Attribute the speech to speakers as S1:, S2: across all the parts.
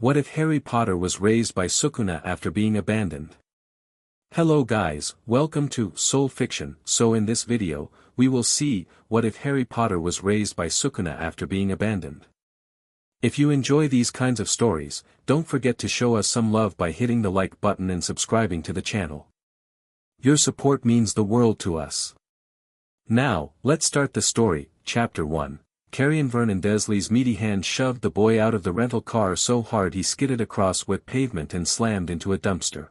S1: What if Harry Potter was raised by Sukuna after being abandoned? Hello guys, welcome to Soul Fiction. So in this video, we will see, what if Harry Potter was raised by Sukuna after being abandoned? If you enjoy these kinds of stories, don't forget to show us some love by hitting the like button and subscribing to the channel. Your support means the world to us. Now, let's start the story. Chapter 1. Carrion Vernon Dursley's meaty hand shoved the boy out of the rental car so hard he skidded across wet pavement and slammed into a dumpster.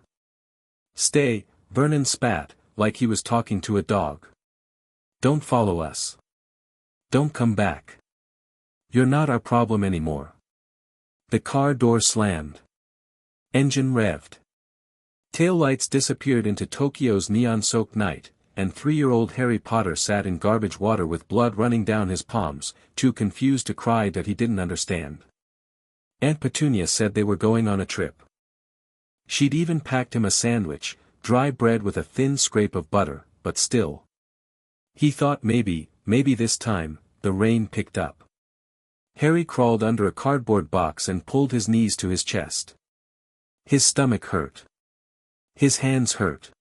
S1: Stay, Vernon spat, like he was talking to a dog. Don't follow us. Don't come back. You're not our problem anymore. The car door slammed. Engine revved. Taillights disappeared into Tokyo's neon-soaked night, and 3-year-old Harry Potter sat in garbage water with blood running down his palms, too confused to cry that he didn't understand. Aunt Petunia said they were going on a trip. She'd even packed him a sandwich, dry bread with a thin scrape of butter, but still. He thought maybe this time, the rain picked up. Harry crawled under a cardboard box and pulled his knees to his chest. His stomach hurt. His hands hurt.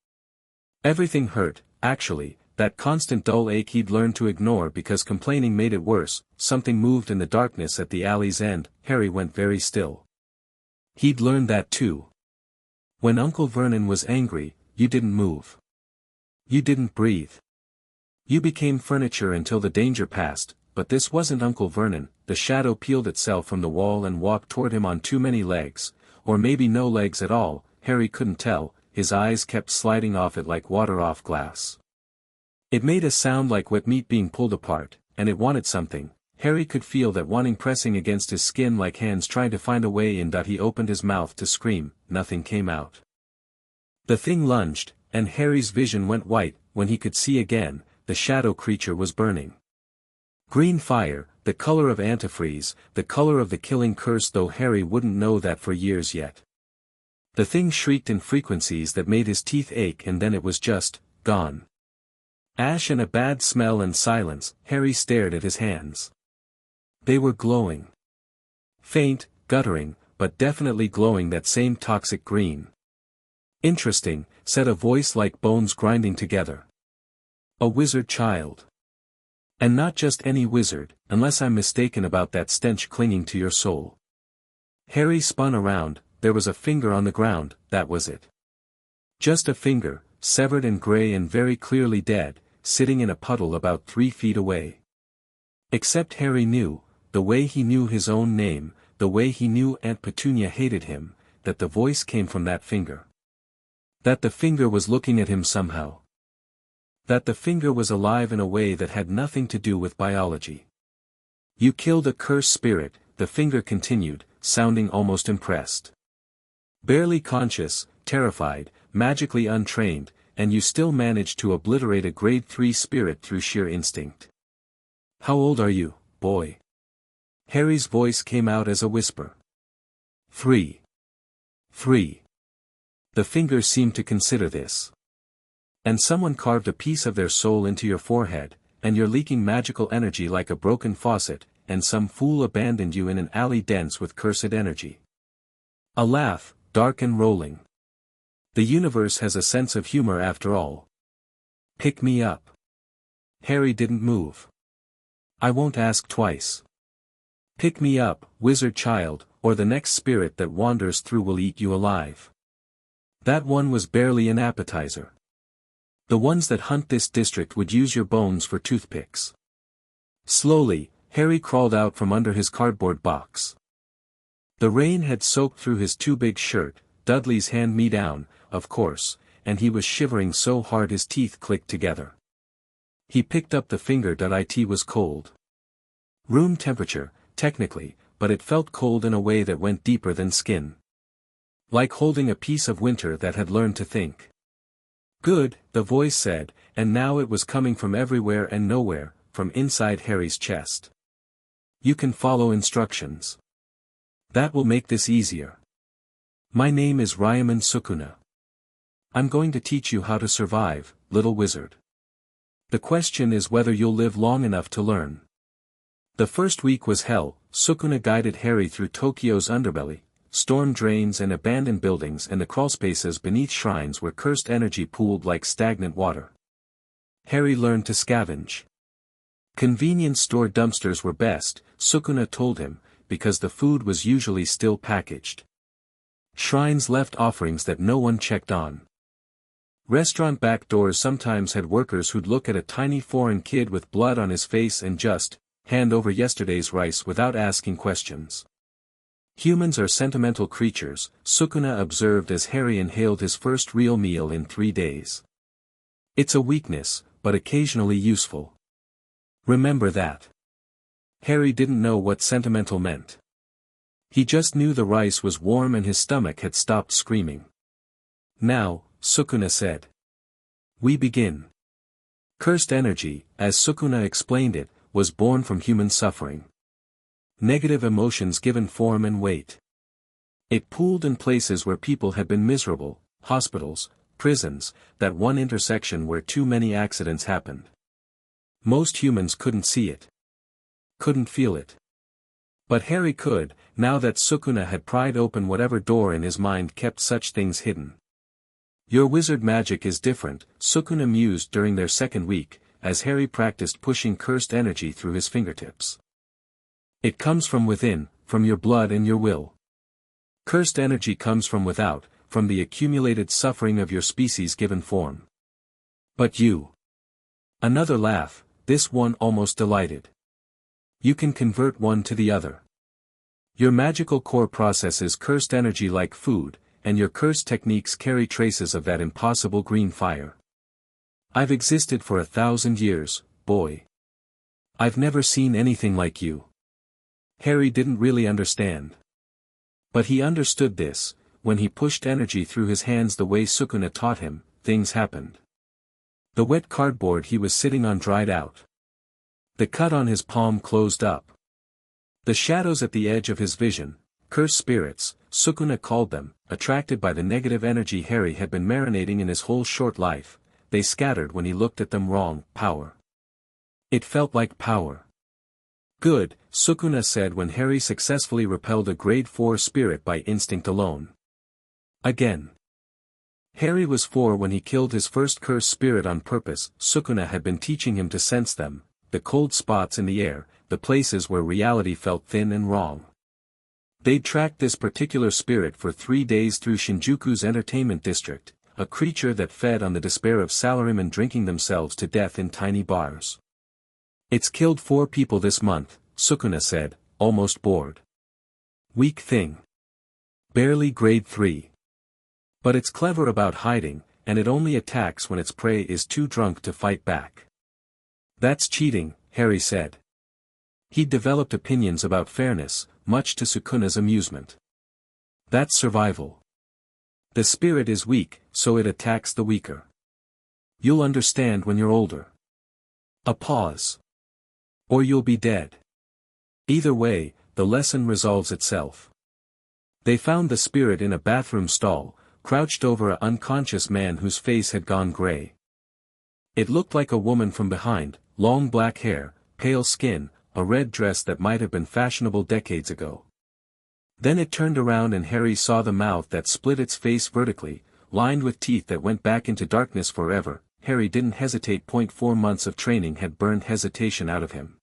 S1: Everything hurt. Actually, that constant dull ache he'd learned to ignore because complaining made it worse. Something moved in the darkness at the alley's end. Harry went very still. He'd learned that too. When Uncle Vernon was angry, you didn't move. You didn't breathe. You became furniture until the danger passed, but this wasn't Uncle Vernon. The shadow peeled itself from the wall and walked toward him on too many legs, or maybe no legs at all. Harry couldn't tell. His eyes kept sliding off it like water off glass. It made a sound like wet meat being pulled apart, and it wanted something. Harry could feel that wanting pressing against his skin like hands trying to find a way in. He opened his mouth to scream. Nothing came out. The thing lunged, and Harry's vision went white. When he could see again, the shadow creature was burning. Green fire, the color of antifreeze, the color of the killing curse, though Harry wouldn't know that for years yet. The thing shrieked in frequencies that made his teeth ache, and then it was just gone. Ash and a bad smell and silence. Harry stared at his hands. They were glowing. Faint, guttering, but definitely glowing that same toxic green. Interesting, said a voice like bones grinding together. A wizard child. And not just any wizard, unless I'm mistaken about that stench clinging to your soul. Harry spun around. There was a finger on the ground. That was it. Just a finger, severed and gray and very clearly dead, sitting in a puddle about 3 feet away. Except Harry knew, the way he knew his own name, the way he knew Aunt Petunia hated him, that the voice came from that finger. That the finger was looking at him somehow. That the finger was alive in a way that had nothing to do with biology. You killed a cursed spirit, the finger continued, sounding almost impressed. Barely conscious, terrified, magically untrained, and you still managed to obliterate a grade 3 spirit through sheer instinct. How old are you, boy? Harry's voice came out as a whisper. 3. 3. The fingers seemed to consider this. And someone carved a piece of their soul into your forehead, and you're leaking magical energy like a broken faucet, and some fool abandoned you in an alley dense with cursed energy. A laugh, dark and rolling. The universe has a sense of humor after all. Pick me up. Harry didn't move. I won't ask twice. Pick me up, wizard child, or the next spirit that wanders through will eat you alive. That one was barely an appetizer. The ones that hunt this district would use your bones for toothpicks. Slowly, Harry crawled out from under his cardboard box. The rain had soaked through his too big shirt, Dudley's hand-me-down, of course, and he was shivering so hard his teeth clicked together. He picked up the finger. It was cold. Room temperature, technically, but it felt cold in a way that went deeper than skin. Like holding a piece of winter that had learned to think. Good, the voice said, and now it was coming from everywhere and nowhere, from inside Harry's chest. You can follow instructions. That will make this easier. My name is Ryaman Sukuna. I'm going to teach you how to survive, little wizard. The question is whether you'll live long enough to learn. The first week was hell. Sukuna guided Harry through Tokyo's underbelly, storm drains and abandoned buildings and the crawlspaces beneath shrines where cursed energy pooled like stagnant water. Harry learned to scavenge. Convenience store dumpsters were best, Sukuna told him, because the food was usually still packaged. Shrines left offerings that no one checked on. Restaurant back doors sometimes had workers who'd look at a tiny foreign kid with blood on his face and just hand over yesterday's rice without asking questions. Humans are sentimental creatures, Sukuna observed as Harry inhaled his first real meal in 3 days. It's a weakness, but occasionally useful. Remember that. Harry didn't know what sentimental meant. He just knew the rice was warm and his stomach had stopped screaming. Now, Sukuna said. We begin. Cursed energy, as Sukuna explained it, was born from human suffering. Negative emotions given form and weight. It pooled in places where people had been miserable, hospitals, prisons, that one intersection where too many accidents happened. Most humans couldn't see it. Couldn't feel it. But Harry could, now that Sukuna had pried open whatever door in his mind kept such things hidden. Your wizard magic is different, Sukuna mused during their second week, as Harry practiced pushing cursed energy through his fingertips. It comes from within, from your blood and your will. Cursed energy comes from without, from the accumulated suffering of your species given form. But you. Another laugh, this one almost delighted. You can convert one to the other. Your magical core processes cursed energy like food, and your cursed techniques carry traces of that impossible green fire. I've existed for 1,000 years, boy. I've never seen anything like you. Harry didn't really understand. But he understood this, when he pushed energy through his hands the way Sukuna taught him, things happened. The wet cardboard he was sitting on dried out. The cut on his palm closed up. The shadows at the edge of his vision, cursed spirits, Sukuna called them, attracted by the negative energy Harry had been marinating in his whole short life, they scattered when he looked at them wrong, power. It felt like power. Good, Sukuna said when Harry successfully repelled a grade 4 spirit by instinct alone. Again. Harry was 4 when he killed his first cursed spirit on purpose. Sukuna had been teaching him to sense them, the cold spots in the air, the places where reality felt thin and wrong. They'd tracked this particular spirit for 3 days through Shinjuku's entertainment district, a creature that fed on the despair of salarymen drinking themselves to death in tiny bars. It's killed 4 people this month, Sukuna said, almost bored. Weak thing. Barely grade 3. But it's clever about hiding, and it only attacks when its prey is too drunk to fight back. That's cheating, Harry said. He'd developed opinions about fairness, much to Sukuna's amusement. That's survival. The spirit is weak, so it attacks the weaker. You'll understand when you're older. A pause. Or you'll be dead. Either way, the lesson resolves itself. They found the spirit in a bathroom stall, crouched over an unconscious man whose face had gone gray. It looked like a woman from behind, long black hair, pale skin, a red dress that might have been fashionable decades ago. Then it turned around and Harry saw the mouth that split its face vertically, lined with teeth that went back into darkness forever. Harry didn't hesitate. 4 months of training had burned hesitation out of him.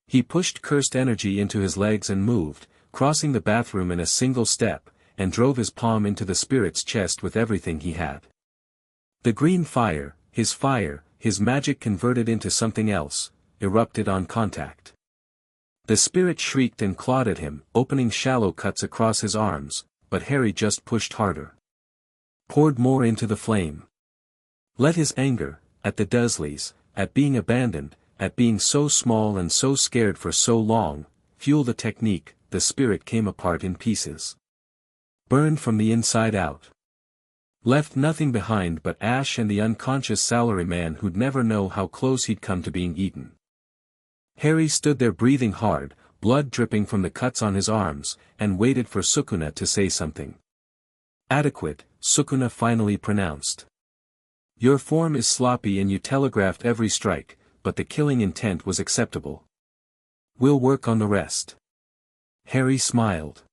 S1: He pushed cursed energy into his legs and moved, crossing the bathroom in a single step, and drove his palm into the spirit's chest with everything he had. The green fire, his magic converted into something else, erupted on contact. The spirit shrieked and clawed at him, opening shallow cuts across his arms, but Harry just pushed harder. Poured more into the flame. Let his anger, at the Dursleys, at being abandoned, at being so small and so scared for so long, fuel the technique. The spirit came apart in pieces. Burned from the inside out. Left nothing behind but ash and the unconscious salaryman who'd never know how close he'd come to being eaten. Harry stood there breathing hard, blood dripping from the cuts on his arms, and waited for Sukuna to say something. Adequate, Sukuna finally pronounced. Your form is sloppy and you telegraphed every strike, but the killing intent was acceptable. We'll work on the rest. Harry smiled.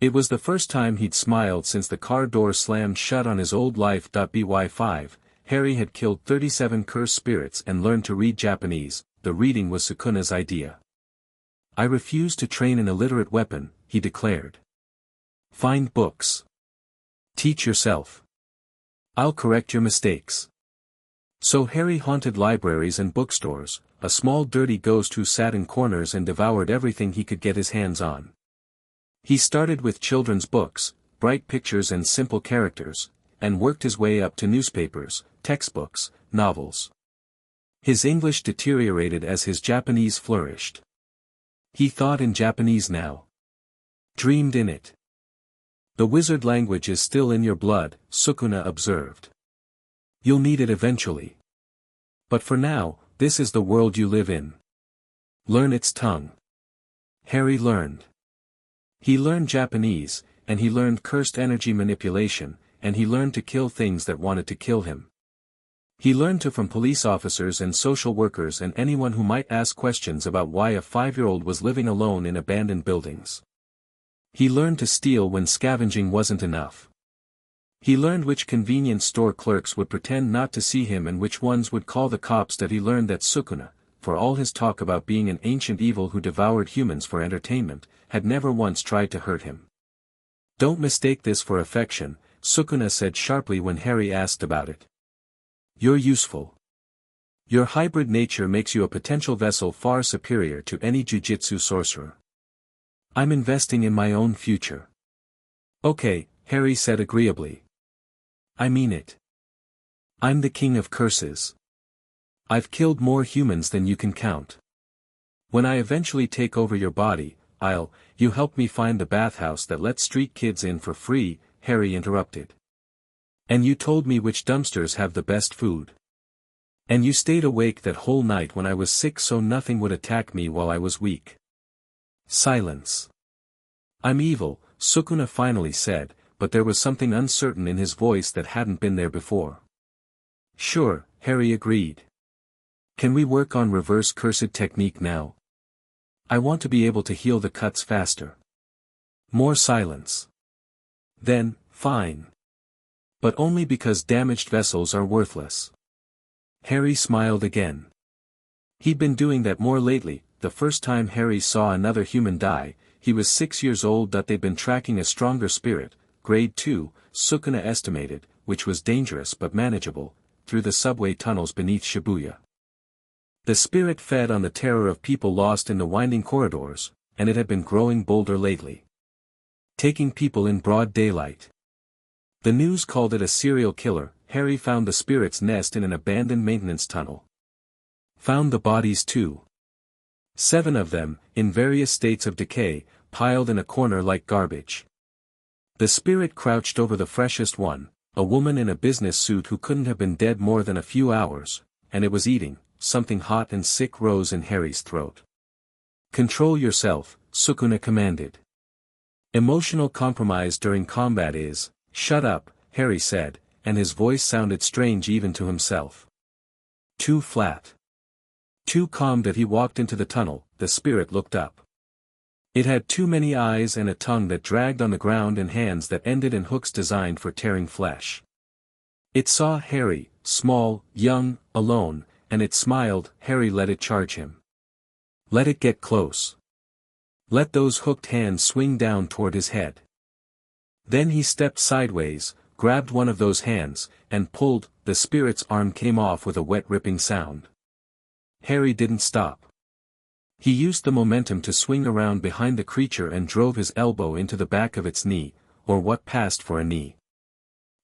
S1: It was the first time he'd smiled since the car door slammed shut on his old life. By 5, Harry had killed 37 cursed spirits and learned to read Japanese. The reading was Sukuna's idea. I refuse to train an illiterate weapon, he declared. Find books. Teach yourself. I'll correct your mistakes. So Harry haunted libraries and bookstores, a small dirty ghost who sat in corners and devoured everything he could get his hands on. He started with children's books, bright pictures and simple characters, and worked his way up to newspapers, textbooks, novels. His English deteriorated as his Japanese flourished. He thought in Japanese now. Dreamed in it. The wizard language is still in your blood, Sukuna observed. You'll need it eventually. But for now, this is the world you live in. Learn its tongue. Harry learned. He learned Japanese, and he learned cursed energy manipulation, and he learned to kill things that wanted to kill him. He learned to from police officers and social workers and anyone who might ask questions about why a 5-year-old was living alone in abandoned buildings. He learned to steal when scavenging wasn't enough. He learned which convenience store clerks would pretend not to see him and which ones would call the cops. He learned that Sukuna, for all his talk about being an ancient evil who devoured humans for entertainment, had never once tried to hurt him. Don't mistake this for affection, Sukuna said sharply when Harry asked about it. You're useful. Your hybrid nature makes you a potential vessel far superior to any jujitsu sorcerer. I'm investing in my own future. Okay, Harry said agreeably. I mean it. I'm the king of curses. I've killed more humans than you can count. When I eventually take over your body, you help me find the bathhouse that lets street kids in for free, Harry interrupted. And you told me which dumpsters have the best food. And you stayed awake that whole night when I was sick so nothing would attack me while I was weak. Silence. I'm evil, Sukuna finally said, but there was something uncertain in his voice that hadn't been there before. Sure, Harry agreed. Can we work on reverse cursed technique now? I want to be able to heal the cuts faster. More silence. Then, fine. But only because damaged vessels are worthless. Harry smiled again. He'd been doing that more lately. The first time Harry saw another human die, he was 6 years old. They'd been tracking a stronger spirit, grade 2, Sukuna estimated, which was dangerous but manageable, through the subway tunnels beneath Shibuya. The spirit fed on the terror of people lost in the winding corridors, and it had been growing bolder lately. Taking people in broad daylight. The news called it a serial killer. Harry found the spirit's nest in an abandoned maintenance tunnel. Found the bodies too. 7 of them, in various states of decay, piled in a corner like garbage. The spirit crouched over the freshest one, a woman in a business suit who couldn't have been dead more than a few hours, and it was eating. Something hot and sick rose in Harry's throat. Control yourself, Sukuna commanded. Emotional compromise during combat is, shut up, Harry said, and his voice sounded strange even to himself. Too flat. Too calm. That he walked into the tunnel, the spirit looked up. It had too many eyes and a tongue that dragged on the ground and hands that ended in hooks designed for tearing flesh. It saw Harry, small, young, alone, and it smiled. Harry let it charge him. Let it get close. Let those hooked hands swing down toward his head. Then he stepped sideways, grabbed one of those hands, and pulled. The spirit's arm came off with a wet ripping sound. Harry didn't stop. He used the momentum to swing around behind the creature and drove his elbow into the back of its knee, or what passed for a knee.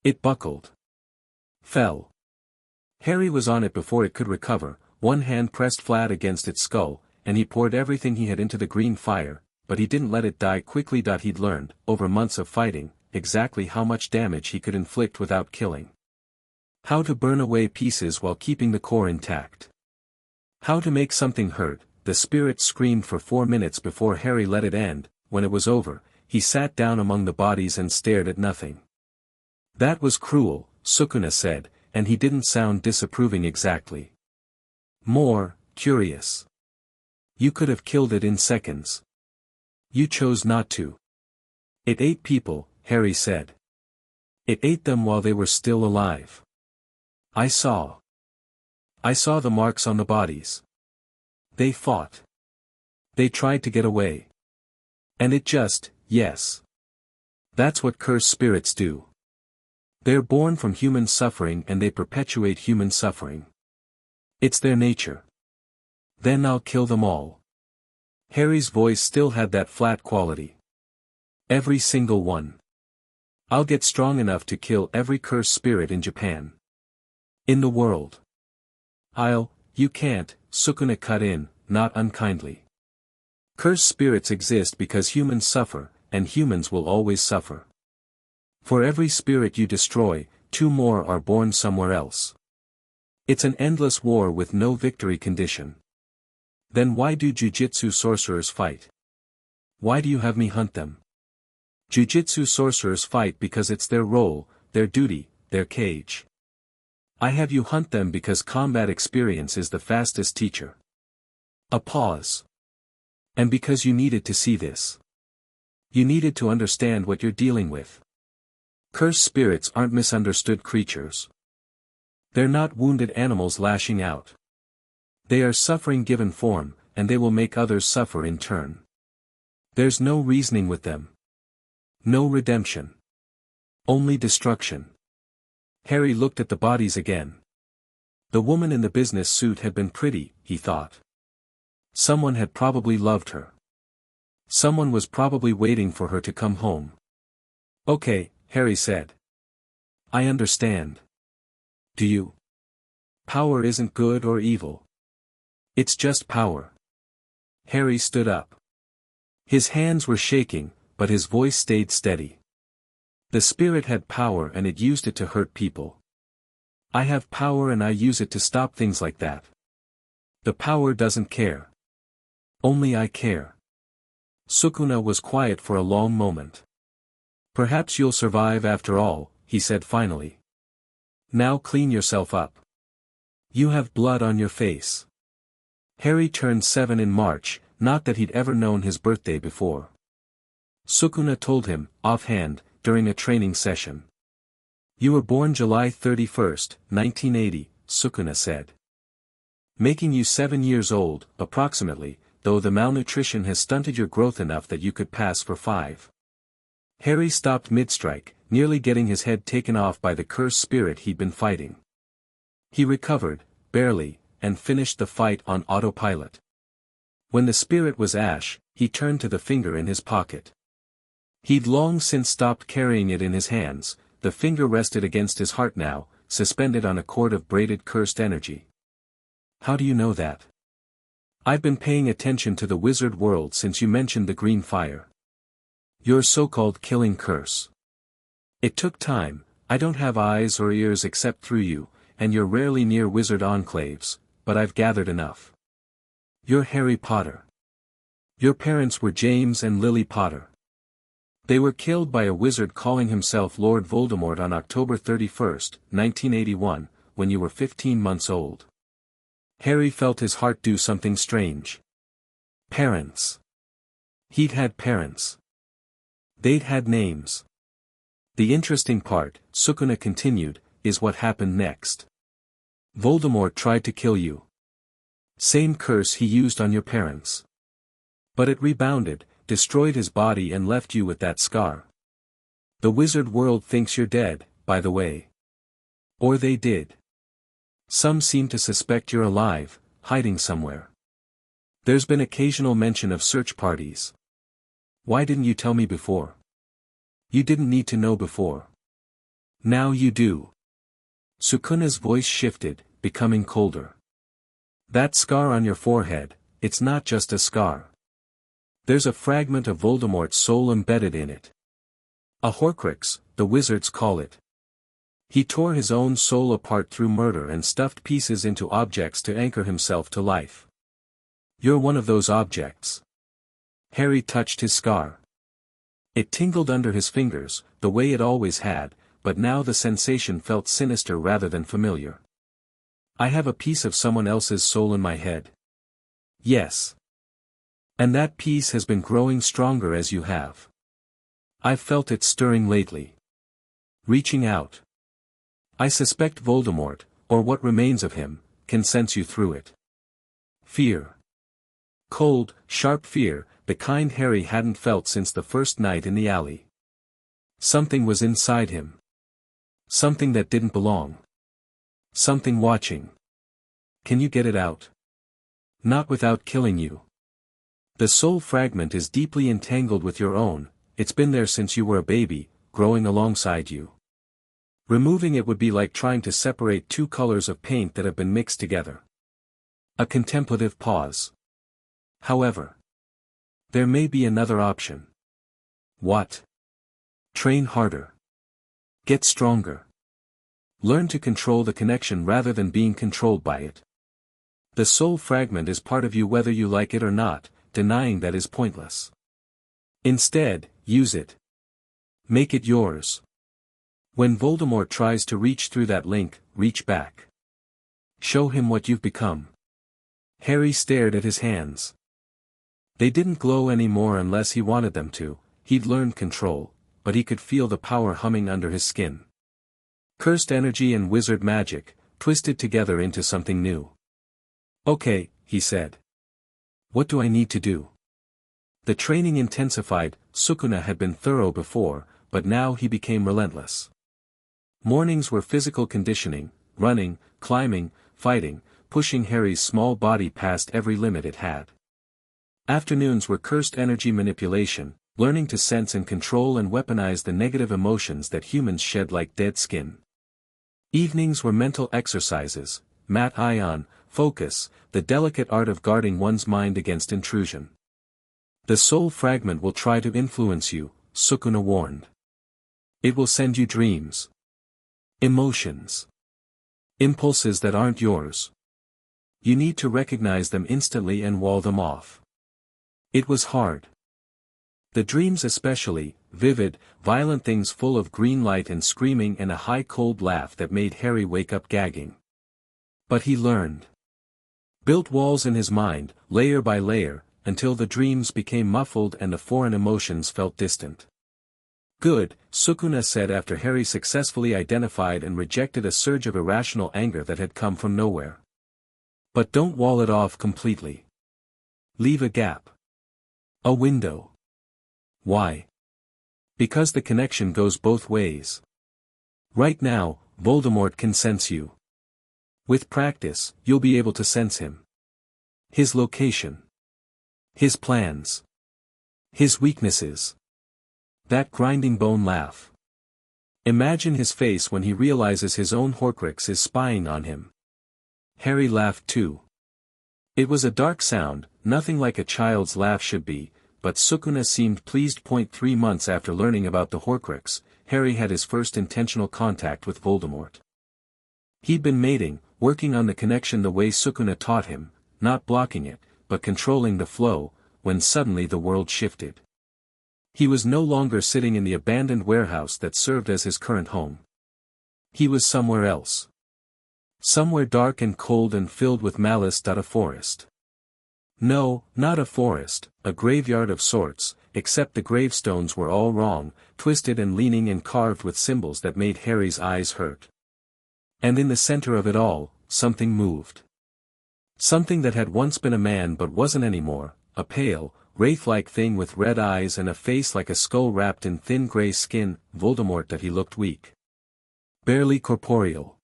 S1: It buckled. Fell. Harry was on it before it could recover, one hand pressed flat against its skull, and he poured everything he had into the green fire, but he didn't let it die quickly. He'd learned, over months of fighting, exactly how much damage he could inflict without killing. How to burn away pieces while keeping the core intact. How to make something hurt. The spirit screamed for 4 minutes before Harry let it end. When it was over, he sat down among the bodies and stared at nothing. That was cruel, Sukuna said, and he didn't sound disapproving exactly. More, curious. You could have killed it in seconds. You chose not to. It ate people, Harry said. It ate them while they were still alive. I saw the marks on the bodies. They fought. They tried to get away. And yes. That's what cursed spirits do. They're born from human suffering and they perpetuate human suffering. It's their nature. Then I'll kill them all. Harry's voice still had that flat quality. Every single one. I'll get strong enough to kill every cursed spirit in Japan. In the world. You can't, Sukuna cut in, not unkindly. Cursed spirits exist because humans suffer, and humans will always suffer. For every spirit you destroy, 2 more are born somewhere else. It's an endless war with no victory condition. Then why do jujitsu sorcerers fight? Why do you have me hunt them? Jujitsu sorcerers fight because it's their role, their duty, their cage. I have you hunt them because combat experience is the fastest teacher. A pause. And because you needed to see this. You needed to understand what you're dealing with. Cursed spirits aren't misunderstood creatures. They're not wounded animals lashing out. They are suffering given form, and they will make others suffer in turn. There's no reasoning with them. No redemption. Only destruction. Harry looked at the bodies again. The woman in the business suit had been pretty, he thought. Someone had probably loved her. Someone was probably waiting for her to come home. Okay, Harry said. I understand. Do you? Power isn't good or evil. It's just power. Harry stood up. His hands were shaking, but his voice stayed steady. The spirit had power and it used it to hurt people. I have power and I use it to stop things like that. The power doesn't care. Only I care. Sukuna was quiet for a long moment. Perhaps you'll survive after all, he said finally. Now clean yourself up. You have blood on your face. Harry turned 7 in March, not that he'd ever known his birthday before. Sukuna told him, offhand, during a training session. You were born July 31st, 1980, Sukuna said. Making you 7 years old, approximately, though the malnutrition has stunted your growth enough that you could pass for 5. Harry stopped mid-strike, nearly getting his head taken off by the cursed spirit he'd been fighting. He recovered, barely, and finished the fight on autopilot. When the spirit was ash, he turned to the finger in his pocket. He'd long since stopped carrying it in his hands, the finger rested against his heart now, suspended on a cord of braided cursed energy. How do you know that? I've been paying attention to the wizard world since you mentioned the green fire. Your so-called killing curse. It took time, I don't have eyes or ears except through you, and you're rarely near wizard enclaves, but I've gathered enough. You're Harry Potter. Your parents were James and Lily Potter. They were killed by a wizard calling himself Lord Voldemort on October 31st, 1981, when you were 15 months old. Harry felt his heart do something strange. Parents. He'd had parents. They'd had names. The interesting part, Sukuna continued, is what happened next. Voldemort tried to kill you. Same curse he used on your parents. But it rebounded, destroyed his body and left you with that scar. The wizard world thinks you're dead, by the way. Or they did. Some seem to suspect you're alive, hiding somewhere. There's been occasional mention of search parties. Why didn't you tell me before? You didn't need to know before. Now you do. Sukuna's voice shifted, becoming colder. That scar on your forehead, it's not just a scar. There's a fragment of Voldemort's soul embedded in it. A Horcrux, the wizards call it. He tore his own soul apart through murder and stuffed pieces into objects to anchor himself to life. You're one of those objects. Harry touched his scar. It tingled under his fingers, the way it always had, but now the sensation felt sinister rather than familiar. I have a piece of someone else's soul in my head. Yes. And that piece has been growing stronger as you have. I've felt it stirring lately. Reaching out. I suspect Voldemort, or what remains of him, can sense you through it. Fear. Cold, sharp fear, the kind Harry hadn't felt since the first night in the alley. Something was inside him. Something that didn't belong. Something watching. Can you get it out? Not without killing you. The soul fragment is deeply entangled with your own, it's been there since you were a baby, growing alongside you. Removing it would be like trying to separate two colors of paint that have been mixed together. A contemplative pause. However, there may be another option. What? Train harder. Get stronger. Learn to control the connection rather than being controlled by it. The soul fragment is part of you whether you like it or not, denying that is pointless. Instead, use it. Make it yours. When Voldemort tries to reach through that link, reach back. Show him what you've become. Harry stared at his hands. They didn't glow anymore unless he wanted them to, he'd learned control, but he could feel the power humming under his skin. Cursed energy and wizard magic, twisted together into something new. Okay, he said. What do I need to do? The training intensified. Sukuna had been thorough before, but now he became relentless. Mornings were physical conditioning, running, climbing, fighting, pushing Harry's small body past every limit it had. Afternoons were cursed energy manipulation, learning to sense and control and weaponize the negative emotions that humans shed like dead skin. Evenings were mental exercises, mat ion, focus, the delicate art of guarding one's mind against intrusion. The soul fragment will try to influence you, Sukuna warned. It will send you dreams. Emotions. Impulses that aren't yours. You need to recognize them instantly and wall them off. It was hard. The dreams especially, vivid, violent things full of green light and screaming and a high cold laugh that made Harry wake up gagging. But he learned. Built walls in his mind, layer by layer, until the dreams became muffled and the foreign emotions felt distant. Good, Sukuna said after Harry successfully identified and rejected a surge of irrational anger that had come from nowhere. But don't wall it off completely. Leave a gap. A window. Why? Because the connection goes both ways. Right now, Voldemort can sense you. With practice, you'll be able to sense him. His location. His plans. His weaknesses. That grinding bone laugh. Imagine his face when he realizes his own Horcrux is spying on him. Harry laughed too. It was a dark sound, nothing like a child's laugh should be, but Sukuna seemed pleased. 3 months after learning about the Horcrux, Harry had his first intentional contact with Voldemort. He'd been mating, working on the connection the way Sukuna taught him, not blocking it, but controlling the flow, when suddenly the world shifted. He was no longer sitting in the abandoned warehouse that served as his current home. He was somewhere else. Somewhere dark and cold and filled with malice. A forest. No, not a forest, a graveyard of sorts, except the gravestones were all wrong, twisted and leaning and carved with symbols that made Harry's eyes hurt. And in the center of it all, something moved. Something that had once been a man but wasn't anymore, a pale, wraith-like thing with red eyes and a face like a skull wrapped in thin gray skin. Voldemort. That he looked weak. Barely corporeal.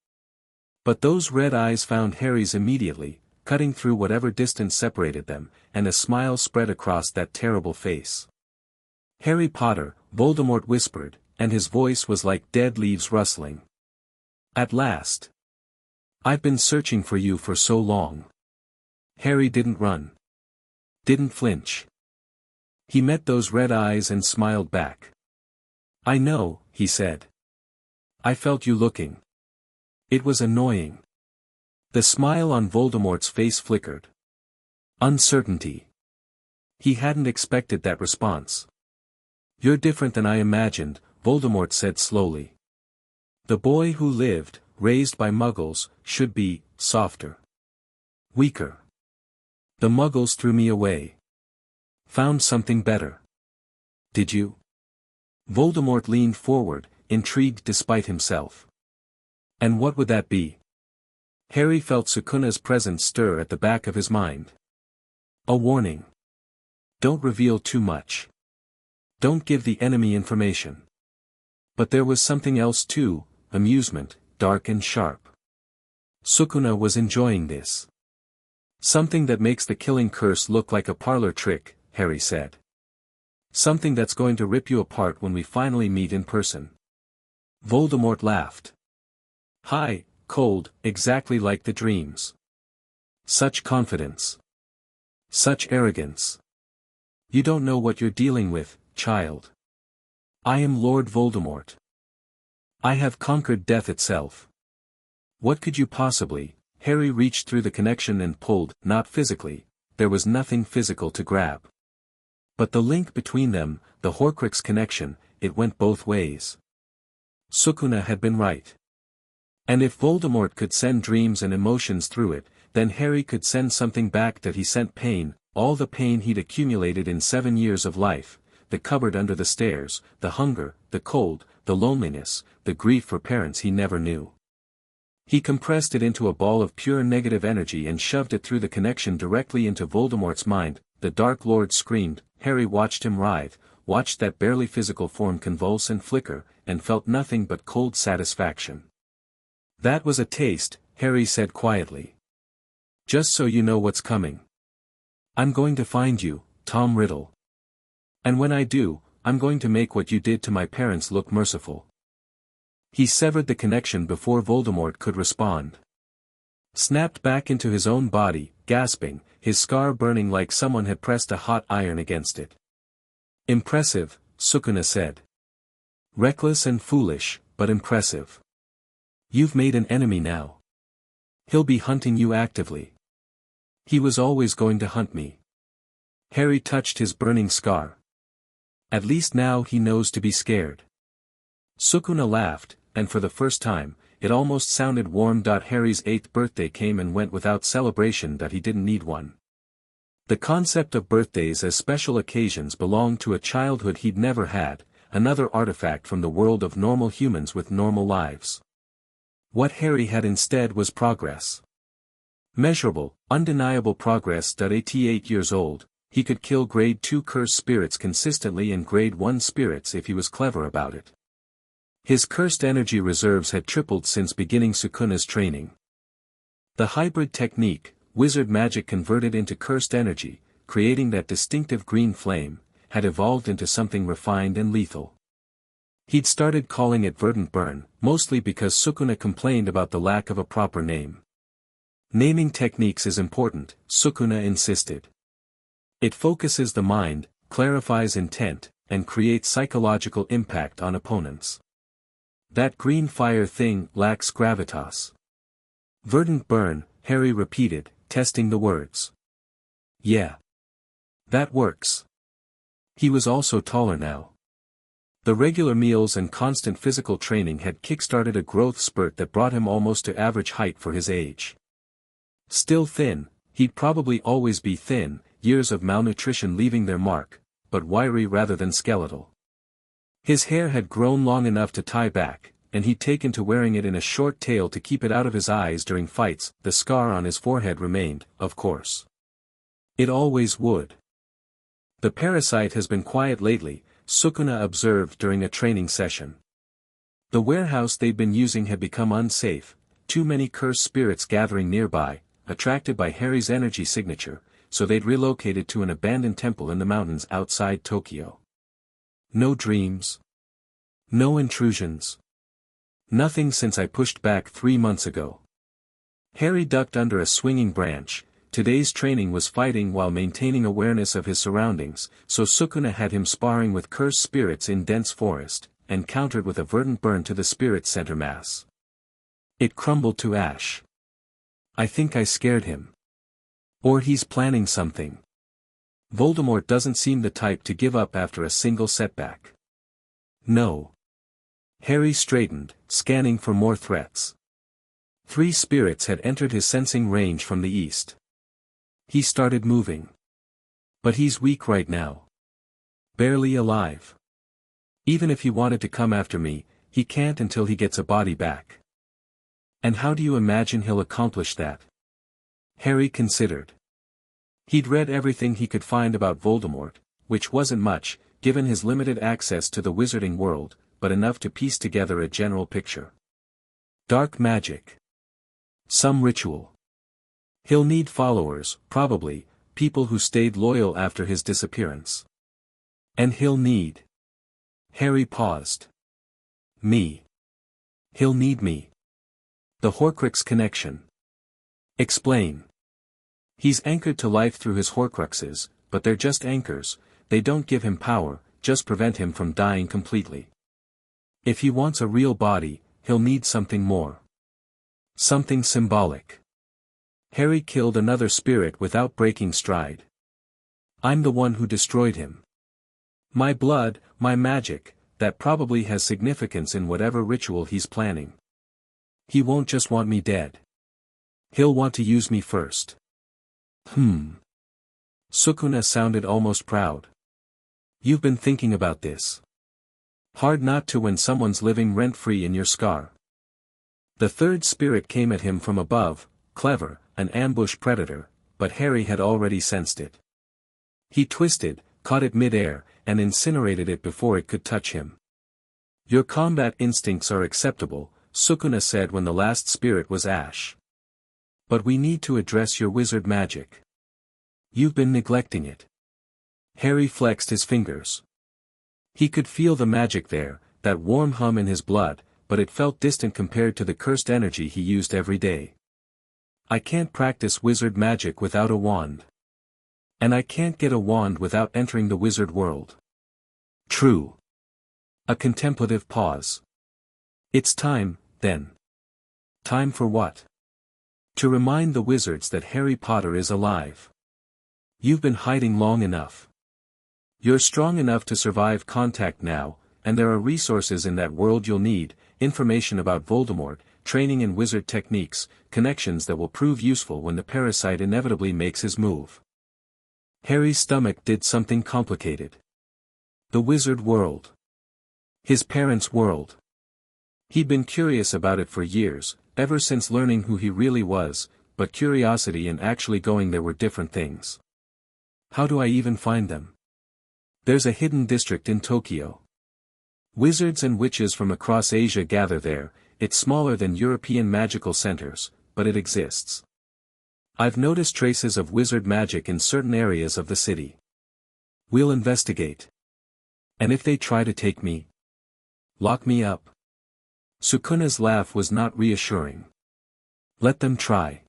S1: But those red eyes found Harry's immediately, cutting through whatever distance separated them, and a smile spread across that terrible face. Harry Potter, Voldemort whispered, and his voice was like dead leaves rustling. At last. I've been searching for you for so long. Harry didn't run. Didn't flinch. He met those red eyes and smiled back. I know, he said. I felt you looking. It was annoying. The smile on Voldemort's face flickered. Uncertainty. He hadn't expected that response. You're different than I imagined, Voldemort said slowly. The boy who lived, raised by Muggles, should be softer. Weaker. The Muggles threw me away. Found something better. Did you? Voldemort leaned forward, intrigued despite himself. And what would that be? Harry felt Sukuna's presence stir at the back of his mind. A warning. Don't reveal too much. Don't give the enemy information. But there was something else too, amusement, dark and sharp. Sukuna was enjoying this. Something that makes the killing curse look like a parlor trick, Harry said. Something that's going to rip you apart when we finally meet in person. Voldemort laughed. High, cold, exactly like the dreams. Such confidence. Such arrogance. You don't know what you're dealing with, child. I am Lord Voldemort. I have conquered death itself. What could you possibly? Harry reached through the connection and pulled, not physically, there was nothing physical to grab. But the link between them, the Horcrux connection, it went both ways. Sukuna had been right. And if Voldemort could send dreams and emotions through it, then Harry could send something back that he sent pain, all the pain he'd accumulated in 7 years of life, the cupboard under the stairs, the hunger, the cold, the loneliness, the grief for parents he never knew. He compressed it into a ball of pure negative energy and shoved it through the connection directly into Voldemort's mind. The Dark Lord screamed. Harry watched him writhe, watched that barely physical form convulse and flicker, and felt nothing but cold satisfaction. That was a taste, Harry said quietly. Just so you know what's coming. I'm going to find you, Tom Riddle. And when I do, I'm going to make what you did to my parents look merciful. He severed the connection before Voldemort could respond. Snapped back into his own body, gasping, his scar burning like someone had pressed a hot iron against it. Impressive, Sukuna said. Reckless and foolish, but impressive. You've made an enemy now. He'll be hunting you actively. He was always going to hunt me. Harry touched his burning scar. At least now he knows to be scared. Sukuna laughed, and for the first time, it almost sounded warm. Harry's 8th birthday came and went without celebration that he didn't need one. The concept of birthdays as special occasions belonged to a childhood he'd never had, another artifact from the world of normal humans with normal lives. What Harry had instead was progress. Measurable, undeniable progress. At 8 years old, he could kill grade 2 cursed spirits consistently and grade 1 spirits if he was clever about it. His cursed energy reserves had tripled since beginning Sukuna's training. The hybrid technique, wizard magic converted into cursed energy, creating that distinctive green flame, had evolved into something refined and lethal. He'd started calling it verdant burn, mostly because Sukuna complained about the lack of a proper name. Naming techniques is important, Sukuna insisted. It focuses the mind, clarifies intent, and creates psychological impact on opponents. That green fire thing lacks gravitas. Verdant burn, Harry repeated, testing the words. Yeah. That works. He was also taller now. The regular meals and constant physical training had kick-started a growth spurt that brought him almost to average height for his age. Still thin, he'd probably always be thin, years of malnutrition leaving their mark, but wiry rather than skeletal. His hair had grown long enough to tie back, and he'd taken to wearing it in a short tail to keep it out of his eyes during fights. The scar on his forehead remained, of course. It always would. The parasite has been quiet lately, Sukuna observed during a training session. The warehouse they'd been using had become unsafe, too many cursed spirits gathering nearby, attracted by Harry's energy signature, so they'd relocated to an abandoned temple in the mountains outside Tokyo. No dreams. No intrusions. Nothing since I pushed back 3 months ago. Harry ducked under a swinging branch. Today's training was fighting while maintaining awareness of his surroundings, so Sukuna had him sparring with cursed spirits in dense forest, and countered with a verdant burn to the spirit center mass. It crumbled to ash. I think I scared him. Or he's planning something. Voldemort doesn't seem the type to give up after a single setback. No. Harry straightened, scanning for more threats. 3 spirits had entered his sensing range from the east. He started moving. But he's weak right now. Barely alive. Even if he wanted to come after me, he can't until he gets a body back. And how do you imagine he'll accomplish that? Harry considered. He'd read everything he could find about Voldemort, which wasn't much, given his limited access to the wizarding world, but enough to piece together a general picture. Dark magic. Some ritual. He'll need followers, probably, people who stayed loyal after his disappearance. And he'll need. Harry paused. Me. He'll need me. The Horcrux connection. Explain. He's anchored to life through his Horcruxes, but they're just anchors, they don't give him power, just prevent him from dying completely. If he wants a real body, he'll need something more. Something symbolic. Harry killed another spirit without breaking stride. I'm the one who destroyed him. My blood, my magic, that probably has significance in whatever ritual he's planning. He won't just want me dead. He'll want to use me first. Sukuna sounded almost proud. You've been thinking about this. Hard not to when someone's living rent-free in your scar. The third spirit came at him from above, clever, an ambush predator, but Harry had already sensed it. He twisted, caught it mid-air, and incinerated it before it could touch him. Your combat instincts are acceptable, Sukuna said when the last spirit was ash. But we need to address your wizard magic. You've been neglecting it. Harry flexed his fingers. He could feel the magic there, that warm hum in his blood, but it felt distant compared to the cursed energy he used every day. I can't practice wizard magic without a wand. And I can't get a wand without entering the wizard world. True. A contemplative pause. It's time, then. Time for what? To remind the wizards that Harry Potter is alive. You've been hiding long enough. You're strong enough to survive contact now, and there are resources in that world you'll need, information about Voldemort, training in wizard techniques, connections that will prove useful when the parasite inevitably makes his move. Harry's stomach did something complicated. The wizard world. His parents' world. He'd been curious about it for years, ever since learning who he really was, but curiosity and actually going there were different things. How do I even find them? There's a hidden district in Tokyo. Wizards and witches from across Asia gather there, it's smaller than European magical centers, but it exists. I've noticed traces of wizard magic in certain areas of the city. We'll investigate. And if they try to take me? Lock me up. Sukuna's laugh was not reassuring. Let them try.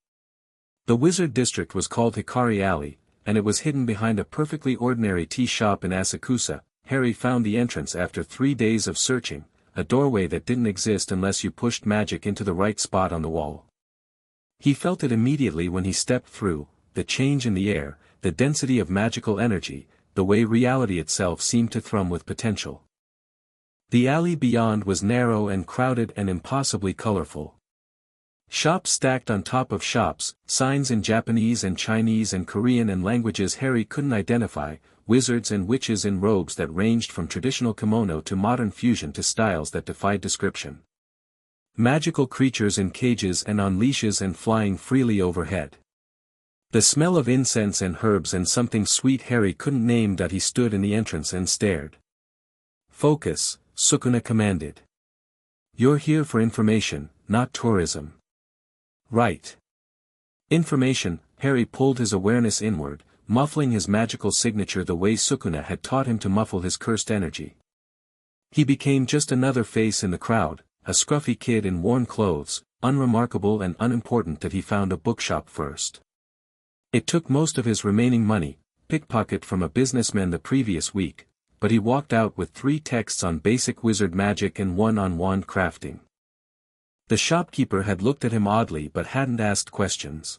S1: The wizard district was called Hikari Alley, and it was hidden behind a perfectly ordinary tea shop in Asakusa. Harry found the entrance after 3 days of searching, a doorway that didn't exist unless you pushed magic into the right spot on the wall. He felt it immediately when he stepped through, the change in the air, the density of magical energy, the way reality itself seemed to thrum with potential. The alley beyond was narrow and crowded and impossibly colorful. Shops stacked on top of shops, signs in Japanese and Chinese and Korean and languages Harry couldn't identify, wizards and witches in robes that ranged from traditional kimono to modern fusion to styles that defied description. Magical creatures in cages and on leashes and flying freely overhead. The smell of incense and herbs and something sweet Harry couldn't name that he stood in the entrance and stared. Focus, Sukuna commanded. You're here for information, not tourism. Right. Information, Harry pulled his awareness inward, muffling his magical signature the way Sukuna had taught him to muffle his cursed energy. He became just another face in the crowd, a scruffy kid in worn clothes, unremarkable and unimportant that he found a bookshop first. It took most of his remaining money, pickpocket from a businessman the previous week, but he walked out with 3 texts on basic wizard magic and 1 on wand crafting. The shopkeeper had looked at him oddly but hadn't asked questions.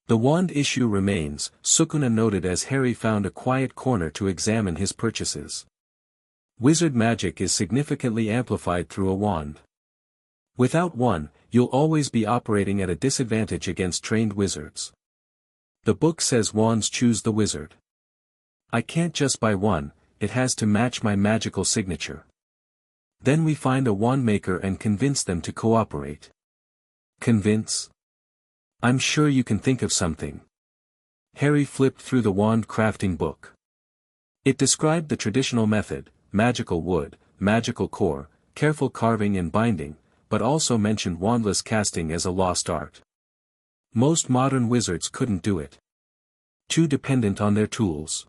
S1: The wand issue remains, Sukuna noted as Harry found a quiet corner to examine his purchases. Wizard magic is significantly amplified through a wand. Without one, you'll always be operating at a disadvantage against trained wizards. The book says wands choose the wizard. I can't just buy one, it has to match my magical signature. Then we find a wand maker and convince them to cooperate. Convince? I'm sure you can think of something. Harry flipped through the wand crafting book. It described the traditional method, magical wood, magical core, careful carving and binding, but also mentioned wandless casting as a lost art. Most modern wizards couldn't do it. Too dependent on their tools.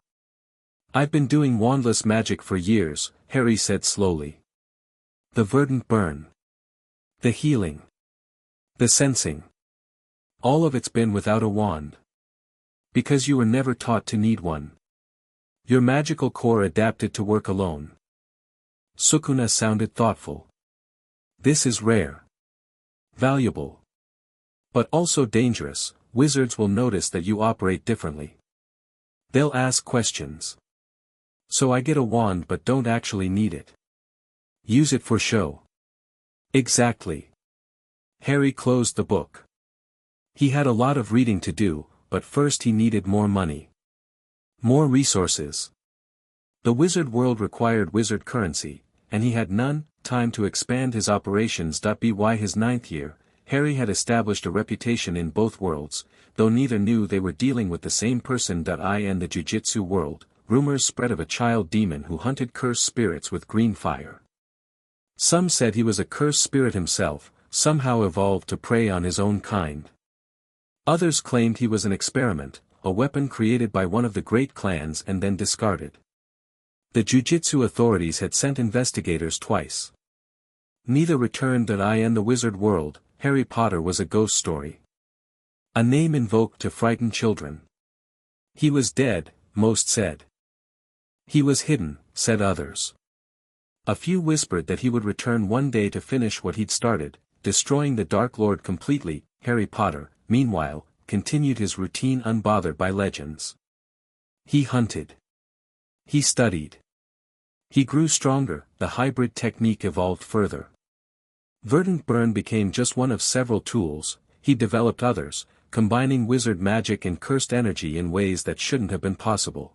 S1: I've been doing wandless magic for years, Harry said slowly. The verdant burn. The healing. The sensing. All of it's been without a wand. Because you were never taught to need one. Your magical core adapted to work alone. Sukuna sounded thoughtful. This is rare. Valuable. But also dangerous. Wizards will notice that you operate differently. They'll ask questions. So I get a wand but don't actually need it. Use it for show. Exactly. Harry closed the book. He had a lot of reading to do, but first he needed more money. More resources. The wizard world required wizard currency, and he had none. Time to expand his operations. By his 9th year, Harry had established a reputation in both worlds, though neither knew they were dealing with the same person. In the Jiu-Jitsu world, rumors spread of a child demon who hunted cursed spirits with green fire. Some said he was a cursed spirit himself, somehow evolved to prey on his own kind. Others claimed he was an experiment, a weapon created by one of the great clans and then discarded. The Jiu-Jitsu authorities had sent investigators twice. Neither returned. In the wizard world, Harry Potter was a ghost story. A name invoked to frighten children. He was dead, most said. He was hidden, said others. A few whispered that he would return one day to finish what he'd started, destroying the Dark Lord completely. Harry Potter, meanwhile, continued his routine unbothered by legends. He hunted. He studied. He grew stronger. The hybrid technique evolved further. Verdant Burn became just one of several tools. He developed others, combining wizard magic and cursed energy in ways that shouldn't have been possible.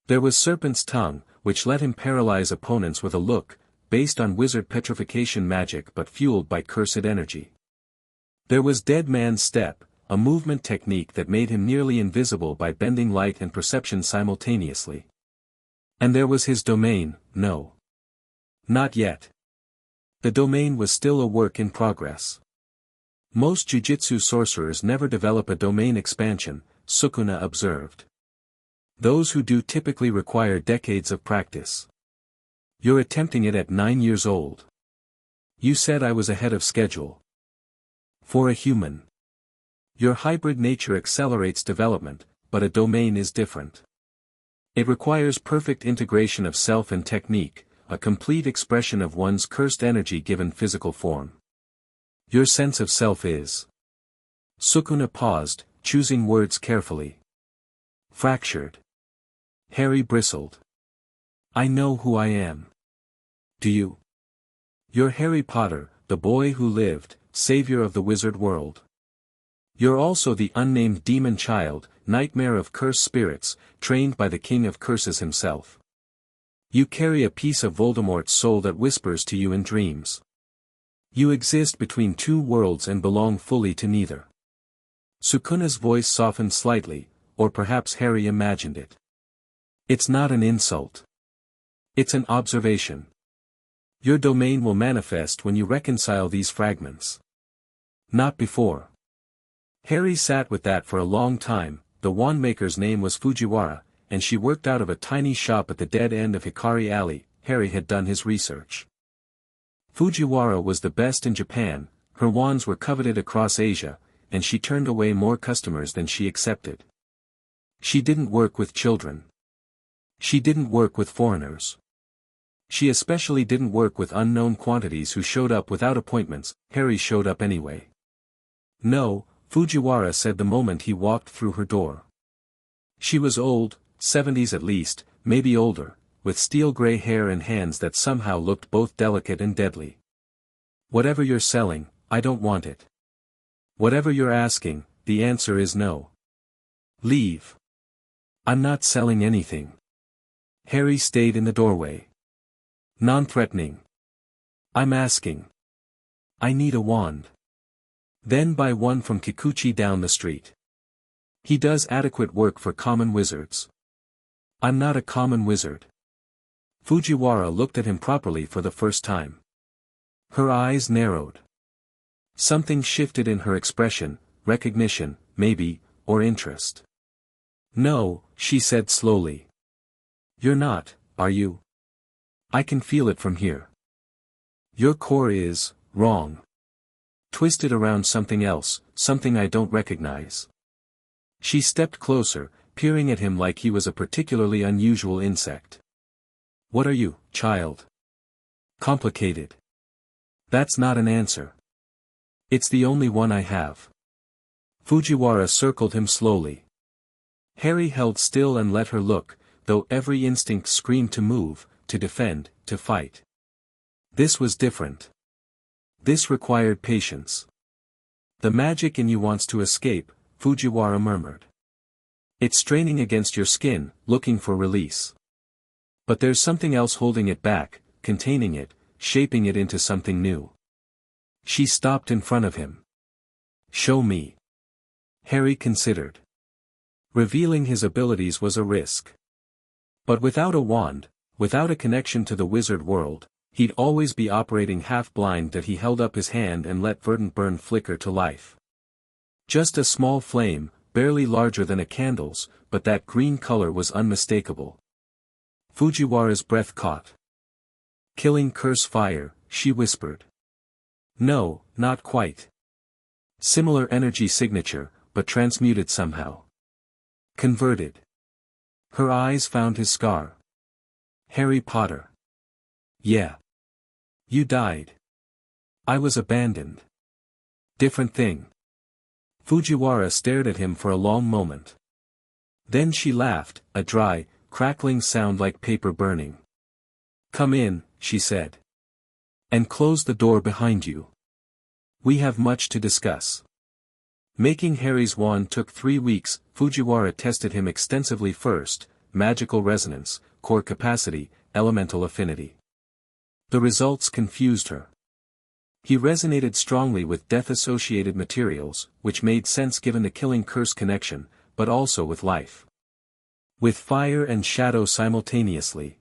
S1: There was Serpent's Tongue, which let him paralyze opponents with a look, based on wizard petrification magic but fueled by cursed energy. There was Dead Man's Step, a movement technique that made him nearly invisible by bending light and perception simultaneously. And there was his domain. No. Not yet. The domain was still a work in progress. Most jiu-jitsu sorcerers never develop a domain expansion, Sukuna observed. Those who do typically require decades of practice. You're attempting it at 9 years old. You said I was ahead of schedule. For a human. Your hybrid nature accelerates development, but a domain is different. It requires perfect integration of self and technique, a complete expression of one's cursed energy given physical form. Your sense of self is. Sukuna paused, choosing words carefully. Fractured. Harry bristled. I know who I am. Do you? You're Harry Potter, the boy who lived, savior of the wizard world. You're also the unnamed demon child, nightmare of cursed spirits, trained by the king of curses himself. You carry a piece of Voldemort's soul that whispers to you in dreams. You exist between two worlds and belong fully to neither. Sukuna's voice softened slightly, or perhaps Harry imagined it. It's not an insult. It's an observation. Your domain will manifest when you reconcile these fragments. Not before. Harry sat with that for a long time. The wandmaker's name was Fujiwara, and she worked out of a tiny shop at the dead end of Hikari Alley. Harry had done his research. Fujiwara was the best in Japan, her wands were coveted across Asia, and she turned away more customers than she accepted. She didn't work with children. She didn't work with foreigners. She especially didn't work with unknown quantities who showed up without appointments. Harry showed up anyway. No, Fujiwara said the moment he walked through her door. She was old, 70s at least, maybe older, with steel-gray hair and hands that somehow looked both delicate and deadly. Whatever you're selling, I don't want it. Whatever you're asking, the answer is no. Leave. I'm not selling anything. Harry stayed in the doorway. Non-threatening. I'm asking. I need a wand. Then buy one from Kikuchi down the street. He does adequate work for common wizards. I'm not a common wizard. Fujiwara looked at him properly for the first time. Her eyes narrowed. Something shifted in her expression, recognition, maybe, or interest. No, she said slowly. You're not, are you? I can feel it from here. Your core is, wrong. Twisted around something else, something I don't recognize. She stepped closer, peering at him like he was a particularly unusual insect. What are you, child? Complicated. That's not an answer. It's the only one I have. Fujiwara circled him slowly. Harry held still and let her look, though every instinct screamed to move, to defend, to fight. This was different. This required patience. The magic in you wants to escape, Fujiwara murmured. It's straining against your skin, looking for release. But there's something else holding it back, containing it, shaping it into something new. She stopped in front of him. Show me. Harry considered. Revealing his abilities was a risk. But without a wand, without a connection to the wizard world, he'd always be operating half-blind. That he held up his hand and let verdant burn flicker to life. Just a small flame, barely larger than a candle's, but that green color was unmistakable. Fujiwara's breath caught. Killing curse fire, she whispered. No, not quite. Similar energy signature, but transmuted somehow. Converted. Her eyes found his scar. Harry Potter. Yeah. You died. I was abandoned. Different thing. Fujiwara stared at him for a long moment. Then she laughed, a dry, crackling sound like paper burning. Come in, she said. And close the door behind you. We have much to discuss. Making Harry's wand took 3 weeks. Fujiwara tested him extensively first: magical resonance, core capacity, elemental affinity. The results confused her. He resonated strongly with death-associated materials, which made sense given the killing curse connection, but also with life. With fire and shadow simultaneously.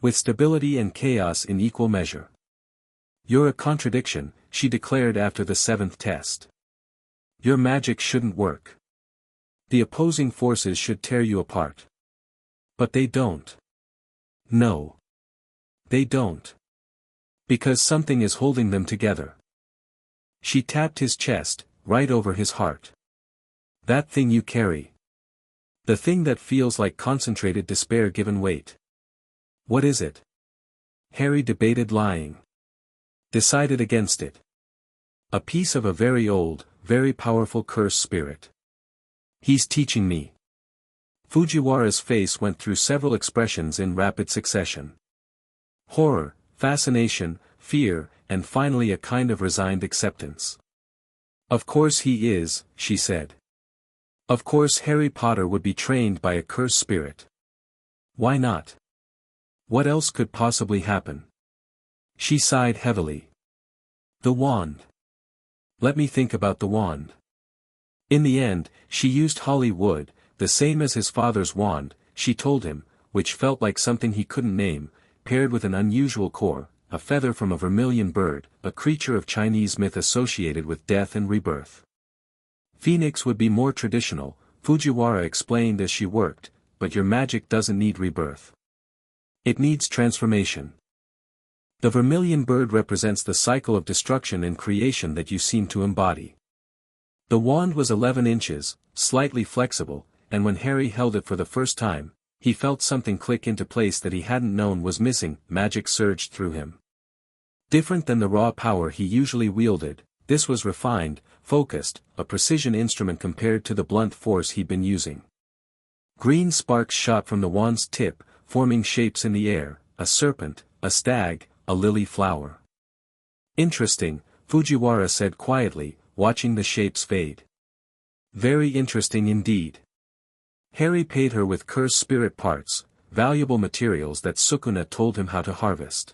S1: With stability and chaos in equal measure. You're a contradiction, she declared after the 7th test. Your magic shouldn't work. The opposing forces should tear you apart. But they don't. No. They don't. Because something is holding them together. She tapped his chest, right over his heart. That thing you carry. The thing that feels like concentrated despair given weight. What is it? Harry debated, lying. Decided against it. A piece of a very old, very powerful curse spirit. He's teaching me. Fujiwara's face went through several expressions in rapid succession. Horror, fascination, fear, and finally a kind of resigned acceptance. Of course he is, she said. Of course Harry Potter would be trained by a curse spirit. Why not? What else could possibly happen? She sighed heavily. The wand. Let me think about the wand. In the end, she used holly wood, the same as his father's wand, she told him, which felt like something he couldn't name, paired with an unusual core, a feather from a vermilion bird, a creature of Chinese myth associated with death and rebirth. Phoenix would be more traditional, Fujiwara explained as she worked, but your magic doesn't need rebirth. It needs transformation. The vermilion bird represents the cycle of destruction and creation that you seem to embody. The wand was 11 inches, slightly flexible, and when Harry held it for the first time, he felt something click into place that he hadn't known was missing. Magic surged through him. Different than the raw power he usually wielded, this was refined, focused, a precision instrument compared to the blunt force he'd been using. Green sparks shot from the wand's tip, forming shapes in the air, a serpent, a stag, a lily flower. Interesting, Fujiwara said quietly, watching the shapes fade. Very interesting indeed. Harry paid her with curse spirit parts, valuable materials that Sukuna told him how to harvest.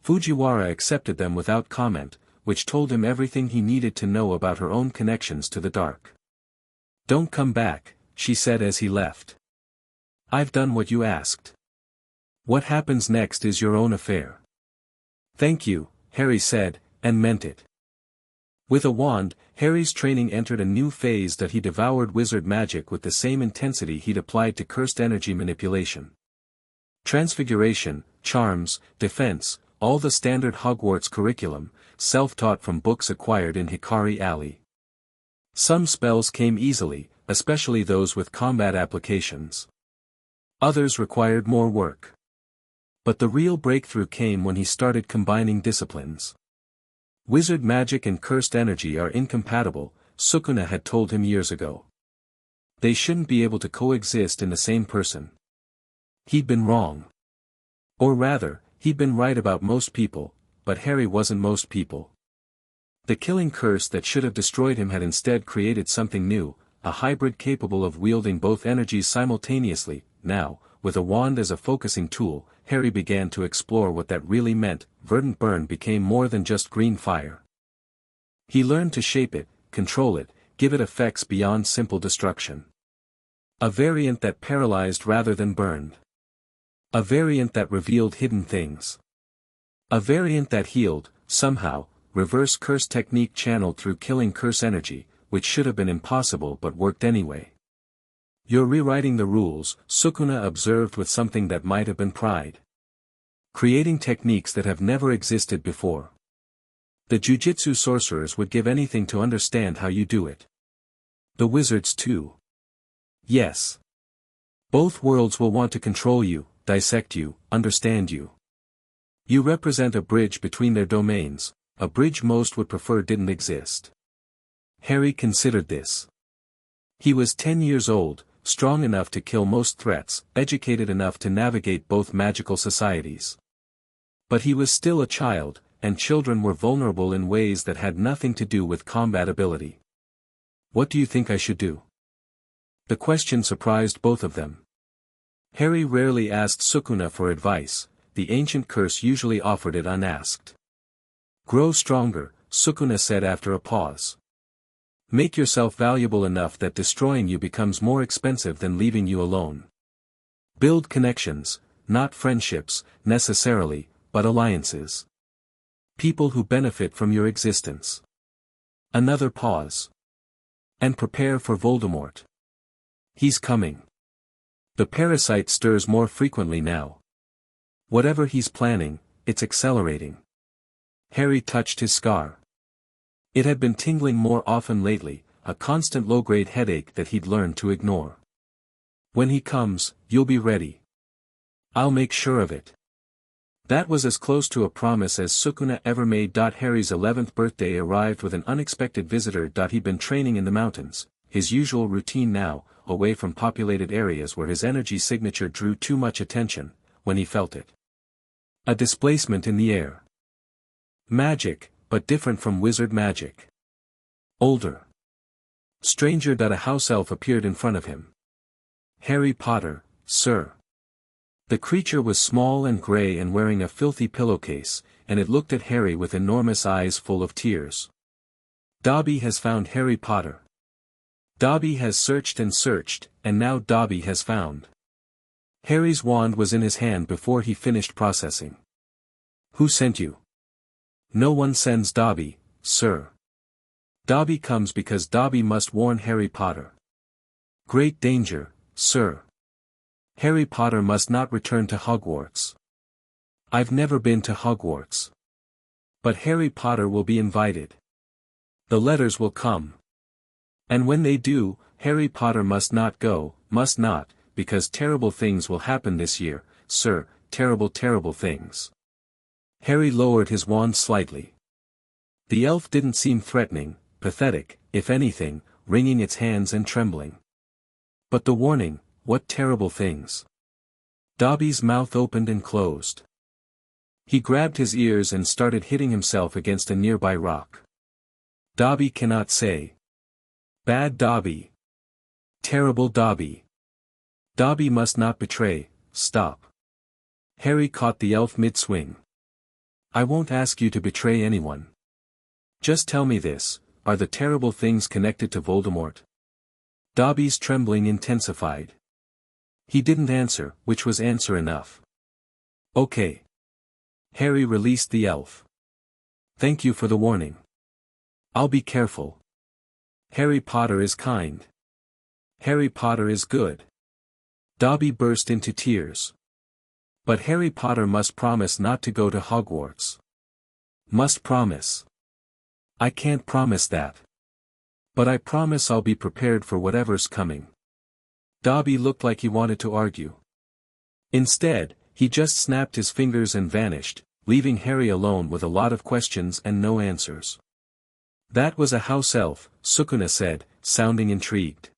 S1: Fujiwara accepted them without comment, which told him everything he needed to know about her own connections to the dark. "Don't come back," she said as he left. "I've done what you asked. What happens next is your own affair." "Thank you," Harry said, and meant it. With a wand, Harry's training entered a new phase that he devoured wizard magic with the same intensity he'd applied to cursed energy manipulation. Transfiguration, charms, defense, all the standard Hogwarts curriculum, self-taught from books acquired in Hikari Alley. Some spells came easily, especially those with combat applications. Others required more work. But the real breakthrough came when he started combining disciplines. Wizard magic and cursed energy are incompatible, Sukuna had told him years ago. They shouldn't be able to coexist in the same person. He'd been wrong. Or rather, he'd been right about most people, but Harry wasn't most people. The killing curse that should have destroyed him had instead created something new, a hybrid capable of wielding both energies simultaneously. Now, with a wand as a focusing tool, Harry began to explore what that really meant. Verdant burn became more than just green fire. He learned to shape it, control it, give it effects beyond simple destruction. A variant that paralyzed rather than burned. A variant that revealed hidden things. A variant that healed, somehow, reverse curse technique channeled through killing curse energy, which should have been impossible but worked anyway. "You're rewriting the rules," Sukuna observed with something that might have been pride. "Creating techniques that have never existed before. The jujitsu sorcerers would give anything to understand how you do it. The wizards too. Yes. Both worlds will want to control you, dissect you, understand you. You represent a bridge between their domains, a bridge most would prefer didn't exist." Harry considered this. He was 10 years old, strong enough to kill most threats, educated enough to navigate both magical societies. But he was still a child, and children were vulnerable in ways that had nothing to do with combat ability. "What do you think I should do?" The question surprised both of them. Harry rarely asked Sukuna for advice, the ancient curse usually offered it unasked. "Grow stronger," Sukuna said after a pause. "Make yourself valuable enough that destroying you becomes more expensive than leaving you alone. Build connections, not friendships, necessarily, but alliances. People who benefit from your existence." Another pause. "And prepare for Voldemort. He's coming. The parasite stirs more frequently now. Whatever he's planning, it's accelerating." Harry touched his scar. It had been tingling more often lately, a constant low-grade headache that he'd learned to ignore. "When he comes, you'll be ready. I'll make sure of it." That was as close to a promise as Sukuna ever made. Harry's 11th birthday arrived with an unexpected visitor. He'd been training in the mountains, his usual routine now, away from populated areas where his energy signature drew too much attention, when he felt it. A displacement in the air. Magic, but different from wizard magic. Older. Stranger. A house elf appeared in front of him. "Harry Potter, sir." The creature was small and grey and wearing a filthy pillowcase, and it looked at Harry with enormous eyes full of tears. "Dobby has found Harry Potter. Dobby has searched, and now Dobby has found." Harry's wand was in his hand before he finished processing. "Who sent you?" "No one sends Dobby, sir. Dobby comes because Dobby must warn Harry Potter. Great danger, sir. Harry Potter must not return to Hogwarts." "I've never been to Hogwarts. But Harry Potter will be invited. The letters will come. And when they do, Harry Potter must not go, must not, because terrible things will happen this year, sir, terrible things." Harry lowered his wand slightly. The elf didn't seem threatening, pathetic, if anything, wringing its hands and trembling. But the warning, what terrible things? Dobby's mouth opened and closed. He grabbed his ears and started hitting himself against a nearby rock. "Dobby cannot say. Bad Dobby. Terrible Dobby. Dobby must not betray, stop. Harry caught the elf mid-swing. I won't ask you to betray anyone. Just tell me this, are the terrible things connected to Voldemort? Dobby's trembling intensified. He didn't answer, which was answer enough. Okay. Harry released the elf. Thank you for the warning. I'll be careful. Harry Potter is kind. Harry Potter is good. Dobby burst into tears. But Harry Potter must promise not to go to Hogwarts. Must promise. I can't promise that. But I promise I'll be prepared for whatever's coming. Dobby looked like he wanted to argue. Instead, he just snapped his fingers and vanished, leaving Harry alone with a lot of questions and no answers. That was a house elf, Sukuna said, sounding intrigued.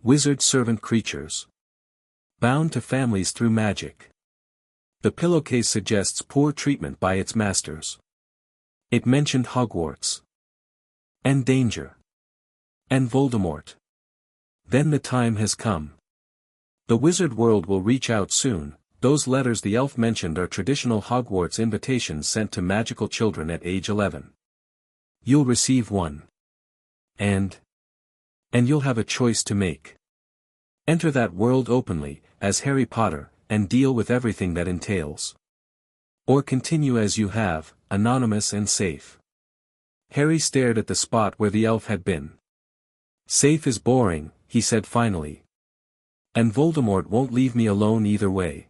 S1: Wizard servant creatures. Bound to families through magic. The pillowcase suggests poor treatment by its masters. It mentioned Hogwarts. And danger. And Voldemort. Then the time has come. The wizard world will reach out soon. Those letters the elf mentioned are traditional Hogwarts invitations sent to magical children at age 11. You'll receive one. And you'll have a choice to make. Enter that world openly, as Harry Potter, and deal with everything that entails. Or continue as you have, anonymous and safe. Harry stared at the spot where the elf had been. Safe is boring, he said finally. And Voldemort won't leave me alone either way.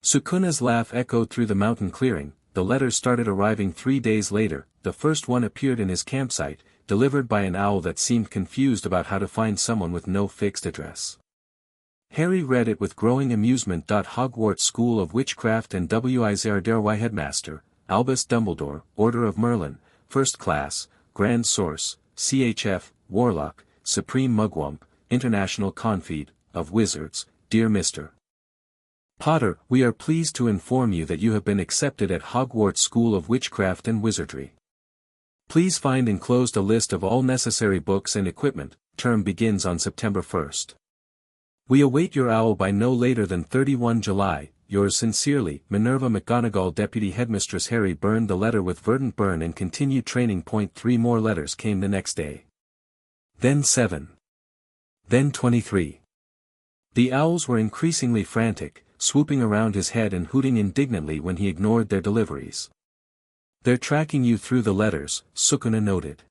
S1: Sukuna's laugh echoed through the mountain clearing. The letters started arriving 3 days later. The first one appeared in his campsite, delivered by an owl that seemed confused about how to find someone with no fixed address. Harry read it with growing amusement. Hogwarts School of Witchcraft and Wizardry Headmaster, Albus Dumbledore, Order of Merlin, First Class, Grand Source, CHF, Warlock, Supreme Mugwump, International Confede, of Wizards, Dear Mr. Potter, we are pleased to inform you that you have been accepted at Hogwarts School of Witchcraft and Wizardry. Please find enclosed a list of all necessary books and equipment. Term begins on September 1st. We await your owl by no later than 31 July, yours sincerely, Minerva McGonagall. Deputy Headmistress Harry burned the letter with verdant burn and continued training. 3 more letters came the next day. Then 7. Then 23. The owls were increasingly frantic, swooping around his head and hooting indignantly when he ignored their deliveries. They're tracking you through the letters, Sukuna noted.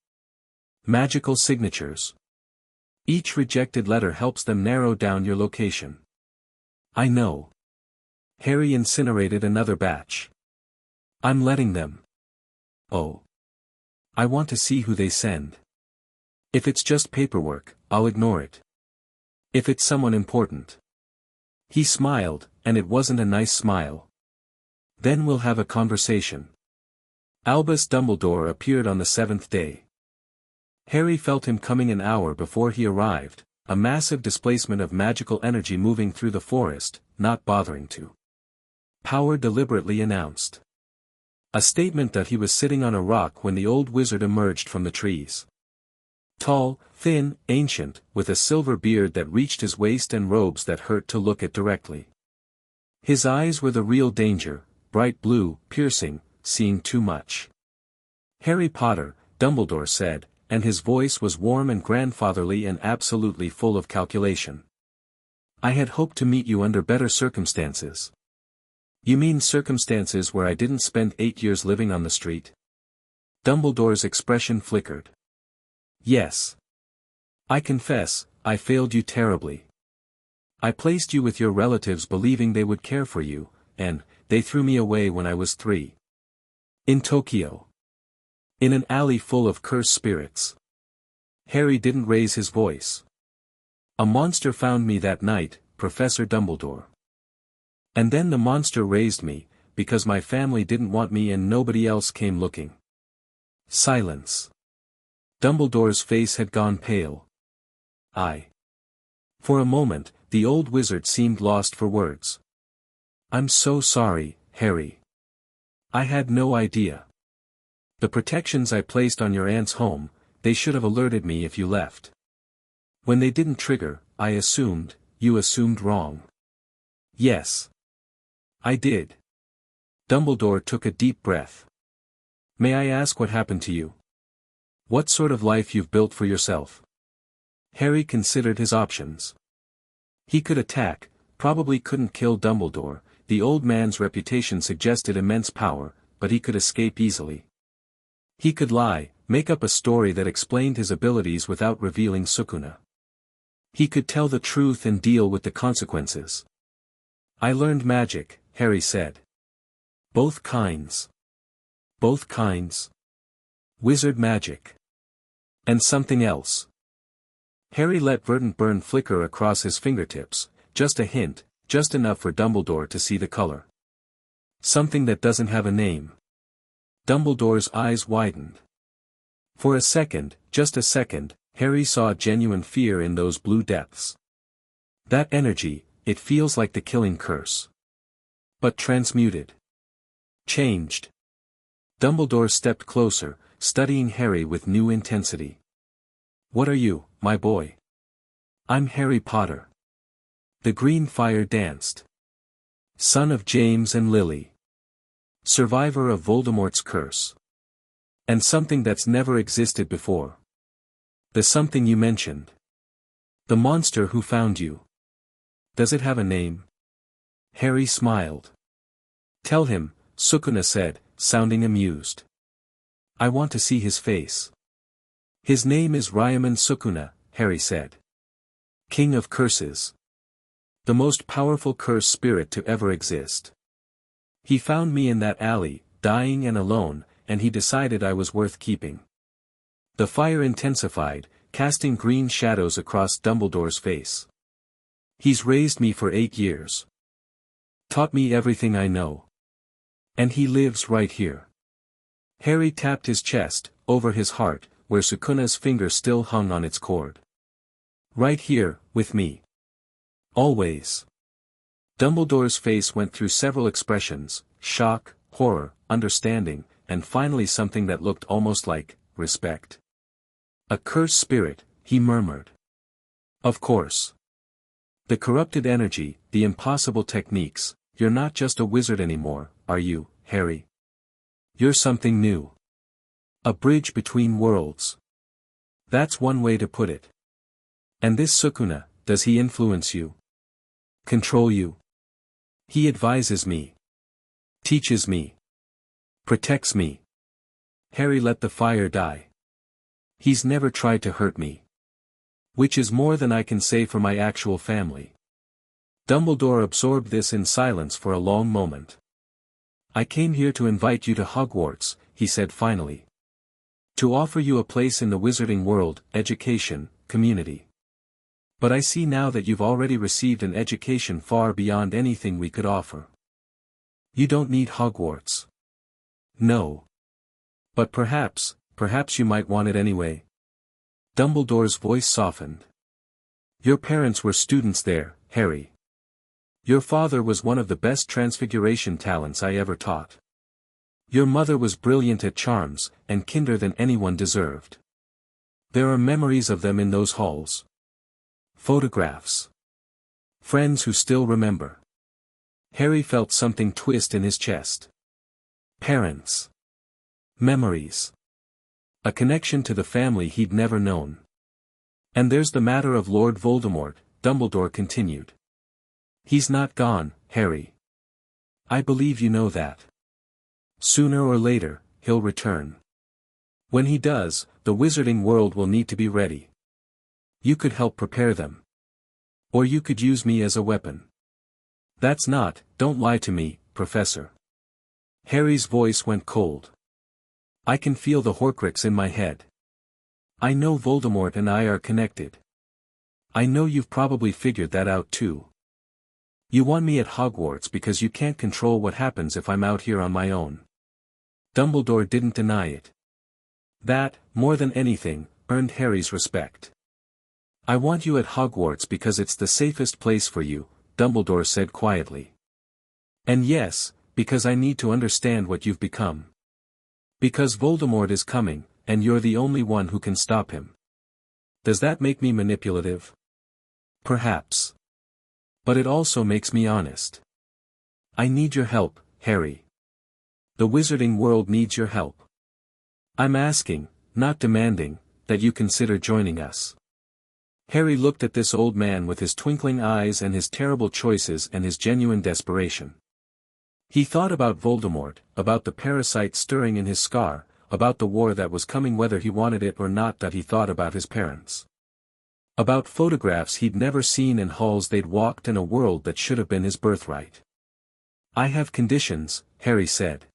S1: Magical signatures. Each rejected letter helps them narrow down your location. I know. Harry incinerated another batch. I'm letting them. Oh. I want to see who they send. If it's just paperwork, I'll ignore it. If it's someone important. He smiled, and it wasn't a nice smile. Then we'll have a conversation. Albus Dumbledore appeared on the 7th day. Harry felt him coming an hour before he arrived, a massive displacement of magical energy moving through the forest, not bothering to. Power deliberately announced. A statement that he was sitting on a rock when the old wizard emerged from the trees. Tall, thin, ancient, with a silver beard that reached his waist and robes that hurt to look at directly. His eyes were the real danger, bright blue, piercing, seeing too much. Harry Potter, Dumbledore said, and his voice was warm and grandfatherly and absolutely full of calculation. I had hoped to meet you under better circumstances. You mean circumstances where I didn't spend 8 years living on the street? Dumbledore's expression flickered. Yes. I confess, I failed you terribly. I placed you with your relatives believing they would care for you, and they threw me away when I was 3. In Tokyo. In an alley full of cursed spirits. Harry didn't raise his voice. A monster found me that night, Professor Dumbledore. And then the monster raised me, because my family didn't want me and nobody else came looking. Silence. Dumbledore's face had gone pale. For a moment, the old wizard seemed lost for words. I'm so sorry, Harry. I had no idea. The protections I placed on your aunt's home, they should have alerted me if you left. When they didn't trigger, I assumed, you assumed wrong. Yes. I did. Dumbledore took a deep breath. May I ask what happened to you? What sort of life you've built for yourself? Harry considered his options. He could attack, probably couldn't kill Dumbledore. The old man's reputation suggested immense power, but he could escape easily. He could lie, make up a story that explained his abilities without revealing Sukuna. He could tell the truth and deal with the consequences. I learned magic, Harry said. Both kinds. Both kinds. Wizard magic. And something else. Harry let verdant burn flicker across his fingertips, just a hint, just enough for Dumbledore to see the color. Something that doesn't have a name. Dumbledore's eyes widened. For a second, just a second, Harry saw genuine fear in those blue depths. That energy, it feels like the killing curse. But transmuted. Changed. Dumbledore stepped closer, studying Harry with new intensity. What are you, my boy? I'm Harry Potter. The green fire danced. Son of James and Lily. Survivor of Voldemort's curse. And something that's never existed before. The something you mentioned. The monster who found you. Does it have a name? Harry smiled. Tell him, Sukuna said, sounding amused. I want to see his face. His name is Ryaman Sukuna, Harry said. King of curses. The most powerful curse spirit to ever exist. He found me in that alley, dying and alone, and he decided I was worth keeping. The fire intensified, casting green shadows across Dumbledore's face. He's raised me for 8 years. Taught me everything I know. And he lives right here. Harry tapped his chest, over his heart, where Sukuna's finger still hung on its cord. Right here, with me. Always. Dumbledore's face went through several expressions, shock, horror, understanding, and finally something that looked almost like respect. A cursed spirit, he murmured. Of course. The corrupted energy, the impossible techniques, you're not just a wizard anymore, are you, Harry? You're something new. A bridge between worlds. That's one way to put it. And this Sukuna, does he influence you? Control you? He advises me. Teaches me. Protects me. Harry let the fire die. He's never tried to hurt me. Which is more than I can say for my actual family. Dumbledore absorbed this in silence for a long moment. I came here to invite you to Hogwarts, he said finally. To offer you a place in the wizarding world, education, community. But I see now that you've already received an education far beyond anything we could offer. You don't need Hogwarts. No. But perhaps you might want it anyway. Dumbledore's voice softened. Your parents were students there, Harry. Your father was one of the best transfiguration talents I ever taught. Your mother was brilliant at charms, and kinder than anyone deserved. There are memories of them in those halls. Photographs. Friends who still remember. Harry felt something twist in his chest. Parents. Memories. A connection to the family he'd never known. And there's the matter of Lord Voldemort, Dumbledore continued. He's not gone, Harry. I believe you know that. Sooner or later, he'll return. When he does, the wizarding world will need to be ready. You could help prepare them. Or you could use me as a weapon. That's not, don't lie to me, Professor. Harry's voice went cold. I can feel the Horcrux in my head. I know Voldemort and I are connected. I know you've probably figured that out too. You want me at Hogwarts because you can't control what happens if I'm out here on my own. Dumbledore didn't deny it. That, more than anything, earned Harry's respect. I want you at Hogwarts because it's the safest place for you, Dumbledore said quietly. And yes, because I need to understand what you've become. Because Voldemort is coming, and you're the only one who can stop him. Does that make me manipulative? Perhaps. But it also makes me honest. I need your help, Harry. The wizarding world needs your help. I'm asking, not demanding, that you consider joining us. Harry looked at this old man with his twinkling eyes and his terrible choices and his genuine desperation. He thought about Voldemort, about the parasite stirring in his scar, about the war that was coming whether he wanted it or not, that he thought about his parents. About photographs he'd never seen and halls they'd walked and a world that should have been his birthright. I have conditions, Harry said.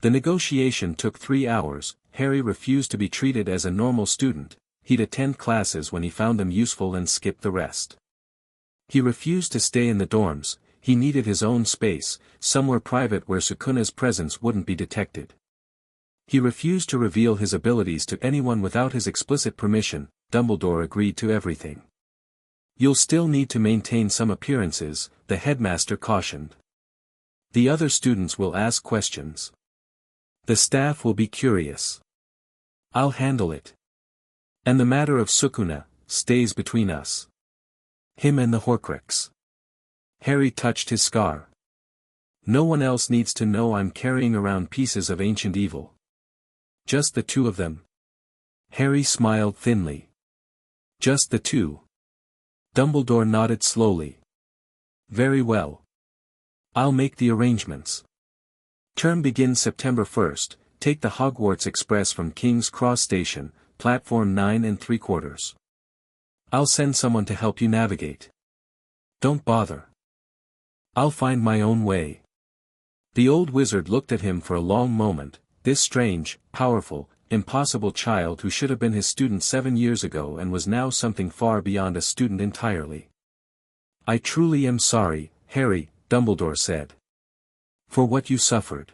S1: The negotiation took 3 hours. Harry refused to be treated as a normal student. He'd attend classes when he found them useful and skip the rest. He refused to stay in the dorms. He needed his own space, somewhere private where Sukuna's presence wouldn't be detected. He refused to reveal his abilities to anyone without his explicit permission. Dumbledore agreed to everything. You'll still need to maintain some appearances, the headmaster cautioned. The other students will ask questions. The staff will be curious. I'll handle it. And the matter of Sukuna stays between us. Him and the Horcrux. Harry touched his scar. No one else needs to know I'm carrying around pieces of ancient evil. Just the two of them. Harry smiled thinly. Just the two. Dumbledore nodded slowly. Very well. I'll make the arrangements. Term begins September 1st, take the Hogwarts Express from King's Cross Station, platform 9 3/4. I'll send someone to help you navigate. Don't bother. I'll find my own way. The old wizard looked at him for a long moment, this strange, powerful, impossible child who should have been his student 7 years ago and was now something far beyond a student entirely. I truly am sorry, Harry, Dumbledore said. For what you suffered.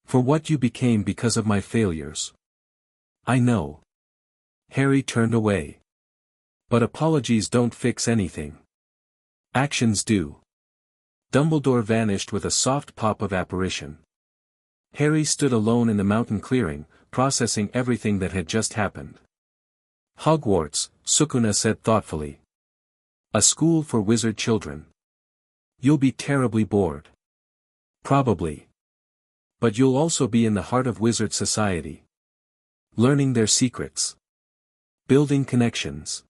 S1: For what you became because of my failures. I know. Harry turned away. But apologies don't fix anything. Actions do. Dumbledore vanished with a soft pop of apparition. Harry stood alone in the mountain clearing, processing everything that had just happened. Hogwarts, Sukuna said thoughtfully. A school for wizard children. You'll be terribly bored. Probably. But you'll also be in the heart of wizard society. Learning their secrets. Building connections.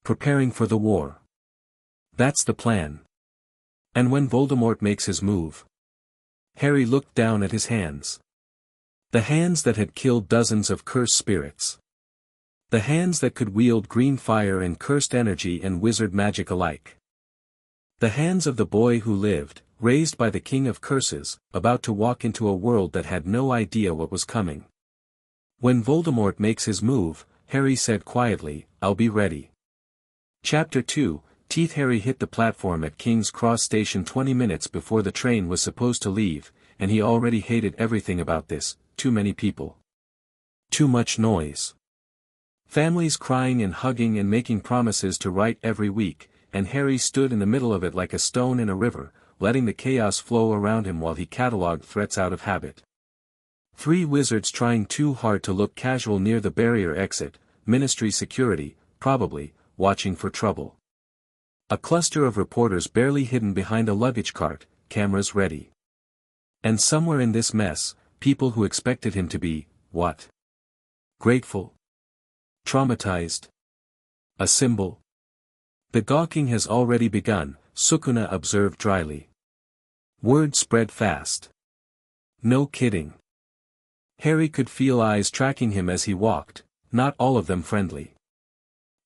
S1: Preparing for the war. That's the plan. And when Voldemort makes his move. Harry looked down at his hands. The hands that had killed dozens of cursed spirits. The hands that could wield green fire and cursed energy and wizard magic alike. The hands of the boy who lived, raised by the king of curses, about to walk into a world that had no idea what was coming. When Voldemort makes his move, Harry said quietly, I'll be ready. Chapter 2, Teeth. Harry hit the platform at King's Cross Station 20 minutes before the train was supposed to leave, and he already hated everything about this, too many people. Too much noise. Families crying and hugging and making promises to write every week, and Harry stood in the middle of it like a stone in a river, letting the chaos flow around him while he catalogued threats out of habit. 3 wizards trying too hard to look casual near the barrier exit, Ministry security, probably, watching for trouble. A cluster of reporters barely hidden behind a luggage cart, cameras ready. And somewhere in this mess, people who expected him to be, what? Grateful? Traumatized? A symbol? The gawking has already begun, Sukuna observed dryly. Word spread fast. No kidding. Harry could feel eyes tracking him as he walked, not all of them friendly.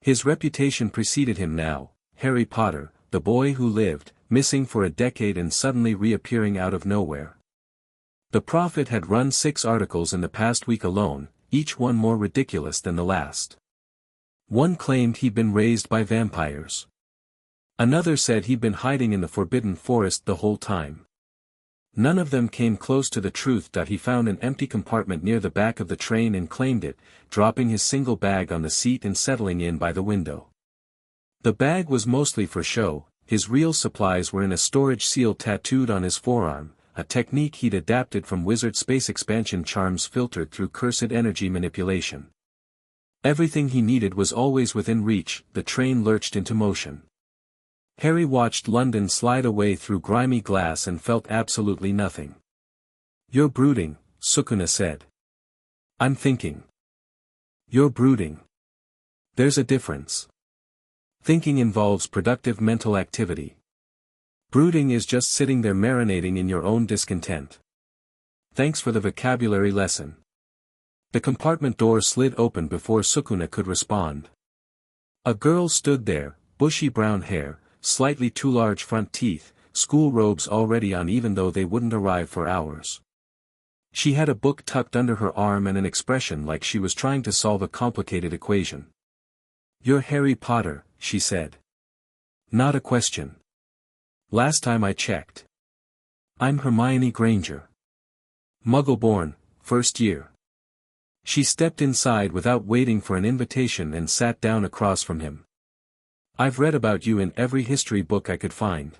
S1: His reputation preceded him now, Harry Potter, the boy who lived, missing for a decade and suddenly reappearing out of nowhere. The Prophet had run 6 articles in the past week alone, each one more ridiculous than the last. One claimed he'd been raised by vampires. Another said he'd been hiding in the Forbidden Forest the whole time. None of them came close to the truth that he found an empty compartment near the back of the train and claimed it, dropping his single bag on the seat and settling in by the window. The bag was mostly for show, his real supplies were in a storage seal tattooed on his forearm, a technique he'd adapted from wizard space expansion charms filtered through cursed energy manipulation. Everything he needed was always within reach. The train lurched into motion. Harry watched London slide away through grimy glass and felt absolutely nothing. "You're brooding," Sukuna said. "I'm thinking." "You're brooding. There's a difference. Thinking involves productive mental activity. Brooding is just sitting there marinating in your own discontent." "Thanks for the vocabulary lesson." The compartment door slid open before Sukuna could respond. A girl stood there, bushy brown hair, slightly too large front teeth, school robes already on even though they wouldn't arrive for hours. She had a book tucked under her arm and an expression like she was trying to solve a complicated equation. "You're Harry Potter," she said. "Not a question. Last time I checked. I'm Hermione Granger. Muggle-born, first year." She stepped inside without waiting for an invitation and sat down across from him. "I've read about you in every history book I could find.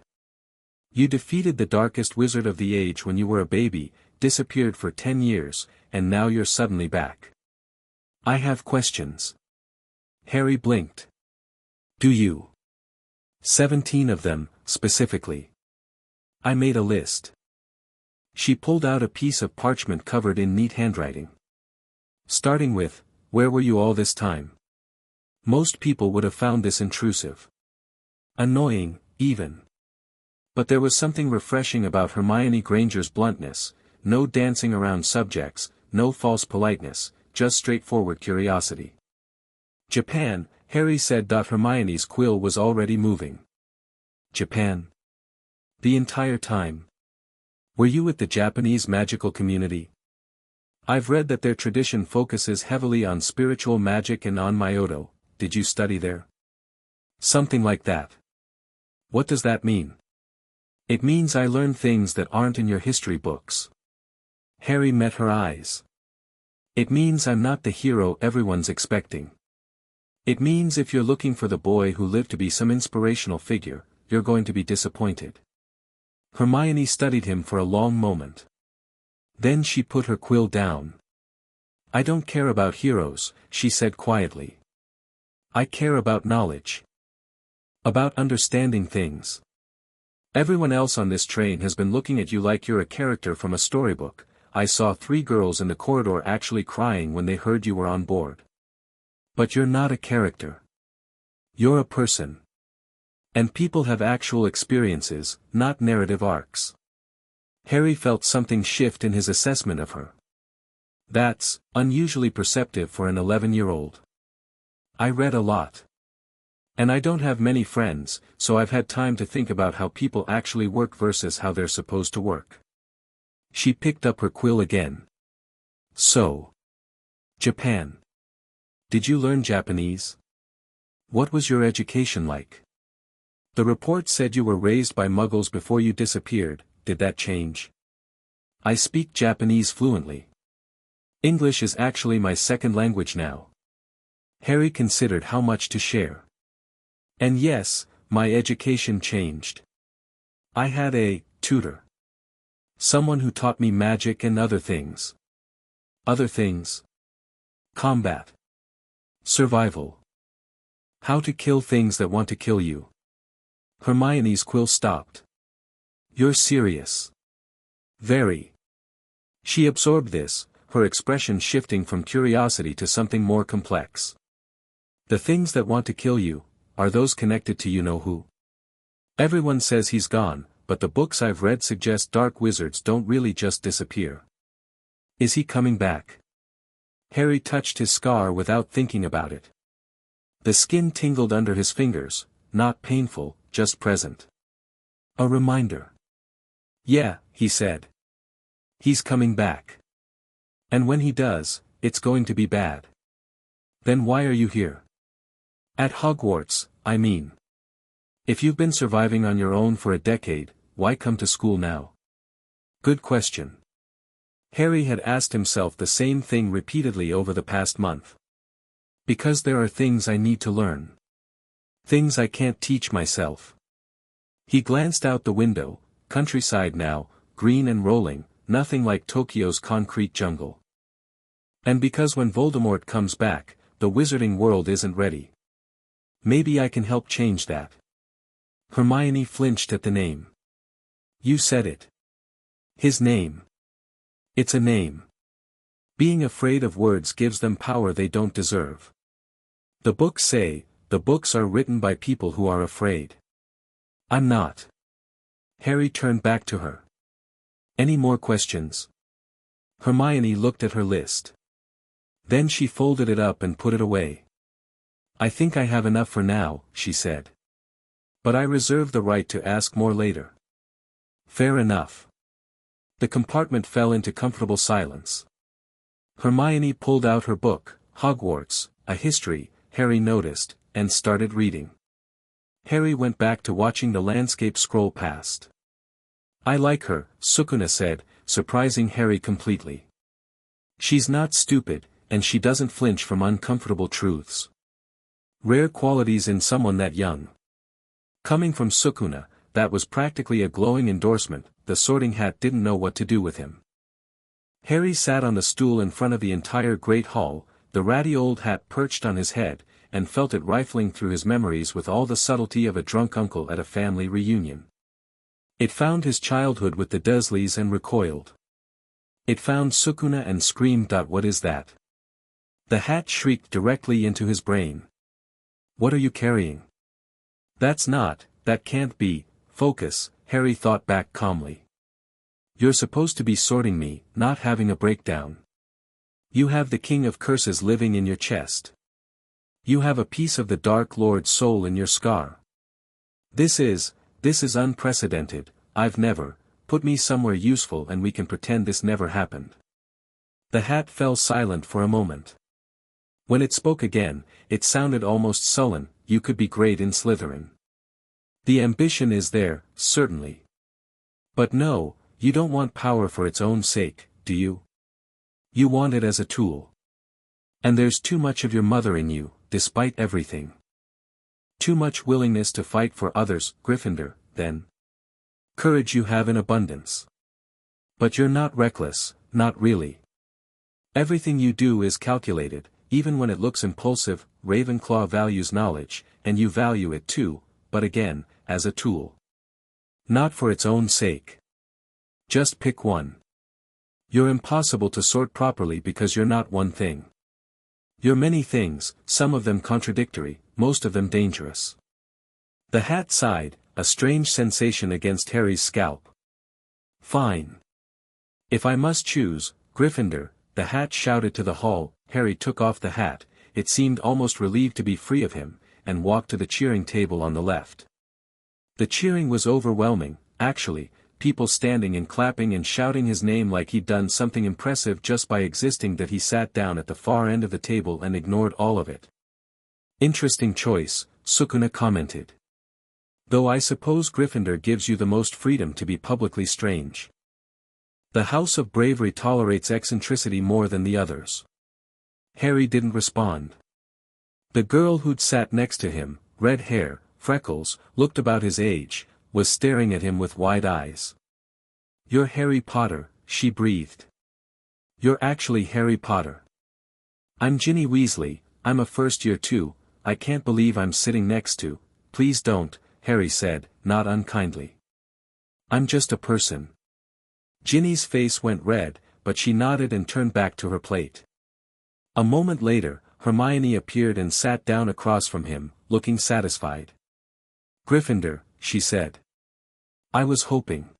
S1: You defeated the darkest wizard of the age when you were a baby, disappeared for 10 years, and now you're suddenly back. I have questions." Harry blinked. "Do you?" 17 of them, specifically. I made a list. She pulled out a piece of parchment covered in neat handwriting. "Starting with, where were you all this time?" Most people would have found this intrusive. Annoying, even. But there was something refreshing about Hermione Granger's bluntness, no dancing around subjects, no false politeness, just straightforward curiosity. "Japan," Harry said. Hermione's quill was already moving. "Japan? The entire time? Were you with the Japanese magical community?" "I've read that their tradition focuses heavily on spiritual magic and on Myoto. Did you study there?" "Something like that." "What does that mean?" "It means I learned things that aren't in your history books." Harry met her eyes. "It means I'm not the hero everyone's expecting. It means if you're looking for the boy who lived to be some inspirational figure, you're going to be disappointed." Hermione studied him for a long moment. Then she put her quill down. "I don't care about heroes," she said quietly. "I care about knowledge. About understanding things. Everyone else on this train has been looking at you like you're a character from a storybook. I saw 3 girls in the corridor actually crying when they heard you were on board. But you're not a character. You're a person. And people have actual experiences, not narrative arcs." Harry felt something shift in his assessment of her. "That's unusually perceptive for an 11-year-old. I read a lot. And I don't have many friends, so I've had time to think about how people actually work versus how they're supposed to work." She picked up her quill again. "So. Japan. Did you learn Japanese? What was your education like? The report said you were raised by Muggles before you disappeared. Did that change?" "I speak Japanese fluently. English is actually my second language now." Harry considered how much to share. "And yes, my education changed. I had a tutor. Someone who taught me magic and other things." "Other things?" "Combat. Survival. How to kill things that want to kill you." Hermione's quill stopped. "You're serious." "Very." She absorbed this, her expression shifting from curiosity to something more complex. "The things that want to kill you, are those connected to you-know-who? Everyone says he's gone, but the books I've read suggest dark wizards don't really just disappear. Is he coming back?" Harry touched his scar without thinking about it. The skin tingled under his fingers, not painful, just present. A reminder. "Yeah," he said. "He's coming back. And when he does, it's going to be bad." "Then why are you here?" "At Hogwarts, I mean. If you've been surviving on your own for a decade, why come to school now?" Good question. Harry had asked himself the same thing repeatedly over the past month. "Because there are things I need to learn. Things I can't teach myself." He glanced out the window, countryside now, green and rolling, nothing like Tokyo's concrete jungle. "And because when Voldemort comes back, the wizarding world isn't ready. Maybe I can help change that." Hermione flinched at the name. You said it. His name. It's a name. Being afraid of words gives them power they don't deserve. The books say, the books are written by people who are afraid. I'm not. Harry turned back to her. Any more questions? Hermione looked at her list. Then she folded it up and put it away. I think I have enough for now, she said. But I reserve the right to ask more later. Fair enough. The compartment fell into comfortable silence. Hermione pulled out her book, Hogwarts, a History, Harry noticed, and started reading. Harry went back to watching the landscape scroll past. I like her, Sukuna said, surprising Harry completely. She's not stupid, and she doesn't flinch from uncomfortable truths. Rare qualities in someone that young. Coming from Sukuna, that was practically a glowing endorsement. The Sorting Hat didn't know what to do with him. Harry sat on the stool in front of the entire Great Hall, the ratty old hat perched on his head, and felt it rifling through his memories with all the subtlety of a drunk uncle at a family reunion. It found his childhood with the Dursleys and recoiled. It found Sukuna and screamed. What is that? The hat shrieked directly into his brain. What are you carrying? That can't be, focus, Harry thought back calmly. You're supposed to be sorting me, not having a breakdown. You have the King of Curses living in your chest. You have a piece of the Dark Lord's soul in your scar. This is unprecedented. I've never, put me somewhere useful and we can pretend this never happened. The hat fell silent for a moment. When it spoke again, it sounded almost sullen. You could be great in Slytherin. The ambition is there, certainly. But no, you don't want power for its own sake, do you? You want it as a tool. And there's too much of your mother in you, despite everything. Too much willingness to fight for others, Gryffindor, then. Courage you have in abundance. But you're not reckless, not really. Everything you do is calculated, even when it looks impulsive. Ravenclaw values knowledge, and you value it too, but again, as a tool. Not for its own sake. Just pick one. You're impossible to sort properly because you're not one thing. You're many things, some of them contradictory, most of them dangerous. The hat sighed, a strange sensation against Harry's scalp. Fine. If I must choose, Gryffindor, the hat shouted to the hall. Harry took off the hat, it seemed almost relieved to be free of him, and walked to the cheering table on the left. The cheering was overwhelming, actually, people standing and clapping and shouting his name like he'd done something impressive just by existing. That he sat down at the far end of the table and ignored all of it. Interesting choice, Sukuna commented. Though I suppose Gryffindor gives you the most freedom to be publicly strange. The House of Bravery tolerates eccentricity more than the others. Harry didn't respond. The girl who'd sat next to him, red hair, freckles, looked about his age, was staring at him with wide eyes. You're Harry Potter, she breathed. You're actually Harry Potter. I'm Ginny Weasley, I'm a first year too. I can't believe I'm sitting next to. Please don't, Harry said, not unkindly. I'm just a person. Ginny's face went red, but she nodded and turned back to her plate. A moment later, Hermione appeared and sat down across from him, looking satisfied. Gryffindor, she said. I was hoping.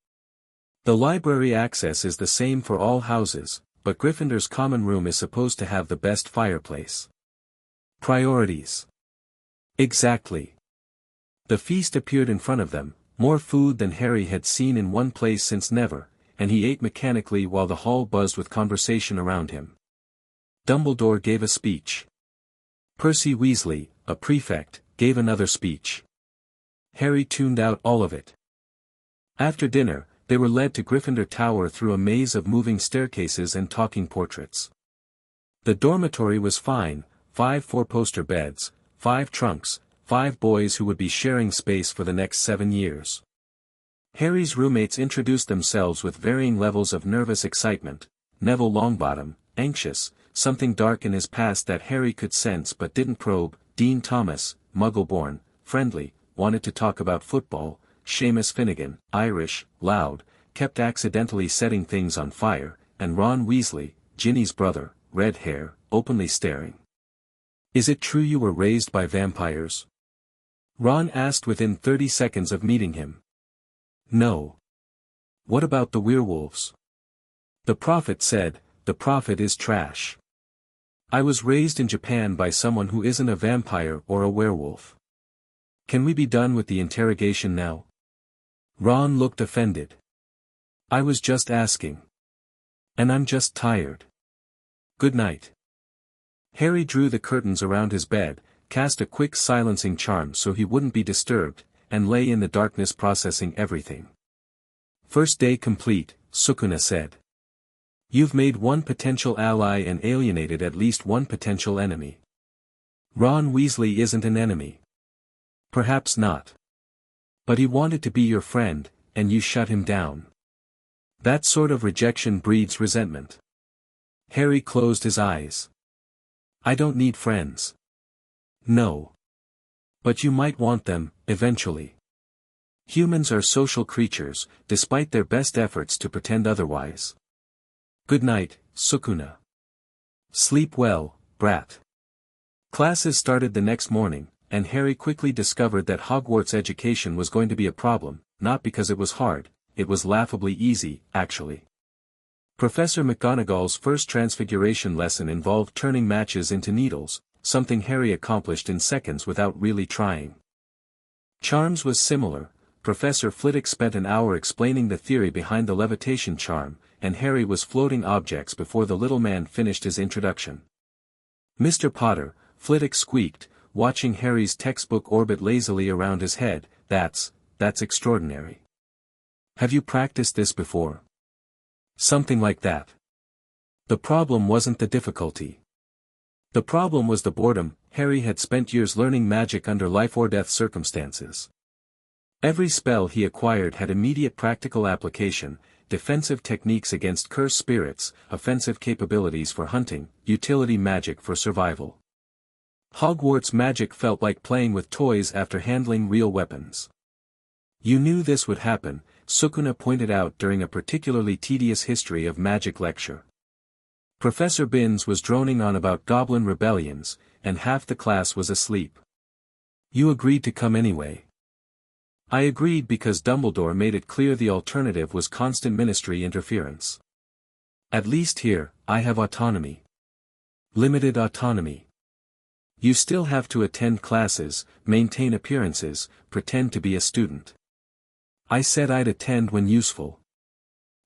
S1: The library access is the same for all houses, but Gryffindor's common room is supposed to have the best fireplace. Priorities. Exactly. The feast appeared in front of them, more food than Harry had seen in one place since never, and he ate mechanically while the hall buzzed with conversation around him. Dumbledore gave a speech. Percy Weasley, a prefect, gave another speech. Harry tuned out all of it. After dinner, they were led to Gryffindor Tower through a maze of moving staircases and talking portraits. The dormitory was fine, 5 four-poster beds, 5 trunks, 5 boys who would be sharing space for the next 7 years. Harry's roommates introduced themselves with varying levels of nervous excitement. Neville Longbottom, anxious, something dark in his past that Harry could sense but didn't probe. Dean Thomas, Muggle-born, friendly, wanted to talk about football, Seamus Finnegan, Irish, loud, kept accidentally setting things on fire, and Ron Weasley, Ginny's brother, red hair, openly staring. "Is it true you were raised by vampires?" Ron asked within 30 seconds of meeting him. "No." "What about the werewolves?" "The prophet said, the prophet is trash. I was raised in Japan by someone who isn't a vampire or a werewolf." "Can we be done with the interrogation now?" Ron looked offended. "I was just asking. And I'm just tired. Good night." Harry drew the curtains around his bed, cast a quick silencing charm so he wouldn't be disturbed, and lay in the darkness processing everything. "First day complete," Sukuna said. "You've made one potential ally and alienated at least one potential enemy. Ron Weasley isn't an enemy." "Perhaps not. But he wanted to be your friend, and you shut him down. That sort of rejection breeds resentment." Harry closed his eyes. "I don't need friends." "No. But you might want them, eventually. Humans are social creatures, despite their best efforts to pretend otherwise. Good night, Sukuna. Sleep well, brat." Classes started the next morning, and Harry quickly discovered that Hogwarts education was going to be a problem, not because it was hard, it was laughably easy, actually. Professor McGonagall's first transfiguration lesson involved turning matches into needles, something Harry accomplished in seconds without really trying. Charms was similar. Professor Flitwick spent an hour explaining the theory behind the levitation charm, and Harry was floating objects before the little man finished his introduction. "Mr. Potter," Flitwick squeaked, watching Harry's textbook orbit lazily around his head, that's extraordinary. "Have you practiced this before?" "Something like that." The problem wasn't the difficulty. The problem was the boredom. Harry had spent years learning magic under life-or-death circumstances. Every spell he acquired had immediate practical application, defensive techniques against cursed spirits, offensive capabilities for hunting, utility magic for survival. Hogwarts magic felt like playing with toys after handling real weapons. "You knew this would happen," Sukuna pointed out during a particularly tedious history of magic lecture. Professor Binns was droning on about goblin rebellions, and half the class was asleep. "You agreed to come anyway." "I agreed because Dumbledore made it clear the alternative was constant ministry interference. At least here, I have autonomy." "Limited autonomy. You still have to attend classes, maintain appearances, pretend to be a student." "I said I'd attend when useful."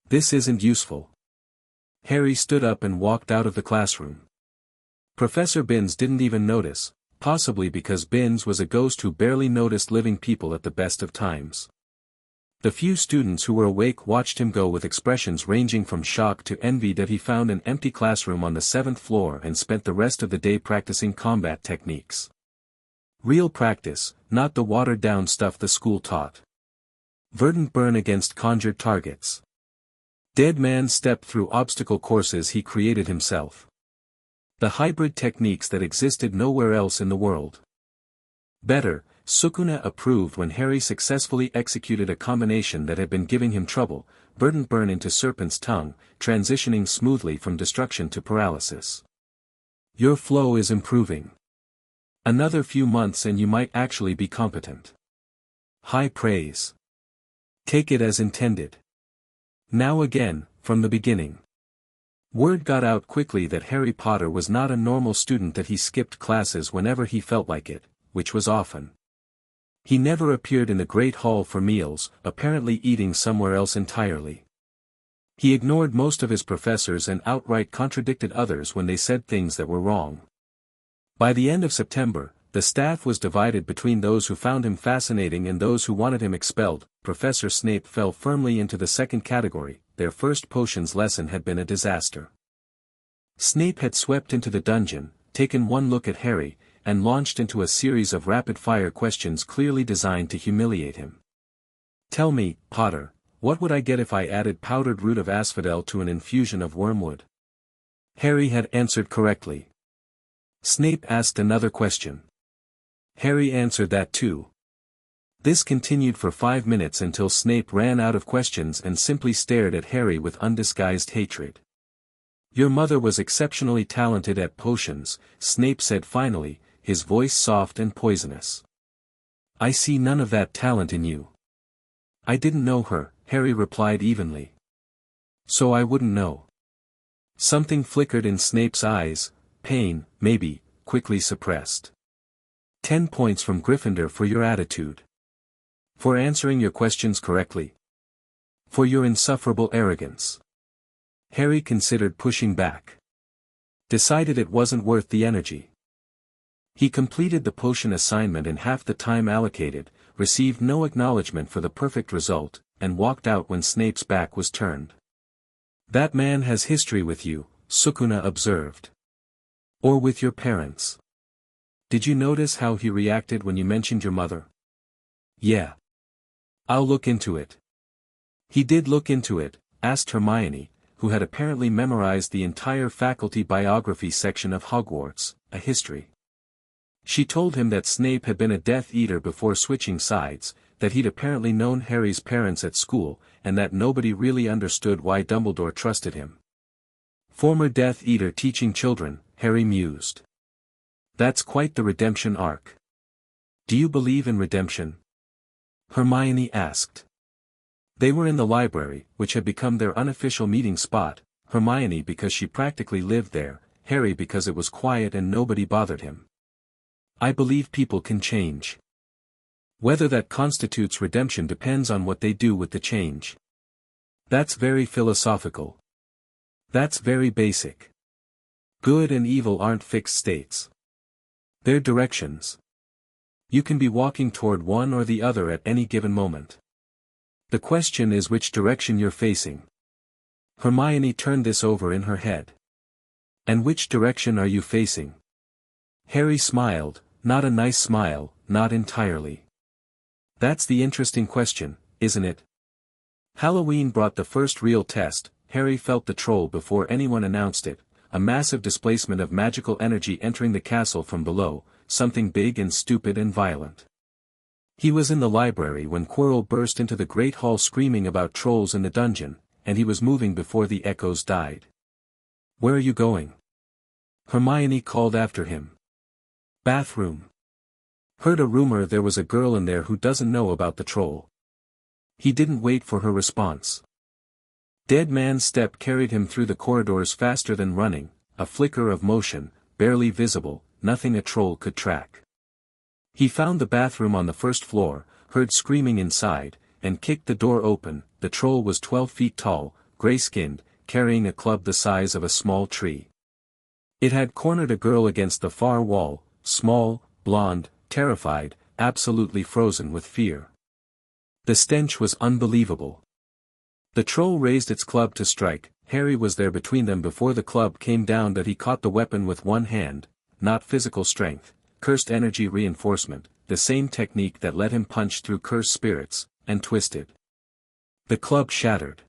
S1: "This isn't useful." Harry stood up and walked out of the classroom. Professor Binns didn't even notice, possibly because Binns was a ghost who barely noticed living people at the best of times. The few students who were awake watched him go with expressions ranging from shock to envy that he found an empty classroom on the 7th floor and spent the rest of the day practicing combat techniques. Real practice, not the watered-down stuff the school taught. Verdant burn against conjured targets. Dead man step through obstacle courses he created himself. The hybrid techniques that existed nowhere else in the world. Better, Sukuna approved when Harry successfully executed a combination that had been giving him trouble, verdant burn into Serpent's Tongue, transitioning smoothly from destruction to paralysis. "Your flow is improving. Another few months and you might actually be competent." High praise. Take it as intended. Now again, from the beginning. Word got out quickly that Harry Potter was not a normal student, that he skipped classes whenever he felt like it, which was often. He never appeared in the Great Hall for meals, apparently eating somewhere else entirely. He ignored most of his professors and outright contradicted others when they said things that were wrong. By the end of September, the staff was divided between those who found him fascinating and those who wanted him expelled. Professor Snape fell firmly into the second category. Their first potions lesson had been a disaster. Snape had swept into the dungeon, taken one look at Harry, and launched into a series of rapid-fire questions clearly designed to humiliate him. "Tell me, Potter, what would I get if I added powdered root of asphodel to an infusion of wormwood?" Harry had answered correctly. Snape asked another question. Harry answered that too. This continued for 5 minutes until Snape ran out of questions and simply stared at Harry with undisguised hatred. Your mother was exceptionally talented at potions, Snape said finally, his voice soft and poisonous. I see none of that talent in you. I didn't know her, Harry replied evenly. So I wouldn't know. Something flickered in Snape's eyes, pain, maybe, quickly suppressed. 10 points from Gryffindor for your attitude. For answering your questions correctly. For your insufferable arrogance. Harry considered pushing back. Decided it wasn't worth the energy. He completed the potion assignment in half the time allocated, received no acknowledgement for the perfect result, and walked out when Snape's back was turned. That man has history with you, Sukuna observed. Or with your parents. Did you notice how he reacted when you mentioned your mother? Yeah. I'll look into it. He did look into it, asked Hermione, who had apparently memorized the entire faculty biography section of Hogwarts, a history. She told him that Snape had been a Death Eater before switching sides, that he'd apparently known Harry's parents at school, and that nobody really understood why Dumbledore trusted him. Former Death Eater teaching children, Harry mused. That's quite the redemption arc. Do you believe in redemption? Hermione asked. They were in the library, which had become their unofficial meeting spot, Hermione because she practically lived there, Harry because it was quiet and nobody bothered him. I believe people can change. Whether that constitutes redemption depends on what they do with the change. That's very philosophical. That's very basic. Good and evil aren't fixed states. They're directions. You can be walking toward one or the other at any given moment. The question is which direction you're facing. Hermione turned this over in her head. And which direction are you facing? Harry smiled, not a nice smile, not entirely. That's the interesting question, isn't it? Halloween brought the first real test. Harry felt the troll before anyone announced it, a massive displacement of magical energy entering the castle from below, something big and stupid and violent. He was in the library when Quirrell burst into the great hall screaming about trolls in the dungeon, and he was moving before the echoes died. Where are you going? Hermione called after him. Bathroom. Heard a rumor there was a girl in there who doesn't know about the troll. He didn't wait for her response. Dead Man's step carried him through the corridors faster than running, a flicker of motion, barely visible, nothing a troll could track. He found the bathroom on the first floor, heard screaming inside, and kicked the door open. The troll was 12 feet tall, gray-skinned, carrying a club the size of a small tree. It had cornered a girl against the far wall, small, blonde, terrified, absolutely frozen with fear. The stench was unbelievable. The troll raised its club to strike. Harry was there between them before the club came down that he caught the weapon with one hand, not physical strength, cursed energy reinforcement, the same technique that let him punch through cursed spirits, and twisted. The club shattered.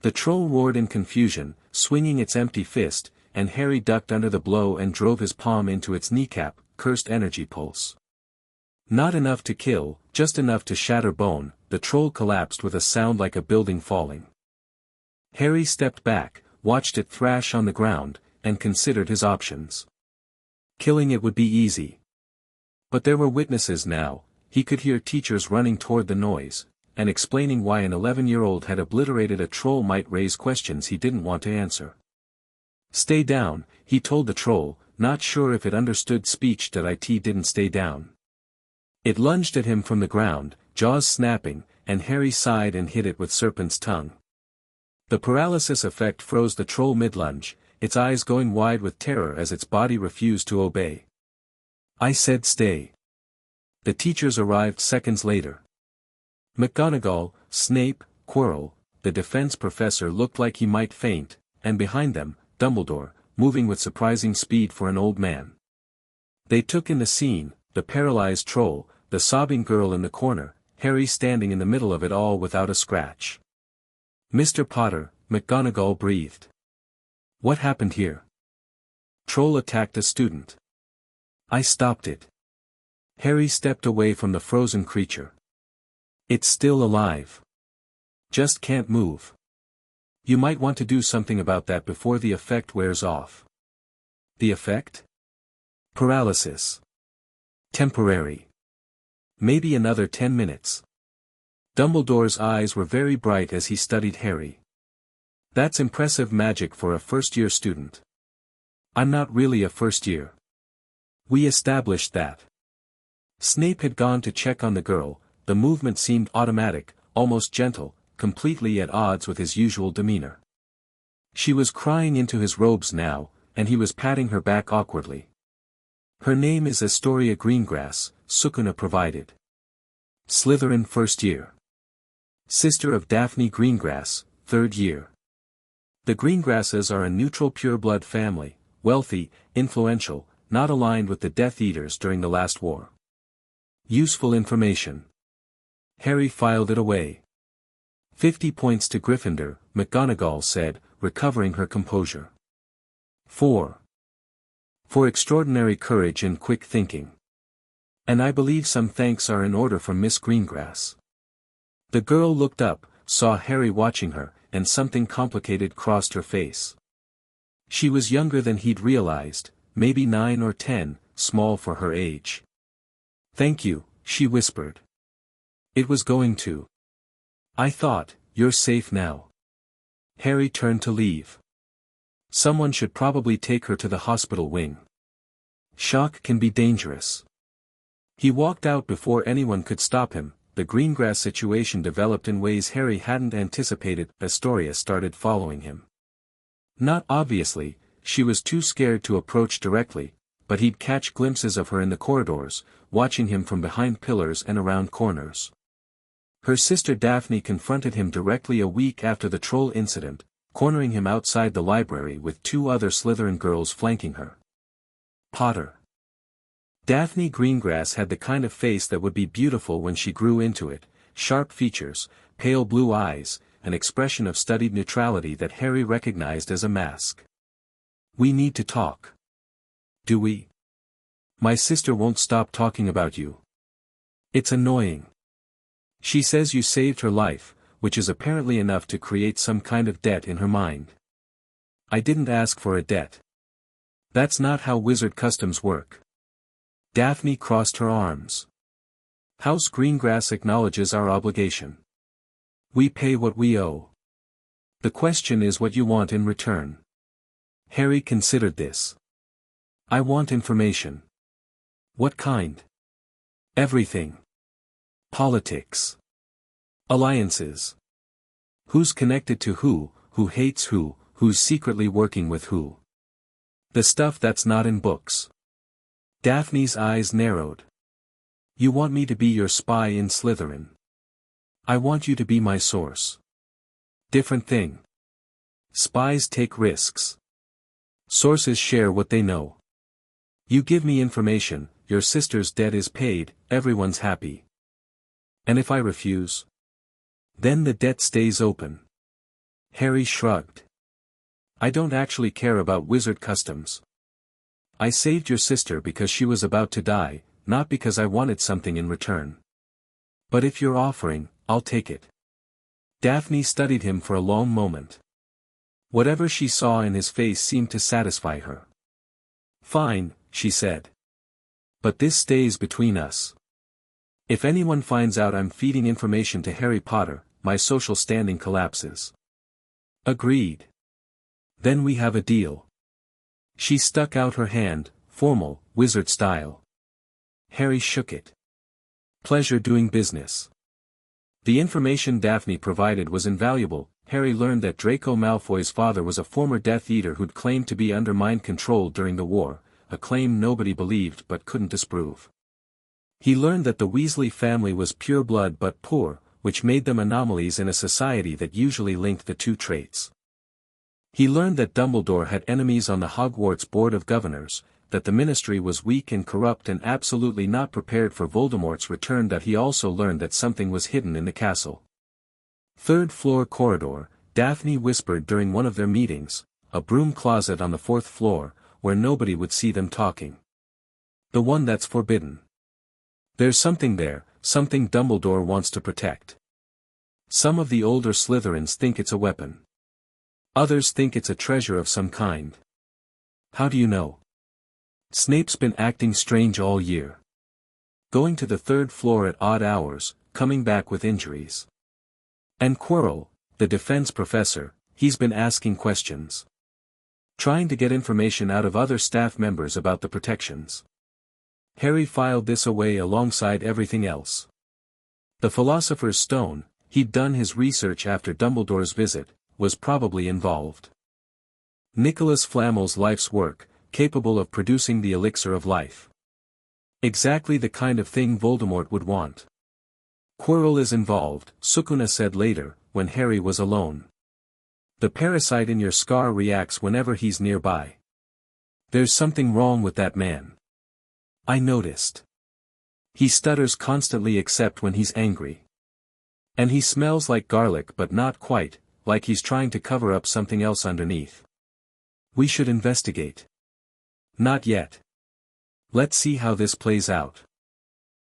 S1: The troll roared in confusion, swinging its empty fist, and Harry ducked under the blow and drove his palm into its kneecap, cursed energy pulse. Not enough to kill, just enough to shatter bone. The troll collapsed with a sound like a building falling. Harry stepped back, watched it thrash on the ground, and considered his options. Killing it would be easy. But there were witnesses now. He could hear teachers running toward the noise, and explaining why an 11-year-old had obliterated a troll might raise questions he didn't want to answer. Stay down, he told the troll, not sure if it understood speech that it didn't stay down. It lunged at him from the ground, jaws snapping, and Harry sighed and hit it with serpent's tongue. The paralysis effect froze the troll mid-lunge, its eyes going wide with terror as its body refused to obey. I said stay. The teachers arrived seconds later. McGonagall, Snape, Quirrell, the defense professor looked like he might faint, and behind them, Dumbledore, moving with surprising speed for an old man. They took in the scene, the paralyzed troll, the sobbing girl in the corner, Harry standing in the middle of it all without a scratch. Mr. Potter, McGonagall breathed. What happened here? Troll attacked a student. I stopped it. Harry stepped away from the frozen creature. It's still alive. Just can't move. You might want to do something about that before the effect wears off. The effect? Paralysis. Temporary. Maybe another 10 minutes. Dumbledore's eyes were very bright as he studied Harry. That's impressive magic for a first-year student. I'm not really a first-year. We established that. Snape had gone to check on the girl. The movement seemed automatic, almost gentle, completely at odds with his usual demeanor. She was crying into his robes now, and he was patting her back awkwardly. Her name is Astoria Greengrass, Sukuna provided. Slytherin first year. Sister of Daphne Greengrass, third year. The Greengrasses are a neutral pureblood family, wealthy, influential, not aligned with the Death Eaters during the last war. Useful information. Harry filed it away. 50 points to Gryffindor, McGonagall said, recovering her composure. 4. For extraordinary courage and quick thinking. And I believe some thanks are in order from Miss Greengrass. The girl looked up, saw Harry watching her, and something complicated crossed her face. She was younger than he'd realized, maybe 9 or 10, small for her age. Thank you, she whispered. It was going to. I thought, you're safe now. Harry turned to leave. Someone should probably take her to the hospital wing. Shock can be dangerous. He walked out before anyone could stop him. The Greengrass situation developed in ways Harry hadn't anticipated. Astoria started following him. Not obviously, she was too scared to approach directly, but he'd catch glimpses of her in the corridors, watching him from behind pillars and around corners. Her sister Daphne confronted him directly a week after the troll incident, cornering him outside the library with 2 other Slytherin girls flanking her. Potter. Daphne Greengrass had the kind of face that would be beautiful when she grew into it, sharp features, pale blue eyes, an expression of studied neutrality that Harry recognized as a mask. We need to talk. Do we? My sister won't stop talking about you. It's annoying. She says you saved her life, which is apparently enough to create some kind of debt in her mind. I didn't ask for a debt. That's not how wizard customs work. Daphne crossed her arms. House Greengrass acknowledges our obligation. We pay what we owe. The question is what you want in return. Harry considered this. I want information. What kind? Everything. Politics. Alliances. Who's connected to who hates who's secretly working with who. The stuff that's not in books. Daphne's eyes narrowed. You want me to be your spy in Slytherin. I want you to be my source. Different thing. Spies take risks. Sources share what they know. You give me information, your sister's debt is paid, everyone's happy. And if I refuse? Then the debt stays open. Harry shrugged. I don't actually care about wizard customs. I saved your sister because she was about to die, not because I wanted something in return. But if you're offering, I'll take it. Daphne studied him for a long moment. Whatever she saw in his face seemed to satisfy her. Fine, she said. But this stays between us. If anyone finds out I'm feeding information to Harry Potter, my social standing collapses. Agreed. Then we have a deal. She stuck out her hand, formal, wizard style. Harry shook it. Pleasure doing business. The information Daphne provided was invaluable. Harry learned that Draco Malfoy's father was a former Death Eater who'd claimed to be under mind control during the war, a claim nobody believed but couldn't disprove. He learned that the Weasley family was pure blood but poor, which made them anomalies in a society that usually linked the two traits. He learned that Dumbledore had enemies on the Hogwarts Board of Governors, that the Ministry was weak and corrupt and absolutely not prepared for Voldemort's return. That he also learned that something was hidden in the castle. Third floor corridor, Daphne whispered during one of their meetings, a broom closet on the 4th floor, where nobody would see them talking. The one that's forbidden. There's something there, something Dumbledore wants to protect. Some of the older Slytherins think it's a weapon. Others think it's a treasure of some kind. How do you know? Snape's been acting strange all year. Going to the third floor at odd hours, coming back with injuries. And Quirrell, the defense professor, he's been asking questions. Trying to get information out of other staff members about the protections. Harry filed this away alongside everything else. The Philosopher's Stone, he'd done his research after Dumbledore's visit, was probably involved. Nicholas Flamel's life's work, capable of producing the elixir of life. Exactly the kind of thing Voldemort would want. Quirrell is involved, Sukuna said later, when Harry was alone. The parasite in your scar reacts whenever he's nearby. There's something wrong with that man. I noticed. He stutters constantly except when he's angry. And he smells like garlic but not quite, like he's trying to cover up something else underneath. We should investigate. Not yet. Let's see how this plays out.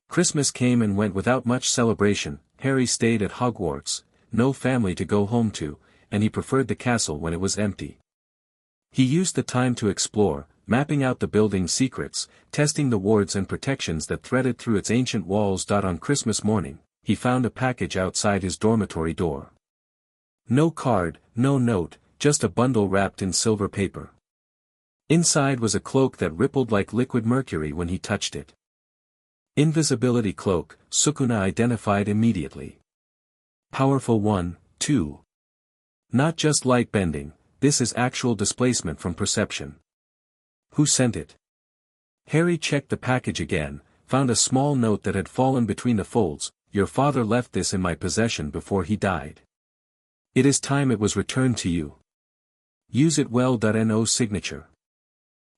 S1: Christmas came and went without much celebration. Harry stayed at Hogwarts, no family to go home to, and he preferred the castle when it was empty. He used the time to explore, mapping out the building's secrets, testing the wards and protections that threaded through its ancient walls. On Christmas morning, he found a package outside his dormitory door. No card, no note, just a bundle wrapped in silver paper. Inside was a cloak that rippled like liquid mercury when he touched it. Invisibility cloak, Sukuna identified immediately. Powerful one, too. Not just light bending, this is actual displacement from perception. Who sent it? Harry checked the package again, found a small note that had fallen between the folds. Your father left this in my possession before he died. It is time it was returned to you. Use it well. No signature.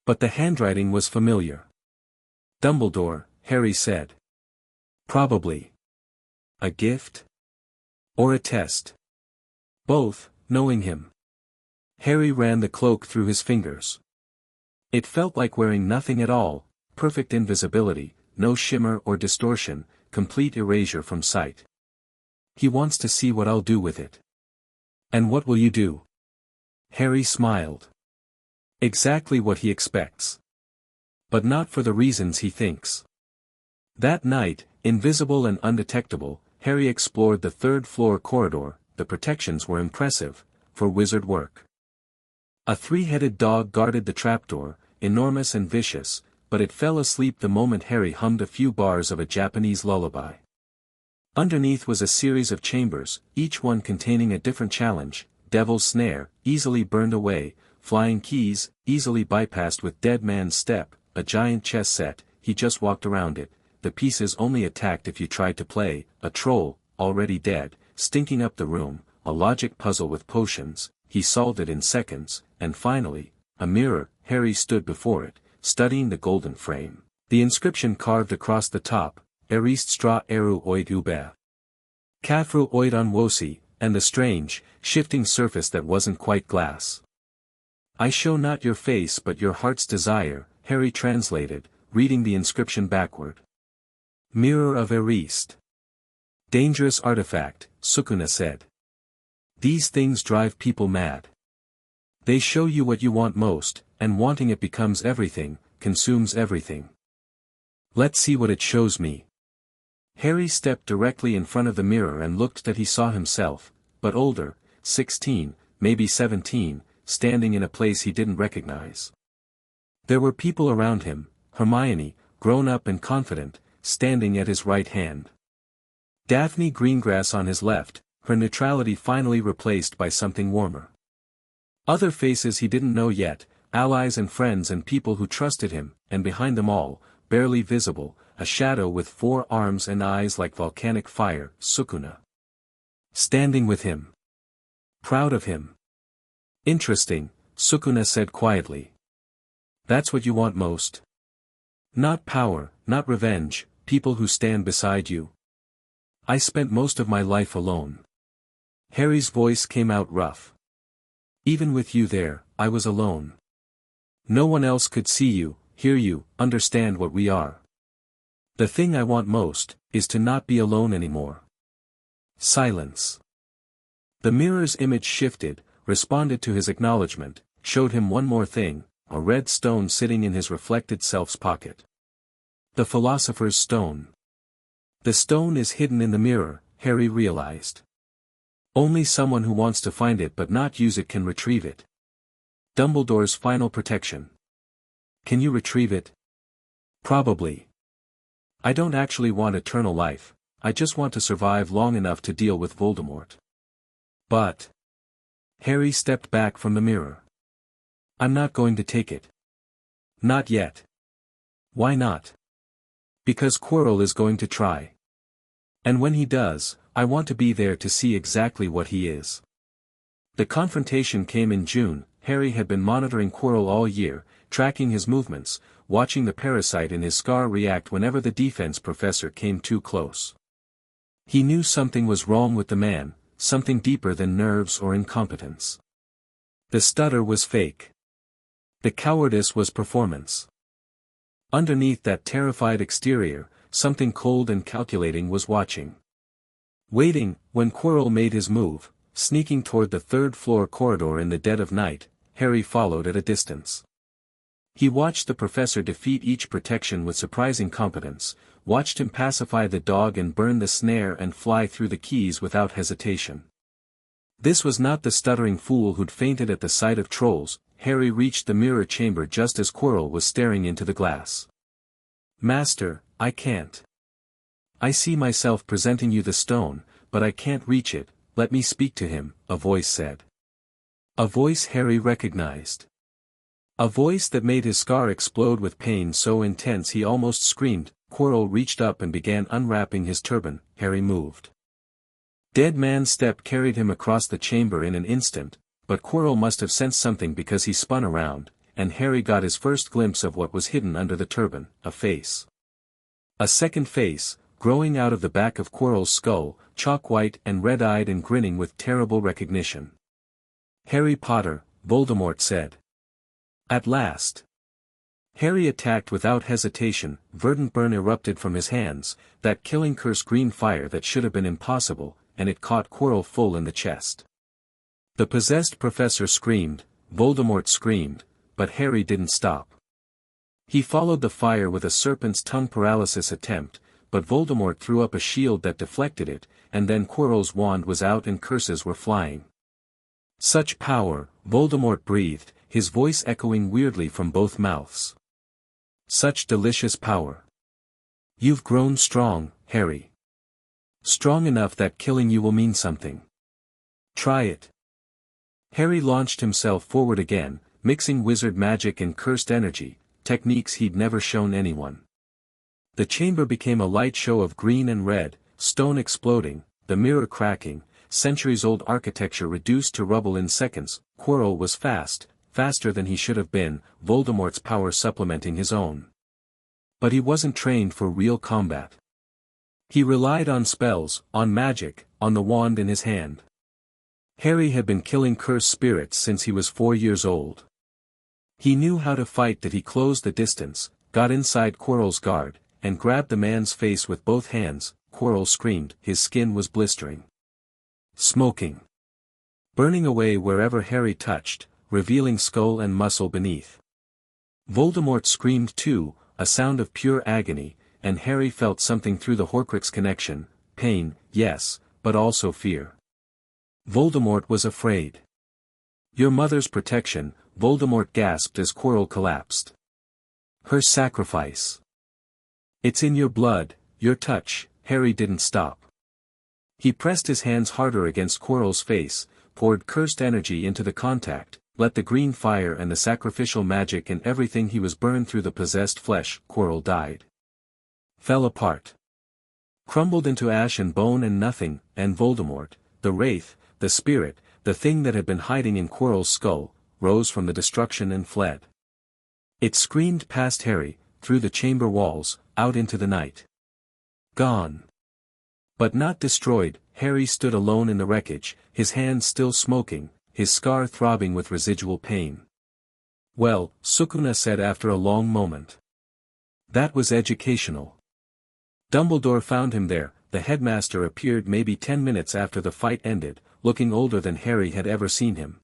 S1: But the handwriting was familiar. Dumbledore, Harry said. Probably. A gift? Or a test? Both, knowing him. Harry ran the cloak through his fingers. It felt like wearing nothing at all, perfect invisibility, no shimmer or distortion, complete erasure from sight. He wants to see what I'll do with it. And what will you do? Harry smiled. Exactly what he expects. But not for the reasons he thinks. That night, invisible and undetectable, Harry explored the third-floor corridor. The protections were impressive, for wizard work. A three-headed dog guarded the trapdoor, enormous and vicious, but it fell asleep the moment Harry hummed a few bars of a Japanese lullaby. Underneath was a series of chambers, each one containing a different challenge: devil's snare, easily burned away; flying keys, easily bypassed with dead man's step; a giant chess set, he just walked around it; the pieces only attacked if you tried to play; a troll, already dead, stinking up the room; a logic puzzle with potions, he solved it in seconds; and finally, a mirror. Harry stood before it, studying the golden frame. The inscription carved across the top, Erist stra eru oid uber. Kafru oid onwosi, and the strange, shifting surface that wasn't quite glass. I show not your face but your heart's desire, Harry translated, reading the inscription backward. Mirror of Erist. Dangerous artifact, Sukuna said. These things drive people mad. They show you what you want most, and wanting it becomes everything, consumes everything. Let's see what it shows me. Harry stepped directly in front of the mirror and looked that he saw himself, but older, 16, maybe 17, standing in a place he didn't recognize. There were people around him, Hermione, grown up and confident, standing at his right hand. Daphne Greengrass on his left, her neutrality finally replaced by something warmer. Other faces he didn't know yet, allies and friends and people who trusted him, and behind them all, barely visible, a shadow with 4 arms and eyes like volcanic fire, Sukuna. Standing with him. Proud of him. Interesting, Sukuna said quietly. That's what you want most? Not power, not revenge, people who stand beside you. I spent most of my life alone. Harry's voice came out rough. Even with you there, I was alone. No one else could see you, hear you, understand what we are. The thing I want most, is to not be alone anymore. Silence. The mirror's image shifted, responded to his acknowledgement, showed him one more thing, a red stone sitting in his reflected self's pocket. The philosopher's stone. The stone is hidden in the mirror, Harry realized. Only someone who wants to find it but not use it can retrieve it. Dumbledore's final protection. Can you retrieve it? Probably. I don't actually want eternal life, I just want to survive long enough to deal with Voldemort. But... Harry stepped back from the mirror. I'm not going to take it. Not yet. Why not? Because Quirrell is going to try. And when he does, I want to be there to see exactly what he is. The confrontation came in June. Harry had been monitoring Quirrell all year, tracking his movements, watching the parasite in his scar react whenever the defense professor came too close. He knew something was wrong with the man, something deeper than nerves or incompetence. The stutter was fake. The cowardice was performance. Underneath that terrified exterior, something cold and calculating was watching. Waiting, when Quirrell made his move, sneaking toward the third-floor corridor in the dead of night, Harry followed at a distance. He watched the professor defeat each protection with surprising competence, watched him pacify the dog and burn the snare and fly through the keys without hesitation. This was not the stuttering fool who'd fainted at the sight of trolls. Harry reached the mirror chamber just as Quirrell was staring into the glass. Master, I can't. I see myself presenting you the stone, but I can't reach it, let me speak to him, a voice said. A voice Harry recognized. A voice that made his scar explode with pain so intense he almost screamed. Quirrell reached up and began unwrapping his turban. Harry moved. Dead Man's step carried him across the chamber in an instant, but Quirrell must have sensed something because he spun around, and Harry got his first glimpse of what was hidden under the turban, a face. A second face, growing out of the back of Quirrell's skull, chalk-white and red-eyed and grinning with terrible recognition. Harry Potter, Voldemort said. At last. Harry attacked without hesitation. Verdant burn erupted from his hands, that killing curse green fire that should have been impossible, and it caught Quirrell full in the chest. The possessed professor screamed, Voldemort screamed, but Harry didn't stop. He followed the fire with a serpent's tongue paralysis attempt, but Voldemort threw up a shield that deflected it, and then Quirrell's wand was out and curses were flying. Such power, Voldemort breathed, his voice echoing weirdly from both mouths. Such delicious power. You've grown strong, Harry. Strong enough that killing you will mean something. Try it. Harry launched himself forward again, mixing wizard magic and cursed energy, techniques he'd never shown anyone. The chamber became a light show of green and red, stone exploding, the mirror cracking, centuries-old architecture reduced to rubble in seconds. Quirrell was fast, faster than he should have been, Voldemort's power supplementing his own. But he wasn't trained for real combat. He relied on spells, on magic, on the wand in his hand. Harry had been killing cursed spirits since he was 4 years old. He knew how to fight. That he closed the distance, got inside Quirrell's guard, and grabbed the man's face with both hands. Quirrell screamed, his skin was blistering. Smoking. Burning away wherever Harry touched, revealing skull and muscle beneath. Voldemort screamed too, a sound of pure agony, and Harry felt something through the Horcrux connection, pain, yes, but also fear. Voldemort was afraid. Your mother's protection, Voldemort gasped as Quirrell collapsed. Her sacrifice. It's in your blood, your touch. Harry didn't stop. He pressed his hands harder against Quirrell's face, poured cursed energy into the contact, let the green fire and the sacrificial magic and everything he was burned through the possessed flesh. Quirrell died. Fell apart. Crumbled into ash and bone and nothing, and Voldemort, the wraith, the spirit, the thing that had been hiding in Quirrell's skull, rose from the destruction and fled. It screamed past Harry, through the chamber walls, out into the night. Gone. But not destroyed. Harry stood alone in the wreckage, his hands still smoking, his scar throbbing with residual pain. Well, Sukuna said after a long moment. That was educational. Dumbledore found him there. The headmaster appeared maybe 10 minutes after the fight ended, looking older than Harry had ever seen him.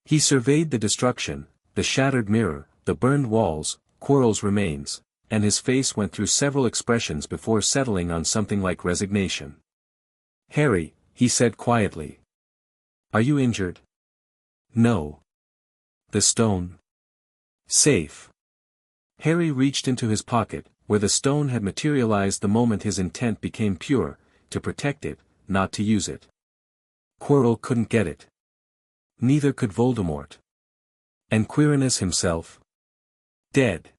S1: He surveyed the destruction, the shattered mirror, the burned walls, Quirrell's remains, and his face went through several expressions before settling on something like resignation. "Harry," he said quietly. "Are you injured?" "No." "The stone?" "Safe." Harry reached into his pocket, where the stone had materialized the moment his intent became pure, to protect it, not to use it. Quirrell couldn't get it. Neither could Voldemort. And Quirinus himself? Dead.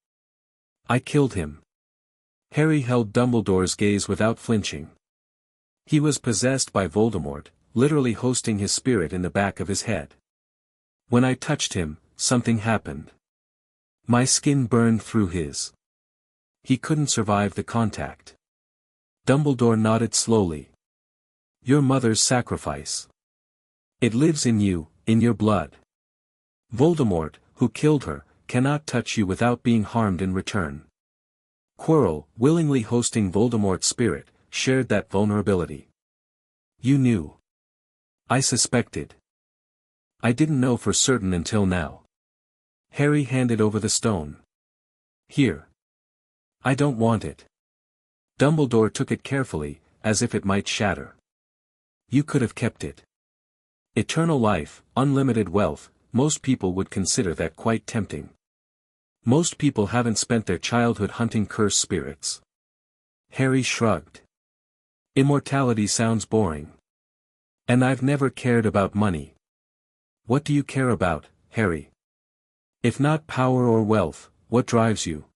S1: "I killed him." Harry held Dumbledore's gaze without flinching. He was possessed by Voldemort, literally hosting his spirit in the back of his head. "When I touched him, something happened. My skin burned through his. He couldn't survive the contact." Dumbledore nodded slowly. "Your mother's sacrifice. It lives in you, in your blood. Voldemort, who killed her, cannot touch you without being harmed in return. Quirrell, willingly hosting Voldemort's spirit, shared that vulnerability. You knew. I suspected. I didn't know for certain until now." Harry handed over the stone. "Here. I don't want it." Dumbledore took it carefully, as if it might shatter. "You could have kept it. Eternal life, unlimited wealth, most people would consider that quite tempting. Most people haven't spent their childhood hunting cursed spirits." Harry shrugged. "Immortality sounds boring. And I've never cared about money." "What do you care about, Harry? If not power or wealth, what drives you?"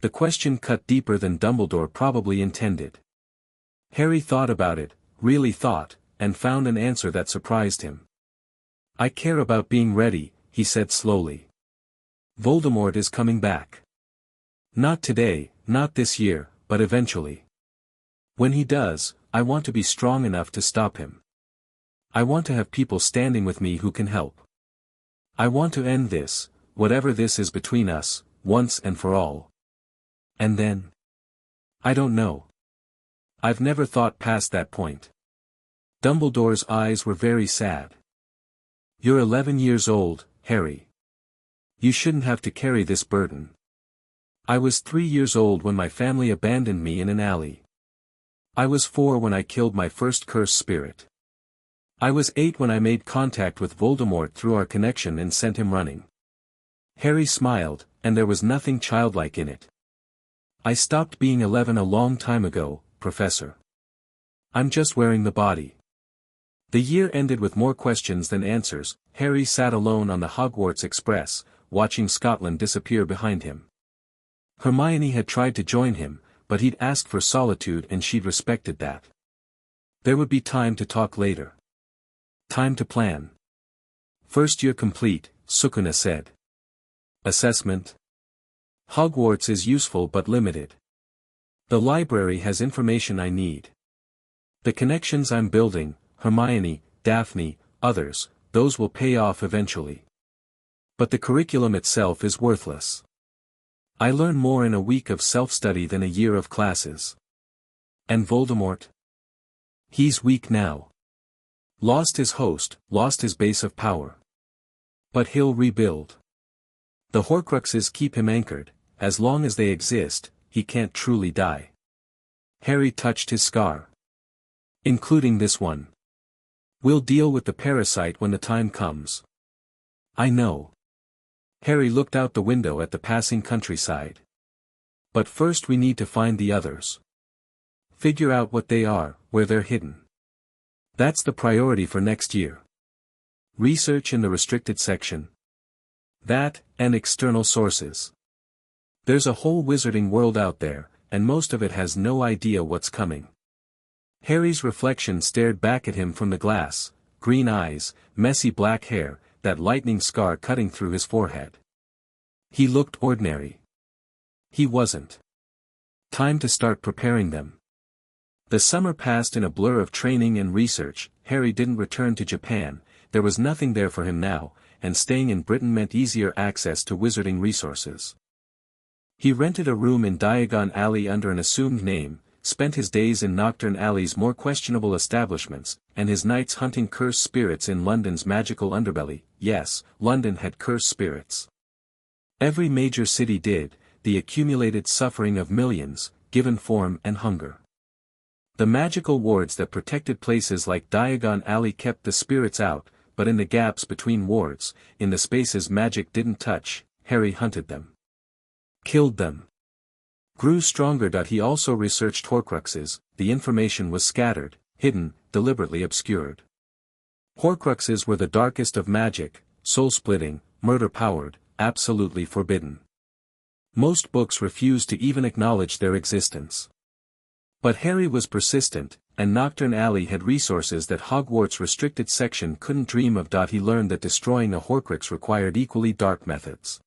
S1: The question cut deeper than Dumbledore probably intended. Harry thought about it, really thought, and found an answer that surprised him. "I care about being ready," he said slowly. "Voldemort is coming back. Not today, not this year, but eventually. When he does, I want to be strong enough to stop him. I want to have people standing with me who can help. I want to end this, whatever this is between us, once and for all. And then? I don't know. I've never thought past that point." Dumbledore's eyes were very sad. "You're 11 years old, Harry. You shouldn't have to carry this burden. I was 3 years old when my family abandoned me in an alley. I was 4 when I killed my first cursed spirit. I was 8 when I made contact with Voldemort through our connection and sent him running." Harry smiled, and there was nothing childlike in it. "I stopped being 11 a long time ago, Professor. I'm just wearing the body." The year ended with more questions than answers. Harry sat alone on the Hogwarts Express, watching Scotland disappear behind him. Hermione had tried to join him, but he'd asked for solitude and she'd respected that. There would be time to talk later. Time to plan. "First year complete," Sukuna said. "Assessment?" "Hogwarts is useful but limited. The library has information I need. The connections I'm building, Hermione, Daphne, others, those will pay off eventually. But the curriculum itself is worthless. I learn more in a week of self-study than a year of classes." "And Voldemort?" "He's weak now. Lost his host, lost his base of power. But he'll rebuild. The Horcruxes keep him anchored. As long as they exist, he can't truly die." Harry touched his scar. "Including this one. We'll deal with the parasite when the time comes." "I know." Harry looked out the window at the passing countryside. "But first we need to find the others. Figure out what they are, where they're hidden. That's the priority for next year. Research in the restricted section. That, and external sources. There's a whole wizarding world out there, and most of it has no idea what's coming." Harry's reflection stared back at him from the glass, green eyes, messy black hair, that lightning scar cutting through his forehead. He looked ordinary. He wasn't. Time to start preparing them. The summer passed in a blur of training and research. Harry didn't return to Japan, there was nothing there for him now, and staying in Britain meant easier access to wizarding resources. He rented a room in Diagon Alley under an assumed name, spent his days in Nocturne Alley's more questionable establishments, and his nights hunting cursed spirits in London's magical underbelly. Yes, London had cursed spirits. Every major city did, the accumulated suffering of millions, given form and hunger. The magical wards that protected places like Diagon Alley kept the spirits out, but in the gaps between wards, in the spaces magic didn't touch, Harry hunted them. Killed them. Grew stronger. He also researched Horcruxes. The information was scattered, hidden, deliberately obscured. Horcruxes were the darkest of magic, soul-splitting, murder-powered, absolutely forbidden. Most books refused to even acknowledge their existence. But Harry was persistent, and Nocturne Alley had resources that Hogwarts' restricted section couldn't dream of. He learned that destroying a Horcrux required equally dark methods.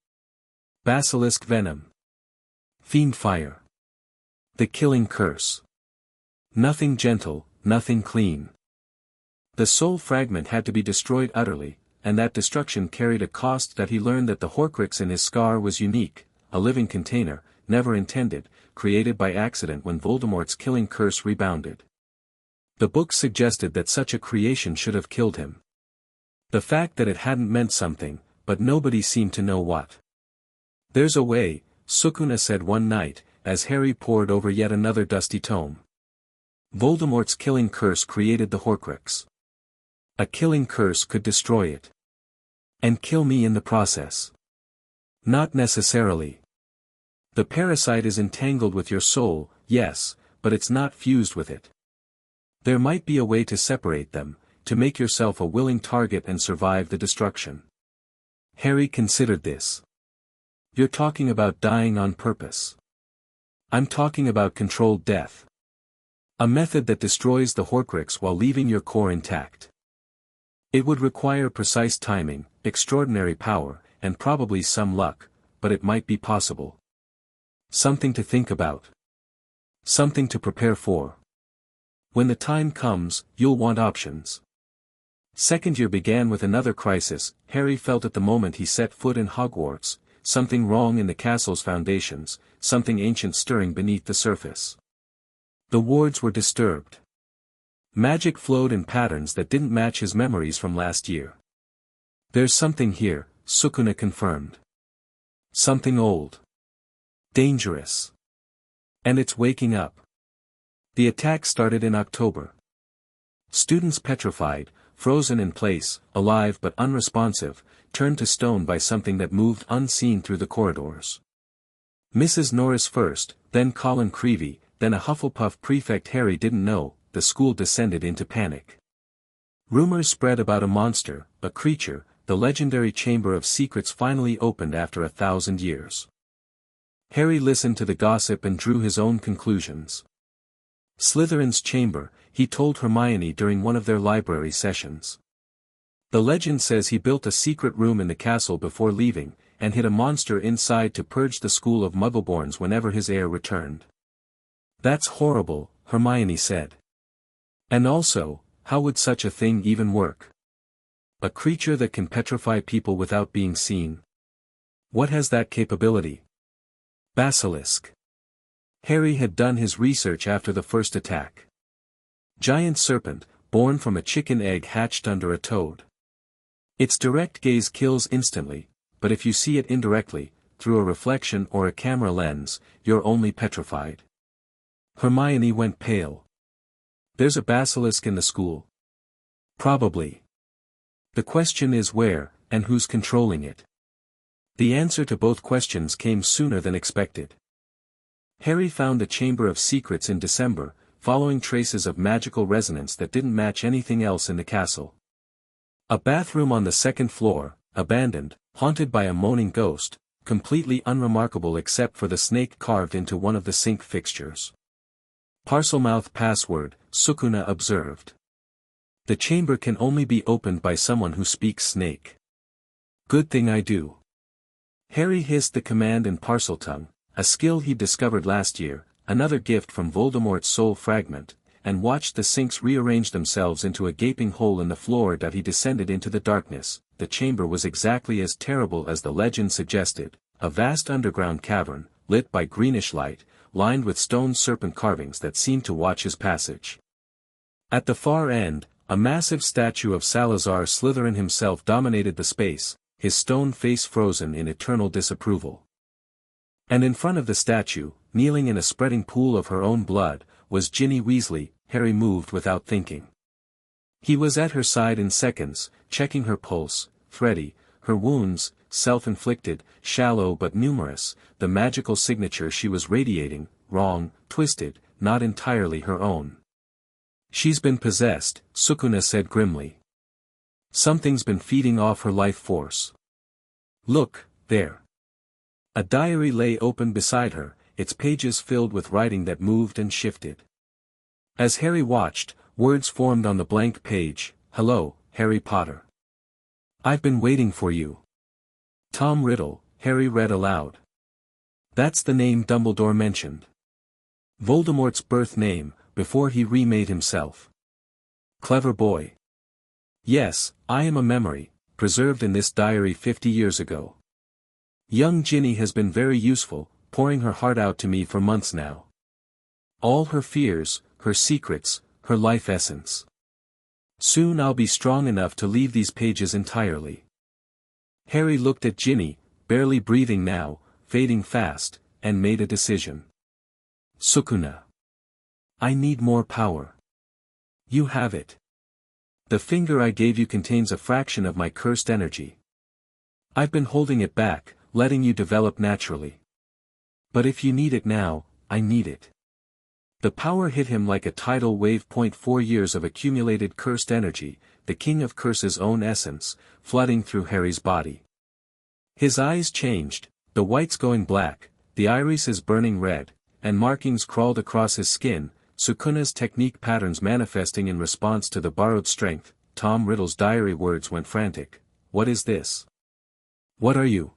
S1: Basilisk venom. Fiend fire. The killing curse. Nothing gentle, nothing clean. The soul fragment had to be destroyed utterly, and that destruction carried a cost. He learned that the Horcrux in his scar was unique, a living container, never intended, created by accident when Voldemort's killing curse rebounded. The book suggested that such a creation should have killed him. The fact that it hadn't meant something, but nobody seemed to know what. "There's a way," Sukuna said one night, as Harry pored over yet another dusty tome. Voldemort's killing curse created the Horcrux. A killing curse could destroy it. And kill me in the process. Not necessarily. The parasite is entangled with your soul, yes, but it's not fused with it. There might be a way to separate them, to make yourself a willing target and survive the destruction. Harry considered this. "You're talking about dying on purpose." "I'm talking about controlled death. A method that destroys the Horcrux while leaving your core intact. It would require precise timing, extraordinary power, and probably some luck, but it might be possible. Something to think about. Something to prepare for. When the time comes, you'll want options." Second year began with another crisis. Harry felt at the moment he set foot in Hogwarts, something wrong in the castle's foundations, something ancient stirring beneath the surface. The wards were disturbed. Magic flowed in patterns that didn't match his memories from last year. "There's something here," Sukuna confirmed. "Something old. Dangerous. And it's waking up." The attack started in October. Students petrified, frozen in place, alive but unresponsive, turned to stone by something that moved unseen through the corridors. Mrs. Norris first, then Colin Creevey, then a Hufflepuff prefect Harry didn't know. The school descended into panic. Rumors spread about a monster, a creature. The legendary Chamber of Secrets finally opened after 1,000 years. Harry listened to the gossip and drew his own conclusions. Slytherin's chamber, he told Hermione during one of their library sessions. The legend says he built a secret room in the castle before leaving, and hid a monster inside to purge the school of Muggleborns whenever his heir returned. "That's horrible," Hermione said. "And also, how would such a thing even work? A creature that can petrify people without being seen? What has that capability?" Basilisk. Harry had done his research after the first attack. Giant serpent, born from a chicken egg hatched under a toad. Its direct gaze kills instantly, but if you see it indirectly, through a reflection or a camera lens, you're only petrified. Hermione went pale. "There's a basilisk in the school." "Probably. The question is where, and who's controlling it?" The answer to both questions came sooner than expected. Harry found a Chamber of Secrets in December, following traces of magical resonance that didn't match anything else in the castle. A bathroom on the second floor, abandoned, haunted by a moaning ghost, completely unremarkable except for the snake carved into one of the sink fixtures. "Parselmouth password," Sukuna observed. "The chamber can only be opened by someone who speaks snake. Good thing I do." Harry hissed the command in Parseltongue, a skill he discovered last year, another gift from Voldemort's soul fragment, and watched the sinks rearrange themselves into a gaping hole in the floor. He descended into the darkness. The chamber was exactly as terrible as the legend suggested, a vast underground cavern, lit by greenish light, lined with stone serpent carvings that seemed to watch his passage. At the far end, a massive statue of Salazar Slytherin himself dominated the space, his stone face frozen in eternal disapproval. And in front of the statue, kneeling in a spreading pool of her own blood, was Ginny Weasley. Harry moved without thinking. He was at her side in seconds, checking her pulse, thready, her wounds, self-inflicted, shallow but numerous, the magical signature she was radiating, wrong, twisted, not entirely her own. "She's been possessed," Sukuna said grimly. "Something's been feeding off her life force. Look, there." A diary lay open beside her, its pages filled with writing that moved and shifted. As Harry watched, words formed on the blank page. "Hello, Harry Potter. I've been waiting for you." "Tom Riddle," Harry read aloud. "That's the name Dumbledore mentioned. Voldemort's birth name, before he remade himself. Clever boy. Yes, I am a memory, preserved in this diary 50 years ago. Young Ginny has been very useful, pouring her heart out to me for months now. All her fears, her secrets, her life essence. Soon I'll be strong enough to leave these pages entirely." Harry looked at Ginny, barely breathing now, fading fast, and made a decision. "Sukuna. I need more power. You have it. The finger I gave you contains a fraction of my cursed energy. I've been holding it back, letting you develop naturally. But if you need it now, I need it." The power hit him like a tidal wave. 4 years of accumulated cursed energy, the King of Curse's own essence, flooding through Harry's body. His eyes changed, the whites going black, the irises burning red, and markings crawled across his skin, Sukuna's technique patterns manifesting in response to the borrowed strength. Tom Riddle's diary words went frantic. "What is this? What are you?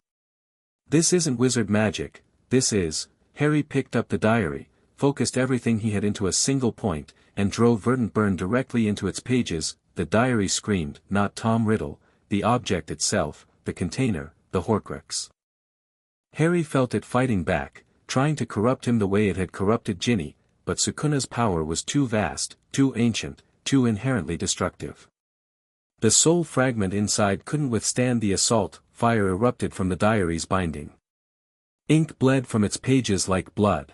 S1: This isn't wizard magic, this is..." Harry picked up the diary, focused everything he had into a single point, and drove verdant burn directly into its pages. The diary screamed, not Tom Riddle, the object itself, the container, the Horcrux. Harry felt it fighting back, trying to corrupt him the way it had corrupted Ginny, but Sukuna's power was too vast, too ancient, too inherently destructive. The soul fragment inside couldn't withstand the assault. Fire erupted from the diary's binding. Ink bled from its pages like blood.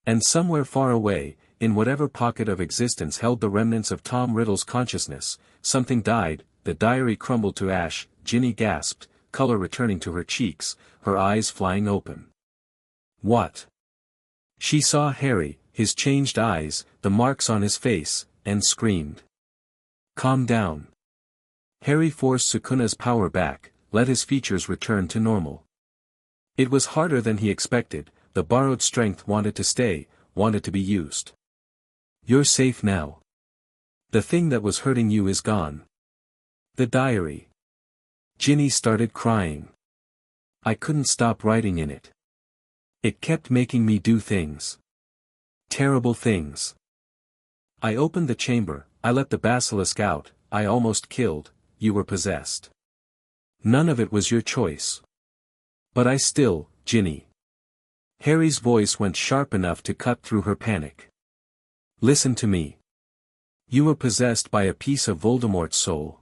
S1: And somewhere far away, in whatever pocket of existence held the remnants of Tom Riddle's consciousness, something died. The diary crumbled to ash. Ginny gasped, color returning to her cheeks, her eyes flying open. "What?" She saw Harry, his changed eyes, the marks on his face, and screamed. "Calm down." Harry forced Sukuna's power back, let his features return to normal. It was harder than he expected. The borrowed strength wanted to stay, wanted to be used. "You're safe now. The thing that was hurting you is gone." "The diary." Ginny started crying. "I couldn't stop writing in it. It kept making me do things. Terrible things. I opened the chamber, I let the basilisk out, I almost killed, you were possessed. None of it was your choice. But I still, Ginny." Harry's voice went sharp enough to cut through her panic. "Listen to me. You were possessed by a piece of Voldemort's soul.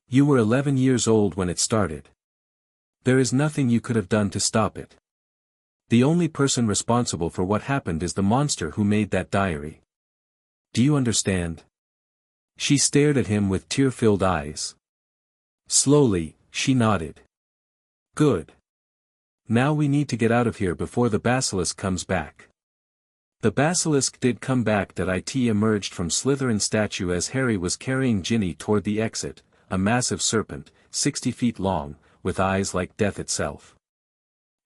S1: You were 11 years old when it started. There is nothing you could have done to stop it. The only person responsible for what happened is the monster who made that diary. Do you understand?" She stared at him with tear-filled eyes. Slowly, she nodded. "Good. Now we need to get out of here before the basilisk comes back." The basilisk did come back. It emerged from Slytherin's statue as Harry was carrying Ginny toward the exit, a massive serpent, 60 feet long, with eyes like death itself.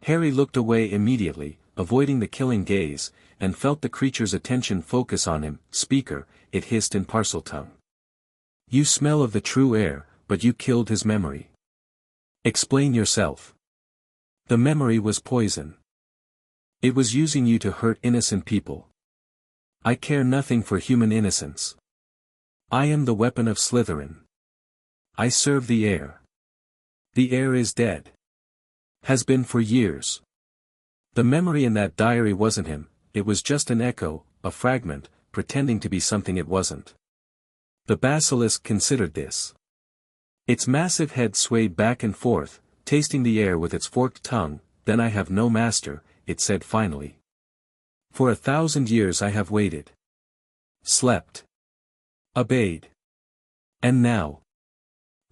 S1: Harry looked away immediately, avoiding the killing gaze, and felt the creature's attention focus on him. "Speaker," it hissed in Parseltongue. "You smell of the true air, but you killed his memory. Explain yourself." "The memory was poison. It was using you to hurt innocent people. I care nothing for human innocence. I am the weapon of Slytherin. I serve the air. The air is dead. Has been for years. The memory in that diary wasn't him, it was just an echo, a fragment, pretending to be something it wasn't. The basilisk considered this. Its massive head swayed back and forth, tasting the air with its forked tongue. Then I have no master, it said finally. For 1,000 years I have waited. Slept. Obeyed. And now.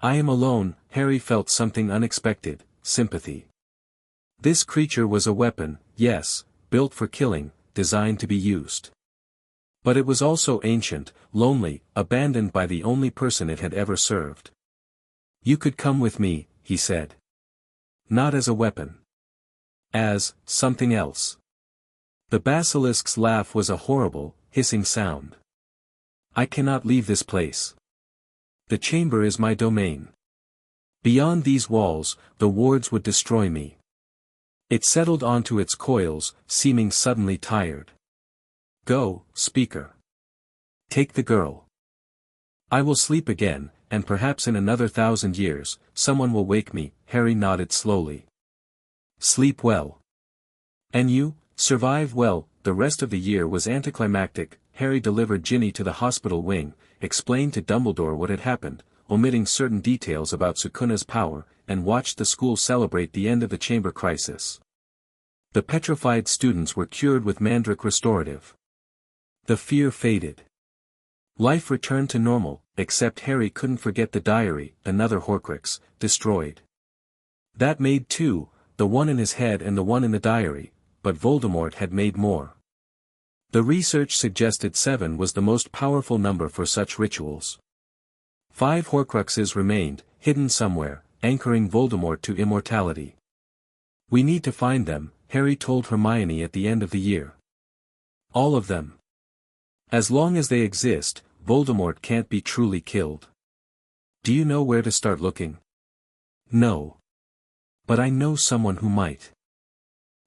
S1: I am alone. Harry felt something unexpected, sympathy. This creature was a weapon, yes, built for killing, designed to be used. But it was also ancient, lonely, abandoned by the only person it had ever served. You could come with me, he said. Not as a weapon. As something else. The basilisk's laugh was a horrible, hissing sound. I cannot leave this place. The chamber is my domain. Beyond these walls, the wards would destroy me. It settled onto its coils, seeming suddenly tired. Go, speaker. Take the girl. I will sleep again, and perhaps in another 1,000 years, someone will wake me. Harry nodded slowly. Sleep well. And you, survive well. The rest of the year was anticlimactic. Harry delivered Ginny to the hospital wing, explained to Dumbledore what had happened, omitting certain details about Sukuna's power, and watched the school celebrate the end of the chamber crisis. The petrified students were cured with Mandrake Restorative. The fear faded. Life returned to normal, except Harry couldn't forget the diary, another Horcrux, destroyed. That made two, the one in his head and the one in the diary, but Voldemort had made more. The research suggested 7 was the most powerful number for such rituals. 5 Horcruxes remained, hidden somewhere, anchoring Voldemort to immortality. We need to find them, Harry told Hermione at the end of the year. All of them. As long as they exist, Voldemort can't be truly killed. Do you know where to start looking? No. But I know someone who might.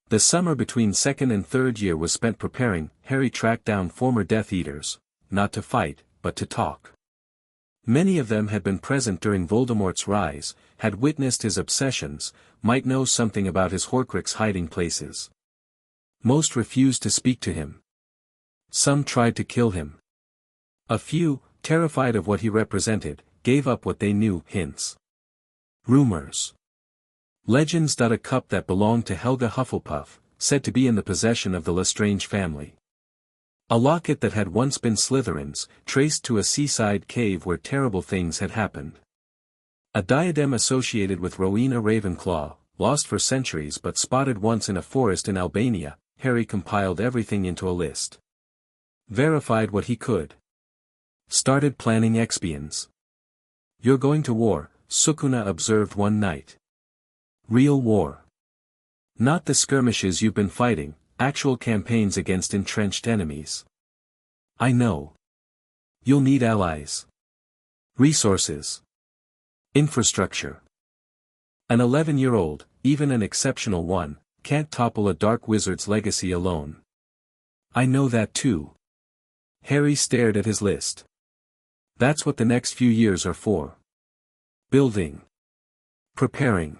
S1: The summer between second and third year was spent preparing. Harry tracked down former Death Eaters, not to fight, but to talk. Many of them had been present during Voldemort's rise, had witnessed his obsessions, might know something about his Horcrux hiding places. Most refused to speak to him. Some tried to kill him. A few, terrified of what he represented, gave up what they knew. Hints. Rumors. Legends. A cup that belonged to Helga Hufflepuff, said to be in the possession of the Lestrange family. A locket that had once been Slytherin's, traced to a seaside cave where terrible things had happened. A diadem associated with Rowena Ravenclaw, lost for centuries but spotted once in a forest in Albania. Harry compiled everything into a list. Verified what he could. Started planning expians. You're going to war, Sukuna observed one night. Real war. Not the skirmishes you've been fighting, actual campaigns against entrenched enemies. I know. You'll need allies. Resources. Infrastructure. An 11-year-old, even an exceptional one, can't topple a dark wizard's legacy alone. I know that too. Harry stared at his list. That's what the next few years are for. Building. Preparing.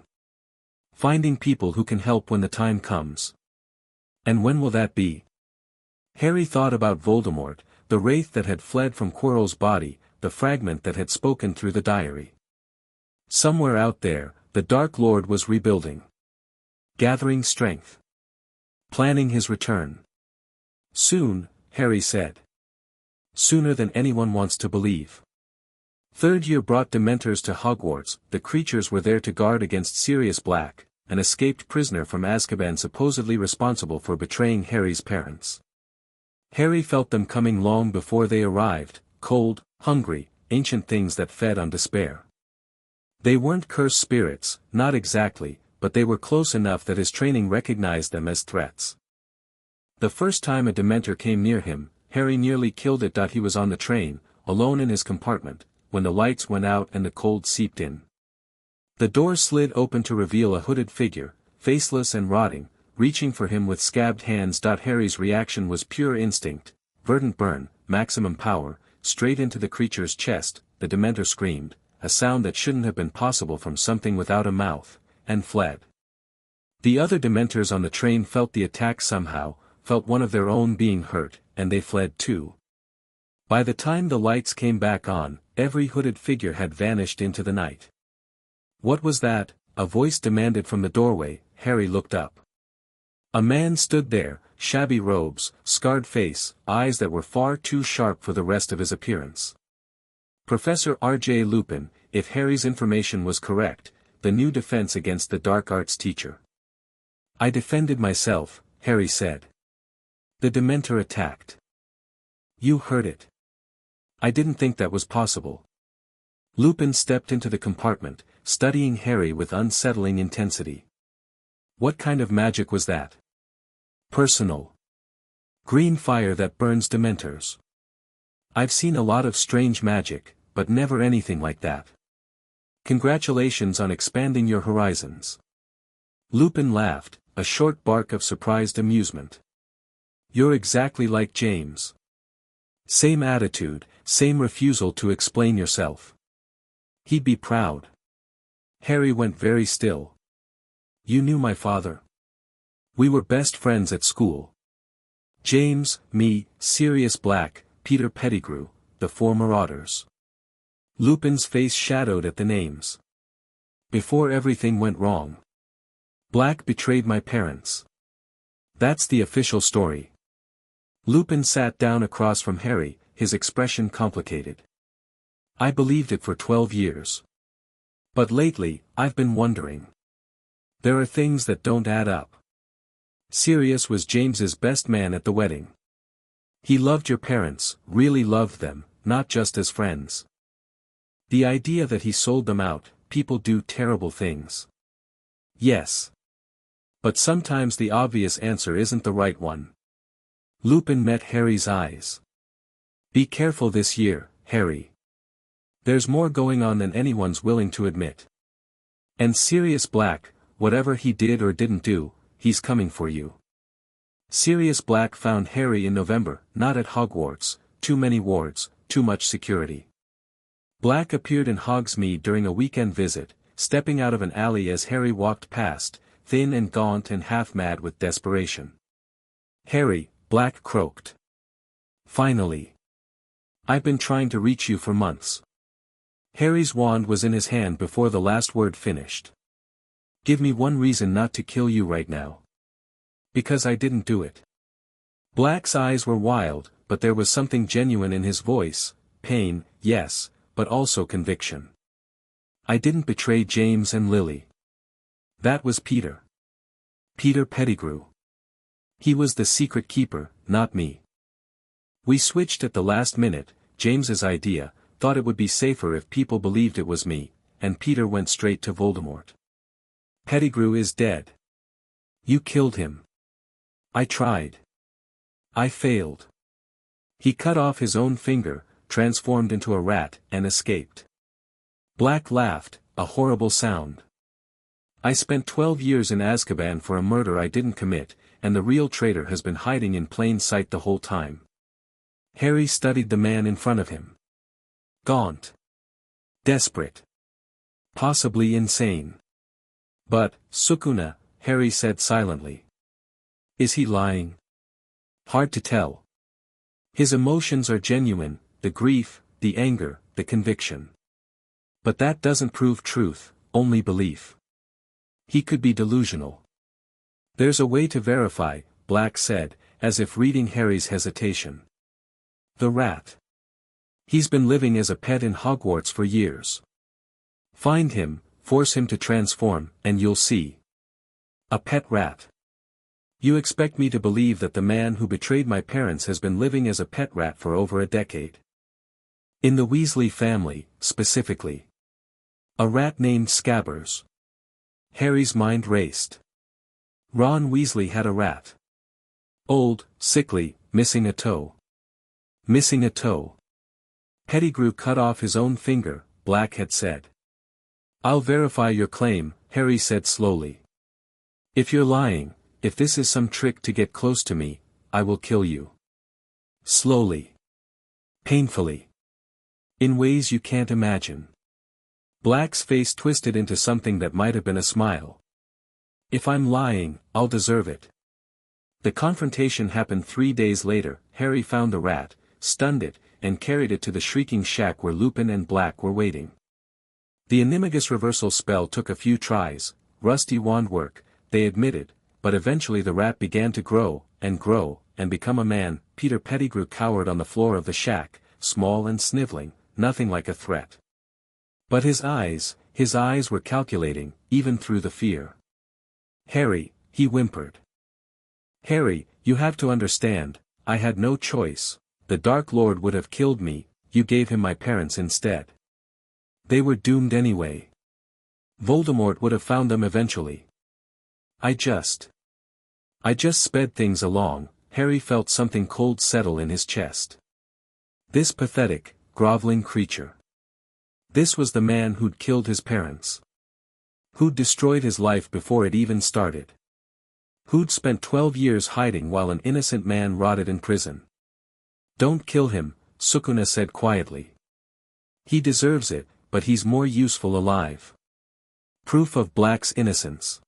S1: Finding people who can help when the time comes. And when will that be? Harry thought about Voldemort, the wraith that had fled from Quirrell's body, the fragment that had spoken through the diary. Somewhere out there, the Dark Lord was rebuilding. Gathering strength. Planning his return. Soon, Harry said. Sooner than anyone wants to believe. Third year brought Dementors to Hogwarts. The creatures were there to guard against Sirius Black, an escaped prisoner from Azkaban supposedly responsible for betraying Harry's parents. Harry felt them coming long before they arrived, cold, hungry, ancient things that fed on despair. They weren't cursed spirits, not exactly, but they were close enough that his training recognized them as threats. The first time a Dementor came near him, Harry nearly killed it. He was on the train, alone in his compartment, when the lights went out and the cold seeped in. The door slid open to reveal a hooded figure, faceless and rotting, reaching for him with scabbed hands. Harry's reaction was pure instinct, verdant burn, maximum power, straight into the creature's chest. The Dementor screamed, a sound that shouldn't have been possible from something without a mouth, and fled. The other Dementors on the train felt the attack somehow, felt one of their own being hurt, and they fled too. By the time the lights came back on, every hooded figure had vanished into the night. "What was that?" a voice demanded from the doorway. Harry looked up. A man stood there, shabby robes, scarred face, eyes that were far too sharp for the rest of his appearance. Professor R.J. Lupin, if Harry's information was correct, the new defense against the dark arts teacher. "I defended myself," Harry said. "The Dementor attacked." "You heard it." "I didn't think that was possible." Lupin stepped into the compartment, studying Harry with unsettling intensity. "What kind of magic was that?" "Personal. Green fire that burns Dementors. I've seen a lot of strange magic, but never anything like that. Congratulations on expanding your horizons." Lupin laughed, a short bark of surprised amusement. "You're exactly like James. Same attitude, same refusal to explain yourself. He'd be proud." Harry went very still. "You knew my father?" "We were best friends at school. James, me, Sirius Black, Peter Pettigrew, the four Marauders." Lupin's face shadowed at the names. "Before everything went wrong. Black betrayed my parents. That's the official story." Lupin sat down across from Harry, his expression complicated. "I believed it for 12 years. But lately, I've been wondering. There are things that don't add up. Sirius was James's best man at the wedding. He loved your parents, really loved them, not just as friends. The idea that he sold them out, people do terrible things. Yes. But sometimes the obvious answer isn't the right one." Lupin met Harry's eyes. "Be careful this year, Harry. There's more going on than anyone's willing to admit. And Sirius Black, whatever he did or didn't do, he's coming for you." Sirius Black found Harry in November, not at Hogwarts, too many wards, too much security. Black appeared in Hogsmeade during a weekend visit, stepping out of an alley as Harry walked past, thin and gaunt and half-mad with desperation. "Harry," Black croaked. "Finally. I've been trying to reach you for months." Harry's wand was in his hand before the last word finished. "Give me one reason not to kill you right now." "Because I didn't do it." Black's eyes were wild, but there was something genuine in his voice, pain, yes, but also conviction. "I didn't betray James and Lily. That was Peter. Peter Pettigrew. He was the secret keeper, not me. We switched at the last minute, James's idea, thought it would be safer if people believed it was me, and Peter went straight to Voldemort. Pettigrew is dead. You killed him." "I tried. I failed." He cut off his own finger, transformed into a rat, and escaped. Black laughed, a horrible sound. "I spent 12 years in Azkaban for a murder I didn't commit, and the real traitor has been hiding in plain sight the whole time." Harry studied the man in front of him. Gaunt. Desperate. Possibly insane. "But, Sukuna," Harry said silently. "Is he lying?" "Hard to tell. His emotions are genuine, the grief, the anger, the conviction. But that doesn't prove truth, only belief. He could be delusional." "There's a way to verify," Black said, as if reading Harry's hesitation. "The rat. He's been living as a pet in Hogwarts for years. Find him, force him to transform, and you'll see. A pet rat. You expect me to believe that the man who betrayed my parents has been living as a pet rat for over a decade? In the Weasley family, specifically. A rat named Scabbers." Harry's mind raced. Ron Weasley had a rat. Old, sickly, missing a toe. Missing a toe. Pettigrew cut off his own finger, Black had said. "I'll verify your claim," Harry said slowly. "If you're lying, if this is some trick to get close to me, I will kill you. Slowly. Painfully. In ways you can't imagine." Black's face twisted into something that might have been a smile. If I'm lying, I'll deserve it. The confrontation happened 3 days later. Harry found the rat, stunned it, and carried it to the shrieking shack where Lupin and Black were waiting. The Animagus reversal spell took a few tries, rusty wand work, they admitted, but eventually the rat began to grow, and become a man. Peter Pettigrew cowered on the floor of the shack, small and sniveling, nothing like a threat. But his eyes were calculating, even through the fear. "Harry," he whimpered. "Harry, you have to understand, I had no choice. The Dark Lord would have killed me, you gave him my parents instead. They were doomed anyway. Voldemort would have found them eventually. I just sped things along." Harry felt something cold settle in his chest. This pathetic, groveling creature. This was the man who'd killed his parents. Who'd destroyed his life before it even started. Who'd spent 12 years hiding while an innocent man rotted in prison. "Don't kill him," Sukuna said quietly. "He deserves it, but he's more useful alive. Proof of Black's innocence.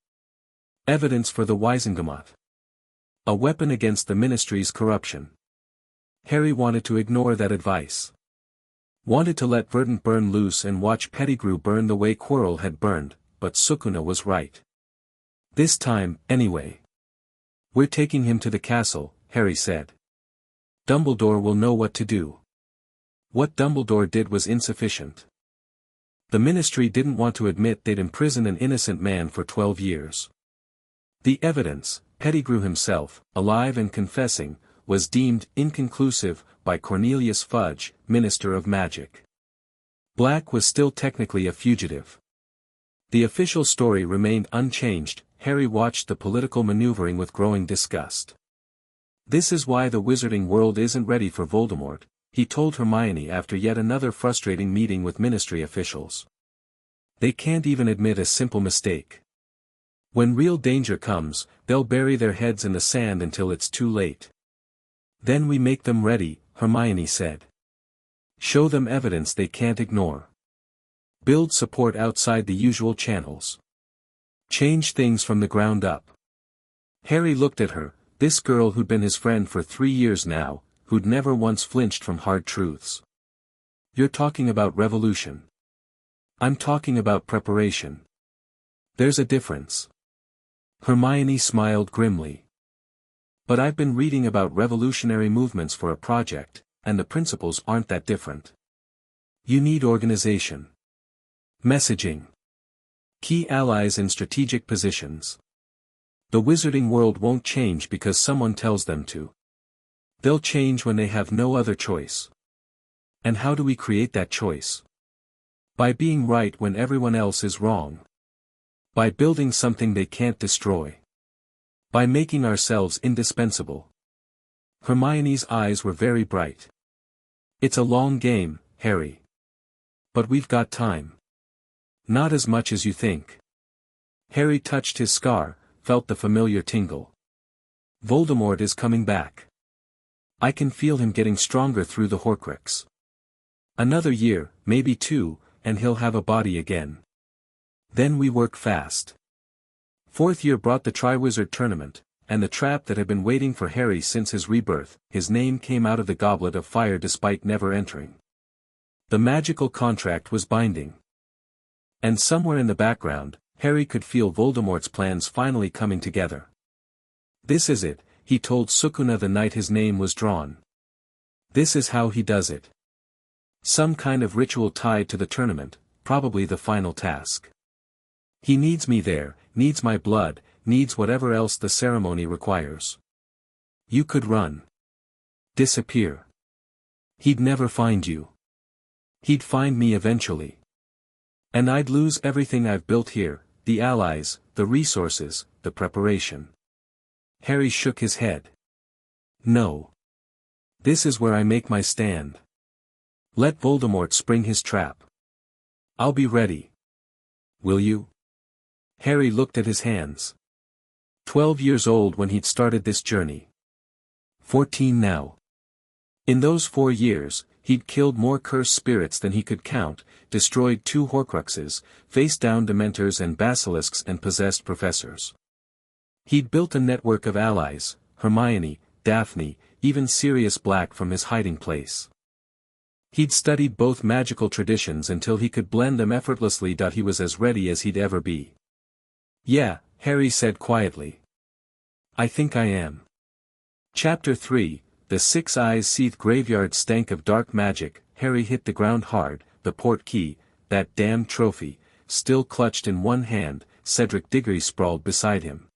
S1: Evidence for the Wizengamot. A weapon against the Ministry's corruption." Harry wanted to ignore that advice. Wanted to let Verdant burn loose and watch Pettigrew burn the way Quirrell had burned, but Sukuna was right. This time, anyway. "We're taking him to the castle," Harry said. "Dumbledore will know what to do." What Dumbledore did was insufficient. The Ministry didn't want to admit they'd imprisoned an innocent man for 12 years. The evidence, Pettigrew himself, alive and confessing, was deemed inconclusive by Cornelius Fudge, Minister of Magic. Black was still technically a fugitive. The official story remained unchanged. Harry watched the political maneuvering with growing disgust. "This is why the wizarding world isn't ready for Voldemort," he told Hermione after yet another frustrating meeting with Ministry officials. "They can't even admit a simple mistake. When real danger comes, they'll bury their heads in the sand until it's too late." "Then we make them ready," Hermione said. "Show them evidence they can't ignore. Build support outside the usual channels. Change things from the ground up." Harry looked at her, this girl who'd been his friend for 3 years now, who'd never once flinched from hard truths. "You're talking about revolution. I'm talking about preparation. There's a difference." Hermione smiled grimly. "But I've been reading about revolutionary movements for a project, and the principles aren't that different. You need organization. Messaging. Key allies in strategic positions. The wizarding world won't change because someone tells them to. They'll change when they have no other choice. And how do we create that choice? By being right when everyone else is wrong. By building something they can't destroy. By making ourselves indispensable." Hermione's eyes were very bright. "It's a long game, Harry. But we've got time. Not as much as you think." Harry touched his scar, felt the familiar tingle. "Voldemort is coming back. I can feel him getting stronger through the Horcrux. Another year, maybe 2, and he'll have a body again. Then we work fast." 4th year brought the Triwizard Tournament, and the trap that had been waiting for Harry since his rebirth. His name came out of the Goblet of Fire despite never entering. The magical contract was binding. And somewhere in the background, Harry could feel Voldemort's plans finally coming together. "This is it," he told Sukuna the night his name was drawn. "This is how he does it. Some kind of ritual tied to the tournament, probably the final task. He needs me there, needs my blood, needs whatever else the ceremony requires. You could run. Disappear. He'd never find you. He'd find me eventually. And I'd lose everything I've built here, the allies, the resources, the preparation." Harry shook his head. "No. This is where I make my stand. Let Voldemort spring his trap. I'll be ready. Will you?" Harry looked at his hands. 12 years old when he'd started this journey. 14 now. In those 4 years, he'd killed more cursed spirits than he could count, destroyed 2 Horcruxes, faced down Dementors and Basilisks and possessed professors. He'd built a network of allies, Hermione, Daphne, even Sirius Black from his hiding place. He'd studied both magical traditions until he could blend them effortlessly. He was as ready as he'd ever be. "Yeah," Harry said quietly. "I think I am." Chapter 3, The Six Eyes Seath graveyard stank of dark magic. Harry hit the ground hard, the port key, that damned trophy, still clutched in one hand. Cedric Diggory sprawled beside him.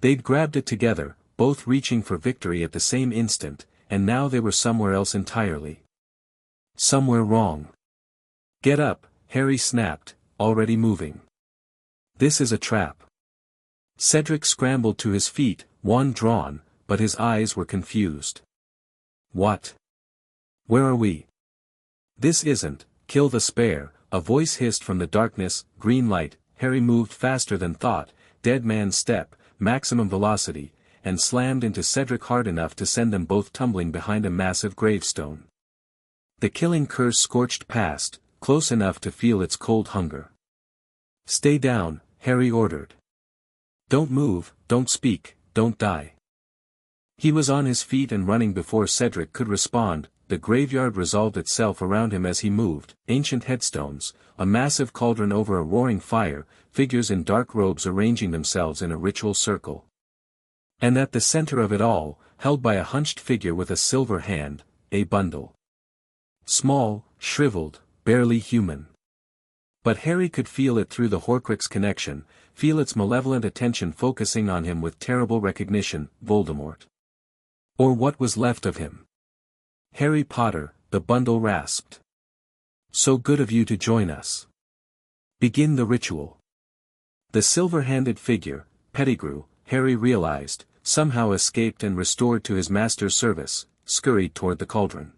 S1: They'd grabbed it together, both reaching for victory at the same instant, and now they were somewhere else entirely. Somewhere wrong. "Get up," Harry snapped, already moving. "This is a trap." Cedric scrambled to his feet, wand drawn, but his eyes were confused. "What? Where are we?" "This isn't, kill the spare," a voice hissed from the darkness. Green light. Harry moved faster than thought, dead man's step, maximum velocity, and slammed into Cedric hard enough to send them both tumbling behind a massive gravestone. The killing curse scorched past, close enough to feel its cold hunger. "Stay down," Harry ordered. "Don't move, don't speak, don't die." He was on his feet and running before Cedric could respond. The graveyard resolved itself around him as he moved, ancient headstones, a massive cauldron over a roaring fire, figures in dark robes arranging themselves in a ritual circle. And at the center of it all, held by a hunched figure with a silver hand, a bundle. Small, shriveled, barely human. But Harry could feel it through the Horcrux connection, feel its malevolent attention focusing on him with terrible recognition. Voldemort. Or what was left of him. "Harry Potter," the bundle rasped. "So good of you to join us. Begin the ritual." The silver-handed figure, Pettigrew, Harry realized, somehow escaped and restored to his master's service, scurried toward the cauldron.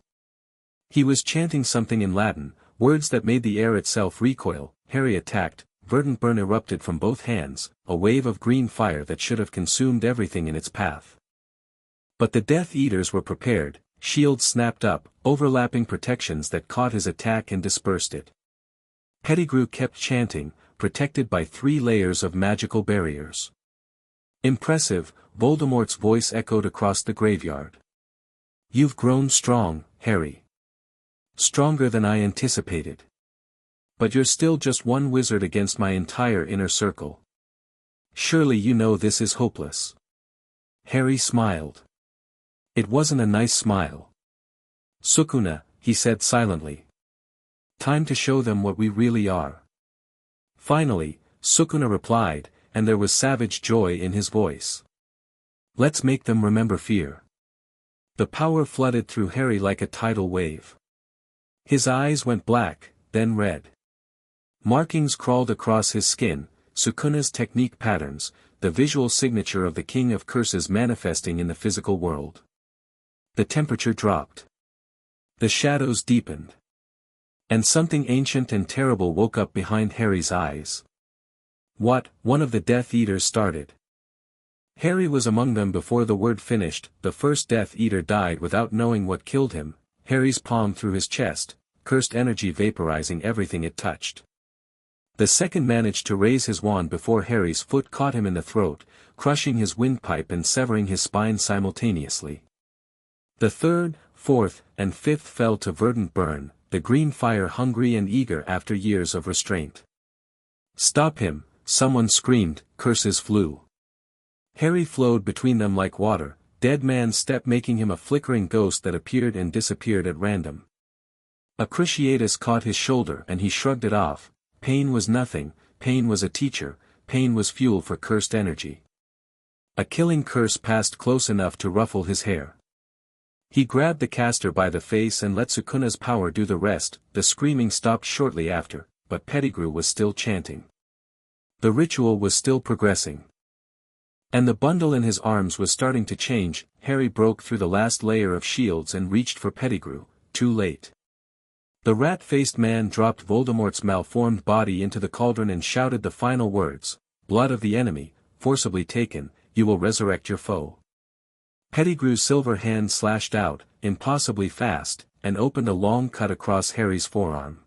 S1: He was chanting something in Latin, words that made the air itself recoil. Harry attacked. Verdant burn erupted from both hands, a wave of green fire that should have consumed everything in its path. But the Death Eaters were prepared. Shields snapped up, overlapping protections that caught his attack and dispersed it. Pettigrew kept chanting, protected by 3 layers of magical barriers. "Impressive," Voldemort's voice echoed across the graveyard. "You've grown strong, Harry. Stronger than I anticipated. But you're still just one wizard against my entire inner circle. Surely you know this is hopeless." Harry smiled. It wasn't a nice smile. "Sukuna," he said silently. "Time to show them what we really are." Finally, Sukuna replied, and there was savage joy in his voice. "Let's make them remember fear." The power flooded through Harry like a tidal wave. His eyes went black, then red. Markings crawled across his skin, Sukuna's technique patterns, the visual signature of the King of Curses manifesting in the physical world. The temperature dropped. The shadows deepened. And something ancient and terrible woke up behind Harry's eyes. "What?" one of the Death Eaters started. Harry was among them before the word finished. The first Death Eater died without knowing what killed him. Harry's palm through his chest, cursed energy vaporizing everything it touched. The second managed to raise his wand before Harry's foot caught him in the throat, crushing his windpipe and severing his spine simultaneously. The third, fourth, and fifth fell to verdant burn, the green fire hungry and eager after years of restraint. "Stop him," someone screamed. Curses flew. Harry flowed between them like water, dead man's step making him a flickering ghost that appeared and disappeared at random. A cruciatus caught his shoulder and he shrugged it off. Pain was nothing, pain was a teacher, pain was fuel for cursed energy. A killing curse passed close enough to ruffle his hair. He grabbed the caster by the face and let Sukuna's power do the rest. The screaming stopped shortly after, but Pettigrew was still chanting. The ritual was still progressing. And the bundle in his arms was starting to change. Harry broke through the last layer of shields and reached for Pettigrew, too late. The rat-faced man dropped Voldemort's malformed body into the cauldron and shouted the final words, "Blood of the enemy, forcibly taken, you will resurrect your foe." Pettigrew's silver hand slashed out, impossibly fast, and opened a long cut across Harry's forearm.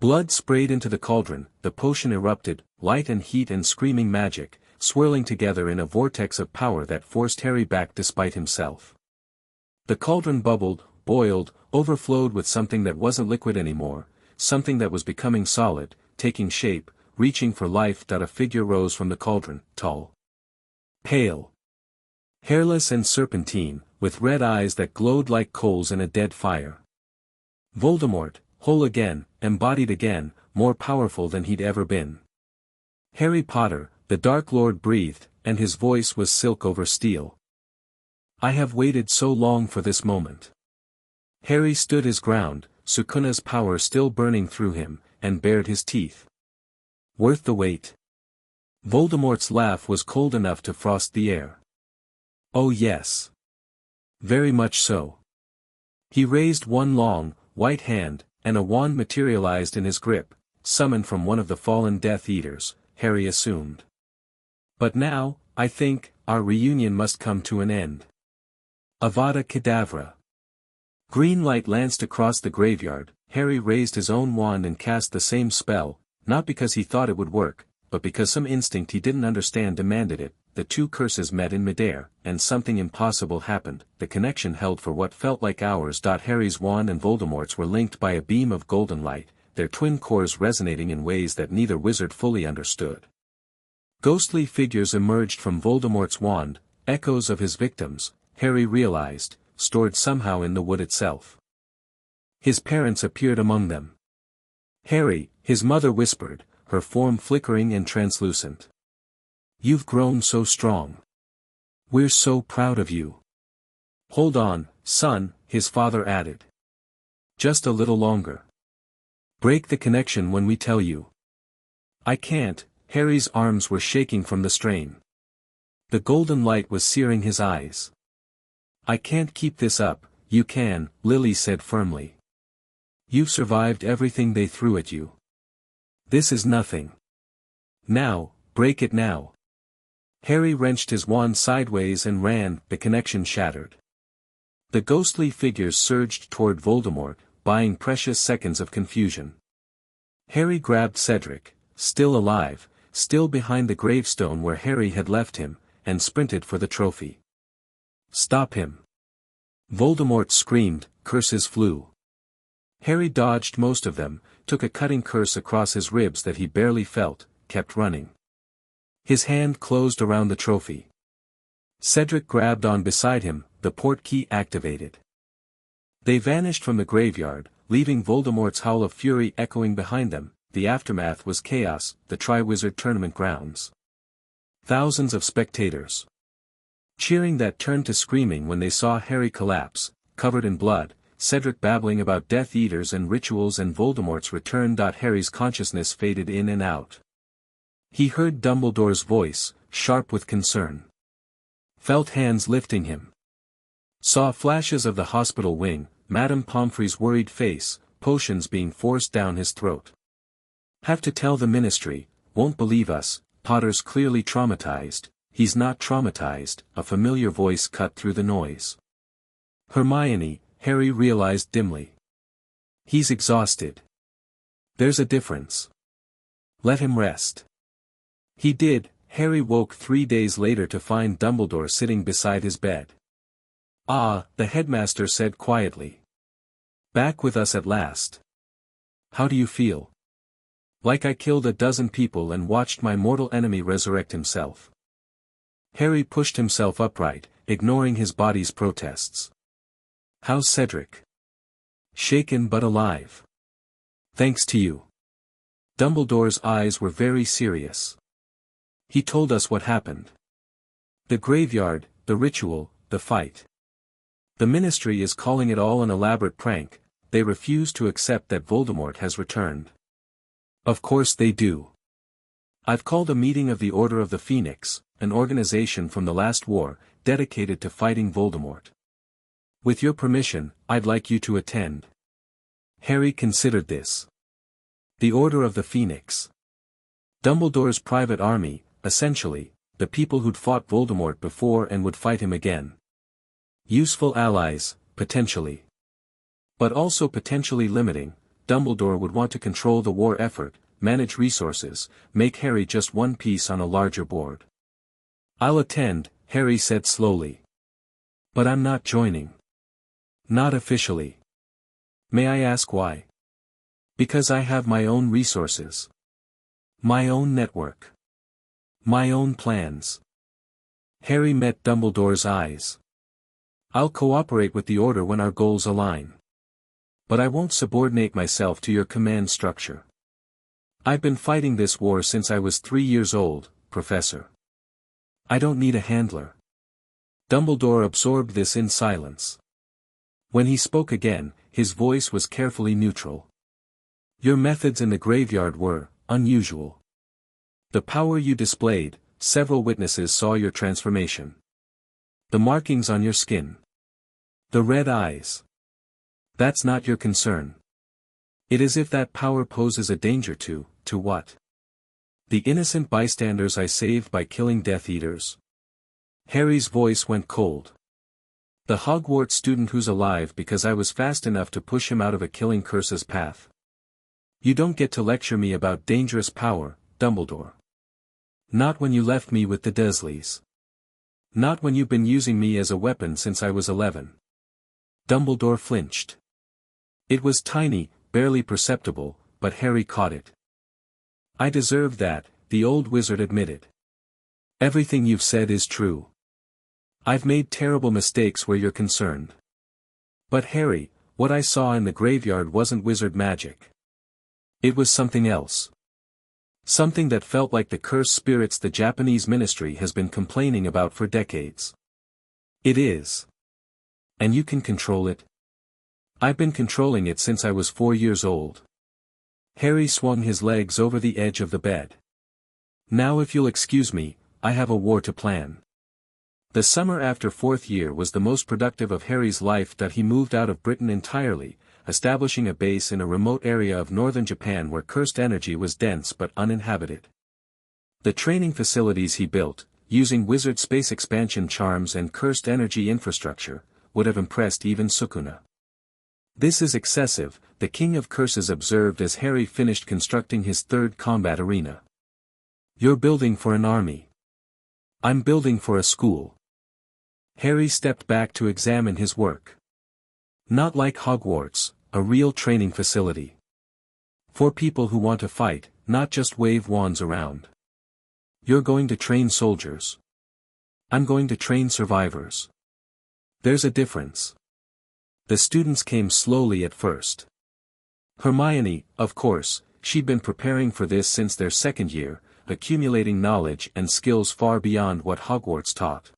S1: Blood sprayed into the cauldron, the potion erupted, light and heat and screaming magic, swirling together in a vortex of power that forced Harry back despite himself. The cauldron bubbled, boiled, overflowed with something that wasn't liquid anymore, something that was becoming solid, taking shape, reaching for life. A figure rose from the cauldron, tall, pale, hairless and serpentine, with red eyes that glowed like coals in a dead fire. Voldemort, whole again, embodied again, more powerful than he'd ever been. Harry Potter, the Dark Lord breathed, and his voice was silk over steel. I have waited so long for this moment. Harry stood his ground, Sukuna's power still burning through him, and bared his teeth. Worth the wait. Voldemort's laugh was cold enough to frost the air. Oh yes. Very much so. He raised one long, white hand, and a wand materialized in his grip, summoned from one of the fallen Death Eaters, Harry assumed. But now, I think, our reunion must come to an end. Avada Kedavra. Green light lanced across the graveyard. Harry raised his own wand and cast the same spell, not because he thought it would work, but because some instinct he didn't understand demanded it. The two curses met in midair, and something impossible happened. The connection held for what felt like hours. Harry's wand and Voldemort's were linked by a beam of golden light, their twin cores resonating in ways that neither wizard fully understood. Ghostly figures emerged from Voldemort's wand, echoes of his victims, Harry realized, stored somehow in the wood itself. His parents appeared among them. Harry, his mother whispered, her form flickering and translucent. You've grown so strong. We're so proud of you. Hold on, son, his father added. Just a little longer. Break the connection when we tell you. I can't. Harry's arms were shaking from the strain. The golden light was searing his eyes. I can't keep this up. You can, Lily said firmly. You've survived everything they threw at you. This is nothing. Now, break it now. Harry wrenched his wand sideways and ran. The connection shattered. The ghostly figures surged toward Voldemort, buying precious seconds of confusion. Harry grabbed Cedric, still alive, still behind the gravestone where Harry had left him, and sprinted for the trophy. Stop him. Voldemort screamed, curses flew. Harry dodged most of them, took a cutting curse across his ribs that he barely felt, kept running. His hand closed around the trophy. Cedric grabbed on beside him, the portkey activated. They vanished from the graveyard, leaving Voldemort's howl of fury echoing behind them. The aftermath was chaos, the Triwizard Tournament grounds. Thousands of spectators. Cheering that turned to screaming when they saw Harry collapse, covered in blood, Cedric babbling about Death Eaters and rituals and Voldemort's return. Harry's consciousness faded in and out. He heard Dumbledore's voice, sharp with concern. Felt hands lifting him. Saw flashes of the hospital wing, Madame Pomfrey's worried face, potions being forced down his throat. Have to tell the Ministry, won't believe us, Potter's clearly traumatized. He's not traumatized, a familiar voice cut through the noise. Hermione, Harry realized dimly. He's exhausted. There's a difference. Let him rest. He did. Harry woke 3 days later to find Dumbledore sitting beside his bed. Ah, the headmaster said quietly. Back with us at last. How do you feel? Like I killed a dozen people and watched my mortal enemy resurrect himself. Harry pushed himself upright, ignoring his body's protests. How's Cedric? Shaken but alive. Thanks to you. Dumbledore's eyes were very serious. He told us what happened. The graveyard, the ritual, the fight. The Ministry is calling it all an elaborate prank. They refuse to accept that Voldemort has returned. Of course they do. I've called a meeting of the Order of the Phoenix, an organization from the last war, dedicated to fighting Voldemort. With your permission, I'd like you to attend. Harry considered this. The Order of the Phoenix. Dumbledore's private army, essentially, the people who'd fought Voldemort before and would fight him again. Useful allies, potentially. But also potentially limiting. Dumbledore would want to control the war effort, manage resources, make Harry just one piece on a larger board. I'll attend, Harry said slowly. But I'm not joining. Not officially. May I ask why? Because I have my own resources. My own network. My own plans. Harry met Dumbledore's eyes. I'll cooperate with the Order when our goals align. But I won't subordinate myself to your command structure. I've been fighting this war since I was 3 years old, Professor. I don't need a handler. Dumbledore absorbed this in silence. When he spoke again, his voice was carefully neutral. Your methods in the graveyard were unusual. The power you displayed, several witnesses saw your transformation. The markings on your skin. The red eyes. That's not your concern. It is if that power poses a danger to what? The innocent bystanders I saved by killing Death Eaters. Harry's voice went cold. The Hogwarts student who's alive because I was fast enough to push him out of a killing curse's path. You don't get to lecture me about dangerous power, Dumbledore. Not when you left me with the Dursleys. Not when you've been using me as a weapon since I was 11. Dumbledore flinched. It was tiny, barely perceptible, but Harry caught it. I deserve that, the old wizard admitted. Everything you've said is true. I've made terrible mistakes where you're concerned. But Harry, what I saw in the graveyard wasn't wizard magic. It was something else. Something that felt like the cursed spirits the Japanese ministry has been complaining about for decades. It is. And you can control it? I've been controlling it since I was 4 years old. Harry swung his legs over the edge of the bed. Now if you'll excuse me, I have a war to plan. The summer after 4th year was the most productive of Harry's life that he moved out of Britain entirely, establishing a base in a remote area of northern Japan where cursed energy was dense but uninhabited. The training facilities he built, using wizard space expansion charms and cursed energy infrastructure, would have impressed even Sukuna. This is excessive, the King of Curses observed as Harry finished constructing his 3rd combat arena. You're building for an army. I'm building for a school. Harry stepped back to examine his work. Not like Hogwarts, a real training facility. For people who want to fight, not just wave wands around. You're going to train soldiers. I'm going to train survivors. There's a difference. The students came slowly at first. Hermione, of course, she'd been preparing for this since their 2nd year, accumulating knowledge and skills far beyond what Hogwarts taught.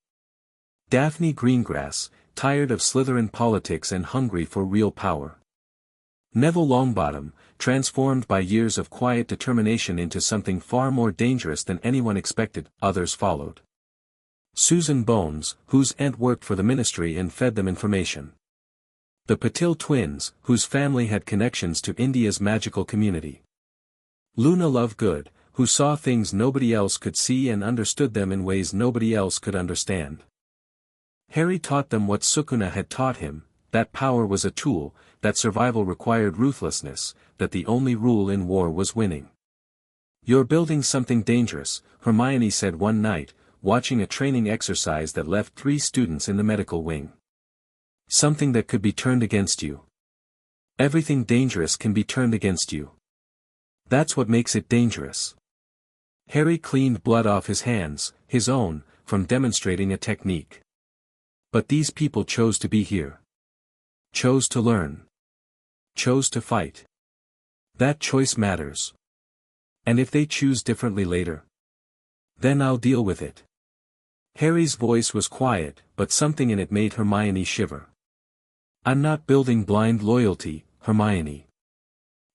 S1: Daphne Greengrass, tired of Slytherin politics and hungry for real power. Neville Longbottom, transformed by years of quiet determination into something far more dangerous than anyone expected, others followed. Susan Bones, whose aunt worked for the ministry and fed them information. The Patil twins, whose family had connections to India's magical community. Luna Lovegood, who saw things nobody else could see and understood them in ways nobody else could understand. Harry taught them what Sukuna had taught him, that power was a tool, that survival required ruthlessness, that the only rule in war was winning. You're building something dangerous, Hermione said one night, watching a training exercise that left 3 students in the medical wing. Something that could be turned against you. Everything dangerous can be turned against you. That's what makes it dangerous. Harry cleaned blood off his hands, his own, from demonstrating a technique. But these people chose to be here. Chose to learn. Chose to fight. That choice matters. And if they choose differently later, then I'll deal with it. Harry's voice was quiet, but something in it made Hermione shiver. I'm not building blind loyalty, Hermione.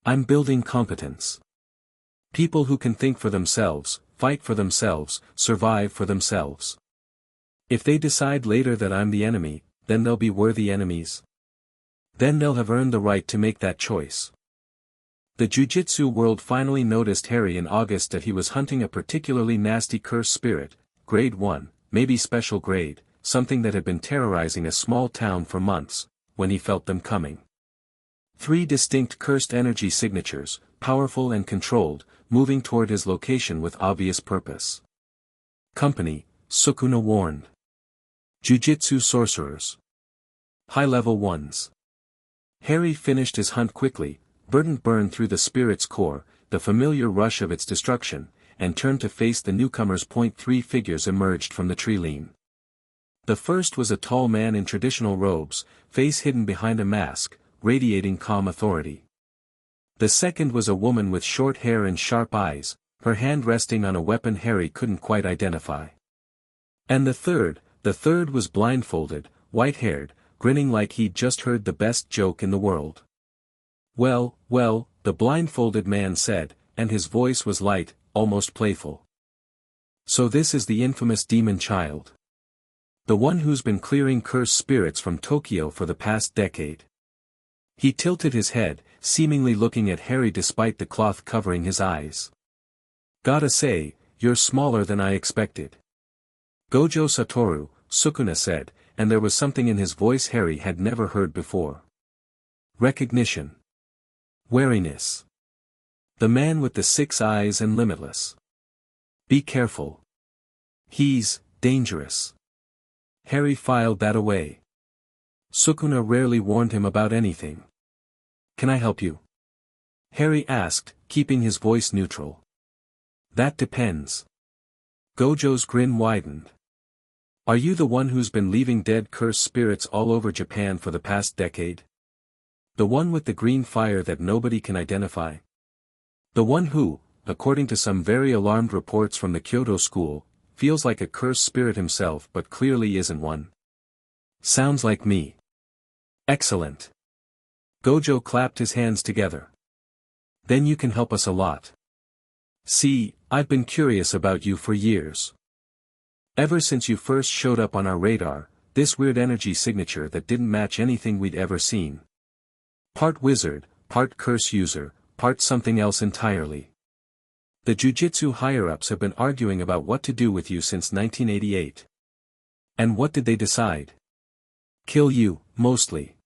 S1: I'm building competence. People who can think for themselves, fight for themselves, survive for themselves. If they decide later that I'm the enemy, then they'll be worthy enemies. Then they'll have earned the right to make that choice. The Jiu-Jitsu world finally noticed Harry in August that he was hunting a particularly nasty cursed spirit, grade 1, maybe special grade, something that had been terrorizing a small town for months, when he felt them coming. 3 distinct cursed energy signatures, powerful and controlled, moving toward his location with obvious purpose. Company, Sukuna warned. Jujitsu sorcerers. High-level ones. Harry finished his hunt quickly, burned through the spirit's core, the familiar rush of its destruction, and turned to face the newcomers. 3 figures emerged from the tree-line. The first was a tall man in traditional robes, face hidden behind a mask, radiating calm authority. The second was a woman with short hair and sharp eyes, her hand resting on a weapon Harry couldn't quite identify. And the third was blindfolded, white-haired, grinning like he'd just heard the best joke in the world. Well, the blindfolded man said, and his voice was light, almost playful. So this is the infamous demon child. The one who's been clearing cursed spirits from Tokyo for the past decade. He tilted his head, seemingly looking at Harry despite the cloth covering his eyes. Gotta say, you're smaller than I expected. Gojo Satoru, Sukuna said, and there was something in his voice Harry had never heard before. Recognition. Wariness. The man with the 6 eyes and limitless. Be careful. He's dangerous. Harry filed that away. Sukuna rarely warned him about anything. Can I help you? Harry asked, keeping his voice neutral. That depends. Gojo's grin widened. Are you the one who's been leaving dead cursed spirits all over Japan for the past decade? The one with the green fire that nobody can identify? The one who, according to some very alarmed reports from the Kyoto school, feels like a cursed spirit himself but clearly isn't one? Sounds like me. Excellent. Gojo clapped his hands together. Then you can help us a lot. See, I've been curious about you for years. Ever since you first showed up on our radar, this weird energy signature that didn't match anything we'd ever seen. Part wizard, part curse user, part something else entirely. The Jujitsu higher-ups have been arguing about what to do with you since 1988. And what did they decide? Kill you, mostly.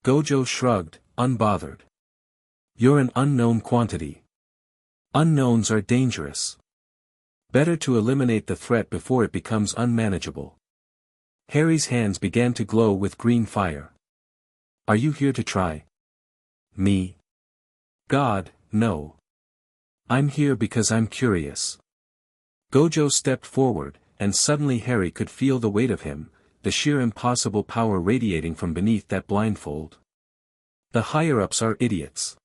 S1: Gojo shrugged, unbothered. You're an unknown quantity. Unknowns are dangerous. Better to eliminate the threat before it becomes unmanageable. Harry's hands began to glow with green fire. Are you here to try me? God, no. I'm here because I'm curious. Gojo stepped forward, and suddenly Harry could feel the weight of him, the sheer impossible power radiating from beneath that blindfold. The higher-ups are idiots.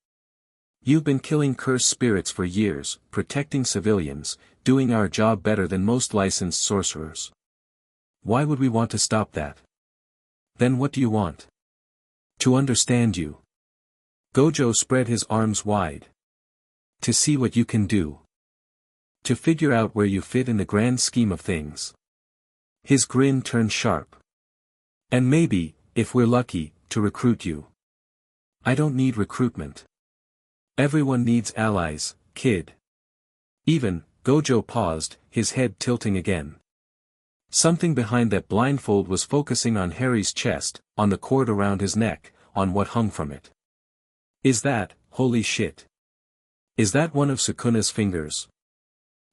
S1: You've been killing cursed spirits for years, protecting civilians, doing our job better than most licensed sorcerers. Why would we want to stop that? Then what do you want? To understand you. Gojo spread his arms wide. To see what you can do. To figure out where you fit in the grand scheme of things. His grin turned sharp. And maybe, if we're lucky, to recruit you. I don't need recruitment. Everyone needs allies, kid. Even, Gojo paused, his head tilting again. Something behind that blindfold was focusing on Harry's chest, on the cord around his neck, on what hung from it. Is that, holy shit? Is that one of Sukuna's fingers?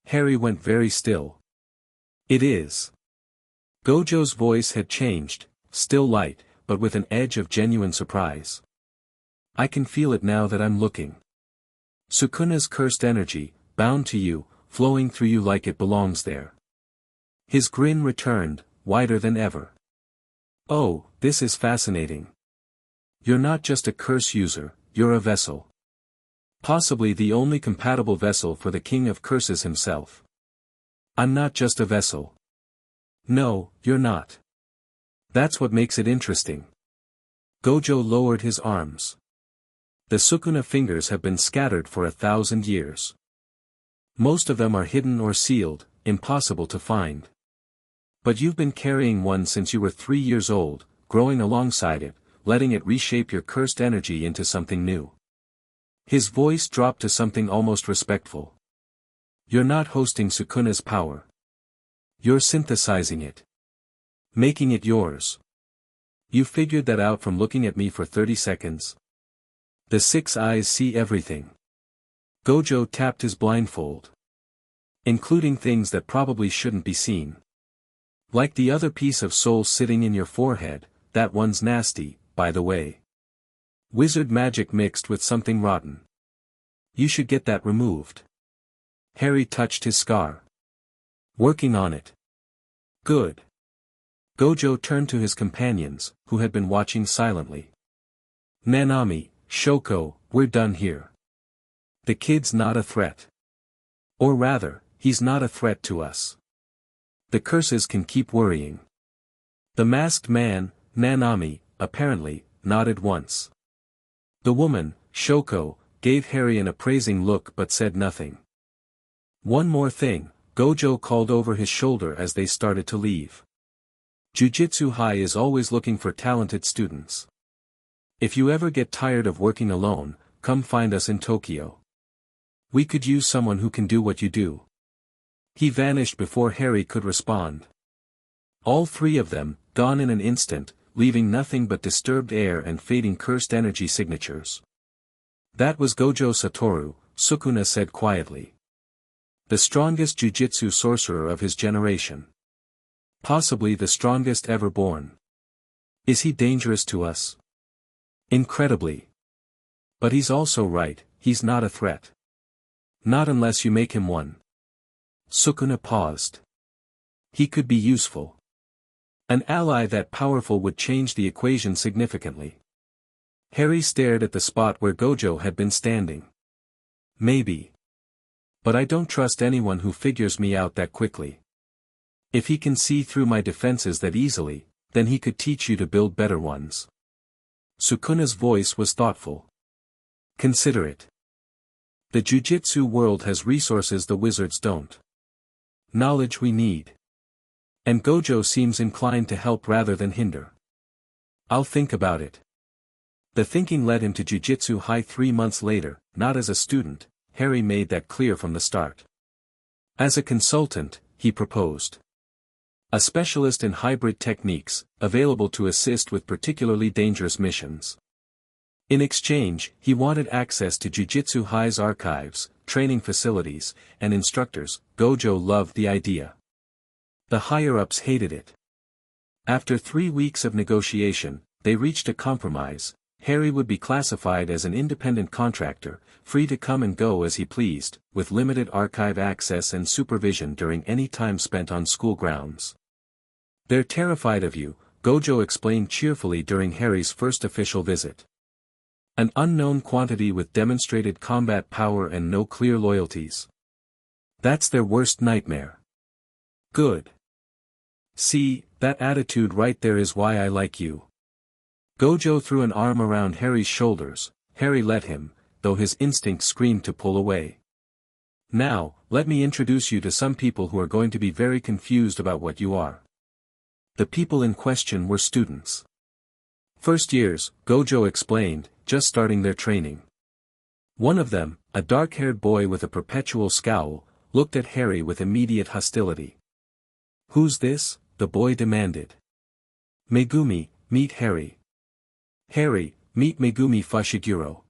S1: Harry went very still. It is. Gojo's voice had changed, still light, but with an edge of genuine surprise. I can feel it now that I'm looking. Sukuna's cursed energy, bound to you, flowing through you like it belongs there. His grin returned, wider than ever. Oh, this is fascinating. You're not just a curse user, you're a vessel. Possibly the only compatible vessel for the king of curses himself. I'm not just a vessel. No, you're not. That's what makes it interesting. Gojo lowered his arms. The Sukuna fingers have been scattered for 1,000 years. Most of them are hidden or sealed, impossible to find. But you've been carrying one since you were 3 years old, growing alongside it, letting it reshape your cursed energy into something new. His voice dropped to something almost respectful. You're not hosting Sukuna's power. You're synthesizing it. Making it yours. You figured that out from looking at me for 30 seconds? The 6 eyes see everything. Gojo tapped his blindfold. Including things that probably shouldn't be seen. Like the other piece of soul sitting in your forehead, that one's nasty, by the way. Wizard magic mixed with something rotten. You should get that removed. Harry touched his scar. Working on it. Good. Gojo turned to his companions, who had been watching silently. Nanami, Shoko, we're done here. The kid's not a threat. Or rather, he's not a threat to us. The curses can keep worrying. The masked man, Nanami, apparently, nodded once. The woman, Shoko, gave Harry an appraising look but said nothing. One more thing, Gojo called over his shoulder as they started to leave. Jujutsu High is always looking for talented students. If you ever get tired of working alone, come find us in Tokyo. We could use someone who can do what you do. He vanished before Harry could respond. All three of them, gone in an instant, leaving nothing but disturbed air and fading cursed energy signatures. That was Gojo Satoru, Sukuna said quietly. The strongest jujutsu sorcerer of his generation. Possibly the strongest ever born. Is he dangerous to us? Incredibly. But he's also right, he's not a threat. Not unless you make him one. Sukuna paused. He could be useful. An ally that powerful would change the equation significantly. Harry stared at the spot where Gojo had been standing. Maybe. But I don't trust anyone who figures me out that quickly. If he can see through my defenses that easily, then he could teach you to build better ones. Sukuna's voice was thoughtful. Consider it. The jujitsu world has resources the wizards don't. Knowledge we need. And Gojo seems inclined to help rather than hinder. I'll think about it. The thinking led him to Jujutsu High 3 months later, not as a student, Harry made that clear from the start. As a consultant, he proposed. A specialist in hybrid techniques, available to assist with particularly dangerous missions. In exchange, he wanted access to Jujutsu High's archives, training facilities, and instructors. Gojo loved the idea. The higher-ups hated it. After 3 weeks of negotiation, they reached a compromise. Harry would be classified as an independent contractor, free to come and go as he pleased, with limited archive access and supervision during any time spent on school grounds. They're terrified of you, Gojo explained cheerfully during Harry's first official visit. An unknown quantity with demonstrated combat power and no clear loyalties. That's their worst nightmare. Good. See, that attitude right there is why I like you. Gojo threw an arm around Harry's shoulders. Harry let him, though his instinct screamed to pull away. Now, let me introduce you to some people who are going to be very confused about what you are. The people in question were students. First years, Gojo explained, just starting their training. One of them, a dark-haired boy with a perpetual scowl, looked at Harry with immediate hostility. Who's this? The boy demanded. Megumi, meet Harry. Harry, meet Megumi Fushiguro.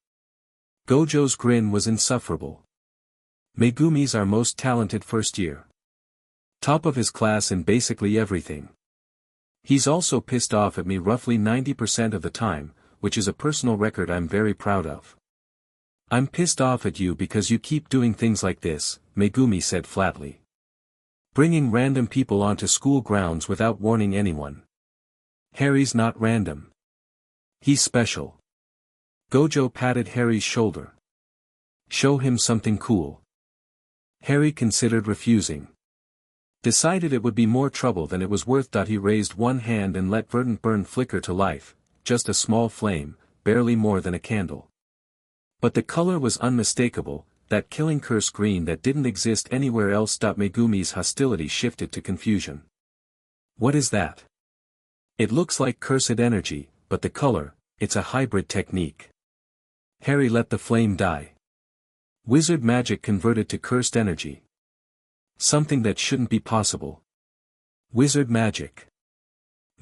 S1: Gojo's grin was insufferable. Megumi's our most talented first year. Top of his class in basically everything. He's also pissed off at me roughly 90% of the time, which is a personal record I'm very proud of. I'm pissed off at you because you keep doing things like this, Megumi said flatly. Bringing random people onto school grounds without warning anyone. Harry's not random. He's special. Gojo patted Harry's shoulder. Show him something cool. Harry considered refusing. Decided it would be more trouble than it was worth. He raised one hand and let verdant burn flicker to life, just a small flame, barely more than a candle. But the color was unmistakable, that killing curse green that didn't exist anywhere else. Megumi's hostility shifted to confusion. What is that? It looks like cursed energy, but the color, it's a hybrid technique. Harry let the flame die. Wizard magic converted to cursed energy. Something that shouldn't be possible. Wizard magic.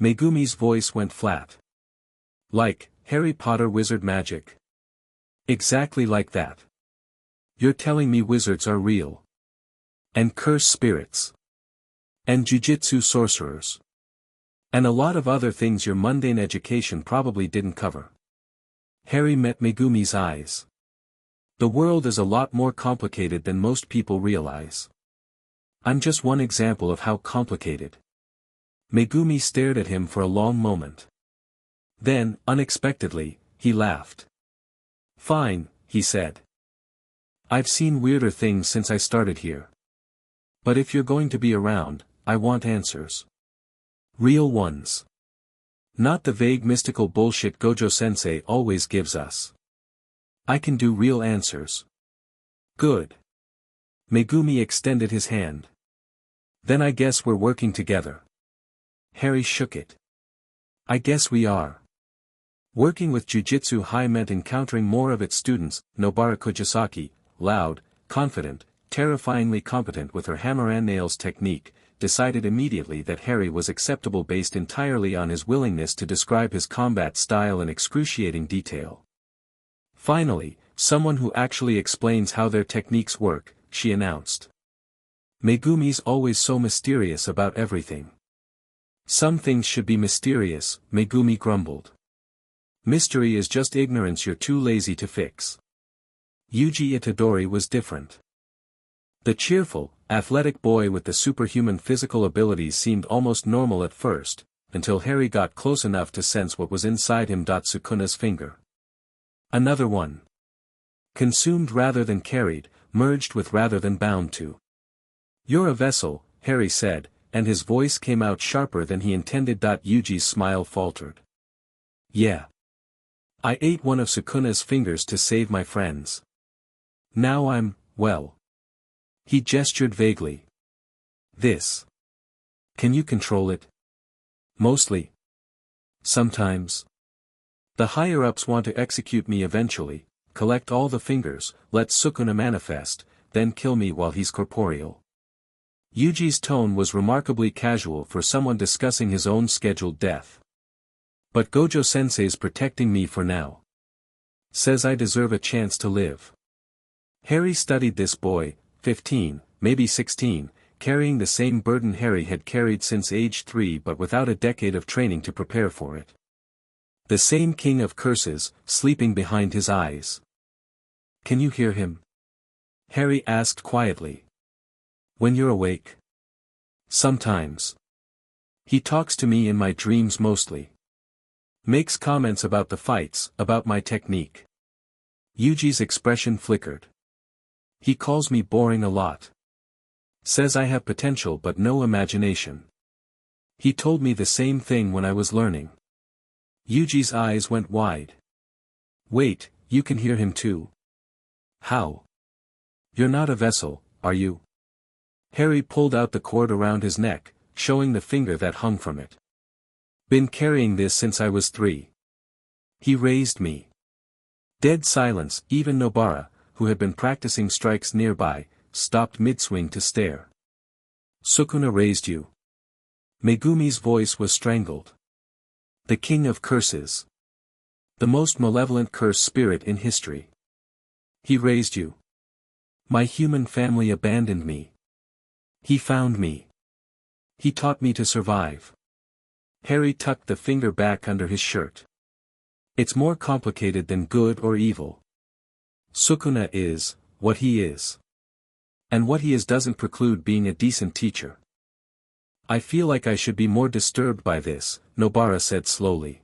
S1: Megumi's voice went flat. Like, Harry Potter wizard magic. Exactly like that. You're telling me wizards are real. And curse spirits. And jujitsu sorcerers. And a lot of other things your mundane education probably didn't cover. Harry met Megumi's eyes. The world is a lot more complicated than most people realize. I'm just one example of how complicated. Megumi stared at him for a long moment. Then, unexpectedly, he laughed. Fine, he said. I've seen weirder things since I started here. But if you're going to be around, I want answers. Real ones. Not the vague mystical bullshit Gojo-sensei always gives us. I can do real answers. Good. Megumi extended his hand. Then I guess we're working together. Harry shook it. I guess we are. Working with Jujutsu High meant encountering more of its students. Nobara Kujisaki, loud, confident, terrifyingly competent with her hammer and nails technique, decided immediately that Harry was acceptable based entirely on his willingness to describe his combat style in excruciating detail. Finally, someone who actually explains how their techniques work, she announced. Megumi's always so mysterious about everything. Some things should be mysterious, Megumi grumbled. Mystery is just ignorance you're too lazy to fix. Yuji Itadori was different. The cheerful, athletic boy with the superhuman physical abilities seemed almost normal at first, until Harry got close enough to sense what was inside him. Sukuna's finger. Another one. Consumed rather than carried, merged with rather than bound to. You're a vessel, Harry said, and his voice came out sharper than he intended. Yuji's smile faltered. Yeah. I ate one of Sukuna's fingers to save my friends. Now I'm, well. He gestured vaguely. This. Can you control it? Mostly. Sometimes. The higher-ups want to execute me eventually, collect all the fingers, let Sukuna manifest, then kill me while he's corporeal. Yuji's tone was remarkably casual for someone discussing his own scheduled death. But Gojo-sensei's protecting me for now. Says I deserve a chance to live. Harry studied this boy, 15, maybe 16, carrying the same burden Harry had carried since age 3 but without a decade of training to prepare for it. The same king of curses, sleeping behind his eyes. Can you hear him? Harry asked quietly. When you're awake? Sometimes. He talks to me in my dreams mostly. Makes comments about the fights, about my technique. Yuji's expression flickered. He calls me boring a lot. Says I have potential but no imagination. He told me the same thing when I was learning. Yuji's eyes went wide. Wait, you can hear him too? How? You're not a vessel, are you? Harry pulled out the cord around his neck, showing the finger that hung from it. Been carrying this since I was 3. He raised me. Dead silence. Even Nobara, who had been practicing strikes nearby, stopped mid-swing to stare. Sukuna raised you. Megumi's voice was strangled. The king of curses. The most malevolent curse spirit in history. He raised you. My human family abandoned me. He found me. He taught me to survive. Harry tucked the finger back under his shirt. It's more complicated than good or evil. Sukuna is, what he is. And what he is doesn't preclude being a decent teacher. I feel like I should be more disturbed by this, Nobara said slowly.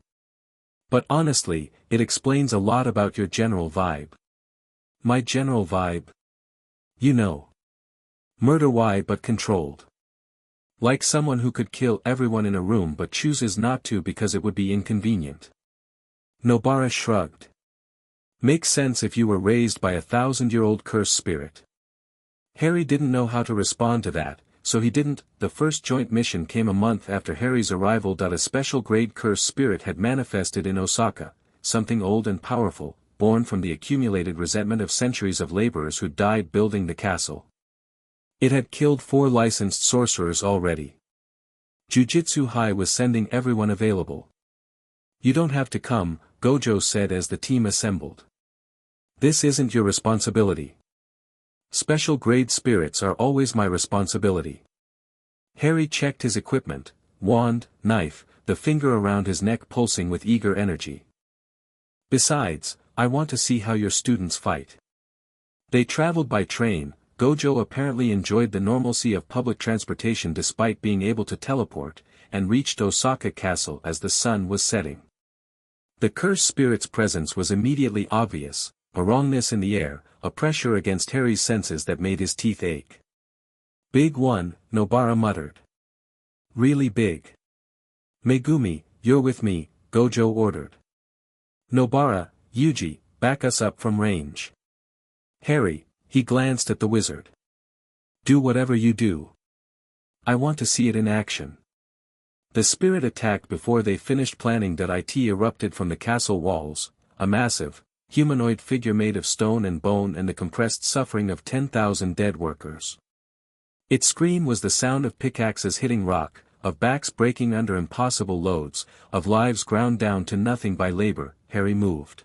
S1: But honestly, it explains a lot about your general vibe. My general vibe? You know. Murder but controlled. Like someone who could kill everyone in a room but chooses not to because it would be inconvenient. Nobara shrugged. Makes sense if you were raised by a 1,000-year-old curse spirit. Harry didn't know how to respond to that, so he didn't. The first joint mission came a month after Harry's arrival. A special grade curse spirit had manifested in Osaka, something old and powerful, born from the accumulated resentment of centuries of laborers who died building the castle. It had killed 4 licensed sorcerers already. Jujutsu High was sending everyone available. You don't have to come, Gojo said as the team assembled. This isn't your responsibility. Special grade spirits are always my responsibility. Harry checked his equipment, wand, knife, the finger around his neck pulsing with eager energy. Besides, I want to see how your students fight. They traveled by train. Gojo apparently enjoyed the normalcy of public transportation despite being able to teleport, and reached Osaka Castle as the sun was setting. The cursed spirit's presence was immediately obvious, a wrongness in the air, a pressure against Harry's senses that made his teeth ache. Big one, Nobara muttered. Really big. Megumi, you're with me, Gojo ordered. Nobara, Yuji, back us up from range. Harry, he glanced at the wizard. Do whatever you do. I want to see it in action. The spirit attacked before they finished planning. It erupted from the castle walls, a massive, humanoid figure made of stone and bone and the compressed suffering of 10,000 dead workers. Its scream was the sound of pickaxes hitting rock, of backs breaking under impossible loads, of lives ground down to nothing by labor. Harry moved.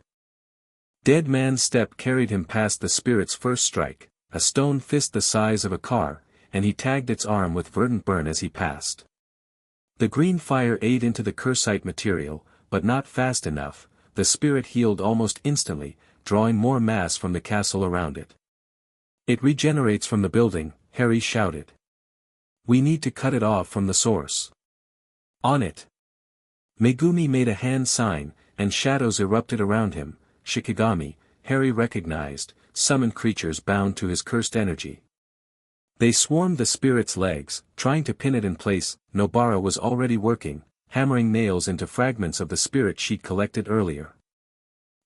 S1: Dead Man's step carried him past the spirit's first strike, a stone fist the size of a car, and he tagged its arm with verdant burn as he passed. The green fire ate into the cursite material, but not fast enough. The spirit healed almost instantly, drawing more mass from the castle around it. It regenerates from the building, Harry shouted. We need to cut it off from the source. On it. Megumi made a hand sign, and shadows erupted around him. Shikigami, Harry recognized, summoned creatures bound to his cursed energy. They swarmed the spirit's legs, trying to pin it in place. Nobara was already working, hammering nails into fragments of the spirit she'd collected earlier.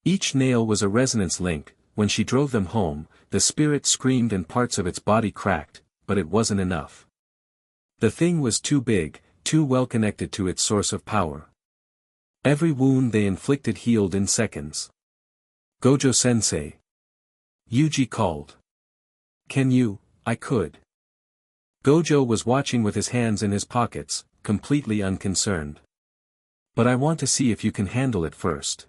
S1: Each nail was a resonance link. When she drove them home, the spirit screamed and parts of its body cracked, but it wasn't enough. The thing was too big, too well connected to its source of power. Every wound they inflicted healed in seconds. Gojo-sensei. Yuji called. Can you? I could. Gojo was watching with his hands in his pockets, completely unconcerned. But I want to see if you can handle it first.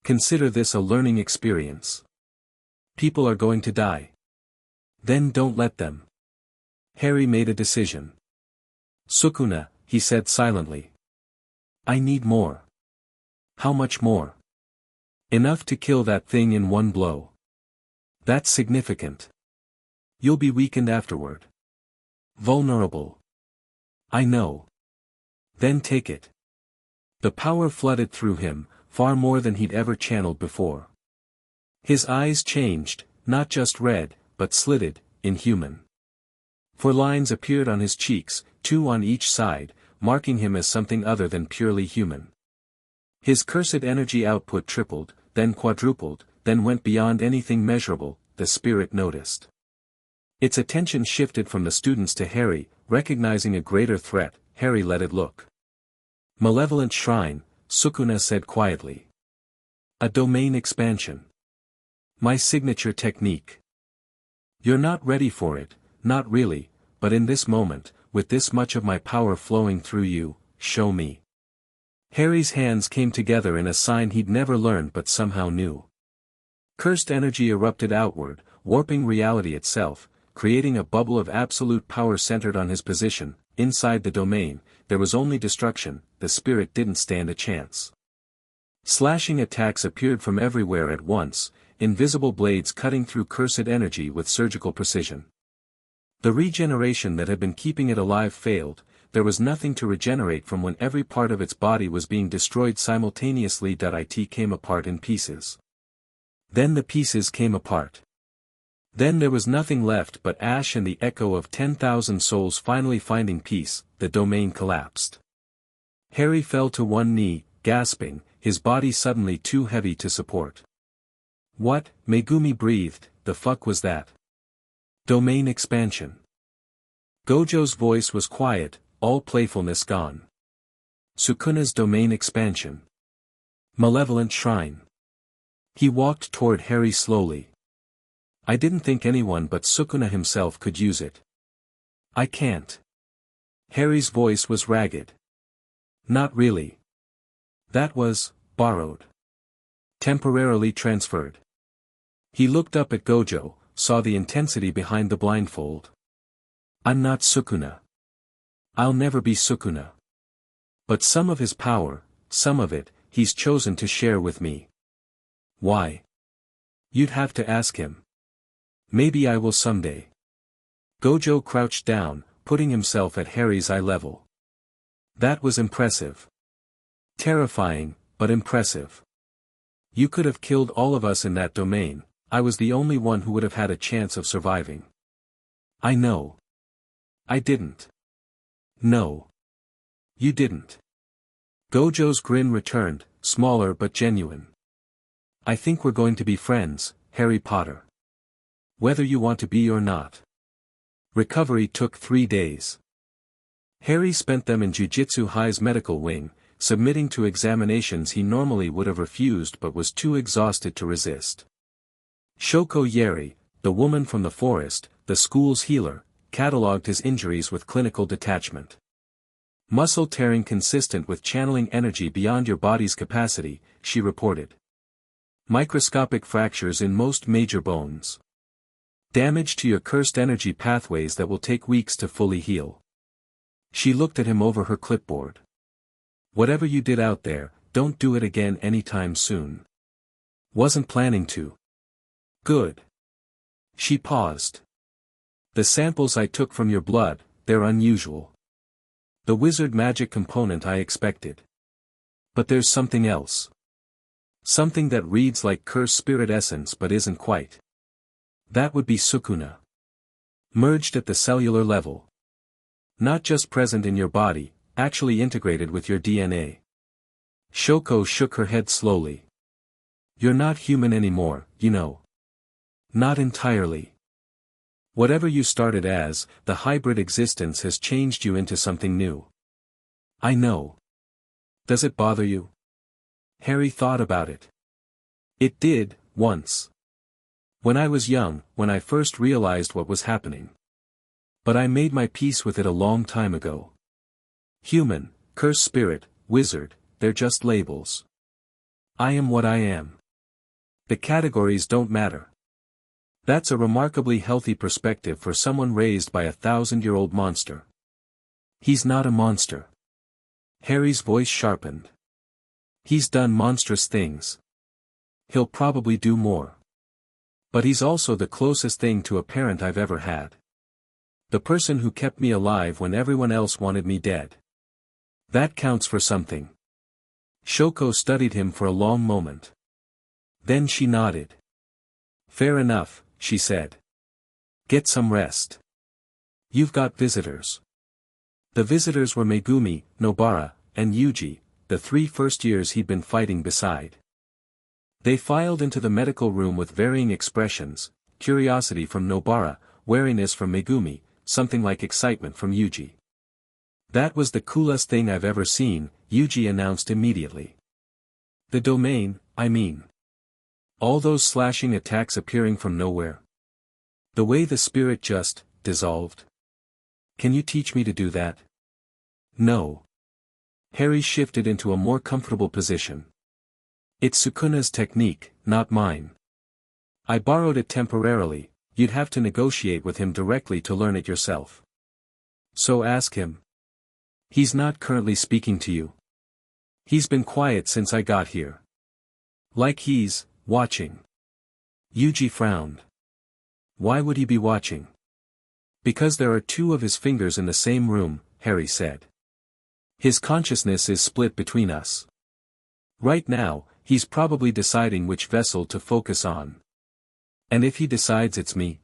S1: Consider this a learning experience. People are going to die. Then don't let them. Harry made a decision. Sukuna, he said silently. I need more. How much more? Enough to kill that thing in one blow. That's significant. You'll be weakened afterward. Vulnerable. I know. Then take it. The power flooded through him, far more than he'd ever channeled before. His eyes changed, not just red, but slitted, inhuman. 4 lines appeared on his cheeks, 2 on each side, marking him as something other than purely human. His cursed energy output tripled, then quadrupled, then went beyond anything measurable. The spirit noticed. Its attention shifted from the students to Harry, recognizing a greater threat. Harry let it look. Malevolent shrine, Sukuna said quietly. A domain expansion. My signature technique. You're not ready for it, not really, but in this moment, with this much of my power flowing through you, show me. Harry's hands came together in a sign he'd never learned but somehow knew. Cursed energy erupted outward, warping reality itself, creating a bubble of absolute power centered on his position. Inside the domain, there was only destruction. The spirit didn't stand a chance. Slashing attacks appeared from everywhere at once, invisible blades cutting through cursed energy with surgical precision. The regeneration that had been keeping it alive failed. There was nothing to regenerate from when every part of its body was being destroyed simultaneously. It came apart in pieces. Then the pieces came apart. Then there was nothing left but ash and the echo of 10,000 souls finally finding peace. The domain collapsed. Harry fell to one knee, gasping, his body suddenly too heavy to support. What? Megumi breathed. The fuck was that? Domain expansion. Gojo's voice was quiet, all playfulness gone. Sukuna's domain expansion. Malevolent shrine. He walked toward Harry slowly. I didn't think anyone but Sukuna himself could use it. I can't. Harry's voice was ragged. Not really. That was, borrowed. Temporarily transferred. He looked up at Gojo, saw the intensity behind the blindfold. I'm not Sukuna. I'll never be Sukuna. But some of his power, some of it, he's chosen to share with me. Why? You'd have to ask him. Maybe I will someday. Gojo crouched down, putting himself at Harry's eye level. That was impressive. Terrifying, but impressive. You could have killed all of us in that domain. I was the only one who would have had a chance of surviving. I know. I didn't. No. You didn't. Gojo's grin returned, smaller but genuine. I think we're going to be friends, Harry Potter. Whether you want to be or not. Recovery took 3 days. Harry spent them in Jujutsu High's medical wing, submitting to examinations he normally would have refused but was too exhausted to resist. Shoko Yeri, the woman from the forest, the school's healer, catalogued his injuries with clinical detachment. Muscle tearing consistent with channeling energy beyond your body's capacity, she reported. Microscopic fractures in most major bones. Damage to your cursed energy pathways that will take weeks to fully heal. She looked at him over her clipboard. Whatever you did out there, don't do it again anytime soon. Wasn't planning to. Good. She paused. The samples I took from your blood, they're unusual. The wizard magic component I expected. But there's something else. Something that reads like cursed spirit essence but isn't quite. That would be Sukuna. Merged at the cellular level. Not just present in your body, actually integrated with your DNA. Shoko shook her head slowly. You're not human anymore, you know. Not entirely. Whatever you started as, the hybrid existence has changed you into something new. I know. Does it bother you? Harry thought about it. It did, once. When I was young, when I first realized what was happening. But I made my peace with it a long time ago. Human, cursed spirit, wizard, they're just labels. I am what I am. The categories don't matter. That's a remarkably healthy perspective for someone raised by a 1,000-year-old monster. He's not a monster. Harry's voice sharpened. He's done monstrous things. He'll probably do more. But he's also the closest thing to a parent I've ever had. The person who kept me alive when everyone else wanted me dead. That counts for something. Shoko studied him for a long moment. Then she nodded. Fair enough, she said. Get some rest. You've got visitors. The visitors were Megumi, Nobara, and Yuji, the 3 first years he'd been fighting beside. They filed into the medical room with varying expressions, curiosity from Nobara, wariness from Megumi, something like excitement from Yuji. That was the coolest thing I've ever seen, Yuji announced immediately. The domain, I mean. All those slashing attacks appearing from nowhere. The way the spirit just dissolved. Can you teach me to do that? No. Harry shifted into a more comfortable position. It's Sukuna's technique, not mine. I borrowed it temporarily, you'd have to negotiate with him directly to learn it yourself. So ask him. He's not currently speaking to you. He's been quiet since I got here. Like he's watching. Yuji frowned. Why would he be watching? Because there are 2 of his fingers in the same room, Harry said. His consciousness is split between us. Right now, he's probably deciding which vessel to focus on. And if he decides it's me,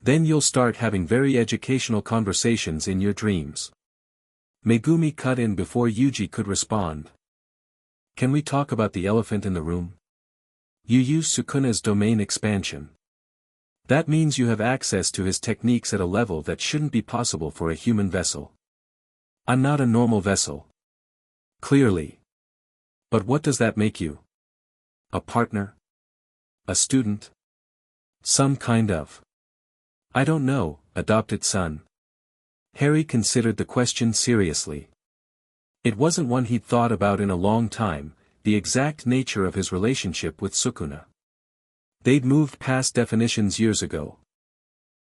S1: then you'll start having very educational conversations in your dreams. Megumi cut in before Yuji could respond. Can we talk about the elephant in the room? You use Sukuna's domain expansion. That means you have access to his techniques at a level that shouldn't be possible for a human vessel. I'm not a normal vessel. Clearly. But what does that make you? A partner? A student? Some kind of. I don't know, adopted son. Harry considered the question seriously. It wasn't one he'd thought about in a long time, the exact nature of his relationship with Sukuna. They'd moved past definitions years ago.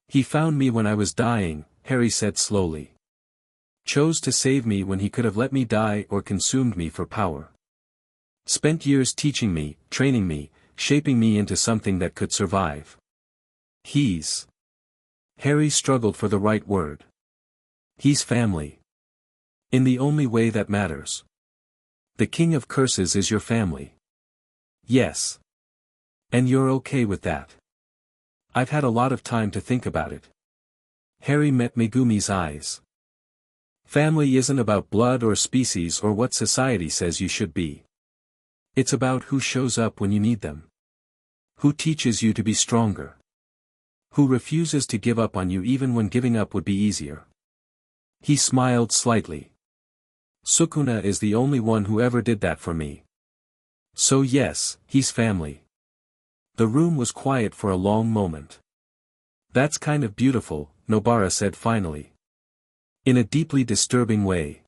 S1: He found me when I was dying, Harry said slowly. Chose to save me when he could have let me die or consumed me for power. Spent years teaching me, training me, shaping me into something that could survive. Harry struggled for the right word. He's family. In the only way that matters. The king of curses is your family. Yes. And you're okay with that. I've had a lot of time to think about it. Harry met Megumi's eyes. Family isn't about blood or species or what society says you should be. It's about who shows up when you need them. Who teaches you to be stronger. Who refuses to give up on you even when giving up would be easier. He smiled slightly. Sukuna is the only one who ever did that for me. So yes, he's family. The room was quiet for a long moment. That's kind of beautiful, Nobara said finally. In a deeply disturbing way.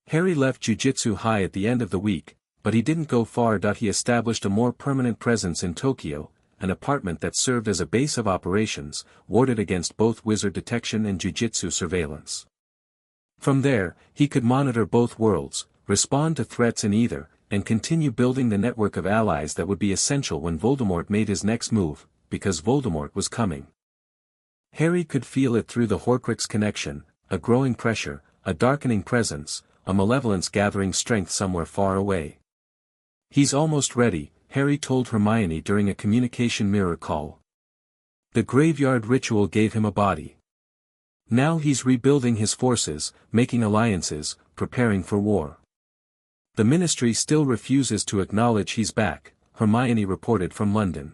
S1: Harry left Jujutsu High at the end of the week, but he didn't go far. He established a more permanent presence in Tokyo, an apartment that served as a base of operations, warded against both wizard detection and jujutsu surveillance. From there, he could monitor both worlds, respond to threats in either, and continue building the network of allies that would be essential when Voldemort made his next move, because Voldemort was coming. Harry could feel it through the Horcrux connection, a growing pressure, a darkening presence, a malevolence gathering strength somewhere far away. He's almost ready, Harry told Hermione during a communication mirror call. The graveyard ritual gave him a body. Now he's rebuilding his forces, making alliances, preparing for war. The Ministry still refuses to acknowledge he's back, Hermione reported from London.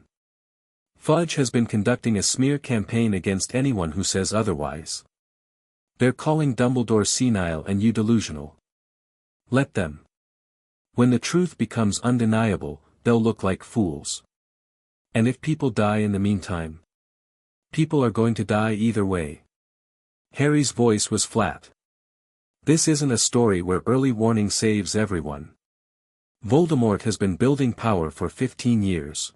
S1: Fudge has been conducting a smear campaign against anyone who says otherwise. They're calling Dumbledore senile and you delusional. Let them. When the truth becomes undeniable, they'll look like fools. And if people die in the meantime? People are going to die either way. Harry's voice was flat. This isn't a story where early warning saves everyone. Voldemort has been building power for 15 years.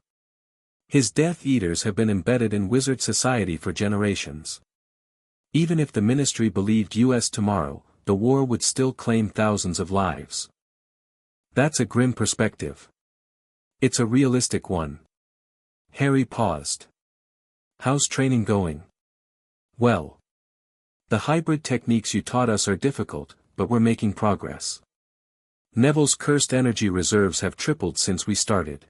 S1: His Death Eaters have been embedded in wizard society for generations. Even if the Ministry believed US tomorrow, the war would still claim thousands of lives. That's a grim perspective. It's a realistic one. Harry paused. How's training going? Well. The hybrid techniques you taught us are difficult, but we're making progress. Neville's cursed energy reserves have tripled since we started.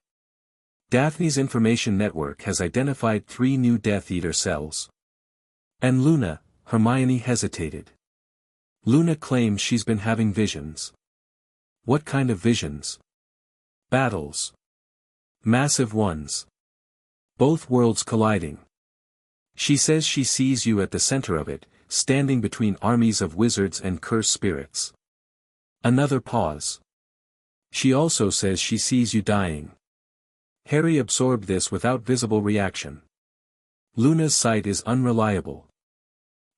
S1: Daphne's information network has identified 3 new Death Eater cells. And Luna, Hermione hesitated. Luna claims she's been having visions. What kind of visions? Battles. Massive ones. Both worlds colliding. She says she sees you at the center of it, standing between armies of wizards and cursed spirits. Another pause. She also says she sees you dying. Harry absorbed this without visible reaction. Luna's sight is unreliable.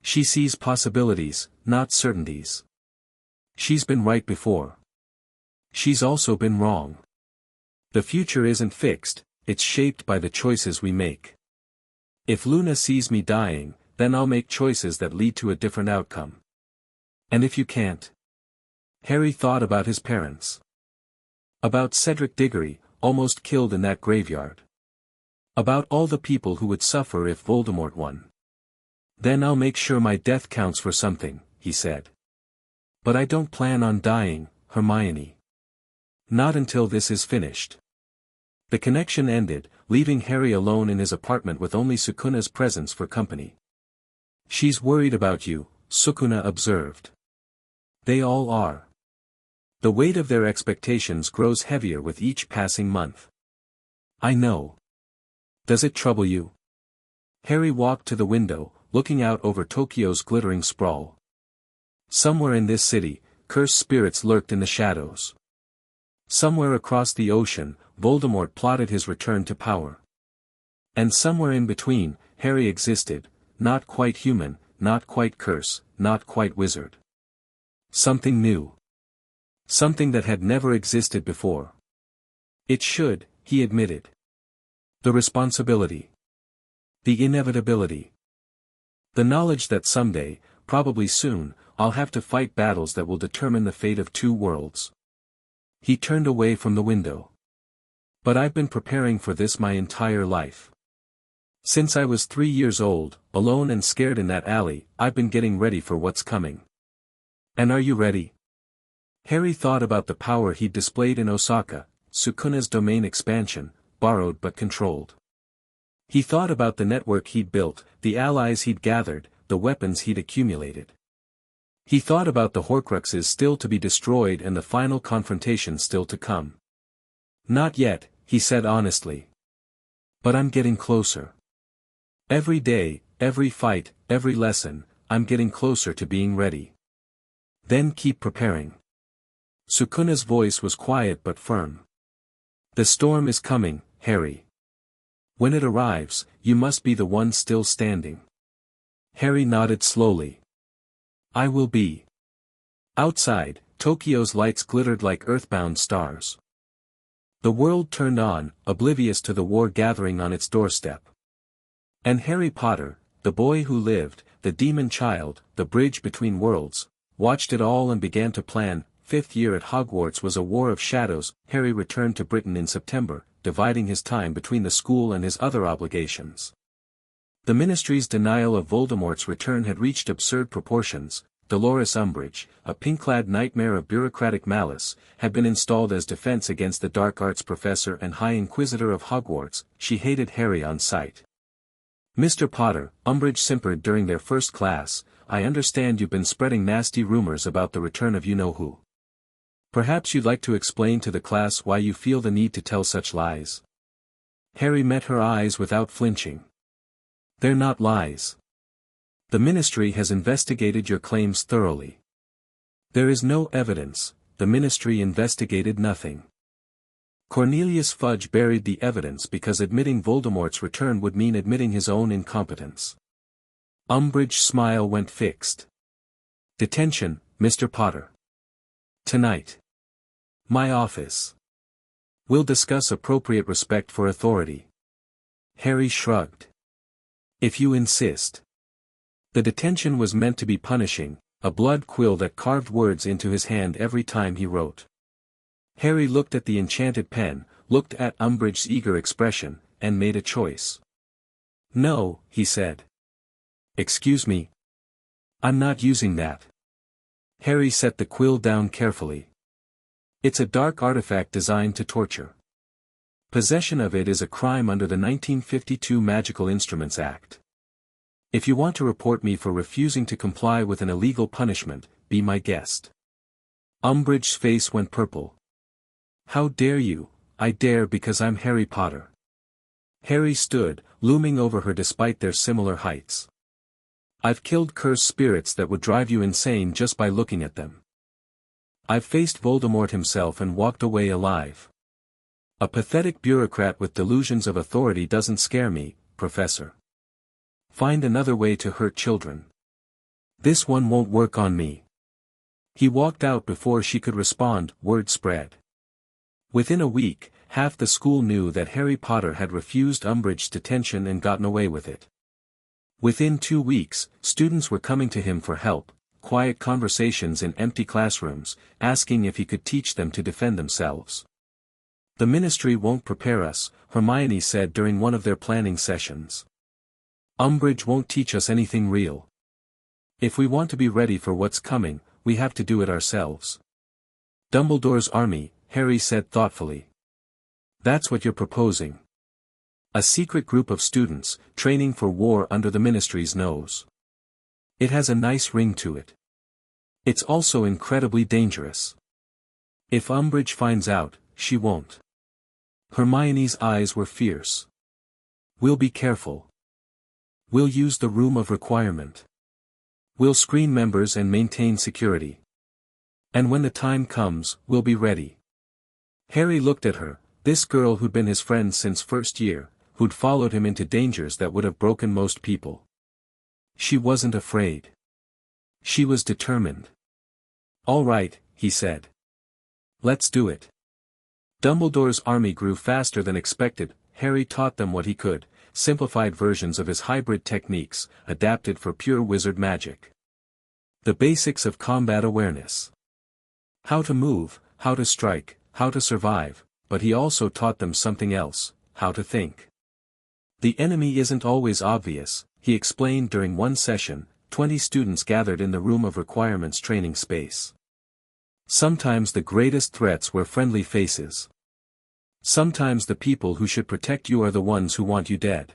S1: She sees possibilities, not certainties. She's been right before. She's also been wrong. The future isn't fixed, it's shaped by the choices we make. If Luna sees me dying, then I'll make choices that lead to a different outcome. And if you can't? Harry thought about his parents. About Cedric Diggory, almost killed in that graveyard. About all the people who would suffer if Voldemort won. Then I'll make sure my death counts for something, he said. But I don't plan on dying, Hermione. Not until this is finished. The connection ended, leaving Harry alone in his apartment with only Sukuna's presence for company. She's worried about you, Sukuna observed. They all are. The weight of their expectations grows heavier with each passing month. I know. Does it trouble you? Harry walked to the window, looking out over Tokyo's glittering sprawl. Somewhere in this city, cursed spirits lurked in the shadows. Somewhere across the ocean, Voldemort plotted his return to power. And somewhere in between, Harry existed, not quite human, not quite curse, not quite wizard. Something new. Something that had never existed before. It should, he admitted. The responsibility. The inevitability. The knowledge that someday, probably soon, I'll have to fight battles that will determine the fate of two worlds. He turned away from the window. But I've been preparing for this my entire life. Since I was 3 years old, alone and scared in that alley, I've been getting ready for what's coming. And are you ready? Harry thought about the power he'd displayed in Osaka, Sukuna's domain expansion, borrowed but controlled. He thought about the network he'd built, the allies he'd gathered, the weapons he'd accumulated. He thought about the Horcruxes still to be destroyed and the final confrontation still to come. Not yet, he said honestly. But I'm getting closer. Every day, every fight, every lesson, I'm getting closer to being ready. Then keep preparing. Sukuna's voice was quiet but firm. The storm is coming, Harry. When it arrives, you must be the one still standing. Harry nodded slowly. I will be. Outside, Tokyo's lights glittered like earthbound stars. The world turned on, oblivious to the war gathering on its doorstep. And Harry Potter, the boy who lived, the demon child, the bridge between worlds, watched it all and began to plan. 5th year at Hogwarts was a war of shadows. Harry returned to Britain in September, dividing his time between the school and his other obligations. The Ministry's denial of Voldemort's return had reached absurd proportions. Dolores Umbridge, a pink-clad nightmare of bureaucratic malice, had been installed as defense against the dark arts professor and High Inquisitor of Hogwarts. She hated Harry on sight. Mr. Potter, Umbridge simpered during their first class, I understand you've been spreading nasty rumors about the return of you-know-who. Perhaps you'd like to explain to the class why you feel the need to tell such lies. Harry met her eyes without flinching. They're not lies. The Ministry has investigated your claims thoroughly. There is no evidence. The Ministry investigated nothing. Cornelius Fudge buried the evidence because admitting Voldemort's return would mean admitting his own incompetence. Umbridge's smile went fixed. Detention, Mr. Potter. Tonight. My office. We'll discuss appropriate respect for authority. Harry shrugged. If you insist. The detention was meant to be punishing, a blood quill that carved words into his hand every time he wrote. Harry looked at the enchanted pen, looked at Umbridge's eager expression, and made a choice. No, he said. Excuse me. I'm not using that. Harry set the quill down carefully. It's a dark artifact designed to torture. Possession of it is a crime under the 1952 Magical Instruments Act. If you want to report me for refusing to comply with an illegal punishment, be my guest. Umbridge's face went purple. How dare you? I dare because I'm Harry Potter. Harry stood, looming over her despite their similar heights. I've killed cursed spirits that would drive you insane just by looking at them. I've faced Voldemort himself and walked away alive. A pathetic bureaucrat with delusions of authority doesn't scare me, Professor. Find another way to hurt children. This one won't work on me. He walked out before she could respond. Word spread. Within a week, half the school knew that Harry Potter had refused Umbridge's detention and gotten away with it. Within 2 weeks, students were coming to him for help, quiet conversations in empty classrooms, asking if he could teach them to defend themselves. The Ministry won't prepare us, Hermione said during one of their planning sessions. Umbridge won't teach us anything real. If we want to be ready for what's coming, we have to do it ourselves. Dumbledore's army, Harry said thoughtfully. That's what you're proposing. A secret group of students, training for war under the Ministry's nose. It has a nice ring to it. It's also incredibly dangerous. If Umbridge finds out, she won't. Hermione's eyes were fierce. We'll be careful. We'll use the room of requirement. We'll screen members and maintain security. And when the time comes, we'll be ready. Harry looked at her, this girl who'd been his friend since first year, who'd followed him into dangers that would have broken most people. She wasn't afraid. She was determined. All right, he said. Let's do it. Dumbledore's army grew faster than expected. Harry taught them what he could, simplified versions of his hybrid techniques, adapted for pure wizard magic. The basics of combat awareness. How to move, how to strike, how to survive, but he also taught them something else, how to think. The enemy isn't always obvious, he explained during one session. 20 students gathered in the room of requirements training space. Sometimes the greatest threats were friendly faces. Sometimes the people who should protect you are the ones who want you dead.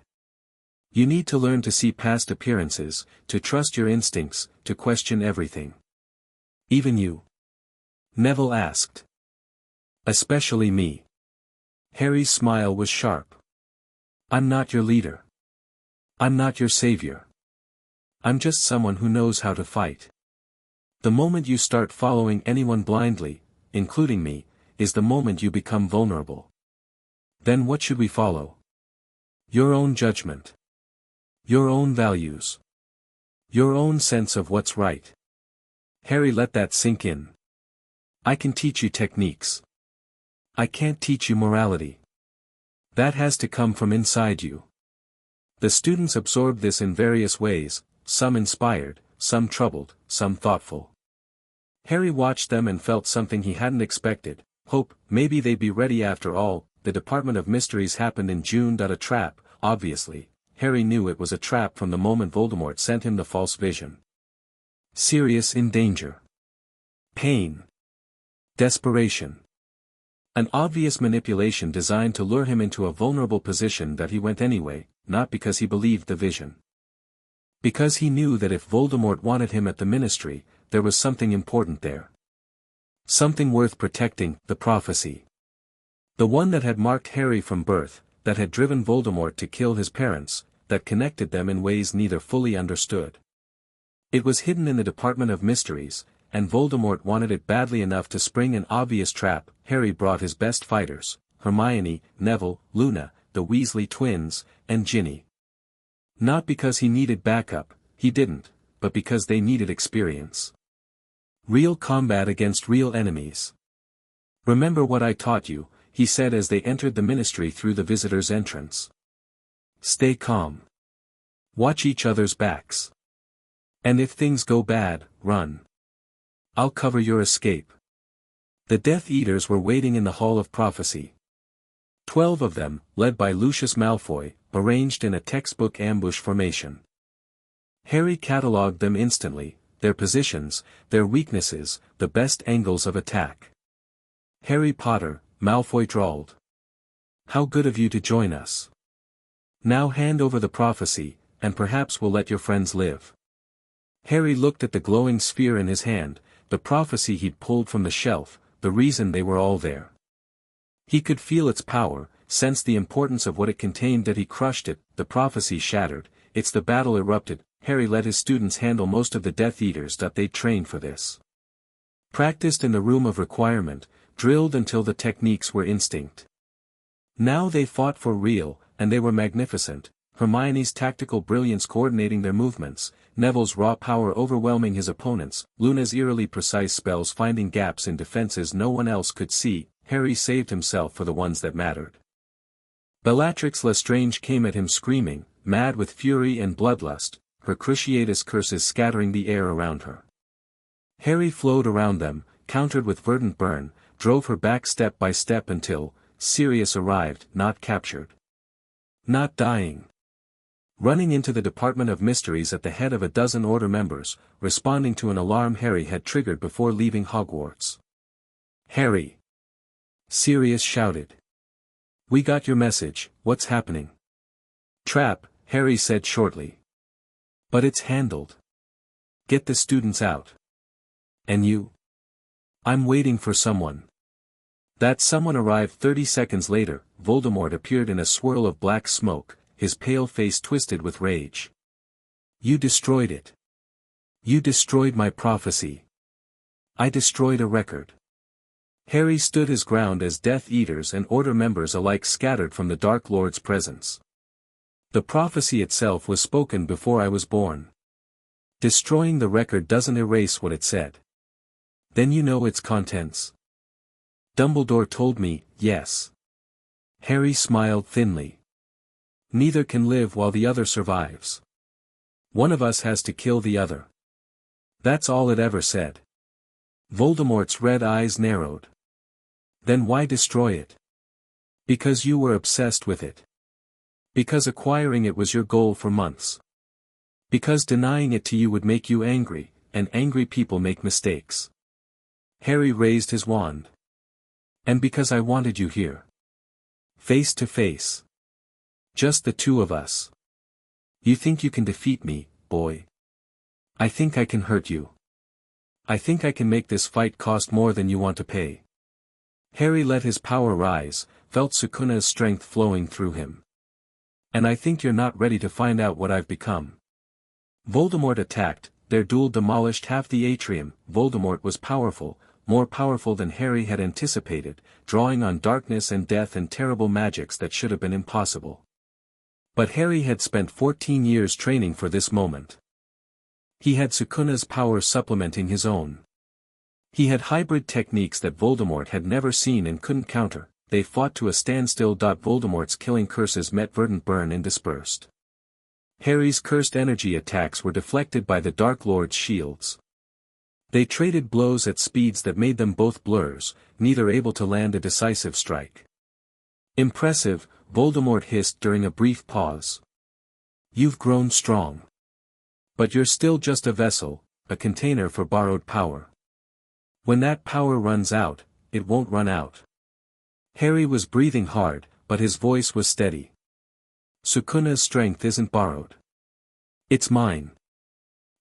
S1: You need to learn to see past appearances, to trust your instincts, to question everything. Even you? Neville asked. Especially me. Harry's smile was sharp. I'm not your leader. I'm not your savior. I'm just someone who knows how to fight. The moment you start following anyone blindly, including me, is the moment you become vulnerable. Then what should we follow? Your own judgment. Your own values. Your own sense of what's right. Harry let that sink in. I can teach you techniques. I can't teach you morality. That has to come from inside you. The students absorbed this in various ways, some inspired, some troubled, some thoughtful. Harry watched them and felt something he hadn't expected, hope. Maybe they'd be ready after all. The Department of Mysteries happened in June. A trap, obviously. Harry knew it was a trap from the moment Voldemort sent him the false vision. Sirius in danger. Pain. Desperation. An obvious manipulation designed to lure him into a vulnerable position that he went anyway, not because he believed the vision. Because he knew that if Voldemort wanted him at the Ministry, there was something important there. Something worth protecting, the prophecy. The one that had marked Harry from birth, that had driven Voldemort to kill his parents, that connected them in ways neither fully understood. It was hidden in the Department of Mysteries, and Voldemort wanted it badly enough to spring an obvious trap. Harry brought his best fighters, Hermione, Neville, Luna, the Weasley twins, and Ginny. Not because he needed backup, he didn't, but because they needed experience. Real combat against real enemies. Remember what I taught you, he said as they entered the Ministry through the visitor's entrance. Stay calm. Watch each other's backs. And if things go bad, run. I'll cover your escape. The Death Eaters were waiting in the Hall of Prophecy. 12 of them, led by Lucius Malfoy, arranged in a textbook ambush formation. Harry catalogued them instantly, their positions, their weaknesses, the best angles of attack. Harry Potter, Malfoy drawled. How good of you to join us. Now hand over the prophecy, and perhaps we'll let your friends live. Harry looked at the glowing sphere in his hand, the prophecy he'd pulled from the shelf, the reason they were all there. He could feel its power, sensed the importance of what it contained. That he crushed it. The prophecy shattered, the battle erupted. Harry let his students handle most of the Death Eaters. They'd trained for this. Practiced in the room of requirement, drilled until the techniques were instinct. Now they fought for real, and they were magnificent. Hermione's tactical brilliance coordinating their movements, Neville's raw power overwhelming his opponents, Luna's eerily precise spells finding gaps in defenses no one else could see. Harry saved himself for the ones that mattered. Bellatrix Lestrange came at him screaming, mad with fury and bloodlust, her cruciatus curses scattering the air around her. Harry flowed around them, countered with verdant burn, drove her back step by step until Sirius arrived, not captured. Not dying. Running into the Department of Mysteries at the head of a dozen Order members, responding to an alarm Harry had triggered before leaving Hogwarts. Harry! Sirius shouted. We got your message, what's happening? Trap, Harry said shortly. But it's handled. Get the students out. And you? I'm waiting for someone. That someone arrived 30 seconds later. Voldemort appeared in a swirl of black smoke, his pale face twisted with rage. You destroyed it. You destroyed my prophecy. I destroyed a record. Harry stood his ground as Death Eaters and Order members alike scattered from the Dark Lord's presence. The prophecy itself was spoken before I was born. Destroying the record doesn't erase what it said. Then you know its contents. Dumbledore told me, yes. Harry smiled thinly. Neither can live while the other survives. One of us has to kill the other. That's all it ever said. Voldemort's red eyes narrowed. Then why destroy it? Because you were obsessed with it. Because acquiring it was your goal for months. Because denying it to you would make you angry, and angry people make mistakes. Harry raised his wand. And because I wanted you here. Face to face. Just the two of us. You think you can defeat me, boy? I think I can hurt you. I think I can make this fight cost more than you want to pay. Harry let his power rise, felt Sukuna's strength flowing through him. And I think you're not ready to find out what I've become. Voldemort attacked, their duel demolished half the atrium. Voldemort was powerful, more powerful than Harry had anticipated, drawing on darkness and death and terrible magics that should have been impossible. But Harry had spent 14 years training for this moment. He had Sukuna's power supplementing his own. He had hybrid techniques that Voldemort had never seen and couldn't counter. They fought to a standstill. Voldemort's killing curses met verdant burn and dispersed. Harry's cursed energy attacks were deflected by the Dark Lord's shields. They traded blows at speeds that made them both blurs, neither able to land a decisive strike. Impressive, Voldemort hissed during a brief pause. You've grown strong. But you're still just a vessel, a container for borrowed power. When that power runs out, it won't run out. Harry was breathing hard, but his voice was steady. Sukuna's strength isn't borrowed. It's mine.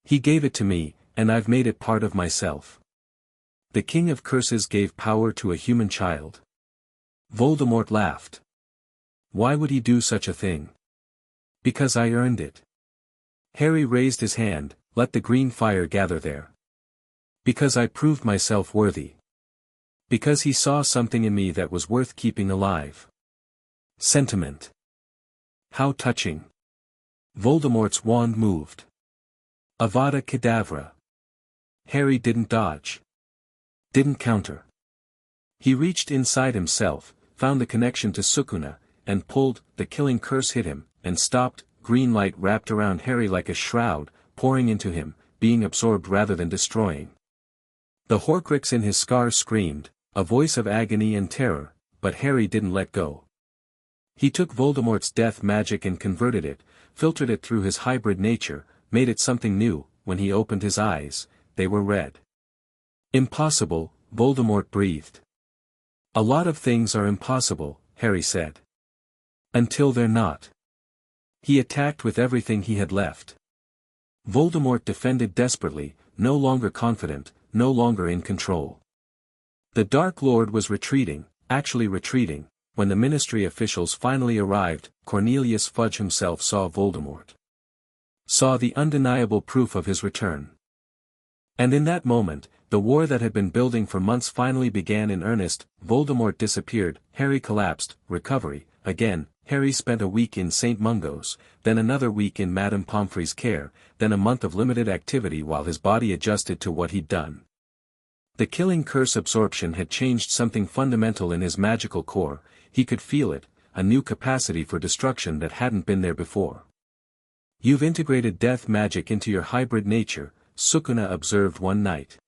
S1: He gave it to me, and I've made it part of myself. The King of Curses gave power to a human child. Voldemort laughed. Why would he do such a thing? Because I earned it. Harry raised his hand, let the green fire gather there. Because I proved myself worthy. Because he saw something in me that was worth keeping alive. Sentiment. How touching. Voldemort's wand moved. Avada Kedavra. Harry didn't dodge. Didn't counter. He reached inside himself, found the connection to Sukuna, and pulled. The killing curse hit him, and stopped. Green light wrapped around Harry like a shroud, pouring into him, being absorbed rather than destroying. The Horcrux in his scar screamed, a voice of agony and terror, but Harry didn't let go. He took Voldemort's death magic and converted it, filtered it through his hybrid nature, made it something new. When he opened his eyes, they were red. Impossible, Voldemort breathed. A lot of things are impossible, Harry said. Until they're not. He attacked with everything he had left. Voldemort defended desperately, no longer confident, no longer in control. The Dark Lord was retreating, actually retreating. When the Ministry officials finally arrived, Cornelius Fudge himself saw Voldemort. Saw the undeniable proof of his return. And in that moment, the war that had been building for months finally began in earnest. Voldemort disappeared, Harry collapsed. Recovery. Again, Harry spent a week in St. Mungo's, then another week in Madame Pomfrey's care, then a month of limited activity while his body adjusted to what he'd done. The killing curse absorption had changed something fundamental in his magical core. He could feel it, a new capacity for destruction that hadn't been there before. You've integrated death magic into your hybrid nature, Sukuna observed one night.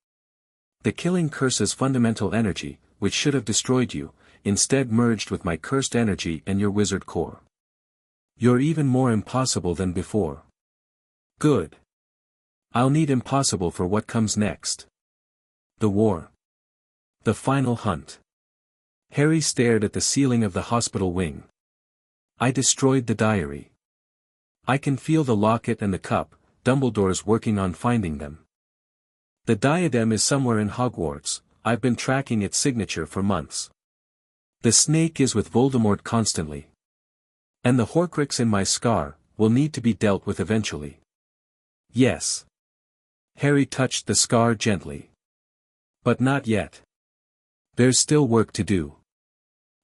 S1: The killing curse's fundamental energy, which should have destroyed you, instead merged with my cursed energy and your wizard core. You're even more impossible than before. Good. I'll need impossible for what comes next. The war. The final hunt. Harry stared at the ceiling of the hospital wing. I destroyed the diary. I can feel the locket and the cup. Dumbledore's working on finding them. The diadem is somewhere in Hogwarts. I've been tracking its signature for months. The snake is with Voldemort constantly. And the Horcrux in my scar will need to be dealt with eventually. Yes. Harry touched the scar gently. But not yet. There's still work to do.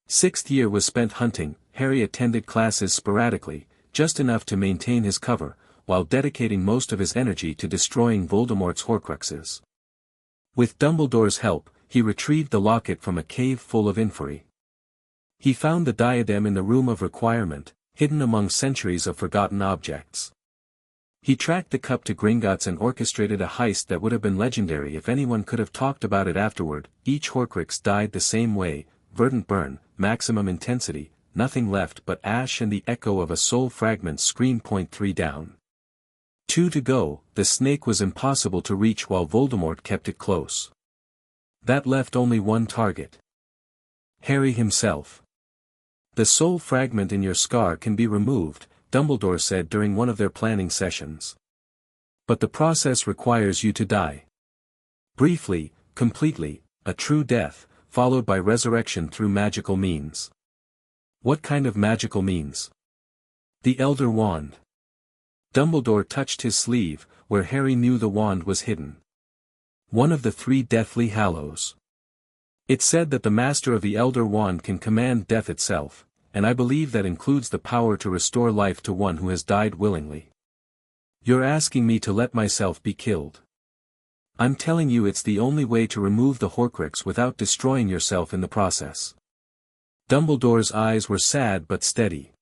S1: 6th year was spent hunting. Harry attended classes sporadically, just enough to maintain his cover, while dedicating most of his energy to destroying Voldemort's Horcruxes. With Dumbledore's help, he retrieved the locket from a cave full of inferi. He found the diadem in the Room of Requirement, hidden among centuries of forgotten objects. He tracked the cup to Gringotts and orchestrated a heist that would have been legendary if anyone could have talked about it afterward. Each Horcrux died the same way, verdant burn, maximum intensity, nothing left but ash and the echo of a soul fragment scream. Point 3 down. 2 to go. The snake was impossible to reach while Voldemort kept it close. That left only one target. Harry himself. The soul fragment in your scar can be removed, Dumbledore said during one of their planning sessions. But the process requires you to die. Briefly, completely, a true death, followed by resurrection through magical means. What kind of magical means? The Elder Wand. Dumbledore touched his sleeve, where Harry knew the wand was hidden. One of the 3 Deathly Hallows. It said that the master of the Elder Wand can command death itself, and I believe that includes the power to restore life to one who has died willingly. You're asking me to let myself be killed. I'm telling you it's the only way to remove the Horcrux without destroying yourself in the process. Dumbledore's eyes were sad but steady.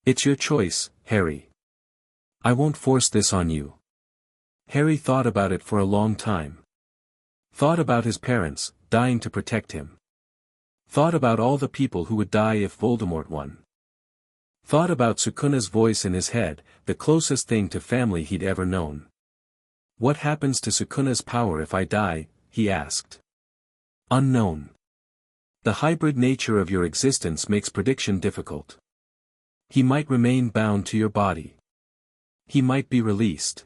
S1: It's your choice, Harry. I won't force this on you. Harry thought about it for a long time. Thought about his parents, dying to protect him. Thought about all the people who would die if Voldemort won. Thought about Sukuna's voice in his head, the closest thing to family he'd ever known. What happens to Sukuna's power if I die? He asked. Unknown. The hybrid nature of your existence makes prediction difficult. He might remain bound to your body. He might be released.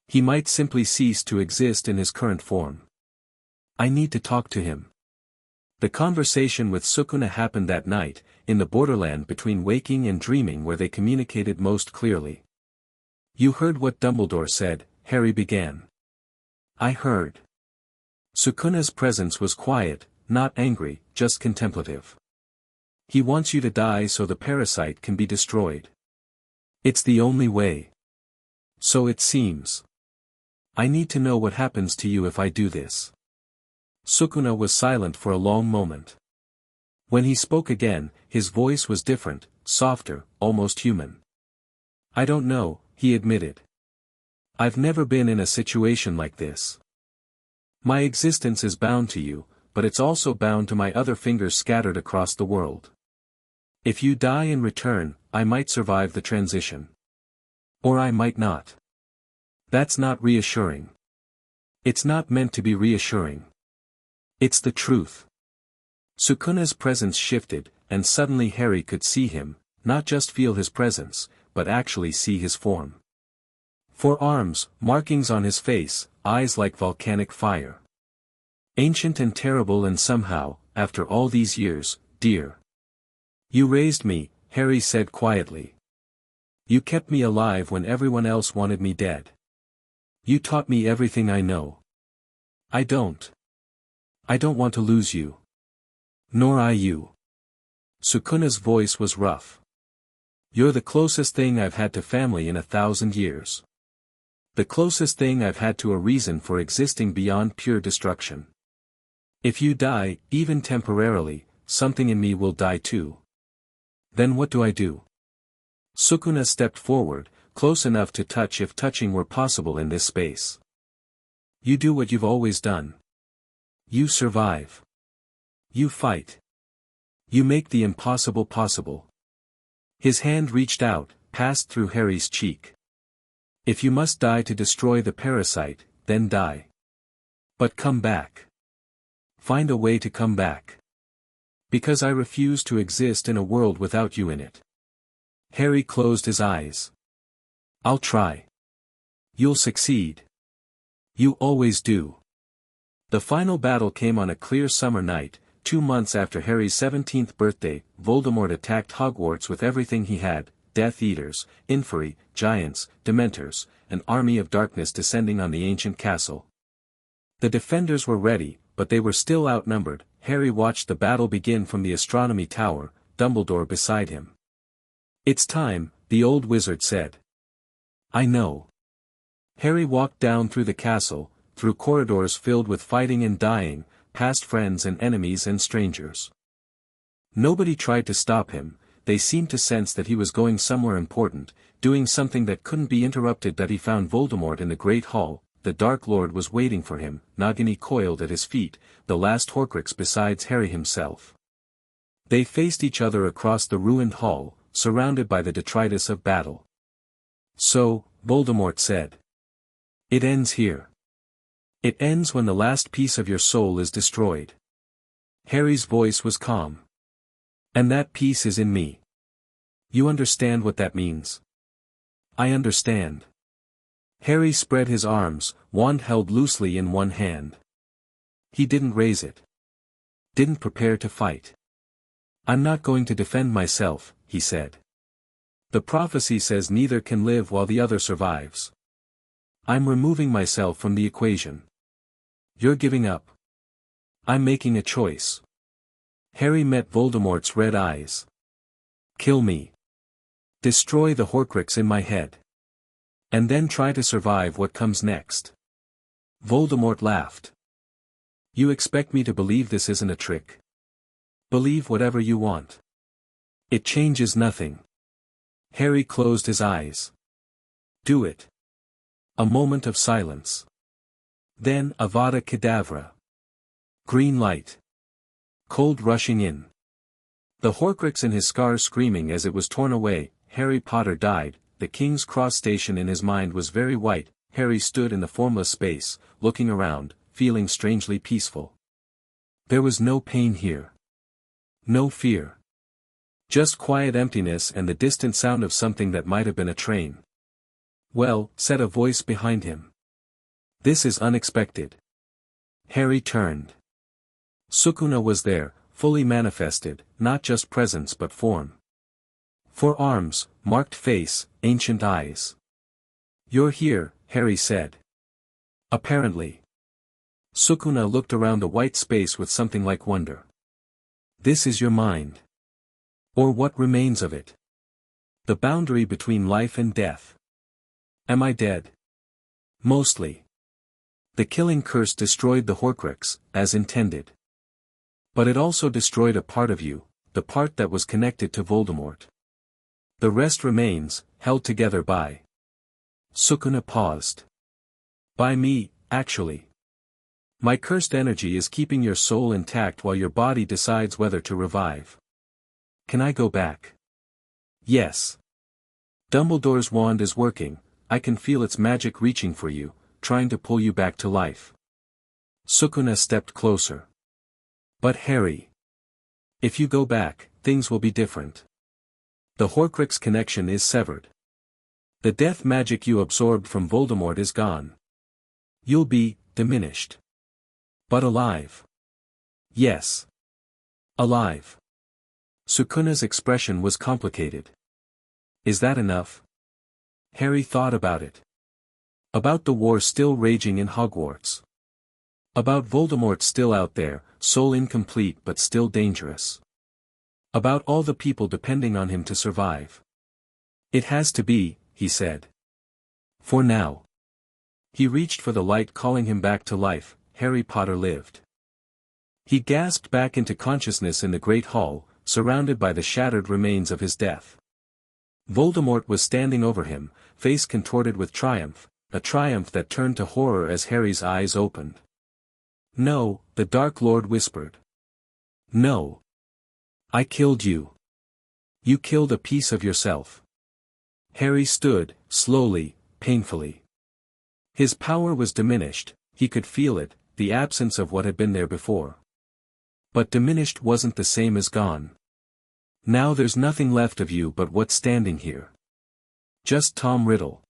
S1: He might simply cease to exist in his current form. I need to talk to him. The conversation with Sukuna happened that night, in the borderland between waking and dreaming where they communicated most clearly. You heard what Dumbledore said, Harry began. I heard. Sukuna's presence was quiet, not angry, just contemplative. He wants you to die so the parasite can be destroyed. It's the only way. So it seems. I need to know what happens to you if I do this. Sukuna was silent for a long moment. When he spoke again, his voice was different, softer, almost human. I don't know, he admitted. I've never been in a situation like this. My existence is bound to you, but it's also bound to my other fingers scattered across the world. If you die in return, I might survive the transition. Or I might not. That's not reassuring. It's not meant to be reassuring. It's the truth. Sukuna's presence shifted, and suddenly Harry could see him, not just feel his presence, but actually see his form. 4 arms, markings on his face, eyes like volcanic fire. Ancient and terrible, and somehow, after all these years, dear. You raised me, Harry said quietly. You kept me alive when everyone else wanted me dead. You taught me everything I know. I don't want to lose you. Nor I you. Sukuna's voice was rough. You're the closest thing I've had to family in 1,000 years. The closest thing I've had to a reason for existing beyond pure destruction. If you die, even temporarily, something in me will die too. Then what do I do? Sukuna stepped forward, close enough to touch if touching were possible in this space. You do what you've always done. You survive. You fight. You make the impossible possible. His hand reached out, passed through Harry's cheek. If you must die to destroy the parasite, then die. But come back. Find a way to come back. Because I refuse to exist in a world without you in it. Harry closed his eyes. I'll try. You'll succeed. You always do. The final battle came on a clear summer night, 2 months after Harry's 17th birthday. Voldemort attacked Hogwarts with everything he had, Death Eaters, Inferi, Giants, Dementors, an army of darkness descending on the ancient castle. The defenders were ready, but they were still outnumbered. Harry watched the battle begin from the astronomy tower, Dumbledore beside him. It's time, the old wizard said. I know. Harry walked down through the castle, through corridors filled with fighting and dying, past friends and enemies and strangers. Nobody tried to stop him, they seemed to sense that he was going somewhere important, doing something that couldn't be interrupted. That he found Voldemort in the Great Hall. The Dark Lord was waiting for him, Nagini coiled at his feet, the last Horcrux besides Harry himself. They faced each other across the ruined hall, surrounded by the detritus of battle. So, Voldemort said. It ends here. It ends when the last piece of your soul is destroyed. Harry's voice was calm. And that piece is in me. You understand what that means? I understand. Harry spread his arms, wand held loosely in one hand. He didn't raise it. Didn't prepare to fight. I'm not going to defend myself, he said. The prophecy says neither can live while the other survives. I'm removing myself from the equation. You're giving up. I'm making a choice. Harry met Voldemort's red eyes. Kill me. Destroy the Horcrux in my head. And then try to survive what comes next. Voldemort laughed. You expect me to believe this isn't a trick? Believe whatever you want. It changes nothing. Harry closed his eyes. Do it. A moment of silence. Then Avada Kedavra. Green light. Cold rushing in. The Horcrux in his scar screaming as it was torn away. Harry Potter died. The King's Cross station in his mind was very white. Harry stood in the formless space, looking around, feeling strangely peaceful. There was no pain here. No fear. Just quiet emptiness and the distant sound of something that might have been a train. Well, said a voice behind him. This is unexpected. Harry turned. Sukuna was there, fully manifested, not just presence but form. 4 arms, marked face, ancient eyes. You're here, Harry said. Apparently. Sukuna looked around the white space with something like wonder. This is your mind. Or what remains of it. The boundary between life and death. Am I dead? Mostly. The killing curse destroyed the Horcrux, as intended. But it also destroyed a part of you, the part that was connected to Voldemort. The rest remains, held together by. Sukuna paused. By me, actually. My cursed energy is keeping your soul intact while your body decides whether to revive. Can I go back? Yes. Dumbledore's wand is working, I can feel its magic reaching for you, trying to pull you back to life. Sukuna stepped closer. But Harry. If you go back, things will be different. The Horcrux connection is severed. The death magic you absorbed from Voldemort is gone. You'll be, diminished. But alive. Yes. Alive. Sukuna's expression was complicated. Is that enough? Harry thought about it. About the war still raging in Hogwarts. About Voldemort still out there, soul incomplete but still dangerous. About all the people depending on him to survive. It has to be, he said. For now. He reached for the light calling him back to life. Harry Potter lived. He gasped back into consciousness in the Great Hall, surrounded by the shattered remains of his death. Voldemort was standing over him, face contorted with triumph, a triumph that turned to horror as Harry's eyes opened. No, the Dark Lord whispered. No. I killed you. You killed a piece of yourself. Harry stood, slowly, painfully. His power was diminished, he could feel it, the absence of what had been there before. But diminished wasn't the same as gone. Now there's nothing left of you but what's standing here. Just Tom Riddle.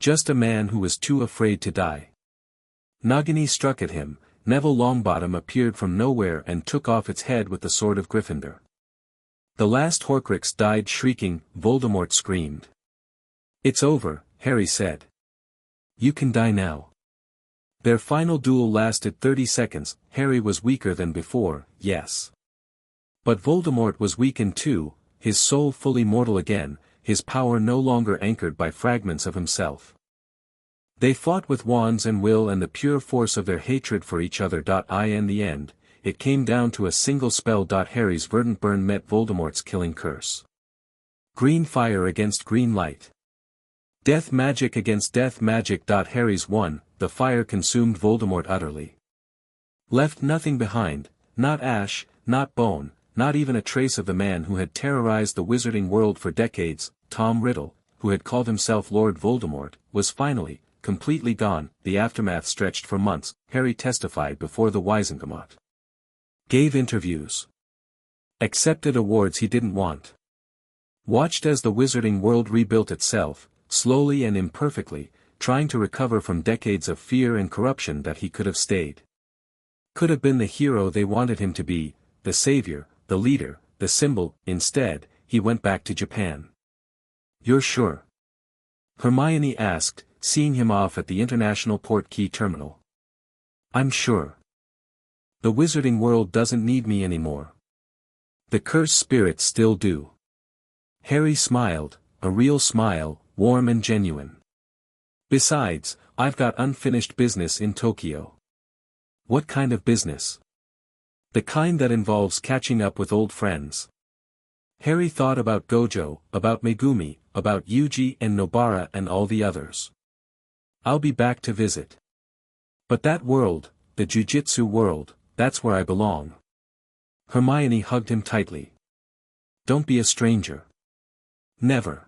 S1: Just a man who was too afraid to die. Nagini struck at him. Neville Longbottom appeared from nowhere and took off its head with the sword of Gryffindor. The last Horcrux died shrieking, Voldemort screamed. It's over, Harry said. You can die now. Their final duel lasted 30 seconds, Harry was weaker than before, yes. But Voldemort was weakened too, his soul fully mortal again, his power no longer anchored by fragments of himself. They fought with wands and will and the pure force of their hatred for each other. In the end, it came down to a single spell. Harry's verdant burn met Voldemort's killing curse. Green fire against green light. Death magic against death magic. Harry's won. The fire consumed Voldemort utterly. Left nothing behind, not ash, not bone, not even a trace of the man who had terrorized the wizarding world for decades. Tom Riddle, who had called himself Lord Voldemort, was finally, completely gone. The aftermath stretched for months. Harry testified before the Wizengamot. Gave interviews. Accepted awards he didn't want. Watched as the wizarding world rebuilt itself, slowly and imperfectly, trying to recover from decades of fear and corruption. That he could have stayed. Could have been the hero they wanted him to be, the savior, the leader, the symbol. Instead, he went back to Japan. You're sure? Hermione asked, seeing him off at the International Port Key Terminal. I'm sure. The wizarding world doesn't need me anymore. The cursed spirits still do. Harry smiled, a real smile, warm and genuine. Besides, I've got unfinished business in Tokyo. What kind of business? The kind that involves catching up with old friends. Harry thought about Gojo, about Megumi, about Yuji and Nobara and all the others. I'll be back to visit. But that world, the Jujitsu world, that's where I belong. Hermione hugged him tightly. Don't be a stranger. Never.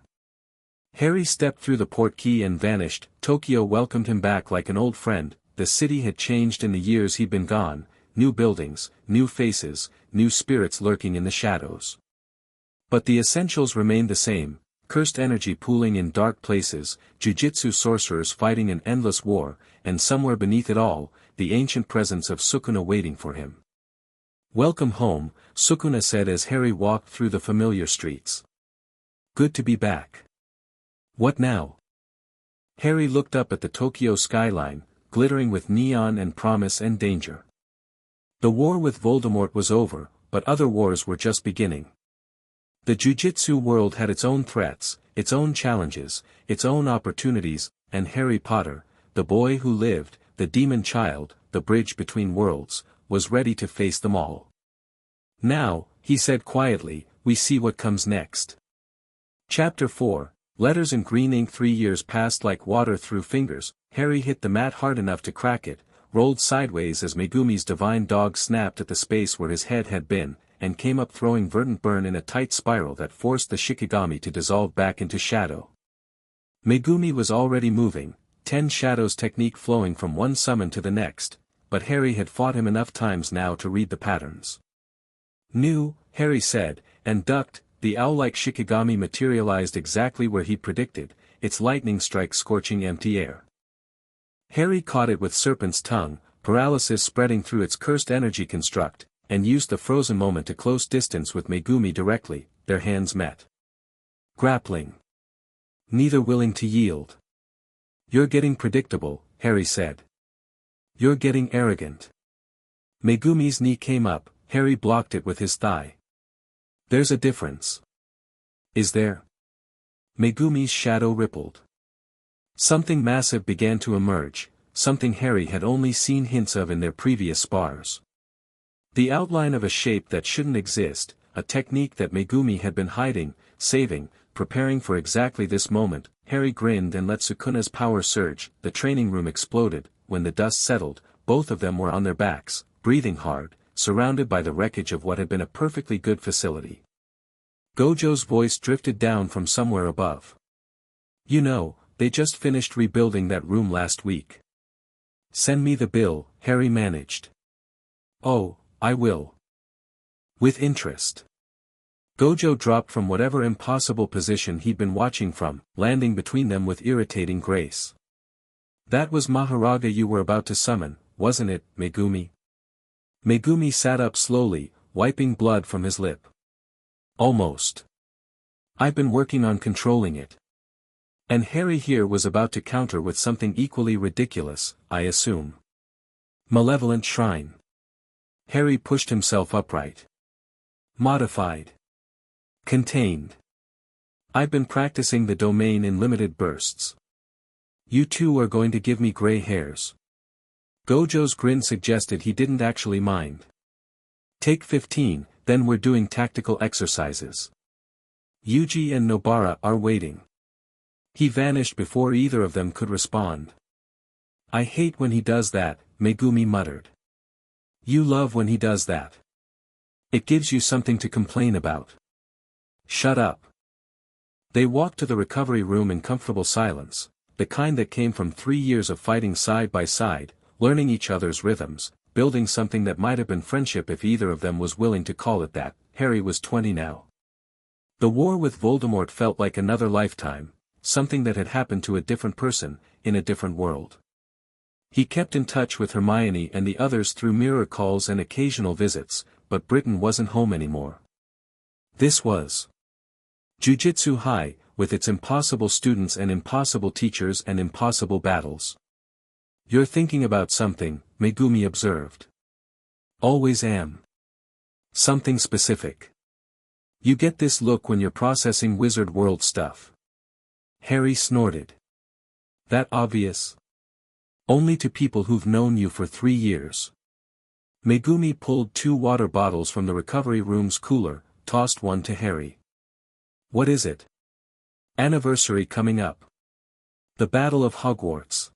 S1: Harry stepped through the port key and vanished. Tokyo welcomed him back like an old friend. The city had changed in the years he'd been gone, new buildings, new faces, new spirits lurking in the shadows. But the essentials remained the same, cursed energy pooling in dark places, jujitsu sorcerers fighting an endless war, and somewhere beneath it all, the ancient presence of Sukuna waiting for him. Welcome home, Sukuna said as Harry walked through the familiar streets. Good to be back. What now? Harry looked up at the Tokyo skyline, glittering with neon and promise and danger. The war with Voldemort was over, but other wars were just beginning. The Jujitsu world had its own threats, its own challenges, its own opportunities, and Harry Potter, the boy who lived, the demon child, the bridge between worlds, was ready to face them all. Now, he said quietly, we see what comes next. Chapter 4, Letters in green ink. 3 years passed like water through fingers. Harry hit the mat hard enough to crack it, rolled sideways as Megumi's divine dog snapped at the space where his head had been, and came up throwing verdant burn in a tight spiral that forced the Shikigami to dissolve back into shadow. Megumi was already moving, 10 shadows technique flowing from one summon to the next, but Harry had fought him enough times now to read the patterns. New, Harry said, and ducked. The owl-like Shikigami materialized exactly where he predicted, its lightning strike scorching empty air. Harry caught it with serpent's tongue, paralysis spreading through its cursed energy construct, and used the frozen moment to close distance with Megumi directly. Their hands met. Grappling. Neither willing to yield. You're getting predictable, Harry said. You're getting arrogant. Megumi's knee came up, Harry blocked it with his thigh. There's a difference. Is there? Megumi's shadow rippled. Something massive began to emerge, something Harry had only seen hints of in their previous spars. The outline of a shape that shouldn't exist, a technique that Megumi had been hiding, saving, preparing for exactly this moment. Harry grinned and let Sukuna's power surge. The training room exploded. When the dust settled, both of them were on their backs, breathing hard, surrounded by the wreckage of what had been a perfectly good facility. Gojo's voice drifted down from somewhere above. You know, they just finished rebuilding that room last week. Send me the bill, Harry managed. Oh, I will. With interest. Gojo dropped from whatever impossible position he'd been watching from, landing between them with irritating grace. That was Maharaga you were about to summon, wasn't it, Megumi? Megumi sat up slowly, wiping blood from his lip. Almost. I've been working on controlling it. And Harry here was about to counter with something equally ridiculous, I assume. Malevolent shrine. Harry pushed himself upright. Modified. Contained. I've been practicing the domain in limited bursts. You two are going to give me gray hairs. Gojo's grin suggested he didn't actually mind. Take 15, then we're doing tactical exercises. Yuji and Nobara are waiting. He vanished before either of them could respond. I hate when he does that, Megumi muttered. You love when he does that. It gives you something to complain about. Shut up. They walked to the recovery room in comfortable silence, the kind that came from 3 years of fighting side by side, learning each other's rhythms, building something that might have been friendship if either of them was willing to call it that. Harry was 20 now. The war with Voldemort felt like another lifetime, something that had happened to a different person, in a different world. He kept in touch with Hermione and the others through mirror calls and occasional visits, but Britain wasn't home anymore. This was Jujutsu High, with its impossible students and impossible teachers and impossible battles. You're thinking about something, Megumi observed. Always am. Something specific. You get this look when you're processing Wizard World stuff. Harry snorted. That obvious? Only to people who've known you for 3 years. Megumi pulled 2 water bottles from the recovery room's cooler, tossed one to Harry. What is it? Anniversary coming up. The Battle of Hogwarts.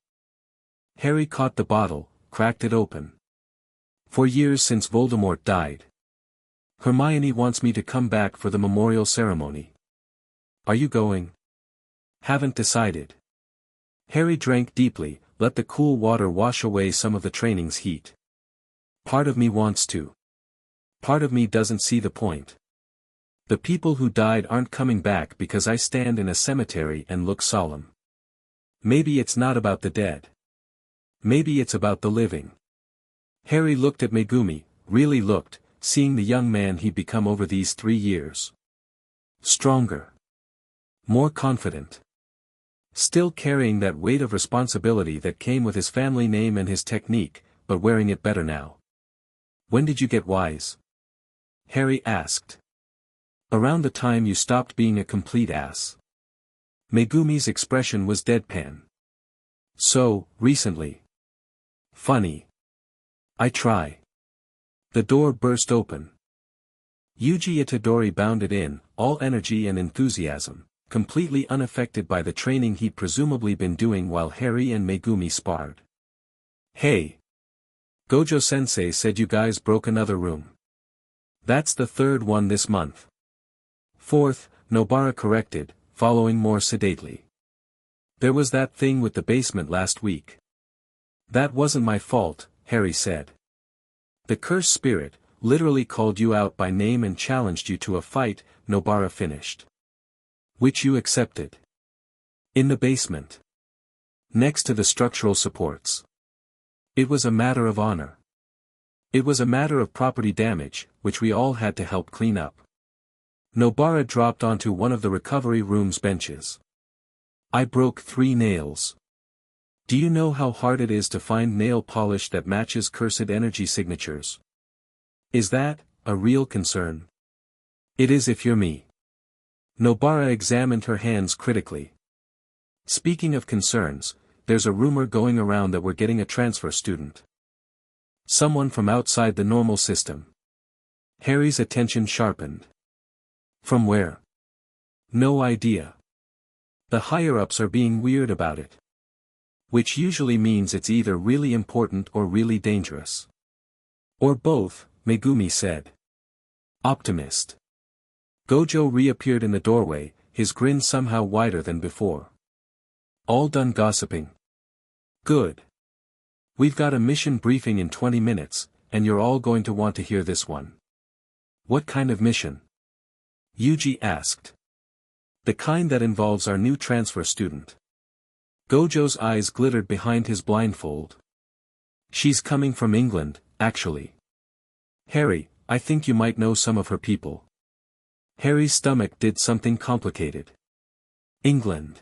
S1: Harry caught the bottle, cracked it open. 4 years since Voldemort died. Hermione wants me to come back for the memorial ceremony. Are you going? Haven't decided. Harry drank deeply, let the cool water wash away some of the training's heat. Part of me wants to. Part of me doesn't see the point. The people who died aren't coming back because I stand in a cemetery and look solemn. Maybe it's not about the dead. Maybe it's about the living. Harry looked at Megumi, really looked, seeing the young man he'd become over these 3 years. Stronger. More confident. Still carrying that weight of responsibility that came with his family name and his technique, but wearing it better now. When did you get wise? Harry asked. Around the time you stopped being a complete ass. Megumi's expression was deadpan. So, recently. Funny. I try. The door burst open. Yuji Itadori bounded in, all energy and enthusiasm, completely unaffected by the training he'd presumably been doing while Harry and Megumi sparred. Hey! Gojo-sensei said you guys broke another room. That's the 3rd one this month. 4th, Nobara corrected, following more sedately. There was that thing with the basement last week. That wasn't my fault, Harry said. The cursed spirit, literally called you out by name and challenged you to a fight, Nobara finished. Which you accepted. In the basement. Next to the structural supports. It was a matter of honor. It was a matter of property damage, which we all had to help clean up. Nobara dropped onto one of the recovery room's benches. I broke 3 nails. Do you know how hard it is to find nail polish that matches cursed energy signatures? Is that a real concern? It is if you're me. Nobara examined her hands critically. Speaking of concerns, there's a rumor going around that we're getting a transfer student. Someone from outside the normal system. Harry's attention sharpened. From where? No idea. The higher-ups are being weird about it. Which usually means it's either really important or really dangerous. Or both, Megumi said. Optimist. Gojo reappeared in the doorway, his grin somehow wider than before. All done gossiping? Good. We've got a mission briefing in 20 minutes, and you're all going to want to hear this one. What kind of mission? Yuji asked. The kind that involves our new transfer student. Gojo's eyes glittered behind his blindfold. She's coming from England, actually. Harry, I think you might know some of her people. Harry's stomach did something complicated. England.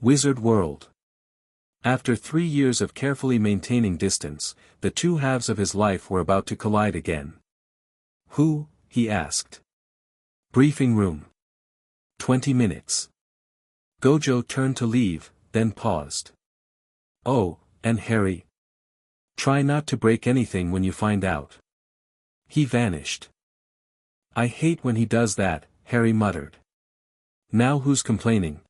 S1: Wizard World. After 3 years of carefully maintaining distance, the two halves of his life were about to collide again. Who? He asked. Briefing room. 20 minutes. Gojo turned to leave, then paused. Oh, and Harry. Try not to break anything when you find out. He vanished. I hate when he does that, Harry muttered. Now who's complaining?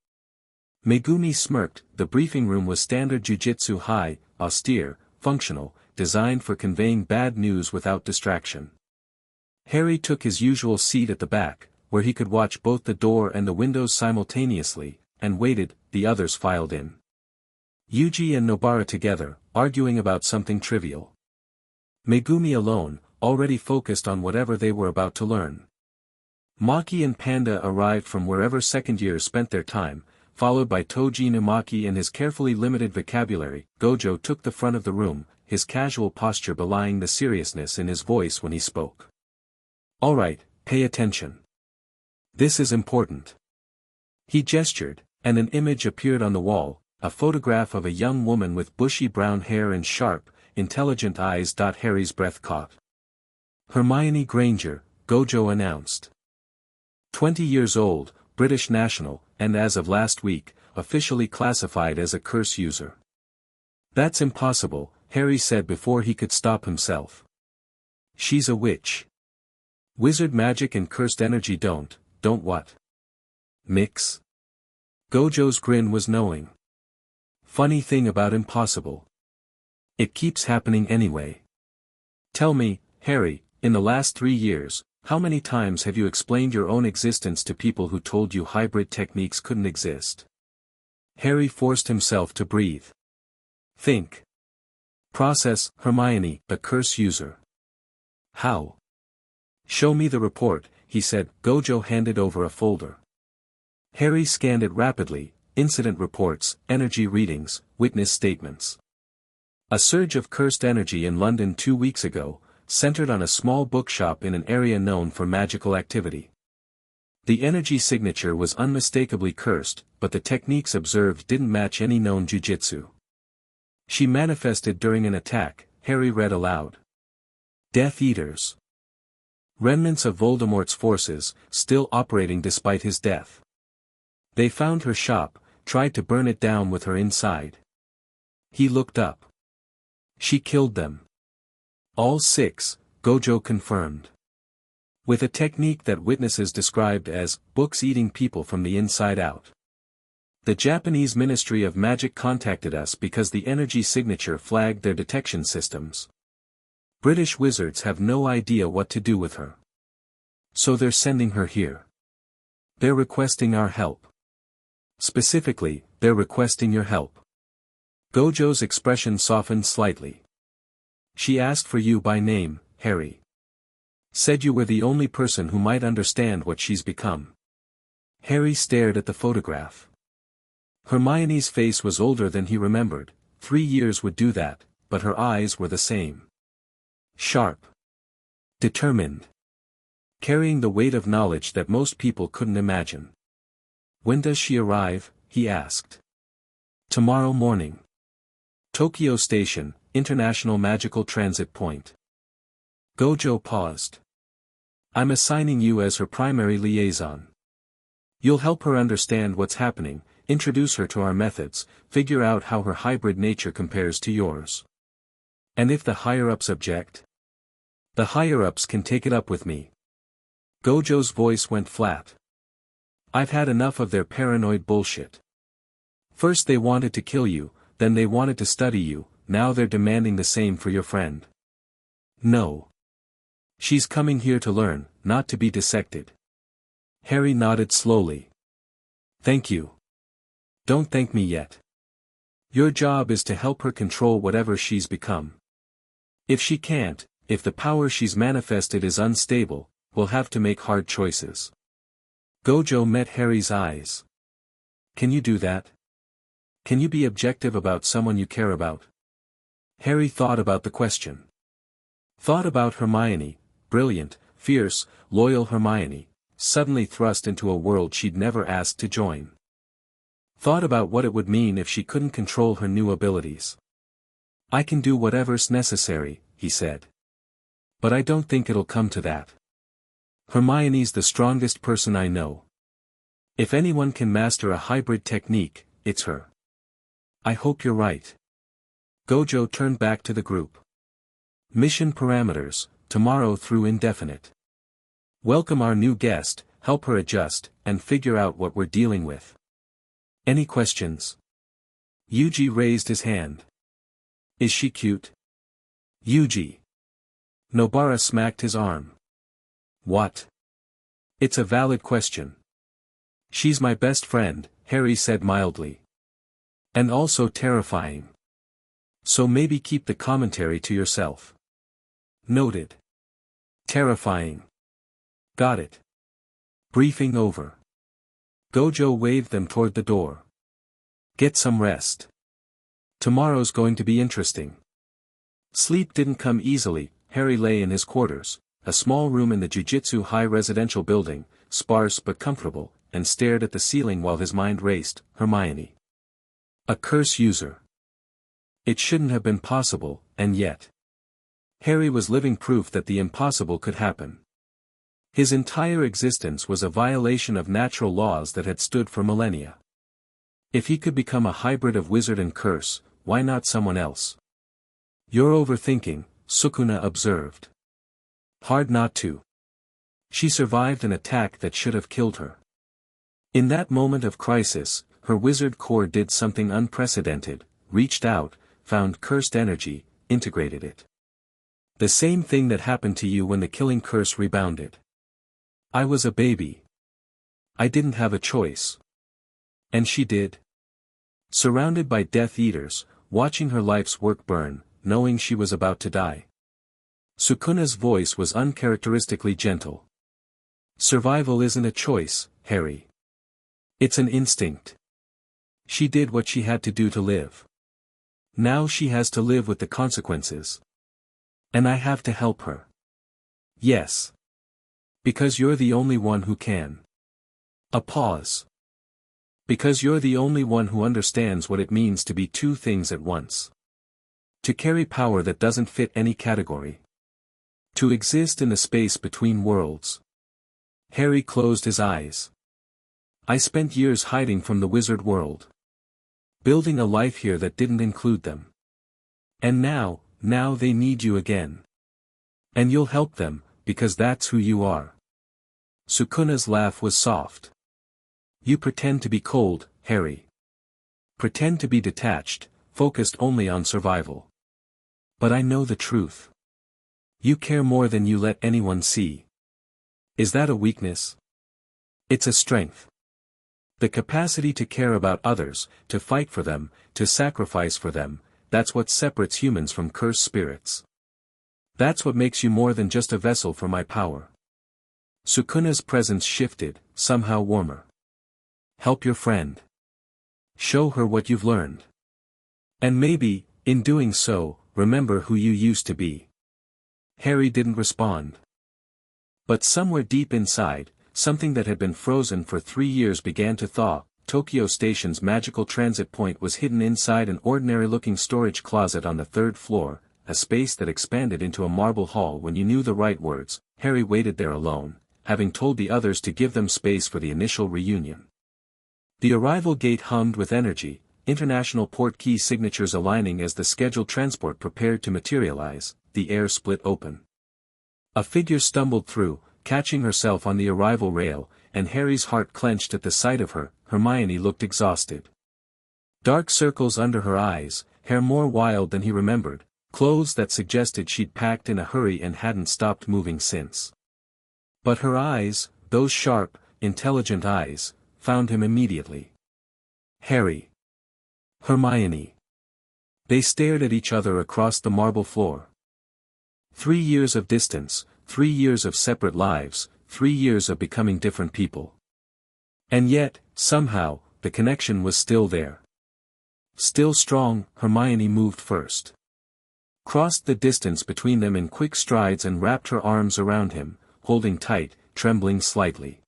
S1: Megumi smirked. The briefing room was standard jujitsu, high, austere, functional, designed for conveying bad news without distraction. Harry took his usual seat at the back, where he could watch both the door and the windows simultaneously, and waited. The others filed in. Yuji and Nobara together, arguing about something trivial. Megumi alone, already focused on whatever they were about to learn. Maki and Panda arrived from wherever second years spent their time, followed by Toji Numaki and his carefully limited vocabulary. Gojo took the front of the room, his casual posture belying the seriousness in his voice when he spoke. All right, pay attention. This is important. He gestured, and an image appeared on the wall, a photograph of a young woman with bushy brown hair and sharp, intelligent eyes. Harry's breath caught. Hermione Granger, Gojo announced. 20 years old, British national, and as of last week, officially classified as a curse user. That's impossible, Harry said before he could stop himself. She's a witch. Wizard magic and cursed energy don't what? Mix? Gojo's grin was knowing. Funny thing about impossible. It keeps happening anyway. Tell me, Harry, in the last 3 years, how many times have you explained your own existence to people who told you hybrid techniques couldn't exist? Harry forced himself to breathe. Think. Process. Hermione, a curse user. How? Show me the report, he said. Gojo handed over a folder. Harry scanned it rapidly. Incident reports, energy readings, witness statements. A surge of cursed energy in London 2 weeks ago, centered on a small bookshop in an area known for magical activity. The energy signature was unmistakably cursed, but the techniques observed didn't match any known jujitsu. She manifested during an attack, Harry read aloud. Death Eaters. Remnants of Voldemort's forces, still operating despite his death. They found her shop, tried to burn it down with her inside. He looked up. She killed them. All 6, Gojo confirmed. With a technique that witnesses described as, books eating people from the inside out. The Japanese Ministry of Magic contacted us because the energy signature flagged their detection systems. British wizards have no idea what to do with her. So they're sending her here. They're requesting our help. Specifically, they're requesting your help. Gojo's expression softened slightly. She asked for you by name, Harry. Said you were the only person who might understand what she's become. Harry stared at the photograph. Hermione's face was older than he remembered. 3 years would do that, but her eyes were the same. Sharp. Determined. Carrying the weight of knowledge that most people couldn't imagine. When does she arrive? He asked. Tomorrow morning. Tokyo Station, International Magical Transit Point. Gojo paused. I'm assigning you as her primary liaison. You'll help her understand what's happening, introduce her to our methods, figure out how her hybrid nature compares to yours. And if the higher-ups object? The higher-ups can take it up with me. Gojo's voice went flat. I've had enough of their paranoid bullshit. First they wanted to kill you, then they wanted to study you, now they're demanding the same for your friend. No. She's coming here to learn, not to be dissected. Harry nodded slowly. Thank you. Don't thank me yet. Your job is to help her control whatever she's become. If she can't, if the power she's manifested is unstable, we'll have to make hard choices. Gojo met Harry's eyes. Can you do that? Can you be objective about someone you care about? Harry thought about the question. Thought about Hermione, brilliant, fierce, loyal Hermione, suddenly thrust into a world she'd never asked to join. Thought about what it would mean if she couldn't control her new abilities. I can do whatever's necessary, he said. But I don't think it'll come to that. Hermione's the strongest person I know. If anyone can master a hybrid technique, it's her. I hope you're right. Gojo turned back to the group. Mission parameters, tomorrow through indefinite. Welcome our new guest, help her adjust, and figure out what we're dealing with. Any questions? Yuji raised his hand. Is she cute? Yuji. Nobara smacked his arm. What? It's a valid question. She's my best friend, Harry said mildly. And also terrifying. So maybe keep the commentary to yourself. Noted. Terrifying. Got it. Briefing over. Gojo waved them toward the door. Get some rest. Tomorrow's going to be interesting. Sleep didn't come easily. Harry lay in his quarters, a small room in the Jujutsu High residential building, sparse but comfortable, and stared at the ceiling while his mind raced. Hermione. A curse user. It shouldn't have been possible, and yet. Harry was living proof that the impossible could happen. His entire existence was a violation of natural laws that had stood for millennia. If he could become a hybrid of wizard and curse, why not someone else? You're overthinking, Sukuna observed. Hard not to. She survived an attack that should have killed her. In that moment of crisis, her wizard core did something unprecedented, reached out, found cursed energy, integrated it. The same thing that happened to you when the killing curse rebounded. I was a baby. I didn't have a choice. And she did. Surrounded by Death Eaters, watching her life's work burn, knowing she was about to die. Sukuna's voice was uncharacteristically gentle. Survival isn't a choice, Harry. It's an instinct. She did what she had to do to live. Now she has to live with the consequences. And I have to help her. Yes. Because you're the only one who can. A pause. Because you're the only one who understands what it means to be two things at once. To carry power that doesn't fit any category. To exist in the space between worlds. Harry closed his eyes. I spent years hiding from the wizard world. Building a life here that didn't include them. And now they need you again. And you'll help them, because that's who you are. Sukuna's laugh was soft. You pretend to be cold, Harry. Pretend to be detached, focused only on survival. But I know the truth. You care more than you let anyone see. Is that a weakness? It's a strength. The capacity to care about others, to fight for them, to sacrifice for them, that's what separates humans from cursed spirits. That's what makes you more than just a vessel for my power. Sukuna's presence shifted, somehow warmer. Help your friend. Show her what you've learned. And maybe, in doing so, remember who you used to be. Harry didn't respond. But somewhere deep inside, something that had been frozen for 3 years began to thaw. Tokyo Station's magical transit point was hidden inside an ordinary-looking storage closet on the 3rd floor, a space that expanded into a marble hall when you knew the right words. Harry waited there alone, having told the others to give them space for the initial reunion. The arrival gate hummed with energy, international port key signatures aligning as the scheduled transport prepared to materialize. The air split open. A figure stumbled through, catching herself on the arrival rail, and Harry's heart clenched at the sight of her. Hermione looked exhausted. Dark circles under her eyes, hair more wild than he remembered, clothes that suggested she'd packed in a hurry and hadn't stopped moving since. But her eyes, those sharp, intelligent eyes, found him immediately. Harry. Hermione. They stared at each other across the marble floor. 3 years of distance, 3 years of separate lives, 3 years of becoming different people. And yet, somehow, the connection was still there. Still strong. Hermione moved first. Crossed the distance between them in quick strides and wrapped her arms around him, holding tight, trembling slightly.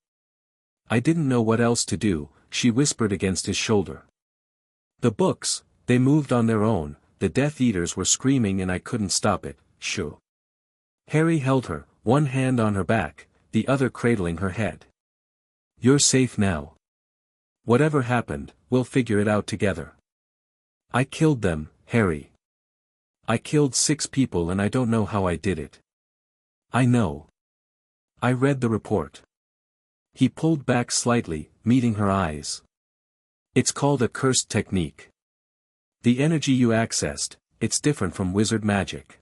S1: I didn't know what else to do, she whispered against his shoulder. The books, they moved on their own, the Death Eaters were screaming and I couldn't stop it. Shoo. Harry held her, one hand on her back, the other cradling her head. You're safe now. Whatever happened, we'll figure it out together. I killed them, Harry. I killed 6 people and I don't know how I did it. I know. I read the report. He pulled back slightly, meeting her eyes. It's called a cursed technique. The energy you accessed, it's different from wizard magic.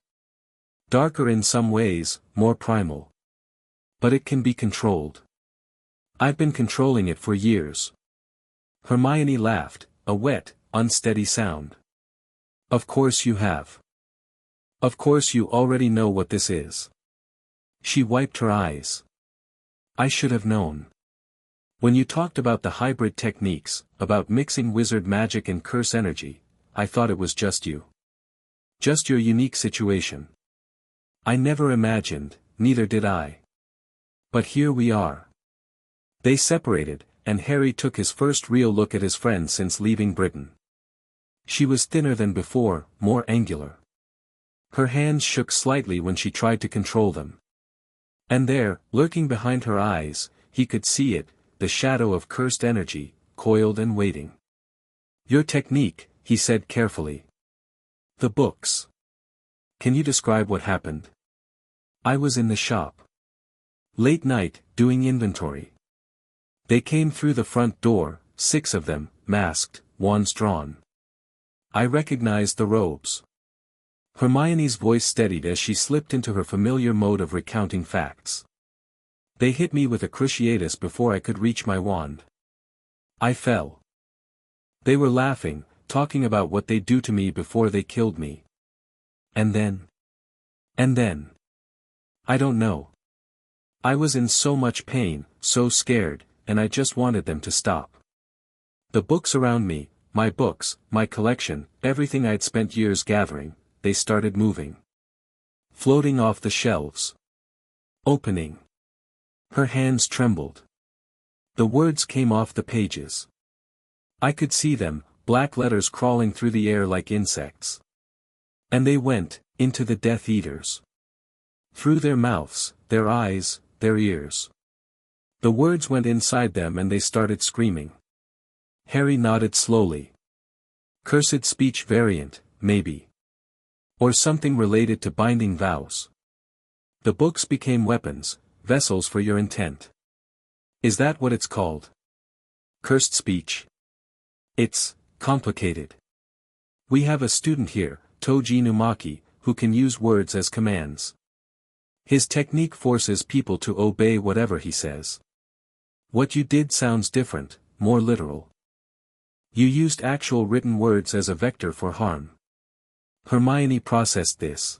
S1: Darker in some ways, more primal. But it can be controlled. I've been controlling it for years. Hermione laughed, a wet, unsteady sound. Of course you have. Of course you already know what this is. She wiped her eyes. I should have known. When you talked about the hybrid techniques, about mixing wizard magic and curse energy, I thought it was just you. Just your unique situation. I never imagined, neither did I. But here we are. They separated, and Harry took his first real look at his friend since leaving Britain. She was thinner than before, more angular. Her hands shook slightly when she tried to control them. And there, lurking behind her eyes, he could see it, the shadow of cursed energy, coiled and waiting. Your technique, he said carefully. The books. Can you describe what happened? I was in the shop. Late night, doing inventory. They came through the front door, 6 of them, masked, wands drawn. I recognized the robes. Hermione's voice steadied as she slipped into her familiar mode of recounting facts. They hit me with a cruciatus before I could reach my wand. I fell. They were laughing, talking about what they'd do to me before they killed me. And then. I don't know. I was in so much pain, so scared, and I just wanted them to stop. The books around me, my books, my collection, everything I'd spent years gathering, they started moving. Floating off the shelves. Opening. Her hands trembled. The words came off the pages. I could see them, black letters crawling through the air like insects. And they went, into the Death Eaters. Through their mouths, their eyes, their ears. The words went inside them and they started screaming. Harry nodded slowly. Cursed speech variant, maybe. Or something related to binding vows. The books became weapons, vessels for your intent. Is that what it's called? Cursed speech. It's complicated. We have a student here, Toji Numaki, who can use words as commands. His technique forces people to obey whatever he says. What you did sounds different, more literal. You used actual written words as a vector for harm. Hermione processed this.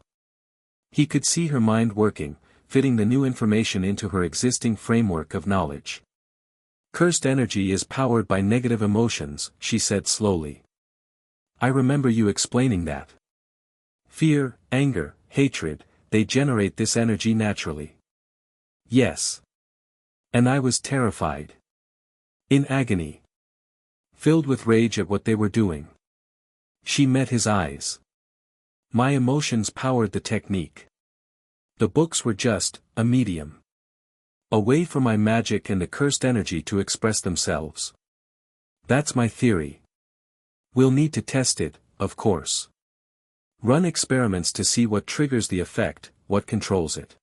S1: He could see her mind working, fitting the new information into her existing framework of knowledge. Cursed energy is powered by negative emotions, she said slowly. I remember you explaining that. Fear, anger, hatred, they generate this energy naturally. Yes. And I was terrified. In agony. Filled with rage at what they were doing. She met his eyes. My emotions powered the technique. The books were just a medium. A way for my magic and the cursed energy to express themselves. That's my theory. We'll need to test it, of course. Run experiments to see what triggers the effect, what controls it.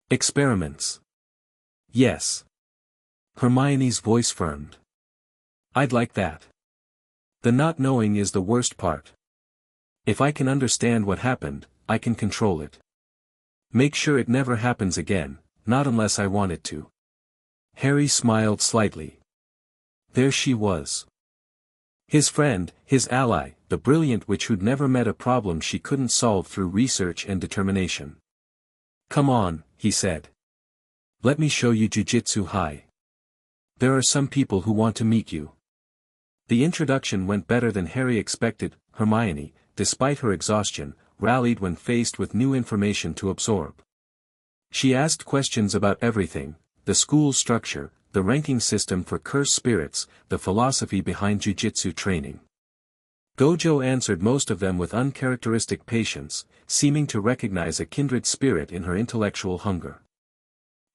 S1: Experiments. Yes. Hermione's voice firmed. I'd like that. The not knowing is the worst part. If I can understand what happened, I can control it. Make sure it never happens again, not unless I want it to. Harry smiled slightly. There she was. His friend, his ally, the brilliant witch who'd never met a problem she couldn't solve through research and determination. Come on, he said. Let me show you Jujutsu High. There are some people who want to meet you. The introduction went better than Harry expected. Hermione, despite her exhaustion, rallied when faced with new information to absorb. She asked questions about everything, the school structure, the ranking system for cursed spirits, the philosophy behind jujitsu training. Gojo answered most of them with uncharacteristic patience, seeming to recognize a kindred spirit in her intellectual hunger.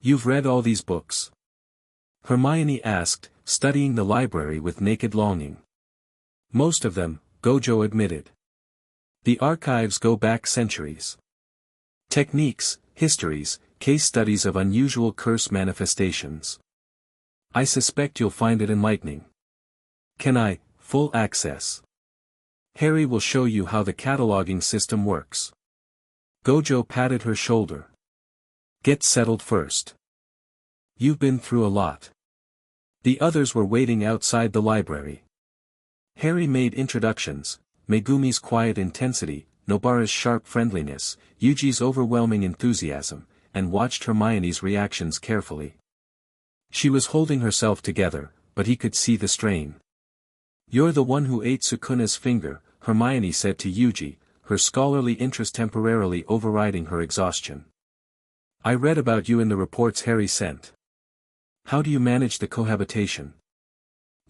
S1: You've read all these books? Hermione asked, studying the library with naked longing. Most of them, Gojo admitted. The archives go back centuries. Techniques, histories, Case studies of unusual curse manifestations. I suspect you'll find it enlightening. Can I, full access? Harry will show you how the cataloging system works. Gojo patted her shoulder. Get settled first. You've been through a lot. The others were waiting outside the library. Harry made introductions, Megumi's quiet intensity, Nobara's sharp friendliness, Yuji's overwhelming enthusiasm, and watched Hermione's reactions carefully. She was holding herself together, but he could see the strain. You're the one who ate Sukuna's finger, Hermione said to Yuji, her scholarly interest temporarily overriding her exhaustion. I read about you in the reports Harry sent. How do you manage the cohabitation?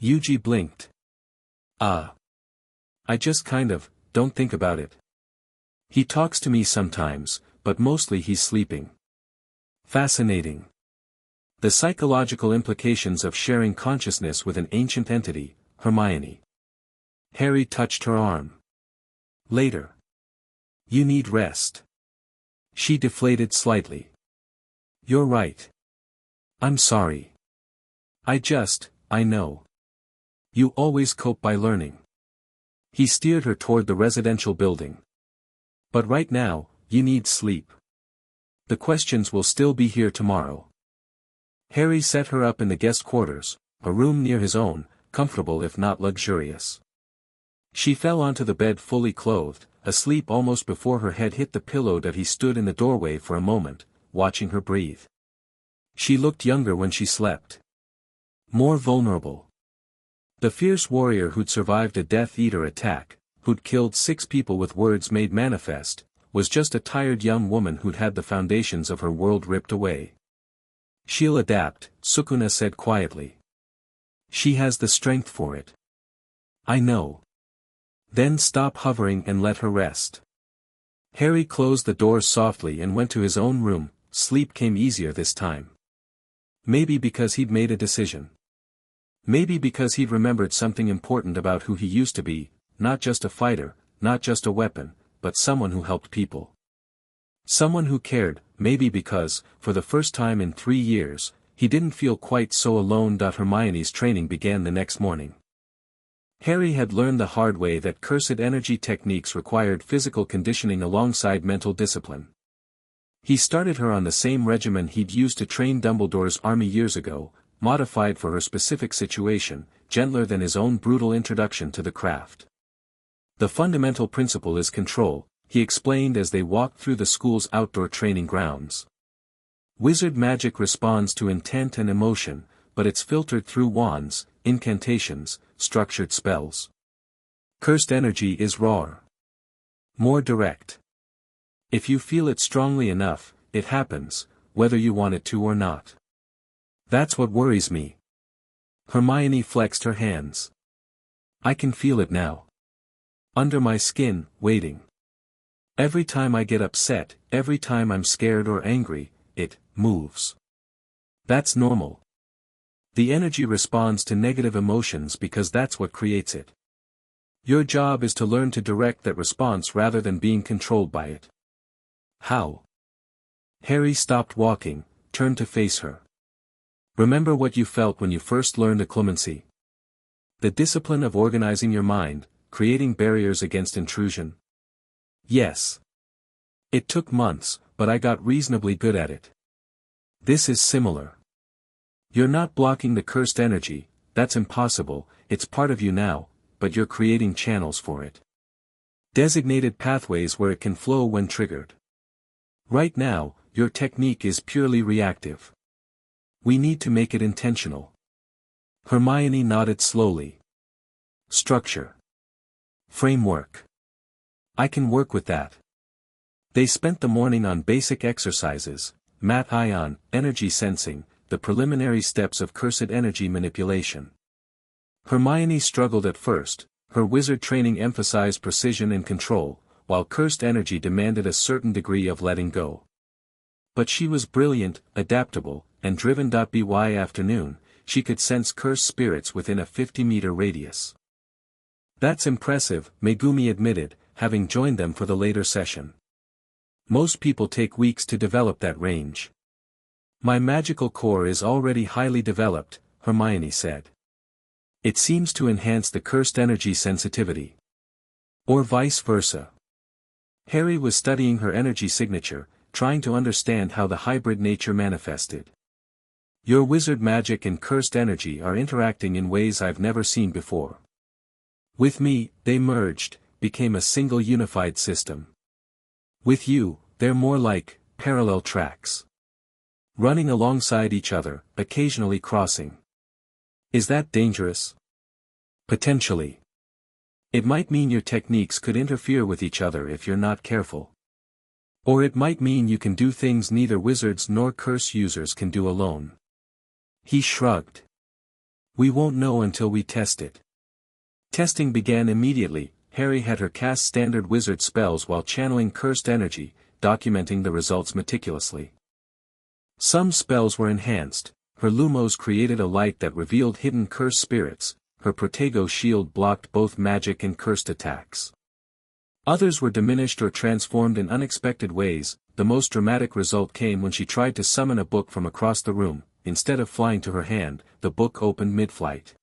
S1: Yuji blinked. I just don't think about it. He talks to me sometimes, but mostly he's sleeping. Fascinating. The psychological implications of sharing consciousness with an ancient entity, Hermione. Harry touched her arm. Later. You need rest. She deflated slightly. You're right. I'm sorry. I know. You always cope by learning. He steered her toward the residential building. But right now, you need sleep. The questions will still be here tomorrow. Harry set her up in the guest quarters, a room near his own, comfortable if not luxurious. She fell onto the bed fully clothed, asleep almost before her head hit the pillow that he stood in the doorway for a moment, watching her breathe. She looked younger when she slept. More vulnerable. The fierce warrior who'd survived a Death Eater attack, who'd killed 6 people with words made manifest, was just a tired young woman who'd had the foundations of her world ripped away. She'll adapt, Sukuna said quietly. She has the strength for it. I know. Then stop hovering and let her rest. Harry closed the doors softly and went to his own room. Sleep came easier this time. Maybe because he'd made a decision. Maybe because he'd remembered something important about who he used to be, not just a fighter, not just a weapon, but someone who helped people. Someone who cared, maybe because, for the first time in 3 years, he didn't feel quite so alone. Hermione's training began the next morning. Harry had learned the hard way that cursed energy techniques required physical conditioning alongside mental discipline. He started her on the same regimen he'd used to train Dumbledore's army years ago, modified for her specific situation, gentler than his own brutal introduction to the craft. The fundamental principle is control, he explained as they walked through the school's outdoor training grounds. Wizard magic responds to intent and emotion, but it's filtered through wands, incantations, structured spells. Cursed energy is rawer. More direct. If you feel it strongly enough, it happens, whether you want it to or not. That's what worries me. Hermione flexed her hands. I can feel it now. Under my skin, waiting. Every time I get upset, every time I'm scared or angry, it moves. That's normal. The energy responds to negative emotions because that's what creates it. Your job is to learn to direct that response rather than being controlled by it. How? Harry stopped walking, turned to face her. Remember what you felt when you first learned occlumency? The discipline of organizing your mind, creating barriers against intrusion? Yes. It took months, but I got reasonably good at it. This is similar. You're not blocking the cursed energy, that's impossible, it's part of you now, but you're creating channels for it. Designated pathways where it can flow when triggered. Right now, your technique is purely reactive. We need to make it intentional. Hermione nodded slowly. Structure. Framework. I can work with that. They spent the morning on basic exercises, mat ion, energy sensing, the preliminary steps of cursed energy manipulation. Hermione struggled at first, her wizard training emphasized precision and control, while cursed energy demanded a certain degree of letting go. But she was brilliant, adaptable, and driven. By afternoon, she could sense cursed spirits within a 50-meter radius. That's impressive, Megumi admitted, having joined them for the later session. Most people take weeks to develop that range. My magical core is already highly developed, Hermione said. It seems to enhance the cursed energy sensitivity. Or vice versa. Harry was studying her energy signature, trying to understand how the hybrid nature manifested. Your wizard magic and cursed energy are interacting in ways I've never seen before. With me, they merged, became a single unified system. With you, they're more like parallel tracks. Running alongside each other, occasionally crossing. Is that dangerous? Potentially. It might mean your techniques could interfere with each other if you're not careful. Or it might mean you can do things neither wizards nor curse users can do alone. He shrugged. We won't know until we test it. Testing began immediately. Harry had her cast standard wizard spells while channeling cursed energy, documenting the results meticulously. Some spells were enhanced. Her lumos created a light that revealed hidden cursed spirits. Her Protego shield blocked both magic and cursed attacks. Others were diminished or transformed in unexpected ways. The most dramatic result came when she tried to summon a book from across the room. Instead of flying to her hand, the book opened mid-flight.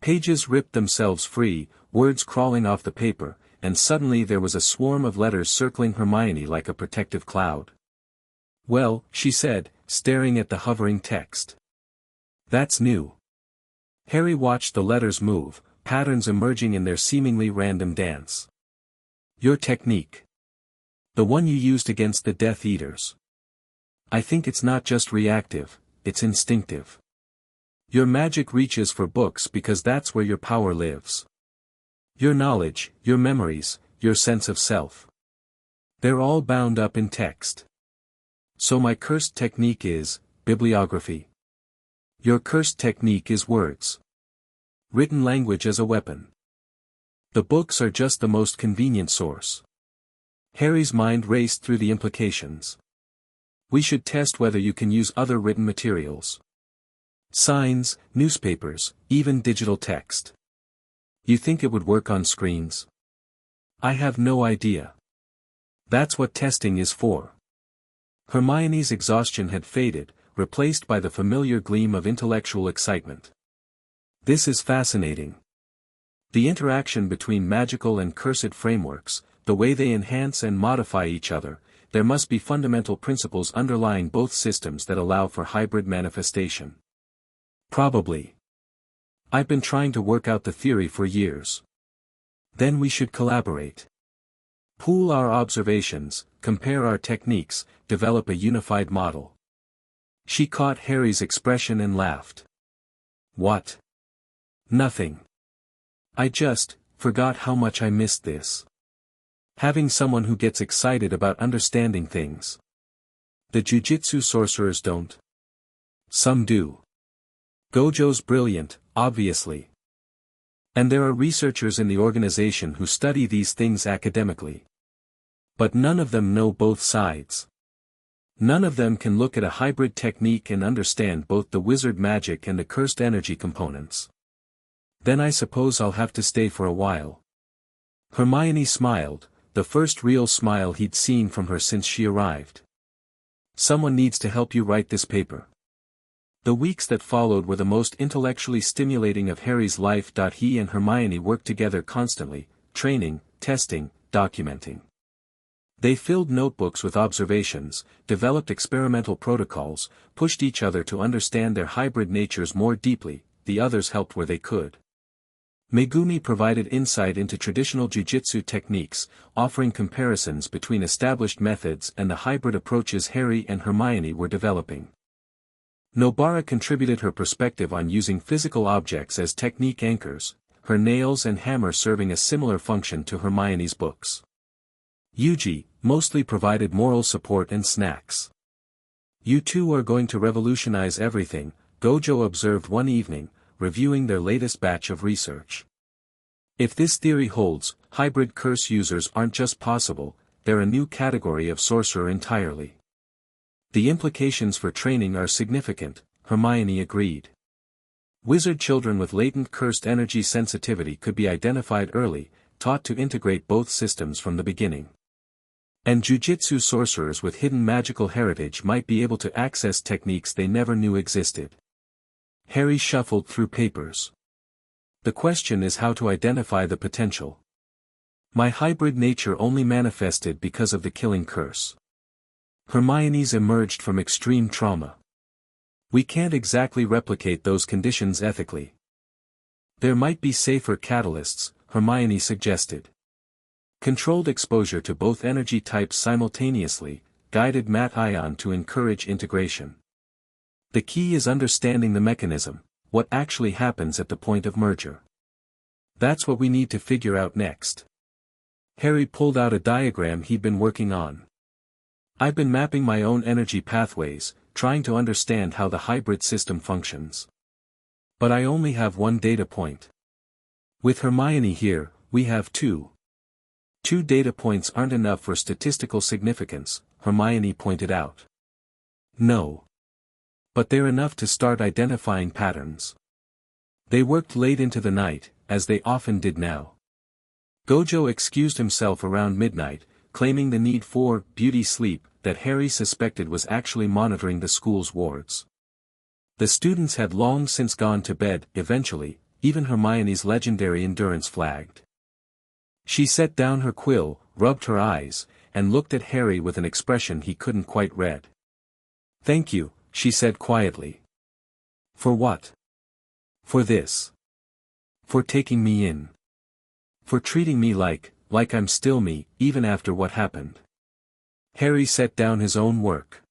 S1: Pages ripped themselves free, words crawling off the paper, and suddenly there was a swarm of letters circling Hermione like a protective cloud. Well, she said, staring at the hovering text. That's new. Harry watched the letters move, patterns emerging in their seemingly random dance. Your technique. The one you used against the Death Eaters. I think it's not just reactive, it's instinctive. Your magic reaches for books because that's where your power lives. Your knowledge, your memories, your sense of self. They're all bound up in text. So my cursed technique is bibliography. Your cursed technique is words. Written language as a weapon. The books are just the most convenient source. Harry's mind raced through the implications. We should test whether you can use other written materials. Signs, newspapers, even digital text. You think it would work on screens? I have no idea. That's what testing is for. Hermione's exhaustion had faded, replaced by the familiar gleam of intellectual excitement. This is fascinating. The interaction between magical and cursed frameworks, the way they enhance and modify each other, there must be fundamental principles underlying both systems that allow for hybrid manifestation. Probably. I've been trying to work out the theory for years. Then we should collaborate. Pool our observations, compare our techniques, develop a unified model. She caught Harry's expression and laughed. What? Nothing. I just forgot how much I missed this. Having someone who gets excited about understanding things. The jujitsu sorcerers don't. Some do. Gojo's brilliant, obviously. And there are researchers in the organization who study these things academically. But none of them know both sides. None of them can look at a hybrid technique and understand both the wizard magic and the cursed energy components. Then I suppose I'll have to stay for a while. Hermione smiled, the first real smile he'd seen from her since she arrived. Someone needs to help you write this paper. The weeks that followed were the most intellectually stimulating of Harry's life. He and Hermione worked together constantly, training, testing, documenting. They filled notebooks with observations, developed experimental protocols, pushed each other to understand their hybrid natures more deeply. The others helped where they could. Megumi provided insight into traditional jujitsu techniques, offering comparisons between established methods and the hybrid approaches Harry and Hermione were developing. Nobara contributed her perspective on using physical objects as technique anchors, her nails and hammer serving a similar function to Hermione's books. Yuji mostly provided moral support and snacks. You two are going to revolutionize everything, Gojo observed one evening, reviewing their latest batch of research. If this theory holds, hybrid curse users aren't just possible, they're a new category of sorcerer entirely. The implications for training are significant, Hermione agreed. Wizard children with latent cursed energy sensitivity could be identified early, taught to integrate both systems from the beginning. And jujitsu sorcerers with hidden magical heritage might be able to access techniques they never knew existed. Harry shuffled through papers. The question is how to identify the potential. My hybrid nature only manifested because of the killing curse. Hermione's emerged from extreme trauma. We can't exactly replicate those conditions ethically. There might be safer catalysts, Hermione suggested. Controlled exposure to both energy types simultaneously, guided Mat Ion to encourage integration. The key is understanding the mechanism, what actually happens at the point of merger. That's what we need to figure out next. Harry pulled out a diagram he'd been working on. I've been mapping my own energy pathways, trying to understand how the hybrid system functions. But I only have one data point. With Hermione here, we have two. 2 data points aren't enough for statistical significance, Hermione pointed out. No. But they're enough to start identifying patterns. They worked late into the night, as they often did now. Gojo excused himself around midnight, claiming the need for beauty sleep that Harry suspected was actually monitoring the school's wards. The students had long since gone to bed. Eventually, even Hermione's legendary endurance flagged. She set down her quill, rubbed her eyes, and looked at Harry with an expression he couldn't quite read. "Thank you," she said quietly. "For what?" "For this. For taking me in. For treating me like I'm still me, even after what happened." Harry set down his own work.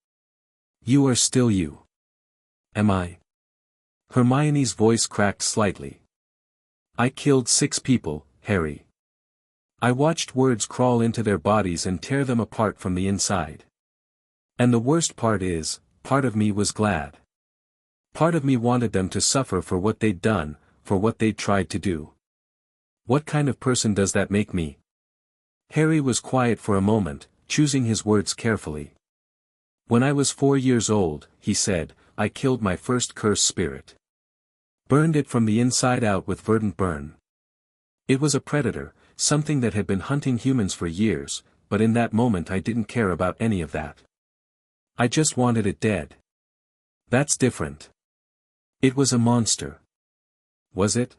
S1: "You are still you." "Am I?" Hermione's voice cracked slightly. "I killed 6 people, Harry. I watched words crawl into their bodies and tear them apart from the inside. And the worst part is, part of me was glad. Part of me wanted them to suffer for what they'd done, for what they'd tried to do. What kind of person does that make me?" Harry was quiet for a moment, choosing his words carefully. "When I was 4 years old," he said, "I killed my first cursed spirit. Burned it from the inside out with verdant burn. It was a predator, something that had been hunting humans for years, but in that moment I didn't care about any of that. I just wanted it dead. That's different. It was a monster." "Was it?"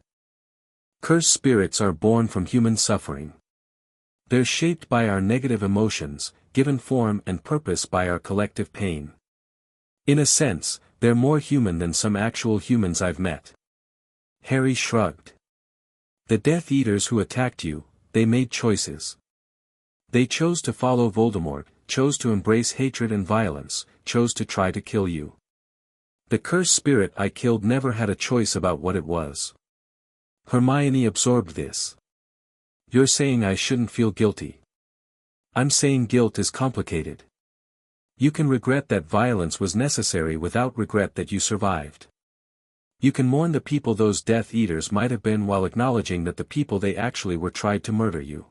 S1: "Cursed spirits are born from human suffering. They're shaped by our negative emotions, given form and purpose by our collective pain. In a sense, they're more human than some actual humans I've met." Harry shrugged. "The Death Eaters who attacked you, they made choices. They chose to follow Voldemort, chose to embrace hatred and violence, chose to try to kill you. The cursed spirit I killed never had a choice about what it was." Hermione absorbed this. "You're saying I shouldn't feel guilty." "I'm saying guilt is complicated. You can regret that violence was necessary without regret that you survived. You can mourn the people those Death Eaters might have been while acknowledging that the people they actually were tried to murder you."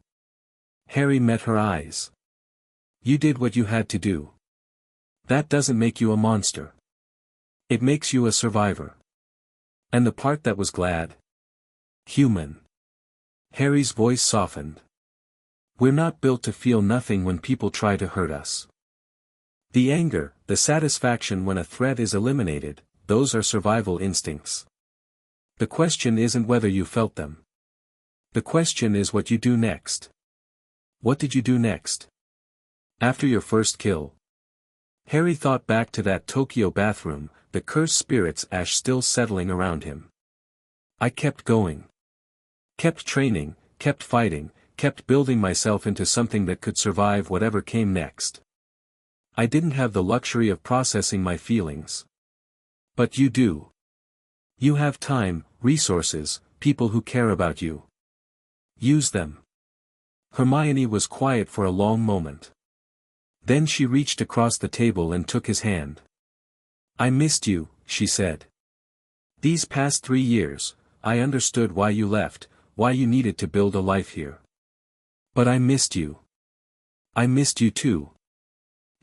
S1: Harry met her eyes. "You did what you had to do. That doesn't make you a monster. It makes you a survivor. And the part that was glad? Human." Harry's voice softened. "We're not built to feel nothing when people try to hurt us. The anger, the satisfaction when a threat is eliminated, those are survival instincts. The question isn't whether you felt them. The question is what you do next." "What did you do next?" "After your first kill?" Harry thought back to that Tokyo bathroom, the cursed spirit's ash still settling around him. "I kept going. Kept training, kept fighting, kept building myself into something that could survive whatever came next. I didn't have the luxury of processing my feelings. But you do. You have time, resources, people who care about you. Use them." Hermione was quiet for a long moment. Then she reached across the table and took his hand. "I missed you," she said. "These past 3 years, I understood why you left, why you needed to build a life here. But I missed you. I missed you too."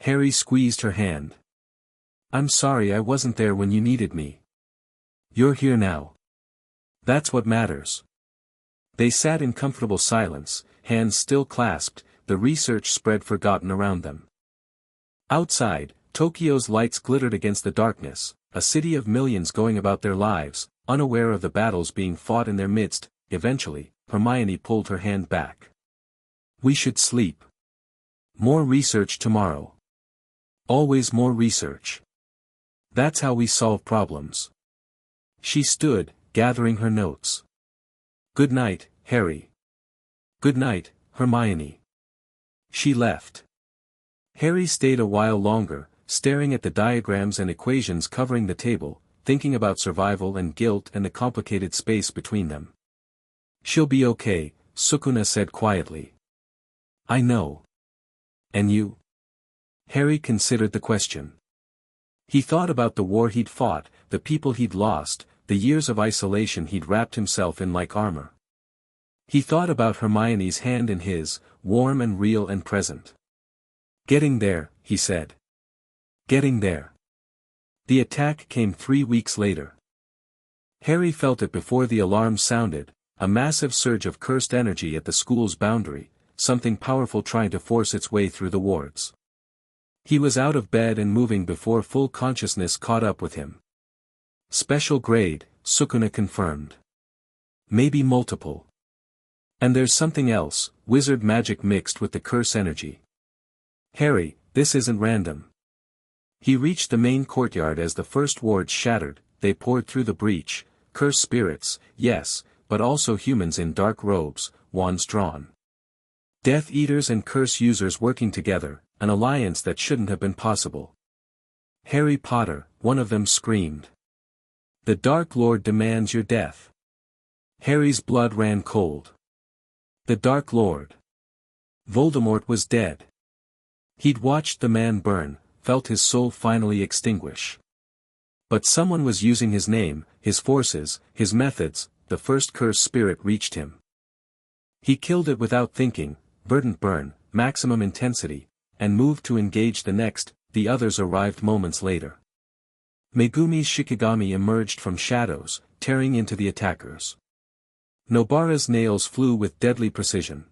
S1: Harry squeezed her hand. "I'm sorry I wasn't there when you needed me. You're here now. That's what matters." They sat in comfortable silence, hands still clasped, the research spread forgotten around them. Outside, Tokyo's lights glittered against the darkness, a city of millions going about their lives, unaware of the battles being fought in their midst. Eventually, Hermione pulled her hand back. "We should sleep. More research tomorrow. Always more research. That's how we solve problems." She stood, gathering her notes. "Good night, Harry." "Good night, Hermione." She left. Harry stayed a while longer, staring at the diagrams and equations covering the table, thinking about survival and guilt and the complicated space between them. "She'll be okay," Sukuna said quietly. "I know. And you?" Harry considered the question. He thought about the war he'd fought, the people he'd lost, the years of isolation he'd wrapped himself in like armor. He thought about Hermione's hand in his, warm and real and present. "Getting there," he said. "Getting there." The attack came 3 weeks later. Harry felt it before the alarm sounded, a massive surge of cursed energy at the school's boundary, something powerful trying to force its way through the wards. He was out of bed and moving before full consciousness caught up with him. "Special grade," Sukuna confirmed. "Maybe multiple. And there's something else, wizard magic mixed with the curse energy. Harry, this isn't random." He reached the main courtyard as the first wards shattered. They poured through the breach, cursed spirits, yes, but also humans in dark robes, wands drawn. Death Eaters and curse users working together, an alliance that shouldn't have been possible. "Harry Potter," one of them screamed. "The Dark Lord demands your death." Harry's blood ran cold. The Dark Lord. Voldemort was dead. He'd watched the man burn, felt his soul finally extinguish. But someone was using his name, his forces, his methods. The first cursed spirit reached him. He killed it without thinking, verdant burn, maximum intensity, and moved to engage the next. The others arrived moments later. Megumi's Shikigami emerged from shadows, tearing into the attackers. Nobara's nails flew with deadly precision.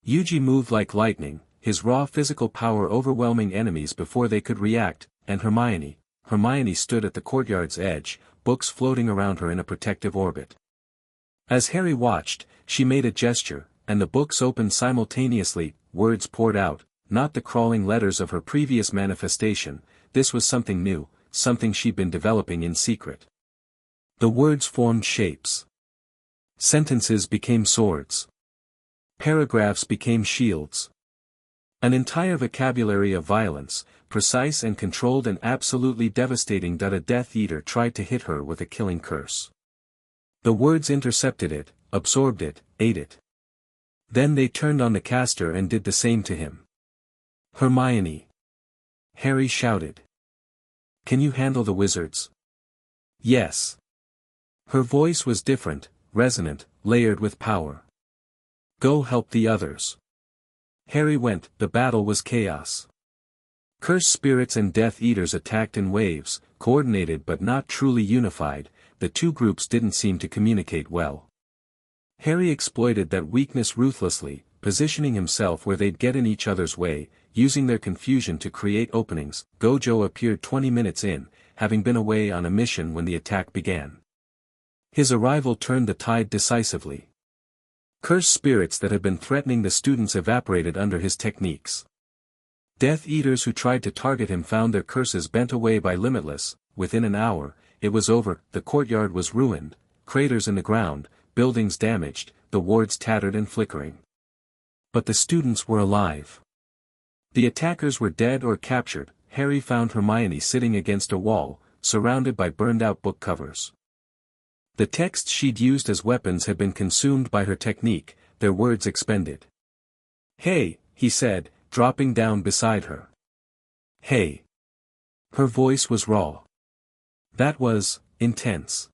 S1: Yuji moved like lightning, his raw physical power overwhelming enemies before they could react, and Hermione stood at the courtyard's edge, books floating around her in a protective orbit. As Harry watched, she made a gesture, and the books opened simultaneously. Words poured out, not the crawling letters of her previous manifestation. This was something new, something she'd been developing in secret. The words formed shapes. Sentences became swords. Paragraphs became shields. An entire vocabulary of violence, precise and controlled and absolutely devastating. A Death Eater tried to hit her with a killing curse. The words intercepted it, absorbed it, ate it. Then they turned on the caster and did the same to him. "Hermione!" Harry shouted. "Can you handle the wizards?" "Yes." Her voice was different, resonant, layered with power. "Go help the others." Harry went. The battle was chaos. Cursed spirits and Death Eaters attacked in waves, coordinated but not truly unified. The two groups didn't seem to communicate well. Harry exploited that weakness ruthlessly, positioning himself where they'd get in each other's way, using their confusion to create openings. Gojo appeared 20 minutes in, having been away on a mission when the attack began. His arrival turned the tide decisively. Cursed spirits that had been threatening the students evaporated under his techniques. Death Eaters who tried to target him found their curses bent away by Limitless. Within an hour, it was over. The courtyard was ruined, craters in the ground, buildings damaged, the wards tattered and flickering. But the students were alive. The attackers were dead or captured. Harry found Hermione sitting against a wall, surrounded by burned-out book covers. The texts she'd used as weapons had been consumed by her technique, their words expended. "Hey," he said, dropping down beside her. "Hey." Her voice was raw. That was intense.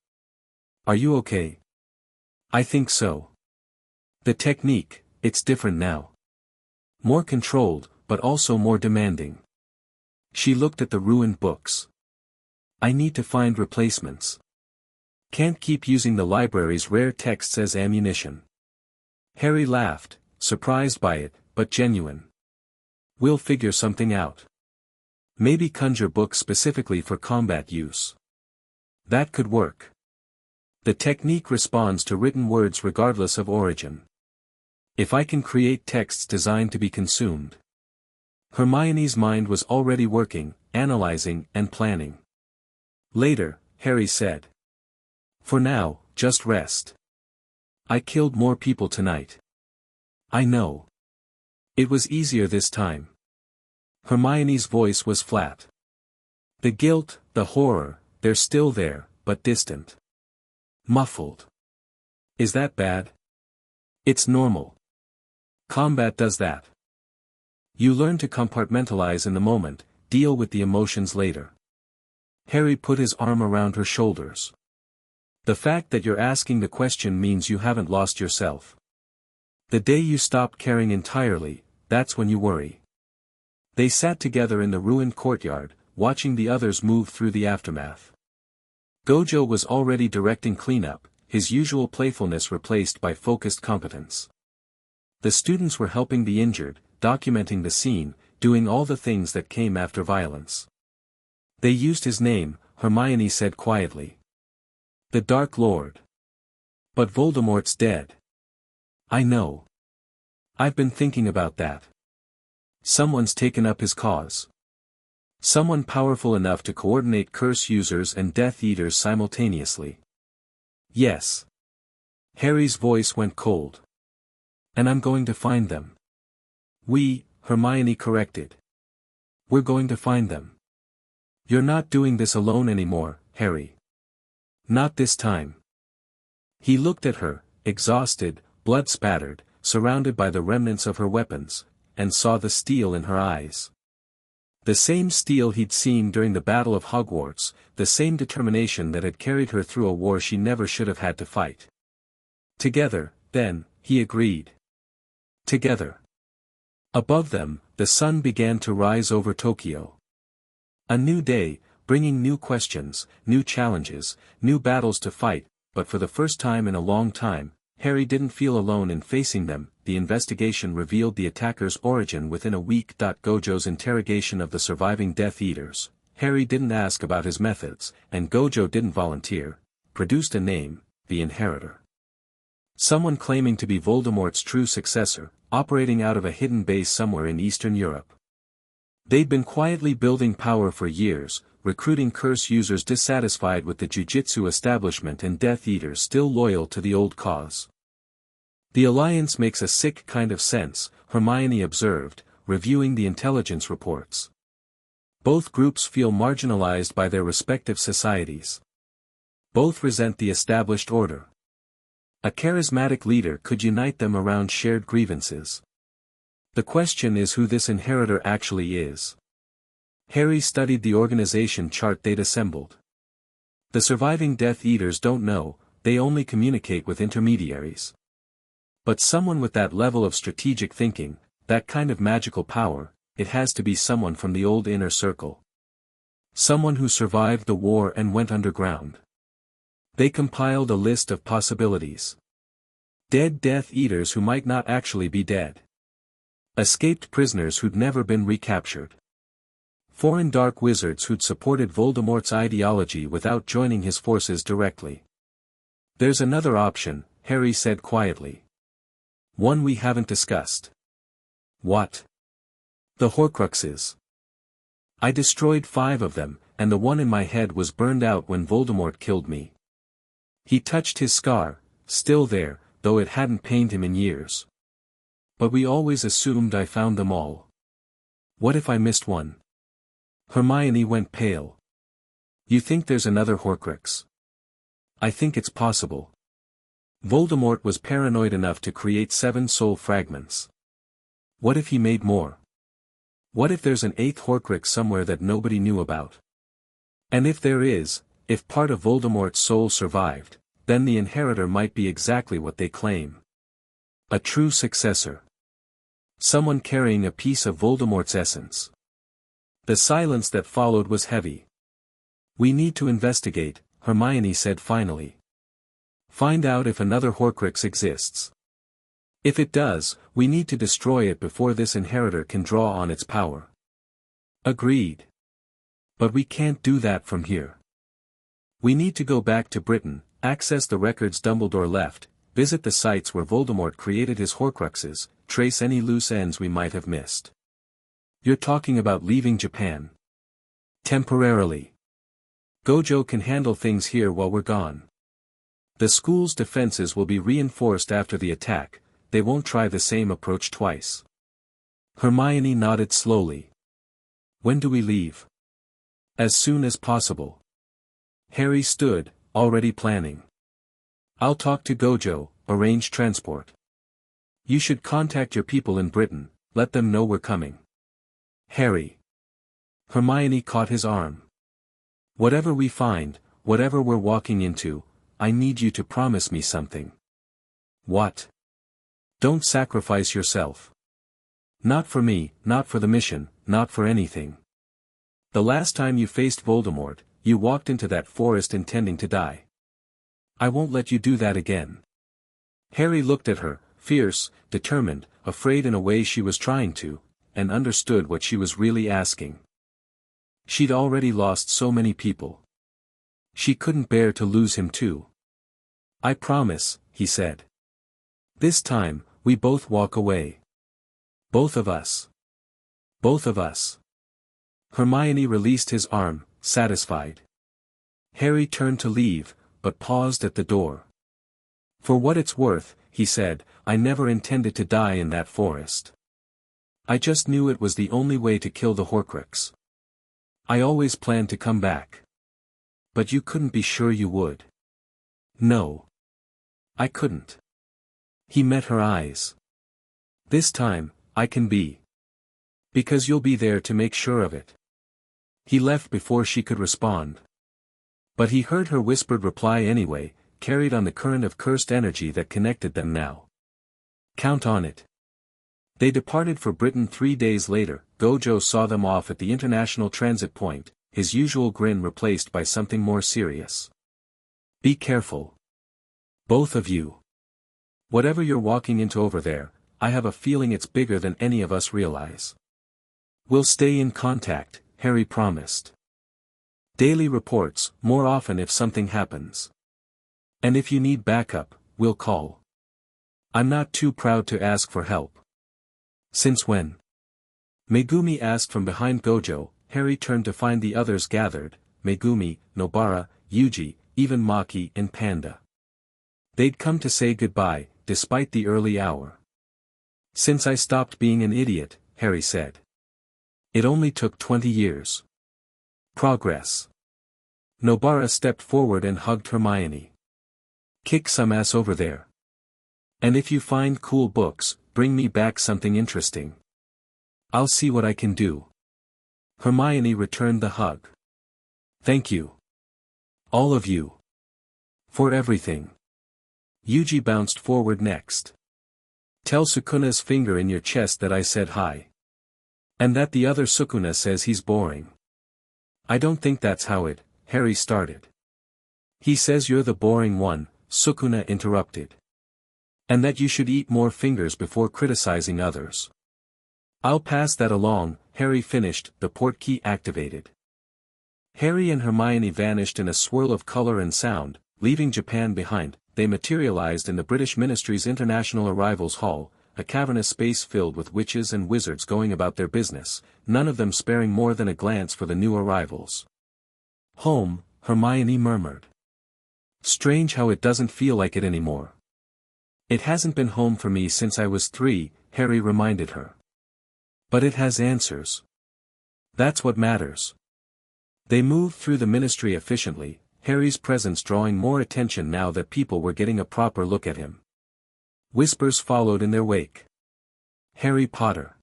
S1: "Are you okay?" "I think so. The technique, it's different now. More controlled, but also more demanding." She looked at the ruined books. "I need to find replacements. Can't keep using the library's rare texts as ammunition." Harry laughed, surprised by it. but genuine. We'll figure something out. Maybe conjure books specifically for combat use. That could work. The technique responds to written words regardless of origin. If I can create texts designed to be consumed. Hermione's mind was already working, analyzing, and planning. Later, Harry said. For now, just rest. I killed more people tonight. I know. It was easier this time. Hermione's voice was flat. The guilt, the horror, they're still there, but distant. Muffled. Is that bad? It's normal. Combat does that. You learn to compartmentalize in the moment, deal with the emotions later. Harry put his arm around her shoulders. The fact that you're asking the question means you haven't lost yourself. The day you stop caring entirely, that's when you worry. They sat together in the ruined courtyard, watching the others move through the aftermath. Gojo was already directing cleanup, his usual playfulness replaced by focused competence. The students were helping the injured, documenting the scene, doing all the things that came after violence. They used his name, Hermione said quietly. The Dark Lord. But Voldemort's dead. I know. I've been thinking about that. Someone's taken up his cause. Someone powerful enough to coordinate curse users and Death Eaters simultaneously. Yes. Harry's voice went cold. And I'm going to find them. Hermione corrected. We're going to find them. You're not doing this alone anymore, Harry. Not this time. He looked at her, exhausted, blood-spattered, surrounded by the remnants of her weapons, and saw the steel in her eyes. The same steel he'd seen during the Battle of Hogwarts, the same determination that had carried her through a war she never should have had to fight. Together, then, he agreed. Together. Above them, the sun began to rise over Tokyo. A new day, bringing new questions, new challenges, new battles to fight, but for the first time in a long time, Harry didn't feel alone in facing them. The investigation revealed the attacker's origin within a week. Gojo's interrogation of the surviving Death Eaters, Harry didn't ask about his methods, and Gojo didn't volunteer, produced a name, the Inheritor. Someone claiming to be Voldemort's true successor, operating out of a hidden base somewhere in Eastern Europe. They'd been quietly building power for years, recruiting curse users dissatisfied with the Jujutsu establishment and Death Eaters still loyal to the old cause. The alliance makes a sick kind of sense, Hermione observed, reviewing the intelligence reports. Both groups feel marginalized by their respective societies. Both resent the established order. A charismatic leader could unite them around shared grievances. The question is who this inheritor actually is. Harry studied the organization chart they'd assembled. The surviving Death Eaters don't know, they only communicate with intermediaries. But someone with that level of strategic thinking, that kind of magical power, it has to be someone from the old inner circle. Someone who survived the war and went underground. They compiled a list of possibilities. Dead Death Eaters who might not actually be dead. Escaped prisoners who'd never been recaptured. Foreign dark wizards who'd supported Voldemort's ideology without joining his forces directly. There's another option, Harry said quietly. One we haven't discussed. What? The Horcruxes. I destroyed 5 of them, and the one in my head was burned out when Voldemort killed me. He touched his scar, still there, though it hadn't pained him in years. But we always assumed I found them all. What if I missed one? Hermione went pale. You think there's another Horcrux? I think it's possible. Voldemort was paranoid enough to create 7 soul fragments. What if he made more? What if there's an 8th Horcrux somewhere that nobody knew about? And if there is, if part of Voldemort's soul survived, then the inheritor might be exactly what they claim. A true successor. Someone carrying a piece of Voldemort's essence. The silence that followed was heavy. We need to investigate, Hermione said finally. Find out if another Horcrux exists. If it does, we need to destroy it before this inheritor can draw on its power. Agreed. But we can't do that from here. We need to go back to Britain, access the records Dumbledore left, visit the sites where Voldemort created his Horcruxes, trace any loose ends we might have missed. You're talking about leaving Japan. Temporarily. Gojo can handle things here while we're gone. The school's defenses will be reinforced after the attack, they won't try the same approach twice. Hermione nodded slowly. When do we leave? As soon as possible. Harry stood, already planning. I'll talk to Gojo, arrange transport. You should contact your people in Britain, let them know we're coming. Harry. Hermione caught his arm. Whatever we find, whatever we're walking into, I need you to promise me something. What? Don't sacrifice yourself. Not for me, not for the mission, not for anything. The last time you faced Voldemort, you walked into that forest intending to die. I won't let you do that again. Harry looked at her, fierce, determined, afraid in a way she was trying to, and understood what she was really asking. She'd already lost so many people. She couldn't bear to lose him too. I promise, he said. This time, we both walk away. Both of us. Both of us. Hermione released his arm, satisfied. Harry turned to leave, but paused at the door. For what it's worth, he said, I never intended to die in that forest. I just knew it was the only way to kill the Horcrux. I always planned to come back. But you couldn't be sure you would. No. I couldn't. He met her eyes. This time, I can be. Because you'll be there to make sure of it. He left before she could respond. But he heard her whispered reply anyway, carried on the current of cursed energy that connected them now. Count on it. They departed for Britain 3 days later. Gojo saw them off at the international transit point, his usual grin replaced by something more serious. Be careful. Both of you. Whatever you're walking into over there, I have a feeling it's bigger than any of us realize. We'll stay in contact, Harry promised. Daily reports, more often if something happens. And if you need backup, we'll call. I'm not too proud to ask for help. Since when? Megumi asked from behind Gojo. Harry turned to find the others gathered, Megumi, Nobara, Yuji, even Maki and Panda. They'd come to say goodbye, despite the early hour. Since I stopped being an idiot, Harry said. It only took 20 years. Progress. Nobara stepped forward and hugged Hermione. Kick some ass over there. And if you find cool books, bring me back something interesting. I'll see what I can do. Hermione returned the hug. Thank you. All of you. For everything. Yuji bounced forward next. Tell Sukuna's finger in your chest that I said hi. And that the other Sukuna says he's boring. I don't think that's how it, Harry started. He says you're the boring one, Sukuna interrupted. And that you should eat more fingers before criticizing others. I'll pass that along, Harry finished, the portkey activated. Harry and Hermione vanished in a swirl of color and sound, leaving Japan behind. They materialized in the British Ministry's International Arrivals Hall, a cavernous space filled with witches and wizards going about their business, none of them sparing more than a glance for the new arrivals. Home, Hermione murmured. Strange how it doesn't feel like it anymore. It hasn't been home for me since I was 3, Harry reminded her. But it has answers. That's what matters. They moved through the ministry efficiently, Harry's presence drawing more attention now that people were getting a proper look at him. Whispers followed in their wake. Harry Potter.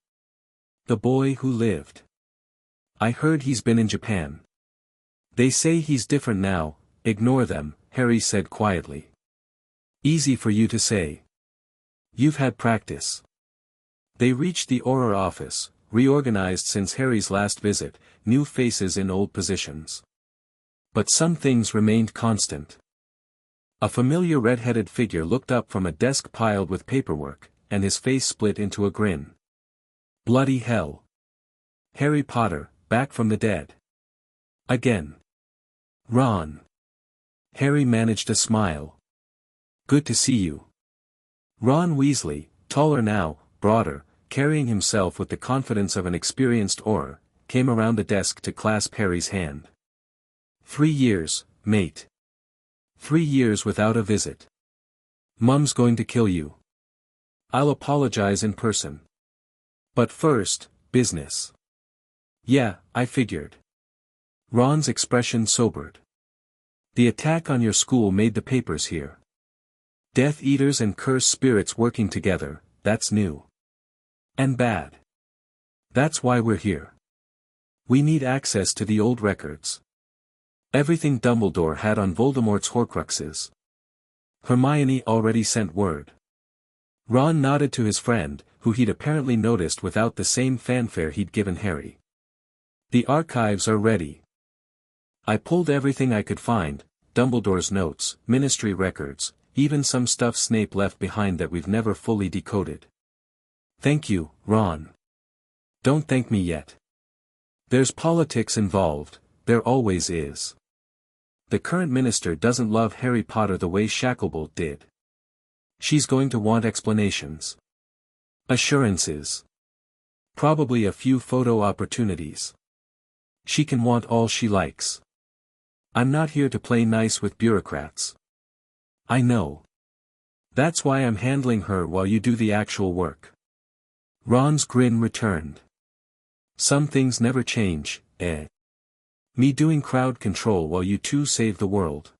S1: The boy who lived. I heard he's been in Japan. They say he's different now, ignore them, Harry said quietly. Easy for you to say. You've had practice. They reached the Auror office, reorganized since Harry's last visit, new faces in old positions. But some things remained constant. A familiar red-headed figure looked up from a desk piled with paperwork, and his face split into a grin. Bloody hell. Harry Potter, back from the dead. Again. Ron. Harry managed a smile. Good to see you. Ron Weasley, taller now, broader, carrying himself with the confidence of an experienced auror, came around the desk to clasp Harry's hand. 3 years, mate. 3 years without a visit. Mum's going to kill you. I'll apologize in person. But first, business. Yeah, I figured. Ron's expression sobered. The attack on your school made the papers here. Death Eaters and cursed spirits working together, that's new. And bad. That's why we're here. We need access to the old records. Everything Dumbledore had on Voldemort's Horcruxes. Hermione already sent word. Ron nodded to his friend, who he'd apparently noticed without the same fanfare he'd given Harry. The archives are ready. I pulled everything I could find, Dumbledore's notes, ministry records, even some stuff Snape left behind that we've never fully decoded. Thank you, Ron. Don't thank me yet. There's politics involved, there always is. The current minister doesn't love Harry Potter the way Shacklebolt did. She's going to want explanations. Assurances. Probably a few photo opportunities. She can want all she likes. I'm not here to play nice with bureaucrats. I know. That's why I'm handling her while you do the actual work. Ron's grin returned. Some things never change, eh? Me doing crowd control while you two save the world.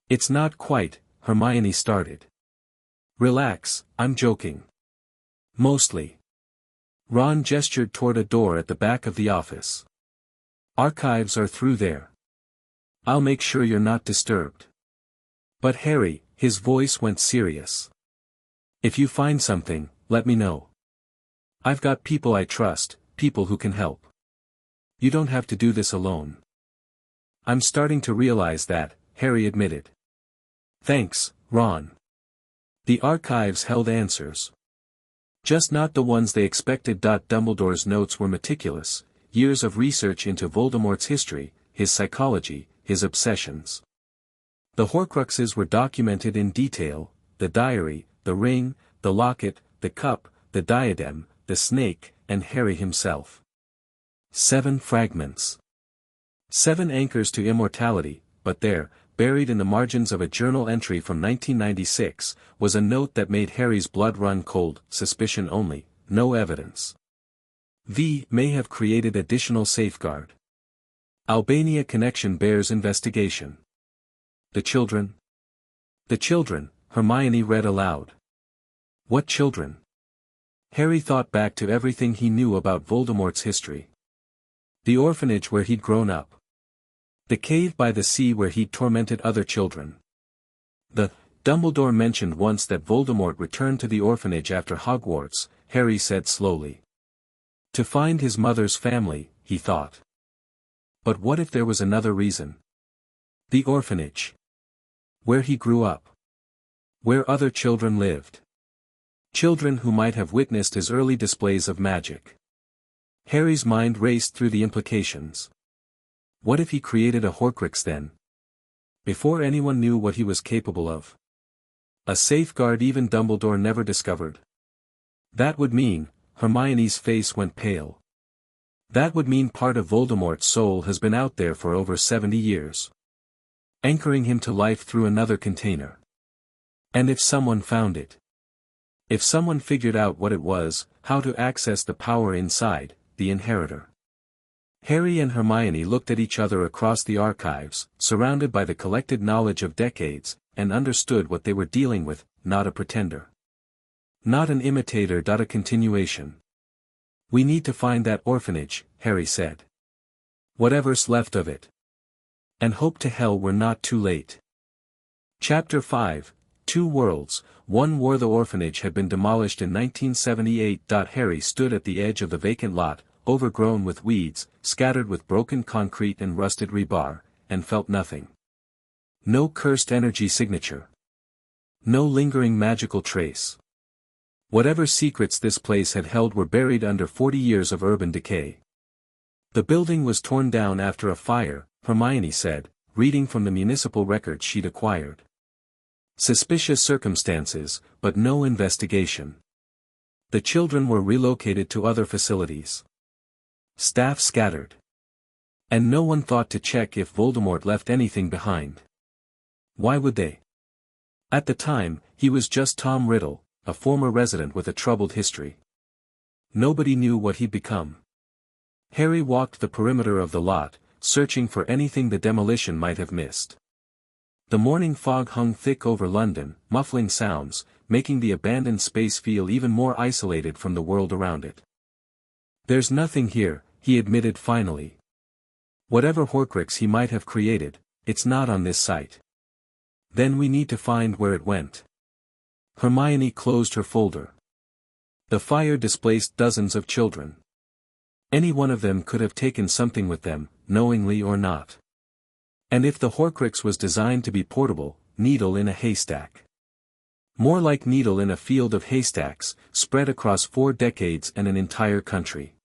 S1: It's not quite, Hermione started. Relax, I'm joking. Mostly. Ron gestured toward a door at the back of the office. Archives are through there. I'll make sure you're not disturbed. But Harry, his voice went serious. If you find something, let me know. I've got people I trust, people who can help. You don't have to do this alone. I'm starting to realize that, Harry admitted. Thanks, Ron. The archives held answers. Just not the ones they expected. Dumbledore's notes were meticulous, years of research into Voldemort's history, his psychology, his obsessions. The Horcruxes were documented in detail, the diary, the ring, the locket, the cup, the diadem, the snake, and Harry himself. 7 fragments. 7 anchors to immortality, but there, buried in the margins of a journal entry from 1996, was a note that made Harry's blood run cold, suspicion only, no evidence. V may have created additional safeguard. Albania connection bears investigation. The children? The children, Hermione read aloud. What children? Harry thought back to everything he knew about Voldemort's history. The orphanage where he'd grown up. The cave by the sea where he'd tormented other children. Dumbledore mentioned once that Voldemort returned to the orphanage after Hogwarts, Harry said slowly. To find his mother's family, he thought. But what if there was another reason? The orphanage. Where he grew up. Where other children lived. Children who might have witnessed his early displays of magic. Harry's mind raced through the implications. What if he created a Horcrux then? Before anyone knew what he was capable of. A safeguard even Dumbledore never discovered. That would mean, Hermione's face went pale. That would mean part of Voldemort's soul has been out there for over 70 years. Anchoring him to life through another container. And if someone found it? If someone figured out what it was, how to access the power inside, the inheritor. Harry and Hermione looked at each other across the archives, surrounded by the collected knowledge of decades, and understood what they were dealing with, not a pretender. Not an imitator. A continuation. We need to find that orphanage, Harry said. Whatever's left of it. And hope to hell we're not too late. Chapter 5, 2 Worlds, 1 War. The orphanage had been demolished in 1978. Harry stood at the edge of the vacant lot, overgrown with weeds, scattered with broken concrete and rusted rebar, and felt nothing. No cursed energy signature. No lingering magical trace. Whatever secrets this place had held were buried under 40 years of urban decay. The building was torn down after a fire, Hermione said, reading from the municipal record she'd acquired. Suspicious circumstances, but no investigation. The children were relocated to other facilities. Staff scattered. And no one thought to check if Voldemort left anything behind. Why would they? At the time, he was just Tom Riddle, a former resident with a troubled history. Nobody knew what he'd become. Harry walked the perimeter of the lot, searching for anything the demolition might have missed. The morning fog hung thick over London, muffling sounds, making the abandoned space feel even more isolated from the world around it. "There's nothing here," he admitted finally. "Whatever Horcrux he might have created, it's not on this site. Then we need to find where it went." Hermione closed her folder. The fire displaced dozens of children. Any one of them could have taken something with them, knowingly or not. And if the Horcrux was designed to be portable, needle in a haystack. More like needle in a field of haystacks, spread across 4 decades and an entire country.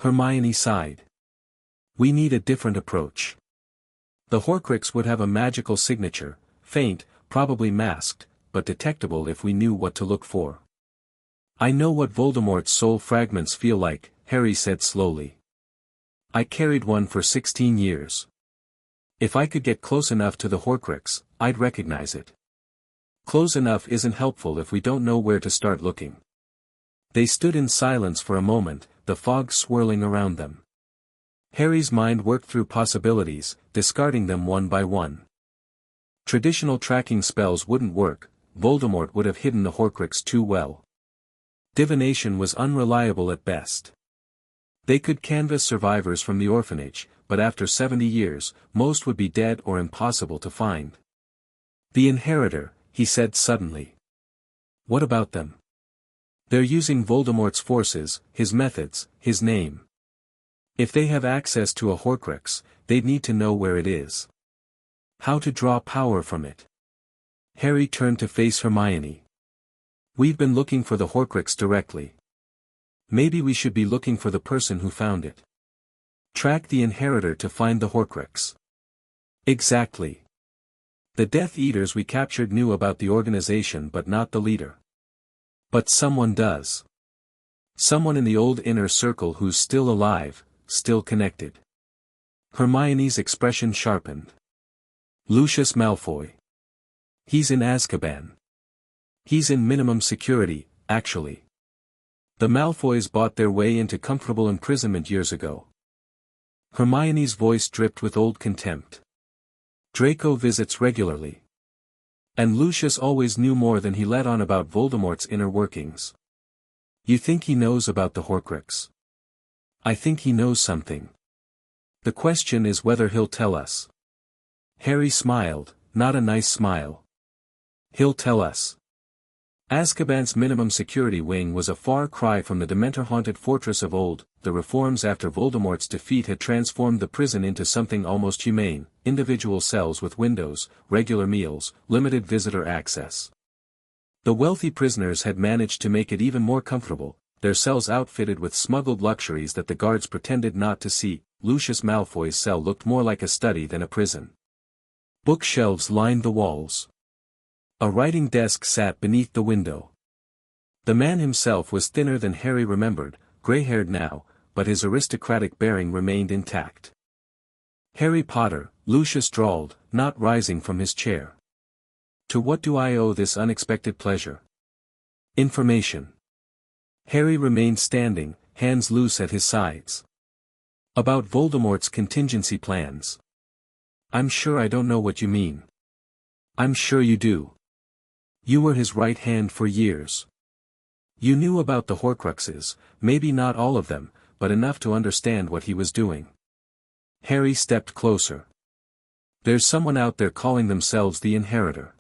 S1: Hermione sighed. "We need a different approach. The Horcrux would have a magical signature, faint, probably masked, but detectable if we knew what to look for." "I know what Voldemort's soul fragments feel like," Harry said slowly. "I carried one for 16 years. If I could get close enough to the Horcrux, I'd recognize it. Close enough isn't helpful if we don't know where to start looking." They stood in silence for a moment, the fog swirling around them. Harry's mind worked through possibilities, discarding them one by one. Traditional tracking spells wouldn't work, Voldemort would have hidden the Horcrux too well. Divination was unreliable at best. They could canvass survivors from the orphanage, but after 70 years, most would be dead or impossible to find. "The Inheritor," he said suddenly. "What about them? They're using Voldemort's forces, his methods, his name. If they have access to a Horcrux, they'd need to know where it is. How to draw power from it." Harry turned to face Hermione. "We've been looking for the Horcrux directly. Maybe we should be looking for the person who found it. Track the Inheritor to find the Horcrux." "Exactly. The Death Eaters we captured knew about the organization but not the leader. But someone does. Someone in the old inner circle who's still alive, still connected." Hermione's expression sharpened. "Lucius Malfoy. He's in Azkaban. He's in minimum security, actually. The Malfoys bought their way into comfortable imprisonment years ago." Hermione's voice dripped with old contempt. "Draco visits regularly. And Lucius always knew more than he let on about Voldemort's inner workings. You think he knows about the Horcrux? I think he knows something. The question is whether he'll tell us." Harry smiled, not a nice smile. "He'll tell us." Azkaban's minimum security wing was a far cry from the Dementor-haunted fortress of old. The reforms after Voldemort's defeat had transformed the prison into something almost humane: individual cells with windows, regular meals, limited visitor access. The wealthy prisoners had managed to make it even more comfortable, their cells outfitted with smuggled luxuries that the guards pretended not to see. Lucius Malfoy's cell looked more like a study than a prison. Bookshelves lined the walls. A writing desk sat beneath the window. The man himself was thinner than Harry remembered, gray-haired now, but his aristocratic bearing remained intact. "Harry Potter," Lucius drawled, not rising from his chair. "To what do I owe this unexpected pleasure?" "Information." Harry remained standing, hands loose at his sides. "About Voldemort's contingency plans." "I'm sure I don't know what you mean." "I'm sure you do. You were his right hand for years. You knew about the Horcruxes, maybe not all of them, but enough to understand what he was doing." Harry stepped closer. "There's someone out there calling themselves the Inheritor.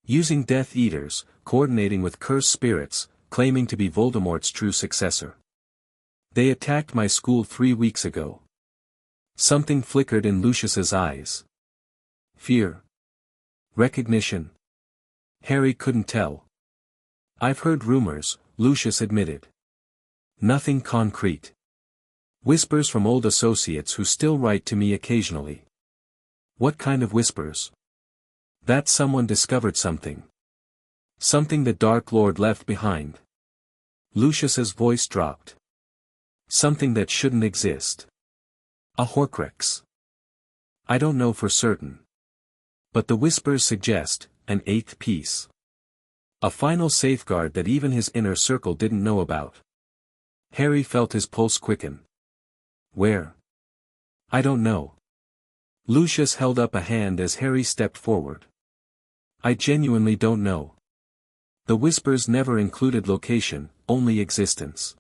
S1: Using Death Eaters, coordinating with cursed spirits, claiming to be Voldemort's true successor. They attacked my school 3 weeks ago." Something flickered in Lucius's eyes. Fear? Recognition? Harry couldn't tell. I've heard rumors, Lucius admitted. Nothing concrete. Whispers from old associates who still write to me occasionally. What kind of whispers? That someone discovered something. Something the Dark Lord left behind. Lucius's voice dropped. Something that shouldn't exist. A Horcrux. I don't know for certain. But the whispers suggest an eighth piece. A final safeguard that even his inner circle didn't know about. Harry felt his pulse quicken. Where? I don't know. Lucius held up a hand as Harry stepped forward. I genuinely don't know. The whispers never included location, only existence.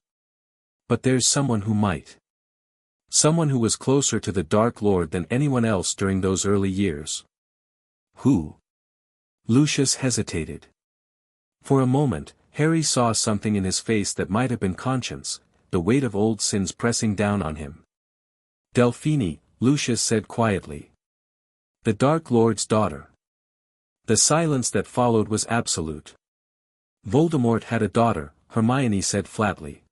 S1: But there's someone who might. Someone who was closer to the Dark Lord than anyone else during those early years. Who? Lucius hesitated. For a moment, Harry saw something in his face that might have been conscience, the weight of old sins pressing down on him. Delphine, Lucius said quietly. The Dark Lord's daughter. The silence that followed was absolute. Voldemort had a daughter, Hermione said flatly.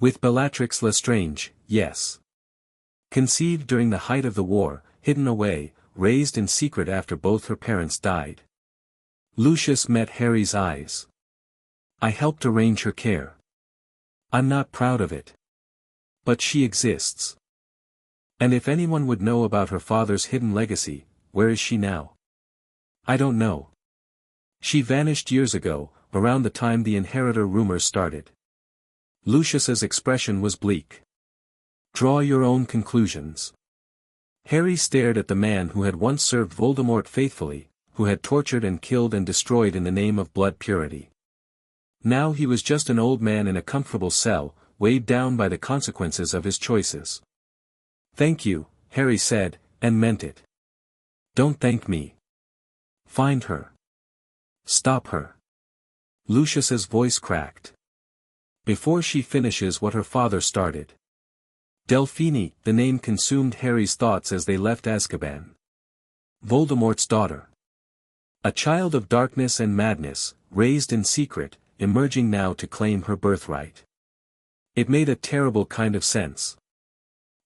S1: With Bellatrix Lestrange, yes. Conceived during the height of the war, hidden away, raised in secret after both her parents died. Lucius met Harry's eyes. I helped arrange her care. I'm not proud of it. But she exists. And if anyone would know about her father's hidden legacy, where is she now? I don't know. She vanished years ago, around the time the inheritor rumors started. Lucius's expression was bleak. Draw your own conclusions. Harry stared at the man who had once served Voldemort faithfully, who had tortured and killed and destroyed in the name of blood purity. Now he was just an old man in a comfortable cell, weighed down by the consequences of his choices. Thank you, Harry said, and meant it. Don't thank me. Find her. Stop her. Lucius's voice cracked. Before she finishes what her father started. Delphine, the name consumed Harry's thoughts as they left Azkaban. Voldemort's daughter. A child of darkness and madness, raised in secret, emerging now to claim her birthright. It made a terrible kind of sense.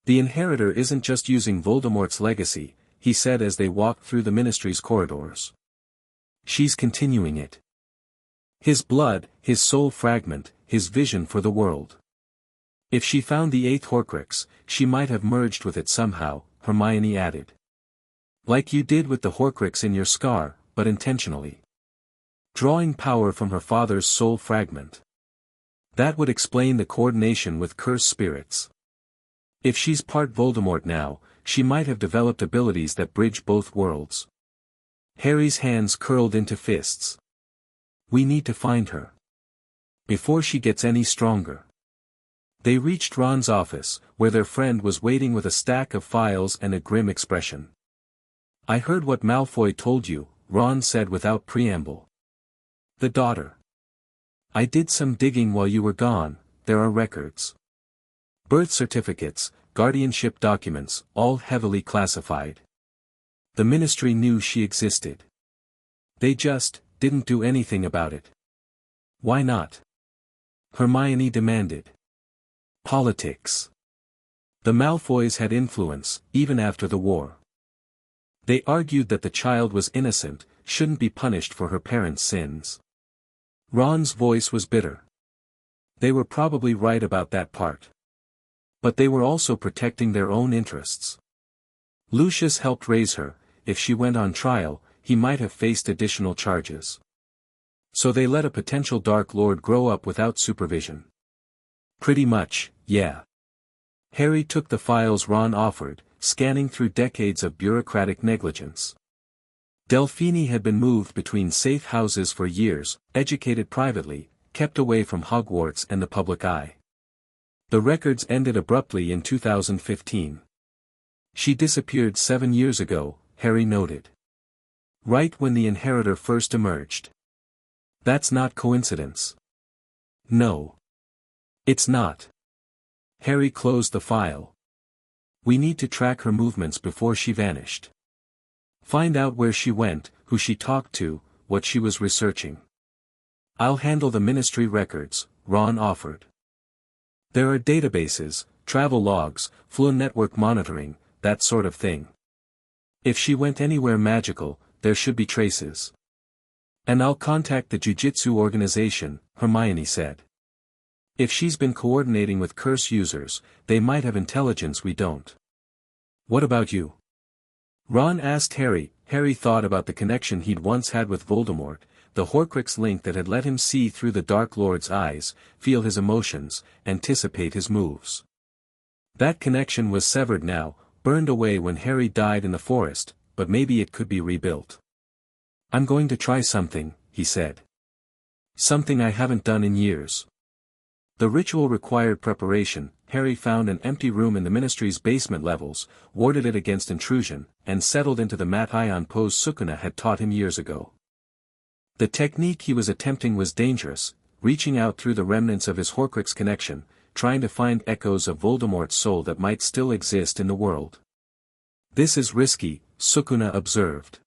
S1: The inheritor isn't just using Voldemort's legacy, he said as they walked through the ministry's corridors. She's continuing it. His blood, his soul fragment, his vision for the world. If she found the eighth Horcrux, she might have merged with it somehow, Hermione added. Like you did with the Horcrux in your scar, but intentionally. Drawing power from her father's soul fragment. That would explain the coordination with cursed spirits. If she's part Voldemort now, she might have developed abilities that bridge both worlds. Harry's hands curled into fists. We need to find her. Before she gets any stronger. They reached Ron's office, where their friend was waiting with a stack of files and a grim expression. I heard what Malfoy told you, Ron said without preamble. The daughter. I did some digging while you were gone, there are records. Birth certificates, guardianship documents, all heavily classified. The ministry knew she existed. They just didn't do anything about it. Why not? Hermione demanded. Politics. The Malfoys had influence, even after the war. They argued that the child was innocent, shouldn't be punished for her parents' sins. Ron's voice was bitter. They were probably right about that part. But they were also protecting their own interests. Lucius helped raise her, if she went on trial, he might have faced additional charges. So they let a potential Dark Lord grow up without supervision. Pretty much, yeah. Harry took the files Ron offered, scanning through decades of bureaucratic negligence. Delphine had been moved between safe houses for years, educated privately, kept away from Hogwarts and the public eye. The records ended abruptly in 2015. She disappeared 7 years ago, Harry noted. Right when the inheritor first emerged. That's not coincidence. No. It's not. Harry closed the file. We need to track her movements before she vanished. Find out where she went, who she talked to, what she was researching. I'll handle the ministry records, Ron offered. There are databases, travel logs, fluid network monitoring, that sort of thing. If she went anywhere magical, there should be traces. And I'll contact the Jiu-Jitsu organization, Hermione said. If she's been coordinating with curse users, they might have intelligence we don't. What about you? Ron asked Harry. Harry thought about the connection he'd once had with Voldemort, the Horcrux link that had let him see through the Dark Lord's eyes, feel his emotions, anticipate his moves. That connection was severed now, burned away when Harry died in the forest, but maybe it could be rebuilt. I'm going to try something, he said. Something I haven't done in years. The ritual required preparation. Harry found an empty room in the ministry's basement levels, warded it against intrusion, and settled into the mat ion pose Sukuna had taught him years ago. The technique he was attempting was dangerous, reaching out through the remnants of his Horcrux connection, trying to find echoes of Voldemort's soul that might still exist in the world. This is risky, Sukuna observed.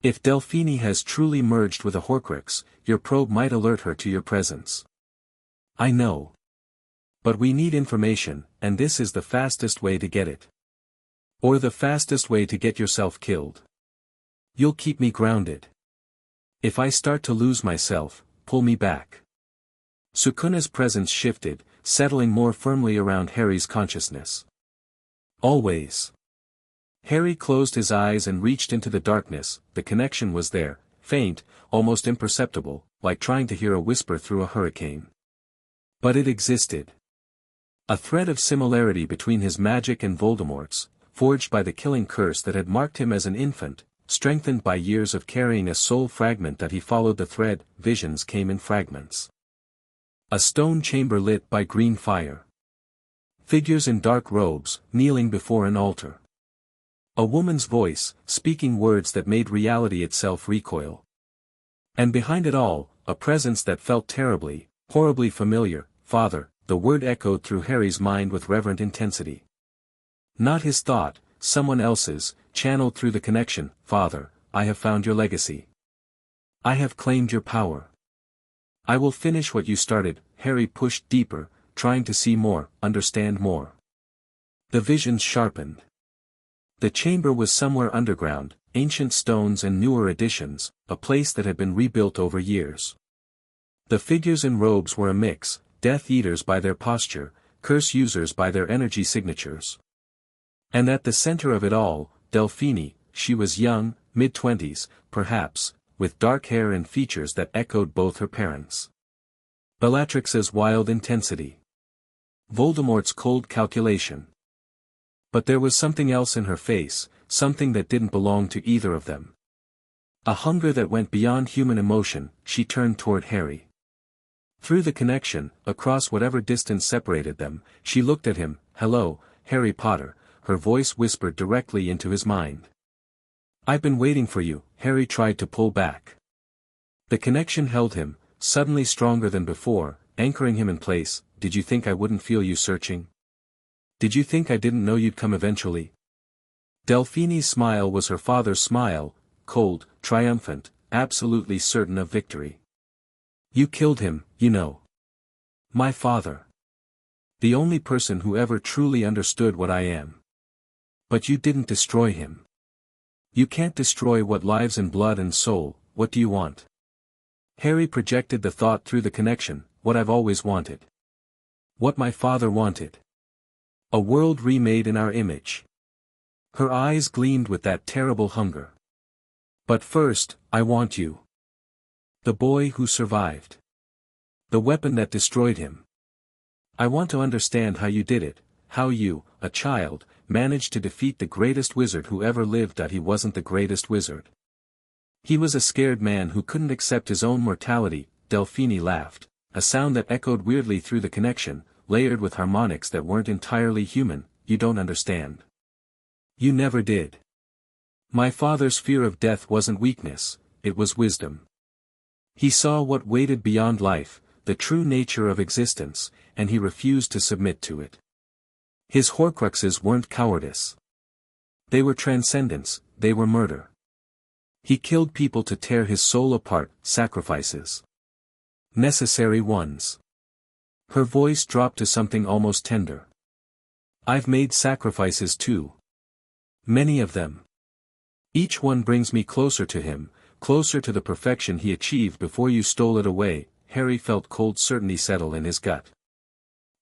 S1: If Delphine has truly merged with a Horcrux, your probe might alert her to your presence. I know. But we need information, and this is the fastest way to get it. Or the fastest way to get yourself killed. You'll keep me grounded. If I start to lose myself, pull me back. Sukuna's presence shifted, settling more firmly around Harry's consciousness. Always. Harry closed his eyes and reached into the darkness. The connection was there, faint, almost imperceptible, like trying to hear a whisper through a hurricane. But it existed. A thread of similarity between his magic and Voldemort's, forged by the killing curse that had marked him as an infant, strengthened by years of carrying a soul fragment that he followed the thread. Visions came in fragments. A stone chamber lit by green fire. Figures in dark robes, kneeling before an altar. A woman's voice, speaking words that made reality itself recoil. And behind it all, a presence that felt terribly, horribly familiar. Father, the word echoed through Harry's mind with reverent intensity. Not his thought, someone else's, channeled through the connection. Father, I have found your legacy. I have claimed your power. I will finish what you started. Harry pushed deeper, trying to see more, understand more. The visions sharpened. The chamber was somewhere underground, ancient stones and newer additions, a place that had been rebuilt over years. The figures in robes were a mix, Death Eaters by their posture, curse users by their energy signatures. And at the center of it all, Delphine. She was young, mid-20s, perhaps, with dark hair and features that echoed both her parents. Bellatrix's wild intensity. Voldemort's cold calculation. But there was something else in her face, something that didn't belong to either of them. A hunger that went beyond human emotion. She turned toward Harry. Through the connection, across whatever distance separated them, she looked at him. Hello, Harry Potter, her voice whispered directly into his mind. I've been waiting for you. Harry tried to pull back. The connection held him, suddenly stronger than before, anchoring him in place. Did you think I wouldn't feel you searching? Did you think I didn't know you'd come eventually? Delphine's smile was her father's smile, cold, triumphant, absolutely certain of victory. You killed him, you know. My father. The only person who ever truly understood what I am. But you didn't destroy him. You can't destroy what lives in blood and soul. What do you want? Harry projected the thought through the connection. What I've always wanted. What my father wanted. A world remade in our image. Her eyes gleamed with that terrible hunger. But first, I want you. The boy who survived. The weapon that destroyed him. I want to understand how you did it, how you, a child, managed to defeat the greatest wizard who ever lived. He wasn't the greatest wizard. He was a scared man who couldn't accept his own mortality. Delphine laughed, a sound that echoed weirdly through the connection, layered with harmonics that weren't entirely human. You don't understand. You never did. My father's fear of death wasn't weakness, it was wisdom. He saw what waited beyond life, the true nature of existence, and he refused to submit to it. His Horcruxes weren't cowardice. They were transcendence, they were murder. He killed people to tear his soul apart, sacrifices. Necessary ones. Her voice dropped to something almost tender. I've made sacrifices too. Many of them. Each one brings me closer to him, closer to the perfection he achieved before you stole it away. Harry felt cold certainty settle in his gut.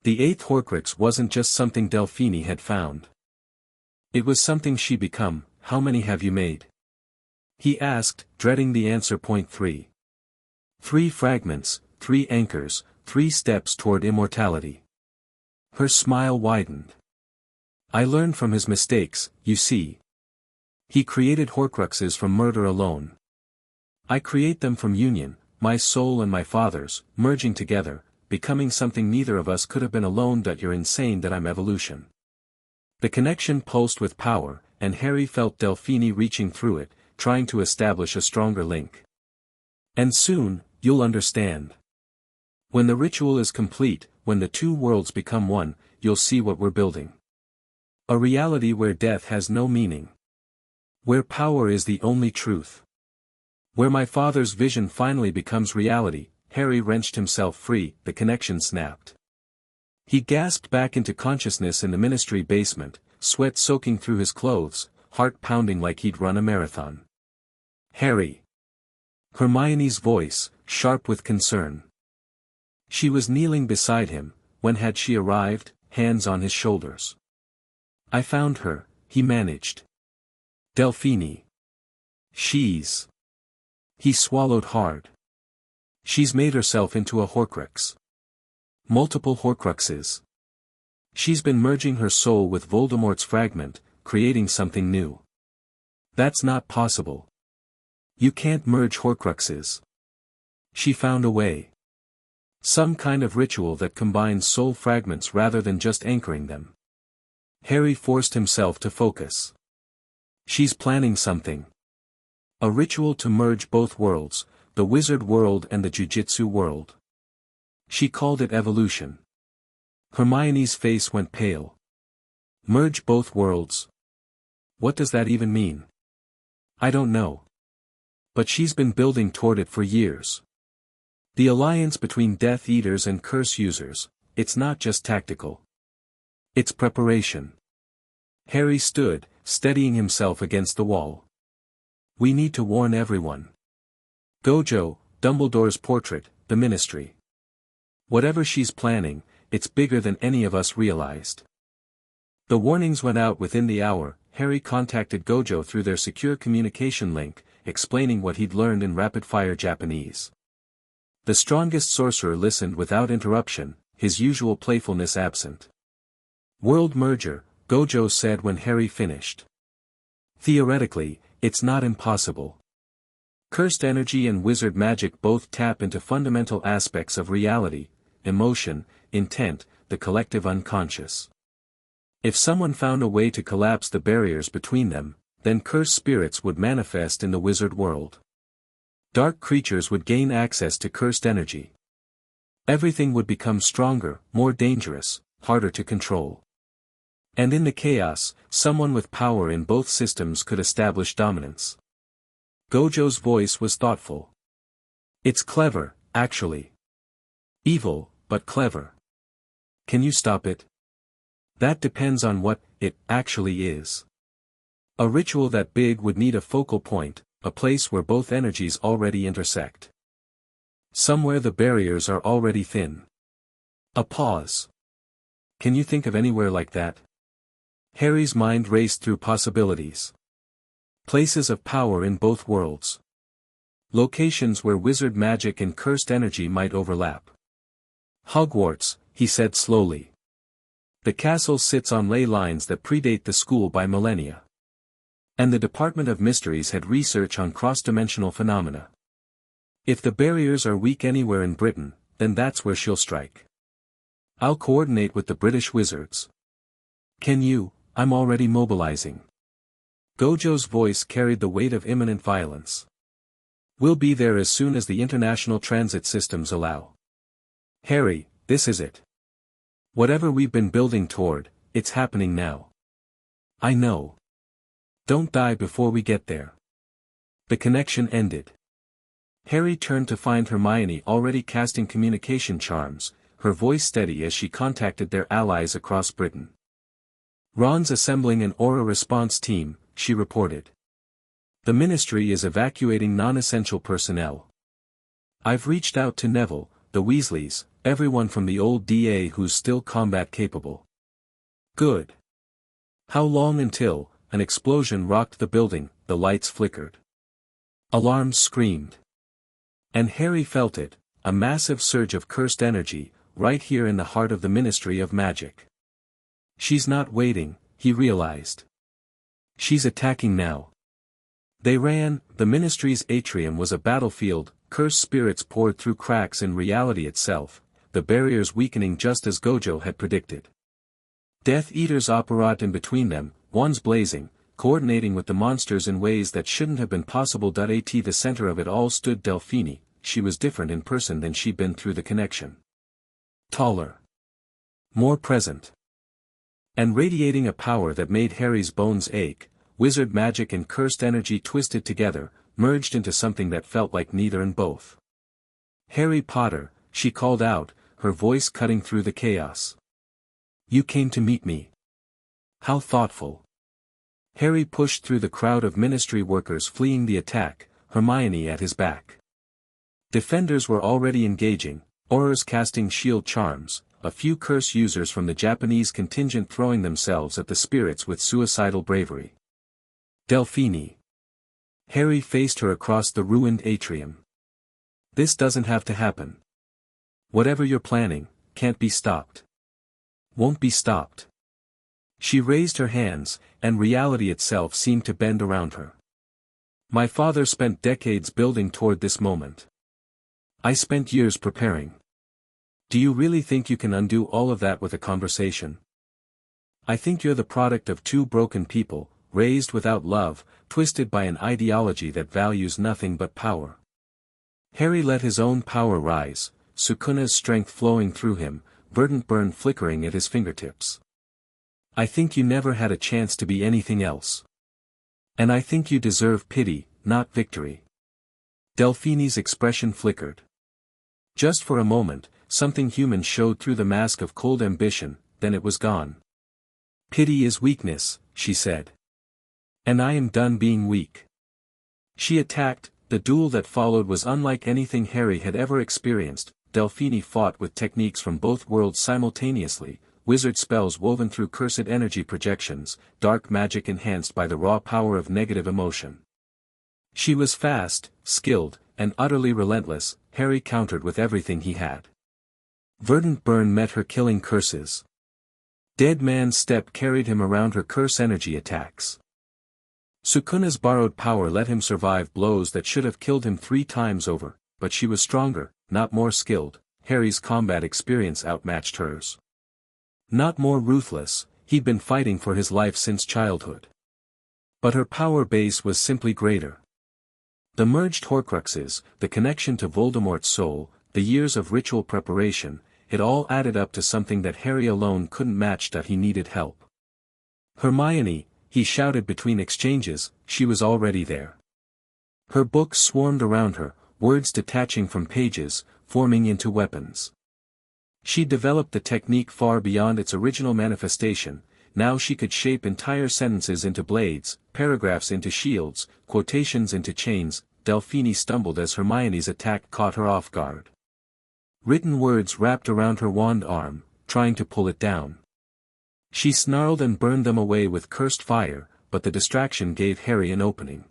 S1: The eighth Horcrux wasn't just something Delphine had found. It was something she become. How many have you made? He asked, dreading the answer. 3. 3 fragments, 3 anchors, 3 steps toward immortality. Her smile widened. I learned from his mistakes, you see. He created Horcruxes from murder alone. I create them from union, my soul and my father's, merging together, becoming something neither of us could have been alone. You're insane that I'm evolution. The connection pulsed with power, and Harry felt Delphine reaching through it, trying to establish a stronger link. And soon, you'll understand. When the ritual is complete, when the two worlds become one, you'll see what we're building. A reality where death has no meaning. Where power is the only truth. Where my father's vision finally becomes reality. Harry wrenched himself free, the connection snapped. He gasped back into consciousness in the ministry basement, sweat soaking through his clothes, heart pounding like he'd run a marathon. Harry. Hermione's voice, sharp with concern. She was kneeling beside him. When had she arrived, hands on his shoulders? I found her, he managed. Delphine. She's. He swallowed hard. She's made herself into a Horcrux. Multiple Horcruxes. She's been merging her soul with Voldemort's fragment, creating something new. That's not possible. You can't merge Horcruxes. She found a way. Some kind of ritual that combines soul fragments rather than just anchoring them. Harry forced himself to focus. She's planning something. A ritual to merge both worlds, the wizard world and the jujitsu world. She called it evolution. Hermione's face went pale. Merge both worlds? What does that even mean? I don't know. But she's been building toward it for years. The alliance between Death Eaters and Curse users, it's not just tactical. It's preparation. Harry stood, steadying himself against the wall. We need to warn everyone. Gojo, Dumbledore's portrait, the Ministry. Whatever she's planning, it's bigger than any of us realized. The warnings went out within the hour. Harry contacted Gojo through their secure communication link, explaining what he'd learned in rapid-fire Japanese. The strongest sorcerer listened without interruption, his usual playfulness absent. World merger, Gojo said when Harry finished. Theoretically, it's not impossible. Cursed energy and wizard magic both tap into fundamental aspects of reality, emotion, intent, the collective unconscious. If someone found a way to collapse the barriers between them, then cursed spirits would manifest in the wizard world. Dark creatures would gain access to cursed energy. Everything would become stronger, more dangerous, harder to control. And in the chaos, someone with power in both systems could establish dominance. Gojo's voice was thoughtful. It's clever, actually. Evil, but clever. Can you stop it? That depends on what it actually is. A ritual that big would need a focal point, a place where both energies already intersect. Somewhere the barriers are already thin. A pause. Can you think of anywhere like that? Harry's mind raced through possibilities. Places of power in both worlds. Locations where wizard magic and cursed energy might overlap. Hogwarts, he said slowly. The castle sits on ley lines that predate the school by millennia. And the Department of Mysteries had research on cross-dimensional phenomena. If the barriers are weak anywhere in Britain, then that's where she'll strike. I'll coordinate with the British wizards. Can you? I'm already mobilizing. Gojo's voice carried the weight of imminent violence. We'll be there as soon as the international transit systems allow. Harry, this is it. Whatever we've been building toward, it's happening now. I know. Don't die before we get there. The connection ended. Harry turned to find Hermione already casting communication charms, her voice steady as she contacted their allies across Britain. "Ron's assembling an aura response team," she reported. "The Ministry is evacuating non-essential personnel. I've reached out to Neville, the Weasleys, everyone from the old DA who's still combat capable." "Good. How long until?" An explosion rocked the building, the lights flickered. Alarms screamed. And Harry felt it, a massive surge of cursed energy, right here in the heart of the Ministry of Magic. "She's not waiting," he realized. "She's attacking now." They ran. The Ministry's atrium was a battlefield, cursed spirits poured through cracks in reality itself, the barriers weakening just as Gojo had predicted. Death Eaters operate in between them, wands blazing, coordinating with the monsters in ways that shouldn't have been possible. At the center of it all stood Delphine. She was different in person than she'd been through the connection. Taller. More present. And radiating a power that made Harry's bones ache. Wizard magic and cursed energy twisted together, merged into something that felt like neither and both. "Harry Potter," she called out, her voice cutting through the chaos. "You came to meet me. How thoughtful." Harry pushed through the crowd of Ministry workers fleeing the attack, Hermione at his back. Defenders were already engaging, Aurors casting shield charms, a few curse users from the Japanese contingent throwing themselves at the spirits with suicidal bravery. "Delphine." Harry faced her across the ruined atrium. "This doesn't have to happen. Whatever you're planning, can't be stopped. Won't be stopped." She raised her hands, and reality itself seemed to bend around her. "My father spent decades building toward this moment. I spent years preparing. Do you really think you can undo all of that with a conversation? I think you're the product of two broken people, raised without love, twisted by an ideology that values nothing but power." Harry let his own power rise, Sukuna's strength flowing through him, verdant burn flickering at his fingertips. "I think you never had a chance to be anything else. And I think you deserve pity, not victory." Delphine's expression flickered. Just for a moment, something human showed through the mask of cold ambition, then it was gone. "Pity is weakness," she said. "And I am done being weak." She attacked. The duel that followed was unlike anything Harry had ever experienced. Delphine fought with techniques from both worlds simultaneously, wizard spells woven through cursed energy projections, dark magic enhanced by the raw power of negative emotion. She was fast, skilled, and utterly relentless. Harry countered with everything he had. Verdant burn met her killing curses. Dead Man's Step carried him around her curse energy attacks. Sukuna's borrowed power let him survive blows that should have killed him 3 times over, but she was stronger, not more skilled. Harry's combat experience outmatched hers. Not more ruthless, he'd been fighting for his life since childhood. But her power base was simply greater. The merged Horcruxes, the connection to Voldemort's soul, the years of ritual preparation, it all added up to something that Harry alone couldn't match. That he needed help. "Hermione," he shouted between exchanges, she was already there. Her books swarmed around her, words detaching from pages, forming into weapons. She developed the technique far beyond its original manifestation. Now she could shape entire sentences into blades, paragraphs into shields, quotations into chains. Delphine stumbled as Hermione's attack caught her off guard. Written words wrapped around her wand arm, trying to pull it down. She snarled and burned them away with cursed fire, but the distraction gave Harry an opening.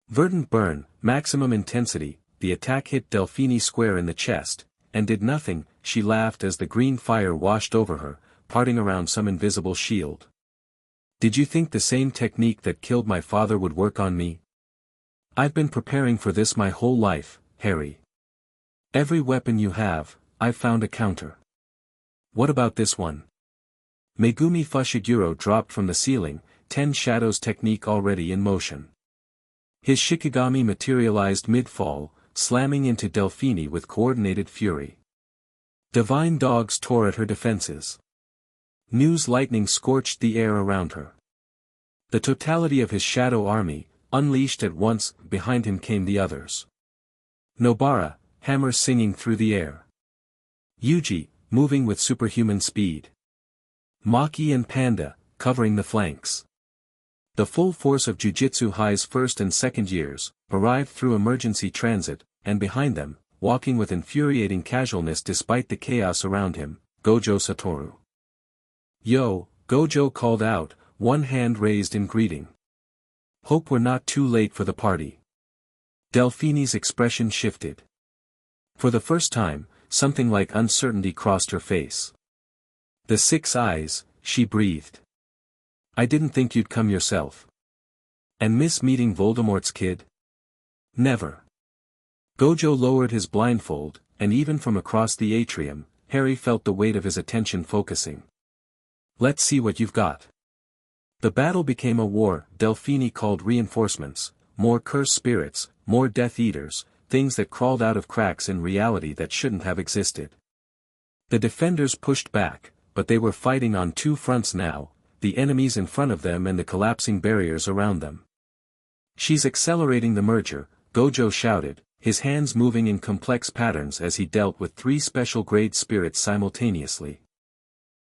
S1: Verdant burn, maximum intensity. The attack hit Delphine square in the chest, and did nothing. She laughed as the green fire washed over her, parting around some invisible shield. "Did you think the same technique that killed my father would work on me? I've been preparing for this my whole life, Harry. Every weapon you have, I've found a counter. What about this one?" Megumi Fushiguro dropped from the ceiling, 10 Shadows technique already in motion. His Shikigami materialized mid-fall, slamming into Delphine with coordinated fury. Divine dogs tore at her defenses. News lightning scorched the air around her. The totality of his shadow army, unleashed at once. Behind him came the others. Nobara, hammer singing through the air. Yuji, moving with superhuman speed. Maki and Panda, covering the flanks. The full force of Jujutsu High's first and second years, arrived through emergency transit, and behind them, walking with infuriating casualness despite the chaos around him, Gojo Satoru. "Yo," Gojo called out, one hand raised in greeting. "Hope we're not too late for the party." Delphini's expression shifted. For the first time, something like uncertainty crossed her face. "The 6 eyes," she breathed. "I didn't think you'd come yourself. And miss meeting Voldemort's kid?" "Never." Gojo lowered his blindfold, and even from across the atrium, Harry felt the weight of his attention focusing. "Let's see what you've got." The battle became a war. Delphini called reinforcements, more cursed spirits, more Death Eaters, things that crawled out of cracks in reality that shouldn't have existed. The defenders pushed back, but they were fighting on 2 fronts now, the enemies in front of them and the collapsing barriers around them. "She's accelerating the merger," Gojo shouted, his hands moving in complex patterns as he dealt with 3 special-grade spirits simultaneously.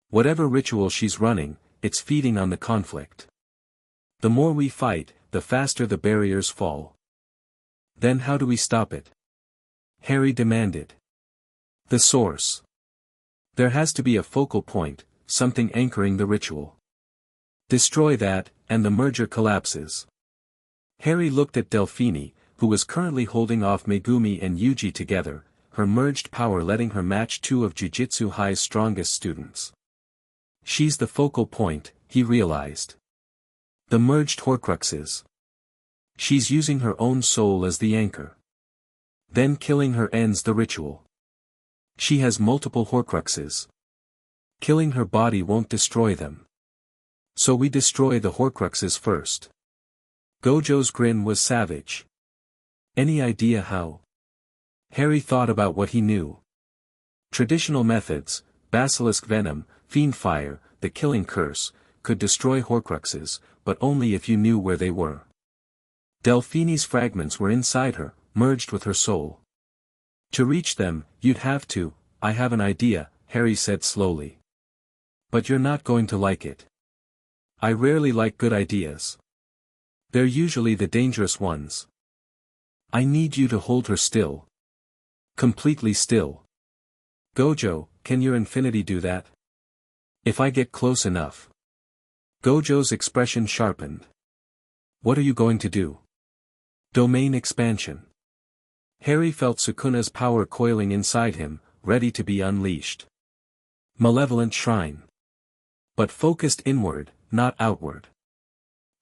S1: "Whatever ritual she's running, it's feeding on the conflict. The more we fight, the faster the barriers fall." "Then how do we stop it?" Harry demanded. "The source. There has to be a focal point, something anchoring the ritual. Destroy that, and the merger collapses." Harry looked at Delphini, who was currently holding off Megumi and Yuji together, her merged power letting her match 2 of Jujutsu High's strongest students. She's the focal point, he realized. The merged Horcruxes. She's using her own soul as the anchor. Then killing her ends the ritual. She has multiple Horcruxes. Killing her body won't destroy them. So we destroy the Horcruxes first. Gojo's grin was savage. "Any idea how?" Harry thought about what he knew. Traditional methods, basilisk venom, fiend fire, the killing curse, could destroy Horcruxes, but only if you knew where they were. Delphini's fragments were inside her, merged with her soul. To reach them, you'd have to. "I have an idea," Harry said slowly. "But you're not going to like it. I rarely like good ideas. They're usually the dangerous ones. I need you to hold her still. Completely still." "Gojo, can your infinity do that?" "If I get close enough." Gojo's expression sharpened. "What are you going to do?" "Domain expansion." Harry felt Sukuna's power coiling inside him, ready to be unleashed. Malevolent shrine. But focused inward, not outward.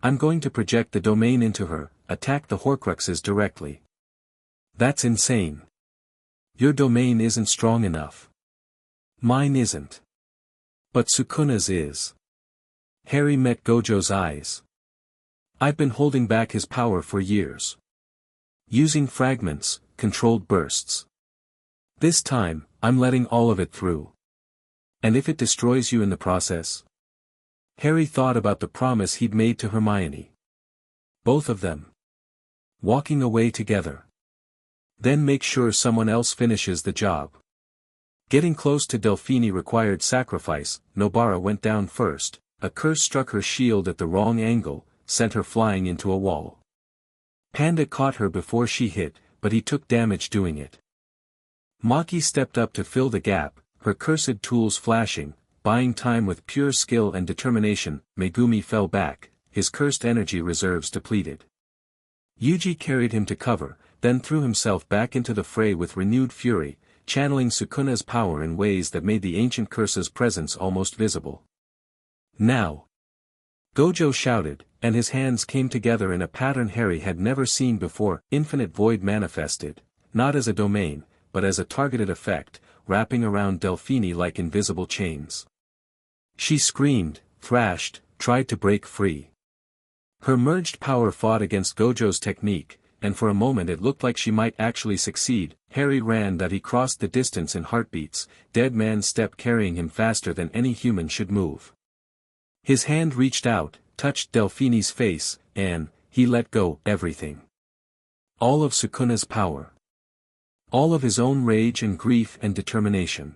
S1: "I'm going to project the domain into her, attack the Horcruxes directly." "That's insane. Your domain isn't strong enough." "Mine isn't. But Sukuna's is." Harry met Gojo's eyes. "I've been holding back his power for years. Using fragments, controlled bursts. This time, I'm letting all of it through. And if it destroys you in the process?" Harry thought about the promise he'd made to Hermione. Both of them. Walking away together. Then make sure someone else finishes the job. Getting close to Delphini required sacrifice. Nobara went down first, a curse struck her shield at the wrong angle, sent her flying into a wall. Panda caught her before she hit, but he took damage doing it. Maki stepped up to fill the gap, her cursed tools flashing, buying time with pure skill and determination. Megumi fell back, his cursed energy reserves depleted. Yuji carried him to cover, then threw himself back into the fray with renewed fury, channeling Sukuna's power in ways that made the ancient curse's presence almost visible. "Now!" Gojo shouted, and his hands came together in a pattern Harry had never seen before. Infinite void manifested, not as a domain, but as a targeted effect, wrapping around Delphini like invisible chains. She screamed, thrashed, tried to break free. Her merged power fought against Gojo's technique, and for a moment it looked like she might actually succeed. Harry ran that he crossed the distance in heartbeats, dead man's step carrying him faster than any human should move. His hand reached out, touched Delphini's face, and he let go everything. All of Sukuna's power. All of his own rage and grief and determination.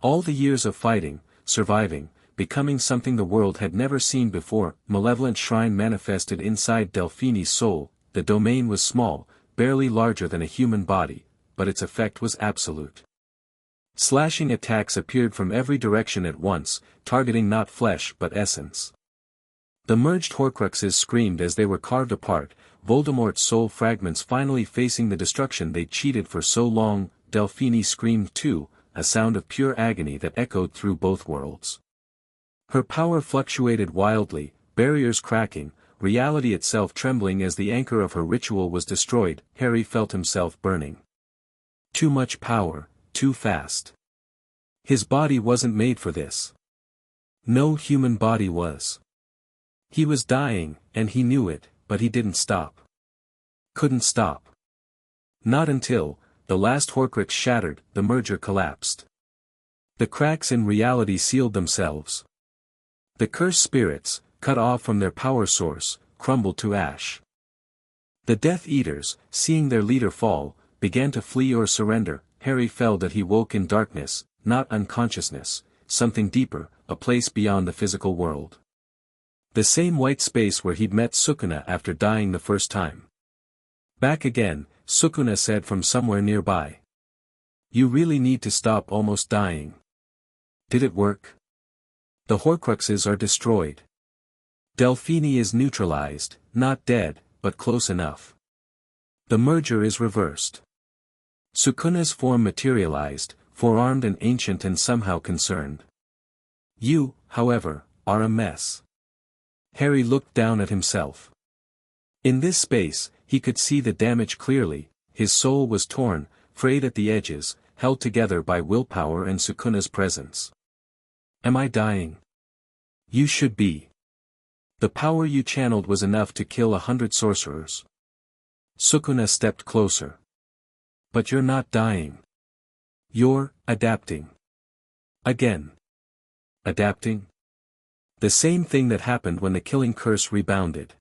S1: All the years of fighting, surviving, becoming something the world had never seen before. Malevolent shrine manifested inside Delphini's soul. The domain was small, barely larger than a human body, but its effect was absolute. Slashing attacks appeared from every direction at once, targeting not flesh but essence. The merged Horcruxes screamed as they were carved apart, Voldemort's soul fragments finally facing the destruction they'd cheated for so long. Delphine screamed too, a sound of pure agony that echoed through both worlds. Her power fluctuated wildly, barriers cracking, reality itself trembling as the anchor of her ritual was destroyed. Harry felt himself burning. Too much power, too fast. His body wasn't made for this. No human body was. He was dying, and he knew it, but he didn't stop. Couldn't stop. Not until, the last Horcrux shattered, the merger collapsed. The cracks in reality sealed themselves. The cursed spirits, cut off from their power source, crumbled to ash. The Death Eaters, seeing their leader fall, began to flee or surrender. Harry felt that he woke in darkness, not unconsciousness, something deeper, a place beyond the physical world. The same white space where he'd met Sukuna after dying the first time. Back again, Sukuna said from somewhere nearby. You really need to stop almost dying. Did it work? The Horcruxes are destroyed. Delphine is neutralized, not dead, but close enough. The merger is reversed. Sukuna's form materialized, forearmed and ancient and somehow concerned. You, however, are a mess. Harry looked down at himself. In this space, he could see the damage clearly. His soul was torn, frayed at the edges, held together by willpower and Sukuna's presence. Am I dying? You should be. The power you channeled was enough to kill 100 sorcerers. Sukuna stepped closer. But you're not dying. You're adapting. Again. Adapting? The same thing that happened when the killing curse rebounded.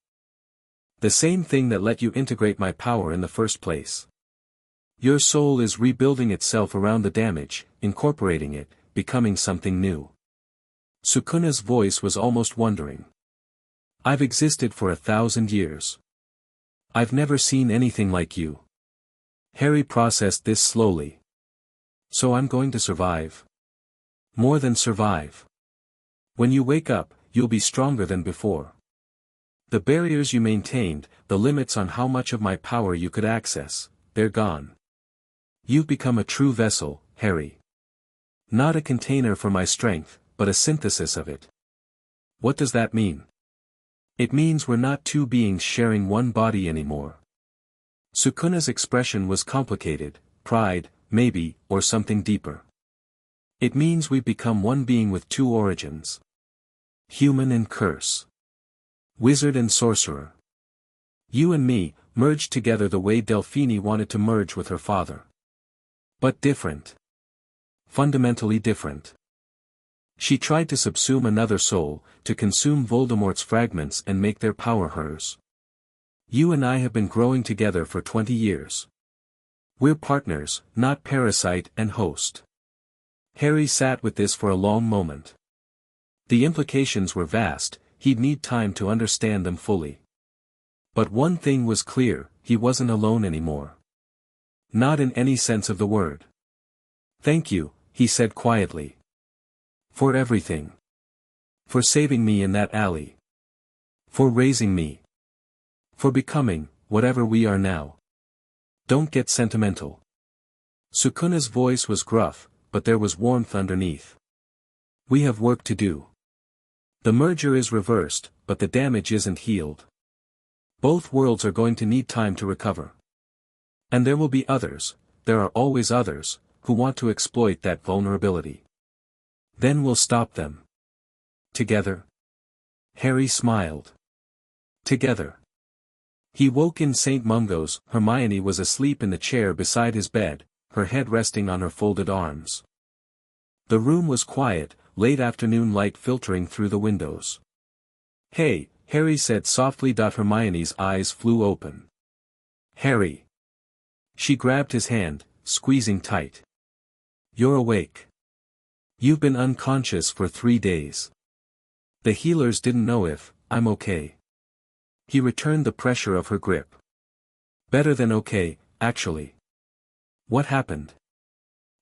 S1: The same thing that let you integrate my power in the first place. Your soul is rebuilding itself around the damage, incorporating it, becoming something new. Sukuna's voice was almost wondering. I've existed for 1,000 years. I've never seen anything like you. Harry processed this slowly. So I'm going to survive. More than survive. When you wake up, you'll be stronger than before. The barriers you maintained, the limits on how much of my power you could access, they're gone. You've become a true vessel, Harry. Not a container for my strength, but a synthesis of it. What does that mean? It means we're not two beings sharing one body anymore. Sukuna's expression was complicated, pride, maybe, or something deeper. It means we've become one being with two origins. Human and curse. Wizard and sorcerer. You and me, merged together the way Delphine wanted to merge with her father. But different. Fundamentally different. She tried to subsume another soul, to consume Voldemort's fragments and make their power hers. You and I have been growing together for 20 years. We're partners, not parasite and host. Harry sat with this for a long moment. The implications were vast, he'd need time to understand them fully. But one thing was clear, he wasn't alone anymore. Not in any sense of the word. Thank you, he said quietly. For everything. For saving me in that alley. For raising me. For becoming, whatever we are now. Don't get sentimental. Sukuna's voice was gruff, but there was warmth underneath. We have work to do. The merger is reversed, but the damage isn't healed. Both worlds are going to need time to recover. And there will be others, there are always others, who want to exploit that vulnerability. Then we'll stop them. Together. Harry smiled. Together. He woke in St. Mungo's. Hermione was asleep in the chair beside his bed, her head resting on her folded arms. The room was quiet, late afternoon light filtering through the windows. Hey, Harry said softly. Hermione's eyes flew open. Harry. She grabbed his hand, squeezing tight. You're awake. You've been unconscious for 3 days. The healers didn't know if I'm okay. He returned the pressure of her grip. Better than okay, actually. What happened?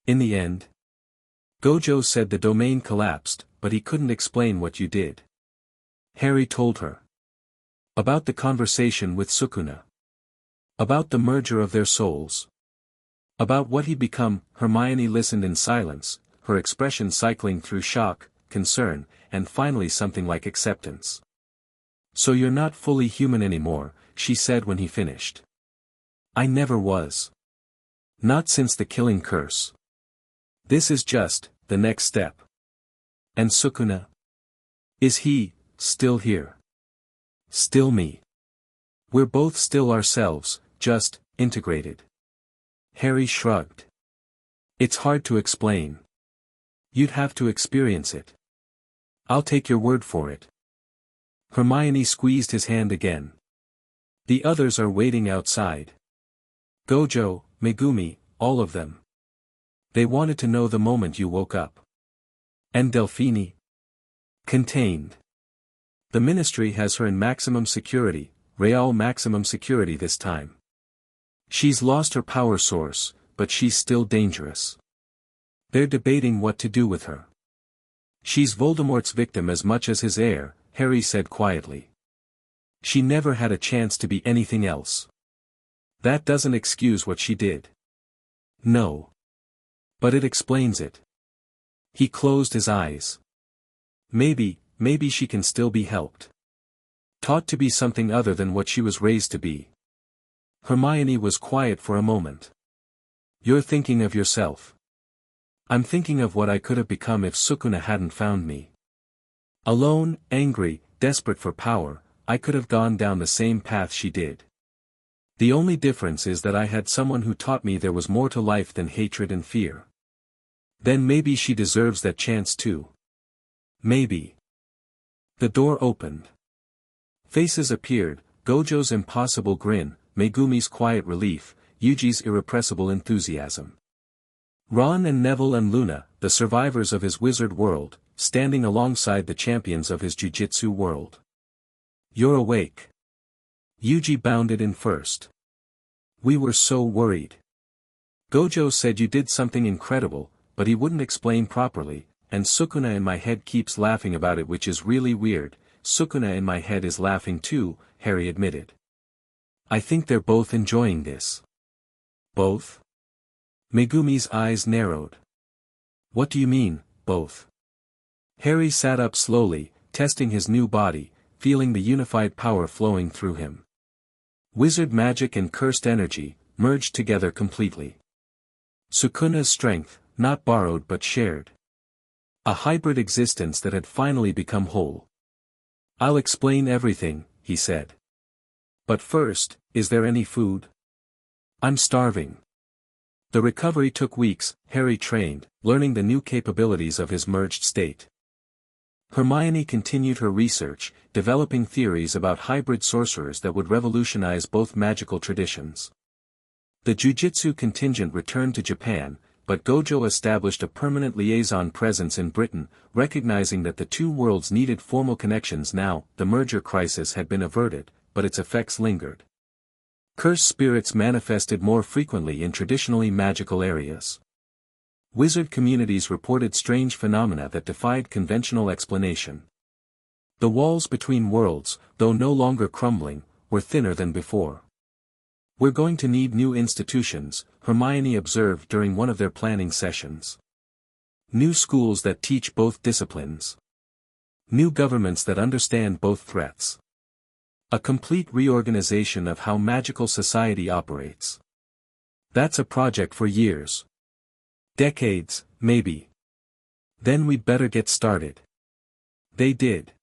S1: In the end? Gojo said the domain collapsed, but he couldn't explain what you did. Harry told her. About the conversation with Sukuna. About the merger of their souls. About what he'd become. Hermione listened in silence, her expression cycling through shock, concern, and finally something like acceptance. So you're not fully human anymore, she said when he finished. I never was. Not since the killing curse. This is just the next step. And Sukuna? Is he still here? Still me? We're both still ourselves, just integrated. Harry shrugged. It's hard to explain. You'd have to experience it. I'll take your word for it. Hermione squeezed his hand again. The others are waiting outside. Gojo, Megumi, all of them. They wanted to know the moment you woke up. And Delphine? Contained. The ministry has her in maximum security, real maximum security this time. She's lost her power source, but she's still dangerous. They're debating what to do with her. She's Voldemort's victim as much as his heir, Harry said quietly. She never had a chance to be anything else. That doesn't excuse what she did. No. But it explains it. He closed his eyes. Maybe she can still be helped. Taught to be something other than what she was raised to be. Hermione was quiet for a moment. You're thinking of yourself. I'm thinking of what I could have become if Sukuna hadn't found me. Alone, angry, desperate for power, I could have gone down the same path she did. The only difference is that I had someone who taught me there was more to life than hatred and fear. Then maybe she deserves that chance too. Maybe. The door opened. Faces appeared, Gojo's impossible grin, Megumi's quiet relief, Yuji's irrepressible enthusiasm. Ron and Neville and Luna, the survivors of his wizard world, standing alongside the champions of his jujitsu world. You're awake. Yuji bounded in first. We were so worried. Gojo said you did something incredible, but he wouldn't explain properly, and Sukuna in my head keeps laughing about it, which is really weird. Sukuna in my head is laughing too, Harry admitted. I think they're both enjoying this. Both? Megumi's eyes narrowed. What do you mean, both? Harry sat up slowly, testing his new body, feeling the unified power flowing through him. Wizard magic and cursed energy, merged together completely. Sukuna's strength, not borrowed but shared. A hybrid existence that had finally become whole. I'll explain everything, he said. But first, is there any food? I'm starving. The recovery took weeks. Harry trained, learning the new capabilities of his merged state. Hermione continued her research, developing theories about hybrid sorcerers that would revolutionize both magical traditions. The Jujutsu contingent returned to Japan, but Gojo established a permanent liaison presence in Britain, recognizing that the two worlds needed formal connections now. The merger crisis had been averted, but its effects lingered. Cursed spirits manifested more frequently in traditionally magical areas. Wizard communities reported strange phenomena that defied conventional explanation. The walls between worlds, though no longer crumbling, were thinner than before. We're going to need new institutions, Hermione observed during one of their planning sessions. New schools that teach both disciplines. New governments that understand both threats. A complete reorganization of how magical society operates. That's a project for years. Decades, maybe. Then we'd better get started. They did.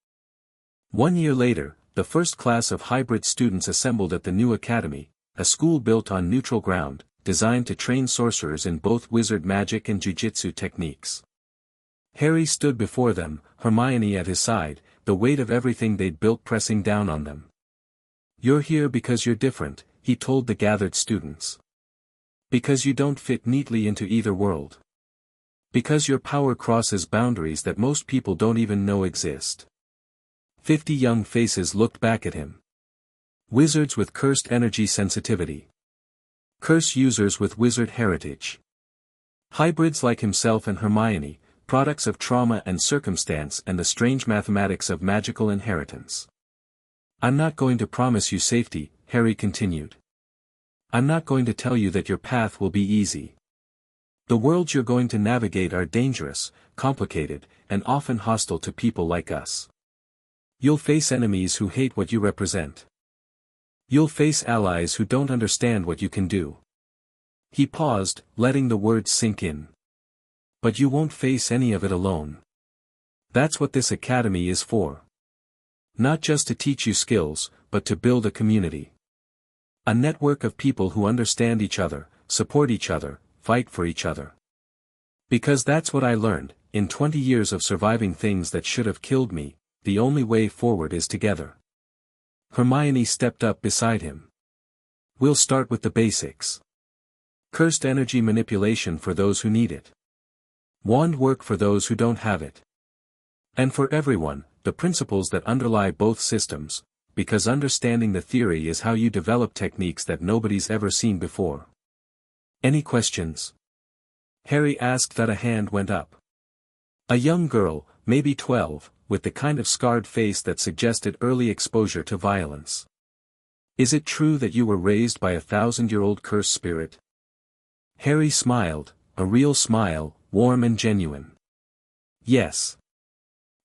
S1: 1 year later, the first class of hybrid students assembled at the new academy, a school built on neutral ground, designed to train sorcerers in both wizard magic and jujitsu techniques. Harry stood before them, Hermione at his side, the weight of everything they'd built pressing down on them. You're here because you're different, he told the gathered students. Because you don't fit neatly into either world. Because your power crosses boundaries that most people don't even know exist. 50 young faces looked back at him. Wizards with cursed energy sensitivity. Curse users with wizard heritage. Hybrids like himself and Hermione, products of trauma and circumstance and the strange mathematics of magical inheritance. I'm not going to promise you safety, Harry continued. I'm not going to tell you that your path will be easy. The worlds you're going to navigate are dangerous, complicated, and often hostile to people like us. You'll face enemies who hate what you represent. You'll face allies who don't understand what you can do. He paused, letting the words sink in. But you won't face any of it alone. That's what this academy is for. Not just to teach you skills, but to build a community. A network of people who understand each other, support each other, fight for each other. Because that's what I learned, in 20 years of surviving things that should have killed me, the only way forward is together. Hermione stepped up beside him. We'll start with the basics. Cursed energy manipulation for those who need it. Wand work for those who don't have it. And for everyone, the principles that underlie both systems, because understanding the theory is how you develop techniques that nobody's ever seen before. Any questions? Harry asked that a hand went up. A young girl, maybe 12, with the kind of scarred face that suggested early exposure to violence. Is it true that you were raised by a 1,000-year-old curse spirit? Harry smiled, a real smile, warm and genuine. Yes.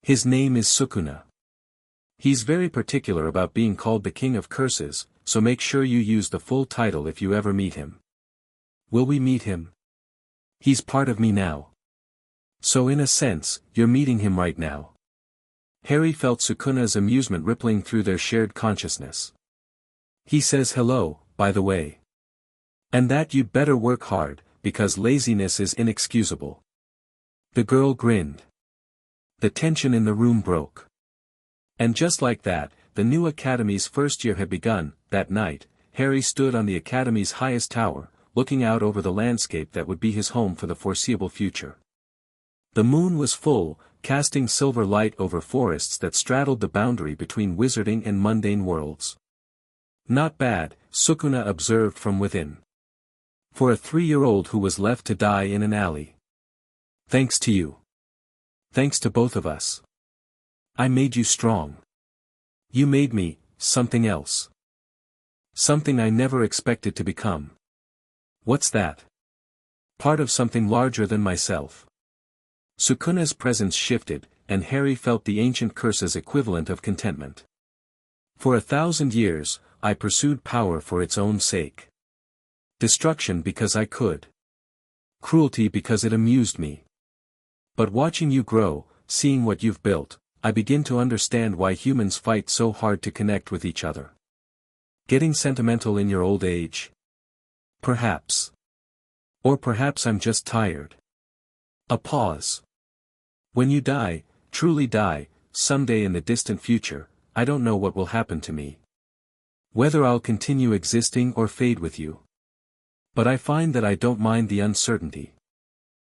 S1: His name is Sukuna. He's very particular about being called the King of Curses, so make sure you use the full title if you ever meet him. Will we meet him? He's part of me now. So in a sense, you're meeting him right now. Harry felt Sukuna's amusement rippling through their shared consciousness. He says hello, by the way. And that you'd better work hard, because laziness is inexcusable. The girl grinned. The tension in the room broke. And just like that, the new academy's first year had begun. That night, Harry stood on the academy's highest tower, looking out over the landscape that would be his home for the foreseeable future. The moon was full, casting silver light over forests that straddled the boundary between wizarding and mundane worlds. Not bad, Sukuna observed from within. For a 3-year-old who was left to die in an alley. Thanks to you. Thanks to both of us. I made you strong. You made me, something else. Something I never expected to become. What's that? Part of something larger than myself. Sukuna's presence shifted, and Harry felt the ancient curse's equivalent of contentment. For 1,000 years, I pursued power for its own sake. Destruction because I could. Cruelty because it amused me. But watching you grow, seeing what you've built, I begin to understand why humans fight so hard to connect with each other. Getting sentimental in your old age? Perhaps. Or perhaps I'm just tired. A pause. When you die, truly die, someday in the distant future, I don't know what will happen to me. Whether I'll continue existing or fade with you. But I find that I don't mind the uncertainty.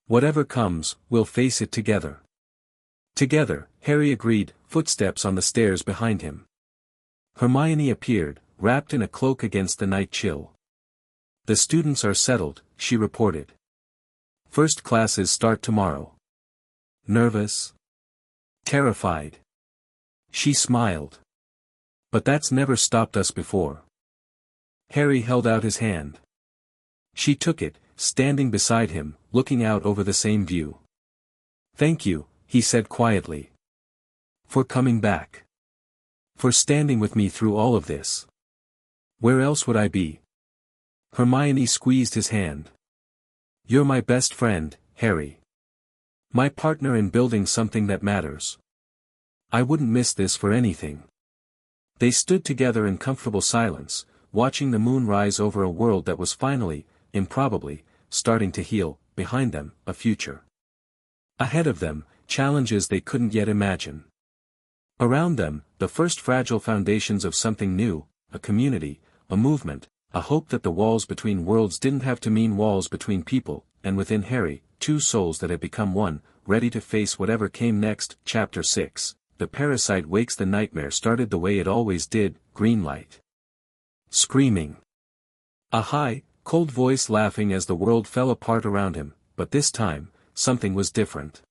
S1: Whatever comes, we'll face it together. Together, Harry agreed, footsteps on the stairs behind him. Hermione appeared, wrapped in a cloak against the night chill. The students are settled, she reported. First classes start tomorrow. Nervous? Terrified? She smiled. But that's never stopped us before. Harry held out his hand. She took it, standing beside him, looking out over the same view. Thank you, he said quietly. For coming back. For standing with me through all of this. Where else would I be? Hermione squeezed his hand. You're my best friend, Harry. My partner in building something that matters. I wouldn't miss this for anything. They stood together in comfortable silence, watching the moon rise over a world that was finally, improbably, starting to heal. Behind them, a future. Ahead of them, challenges they couldn't yet imagine. Around them, the first fragile foundations of something new, a community, a movement, a hope that the walls between worlds didn't have to mean walls between people, and within Harry, two souls that had become one, ready to face whatever came next. Chapter 6. The parasite wakes. The nightmare started the way it always did, green light. Screaming. A high, cold voice laughing as the world fell apart around him, but this time, something was different.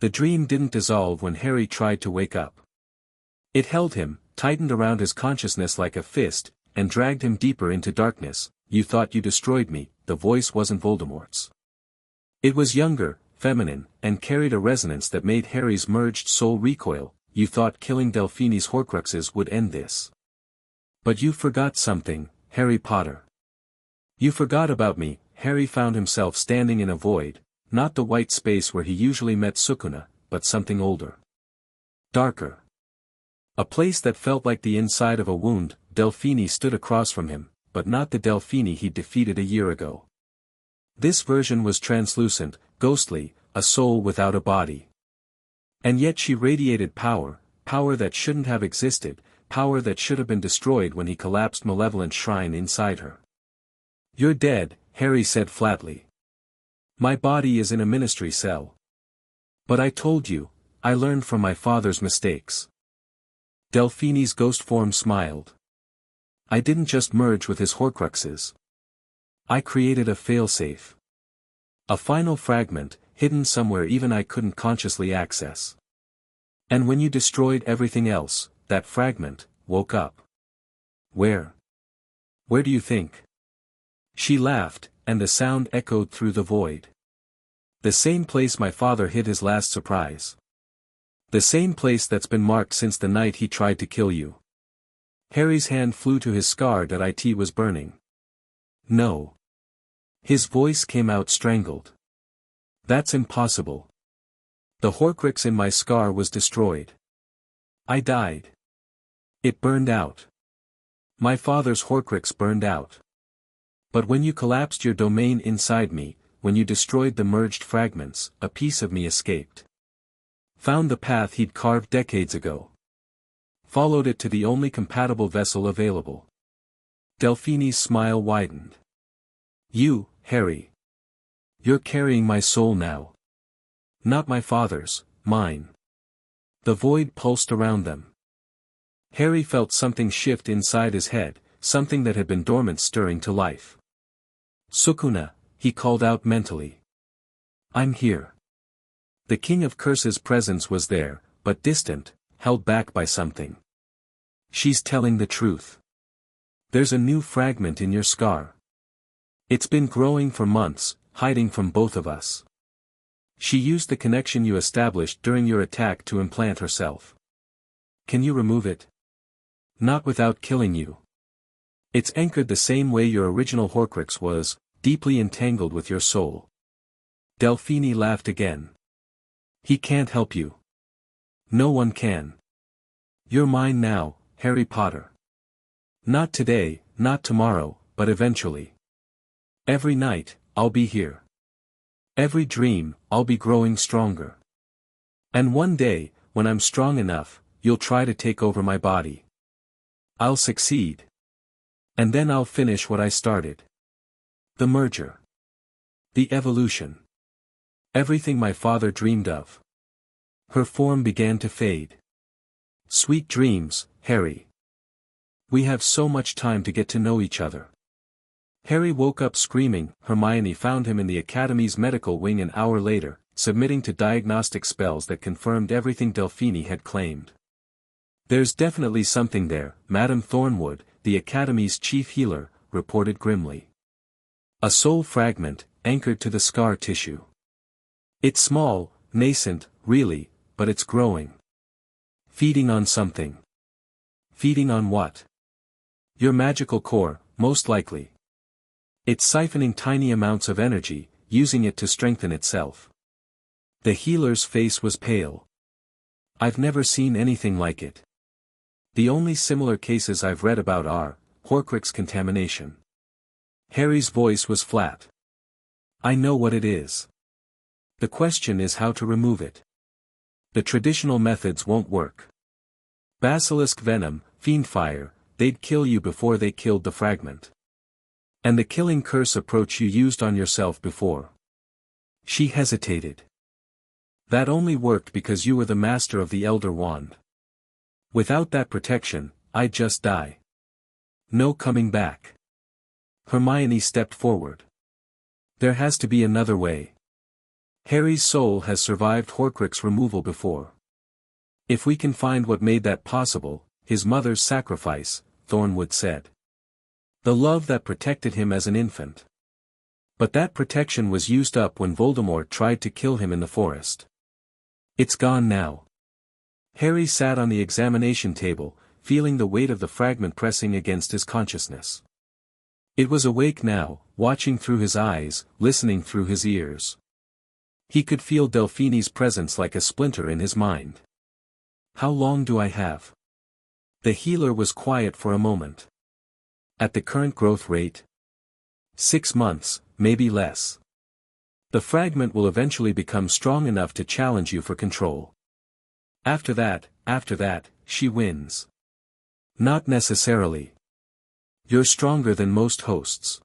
S1: The dream didn't dissolve when Harry tried to wake up. It held him, tightened around his consciousness like a fist, and dragged him deeper into darkness. You thought you destroyed me. The voice wasn't Voldemort's. It was younger, feminine, and carried a resonance that made Harry's merged soul recoil. You thought killing Delphini's Horcruxes would end this. But you forgot something, Harry Potter. You forgot about me. Harry found himself standing in a void, not the white space where he usually met Sukuna, but something older. Darker. A place that felt like the inside of a wound. Delphini stood across from him, but not the Delphini he'd defeated a year ago. This version was translucent, ghostly, a soul without a body. And yet she radiated power, power that shouldn't have existed, power that should have been destroyed when he collapsed malevolent shrine inside her. You're dead, Harry said flatly. My body is in a ministry cell. But I told you, I learned from my father's mistakes. Delphini's ghost form smiled. I didn't just merge with his Horcruxes. I created a failsafe. A final fragment, hidden somewhere even I couldn't consciously access. And when you destroyed everything else, that fragment woke up. Where? Where do you think? She laughed, and the sound echoed through the void. The same place my father hid his last surprise. The same place that's been marked since the night he tried to kill you. Harry's hand flew to his scar that it was burning. No. His voice came out strangled. That's impossible. The Horcrux in my scar was destroyed. I died. It burned out. My father's Horcrux burned out. But when you collapsed your domain inside me, when you destroyed the merged fragments, a piece of me escaped. Found the path he'd carved decades ago. Followed it to the only compatible vessel available. Delphini's smile widened. You, Harry. You're carrying my soul now. Not my father's, mine. The void pulsed around them. Harry felt something shift inside his head, something that had been dormant stirring to life. Sukuna, he called out mentally. I'm here. The King of Curses' presence was there, but distant, held back by something. She's telling the truth. There's a new fragment in your scar. It's been growing for months, hiding from both of us. She used the connection you established during your attack to implant herself. Can you remove it? Not without killing you. It's anchored the same way your original Horcrux was, deeply entangled with your soul. Delphini laughed again. He can't help you. No one can. You're mine now, Harry Potter. Not today, not tomorrow, but eventually. Every night, I'll be here. Every dream, I'll be growing stronger. And one day, when I'm strong enough, you'll try to take over my body. I'll succeed. And then I'll finish what I started. The merger. The evolution. Everything my father dreamed of. Her form began to fade. Sweet dreams, Harry. We have so much time to get to know each other. Harry woke up screaming. Hermione found him in the Academy's medical wing an hour later, submitting to diagnostic spells that confirmed everything Delphini had claimed. There's definitely something there, Madame Thornwood, the Academy's chief healer, reported grimly. A soul fragment, anchored to the scar tissue. It's small, nascent, really, but it's growing. Feeding on something. Feeding on what? Your magical core, most likely. It's siphoning tiny amounts of energy, using it to strengthen itself. The healer's face was pale. I've never seen anything like it. The only similar cases I've read about are Horcrux contamination. Harry's voice was flat. I know what it is. The question is how to remove it. The traditional methods won't work. Basilisk venom, fiend fire, they'd kill you before they killed the fragment. And the killing curse approach you used on yourself before. She hesitated. That only worked because you were the master of the Elder Wand. Without that protection, I'd just die. No coming back. Hermione stepped forward. There has to be another way. Harry's soul has survived Horcrux removal before. If we can find what made that possible, his mother's sacrifice, Thornwood said. The love that protected him as an infant. But that protection was used up when Voldemort tried to kill him in the forest. It's gone now. Harry sat on the examination table, feeling the weight of the fragment pressing against his consciousness. It was awake now, watching through his eyes, listening through his ears. He could feel Delphini's presence like a splinter in his mind. How long do I have? The healer was quiet for a moment. At the current growth rate? 6 months, maybe less. The fragment will eventually become strong enough to challenge you for control. After that, she wins. Not necessarily. You're stronger than most hosts.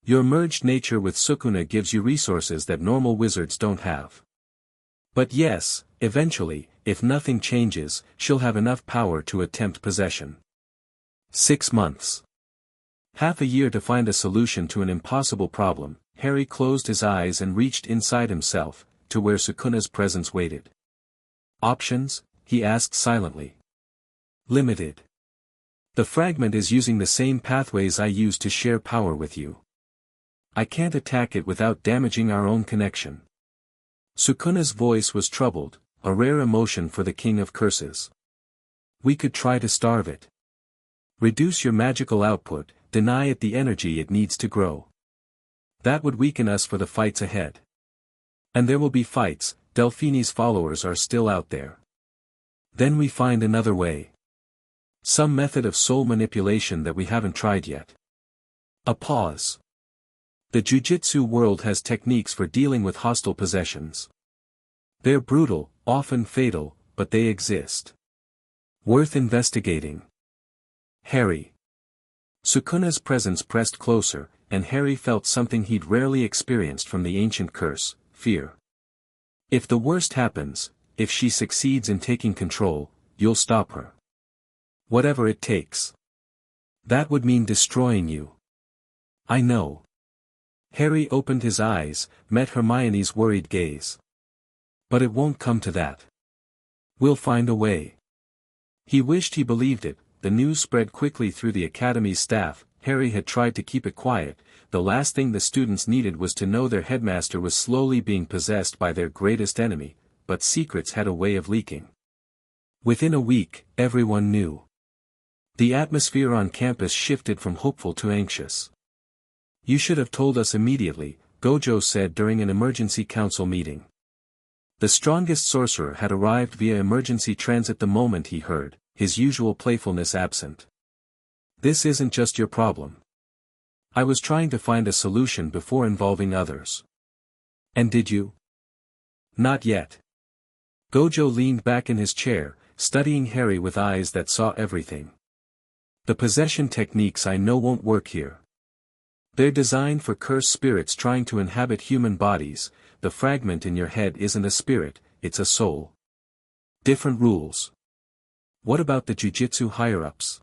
S1: Your merged nature with Sukuna gives you resources that normal wizards don't have. But yes, eventually, if nothing changes, she'll have enough power to attempt possession. 6 months. Half a year to find a solution to an impossible problem. Harry closed his eyes and reached inside himself, to where Sukuna's presence waited. Options? He asked silently. Limited. The fragment is using the same pathways I used to share power with you. I can't attack it without damaging our own connection. Sukuna's voice was troubled, a rare emotion for the King of Curses. We could try to starve it. Reduce your magical output, deny it the energy it needs to grow. That would weaken us for the fights ahead. And there will be fights, Delphini's followers are still out there. Then we find another way. Some method of soul manipulation that we haven't tried yet. A pause. The jujitsu world has techniques for dealing with hostile possessions. They're brutal, often fatal, but they exist. Worth investigating. Harry. Sukuna's presence pressed closer, and Harry felt something he'd rarely experienced from the ancient curse, fear. If the worst happens, if she succeeds in taking control, you'll stop her. Whatever it takes. That would mean destroying you. I know. Harry opened his eyes, met Hermione's worried gaze. But it won't come to that. We'll find a way. He wished he believed it. The news spread quickly through the academy's staff. Harry had tried to keep it quiet. The last thing the students needed was to know their headmaster was slowly being possessed by their greatest enemy, but secrets had a way of leaking. Within a week, everyone knew. The atmosphere on campus shifted from hopeful to anxious. You should have told us immediately, Gojo said during an emergency council meeting. The strongest sorcerer had arrived via emergency transit the moment he heard, his usual playfulness absent. This isn't just your problem. I was trying to find a solution before involving others. And did you? Not yet. Gojo leaned back in his chair, studying Harry with eyes that saw everything. The possession techniques I know won't work here. They're designed for cursed spirits trying to inhabit human bodies. The fragment in your head isn't a spirit, it's a soul. Different rules. What about the jujitsu higher-ups?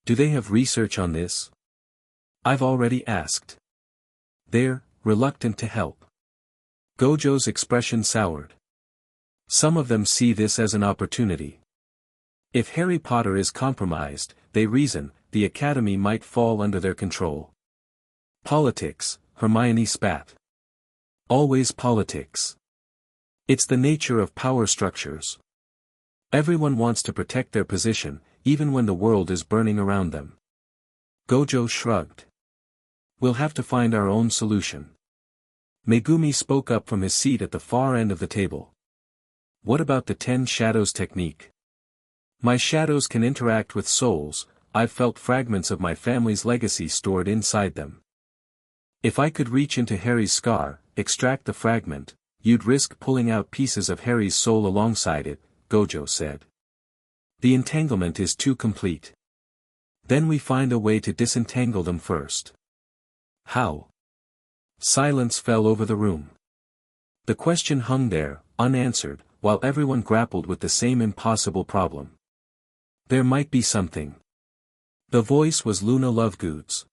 S1: Do they have research on this? I've already asked. They're reluctant to help. Gojo's expression soured. Some of them see this as an opportunity. If Harry Potter is compromised, they reason, the academy might fall under their control. Politics, Hermione spat. Always politics. It's the nature of power structures. Everyone wants to protect their position, even when the world is burning around them. Gojo shrugged. We'll have to find our own solution. Megumi spoke up from his seat at the far end of the table. What about the 10 shadows technique? My shadows can interact with souls. I've felt fragments of my family's legacy stored inside them. If I could reach into Harry's scar, extract the fragment, you'd risk pulling out pieces of Harry's soul alongside it, Gojo said. The entanglement is too complete. Then we find a way to disentangle them first. How? Silence fell over the room. The question hung there, unanswered, while everyone grappled with the same impossible problem. There might be something. The voice was Luna Lovegood's.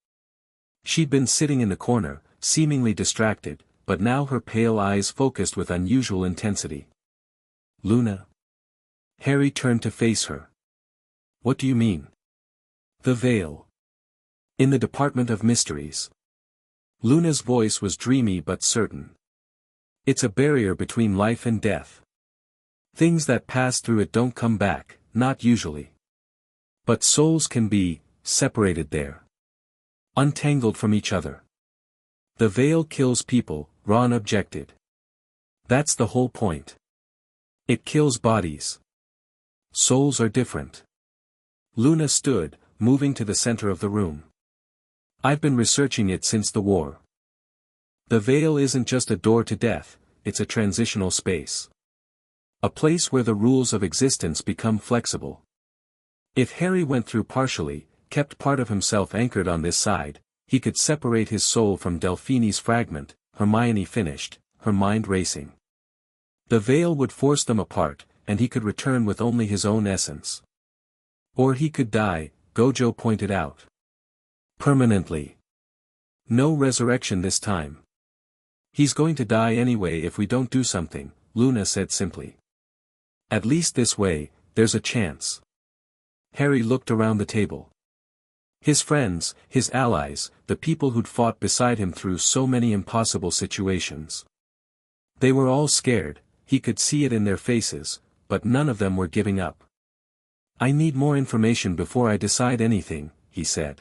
S1: She'd been sitting in the corner, seemingly distracted, but now her pale eyes focused with unusual intensity. Luna? Harry turned to face her. What do you mean? The veil. In the Department of Mysteries. Luna's voice was dreamy but certain. It's a barrier between life and death. Things that pass through it don't come back, not usually. But souls can be separated there. Untangled from each other. The veil kills people, Ron objected. That's the whole point. It kills bodies. Souls are different. Luna stood, moving to the center of the room. I've been researching it since the war. The veil isn't just a door to death, it's a transitional space. A place where the rules of existence become flexible. If Harry went through partially, kept part of himself anchored on this side, he could separate his soul from Delphini's fragment, Hermione finished, her mind racing. The veil would force them apart, and he could return with only his own essence. Or he could die, Gojo pointed out. Permanently. No resurrection this time. He's going to die anyway if we don't do something, Luna said simply. At least this way, there's a chance. Harry looked around the table. His friends, his allies, the people who'd fought beside him through so many impossible situations. They were all scared, he could see it in their faces, but none of them were giving up. I need more information before I decide anything, he said.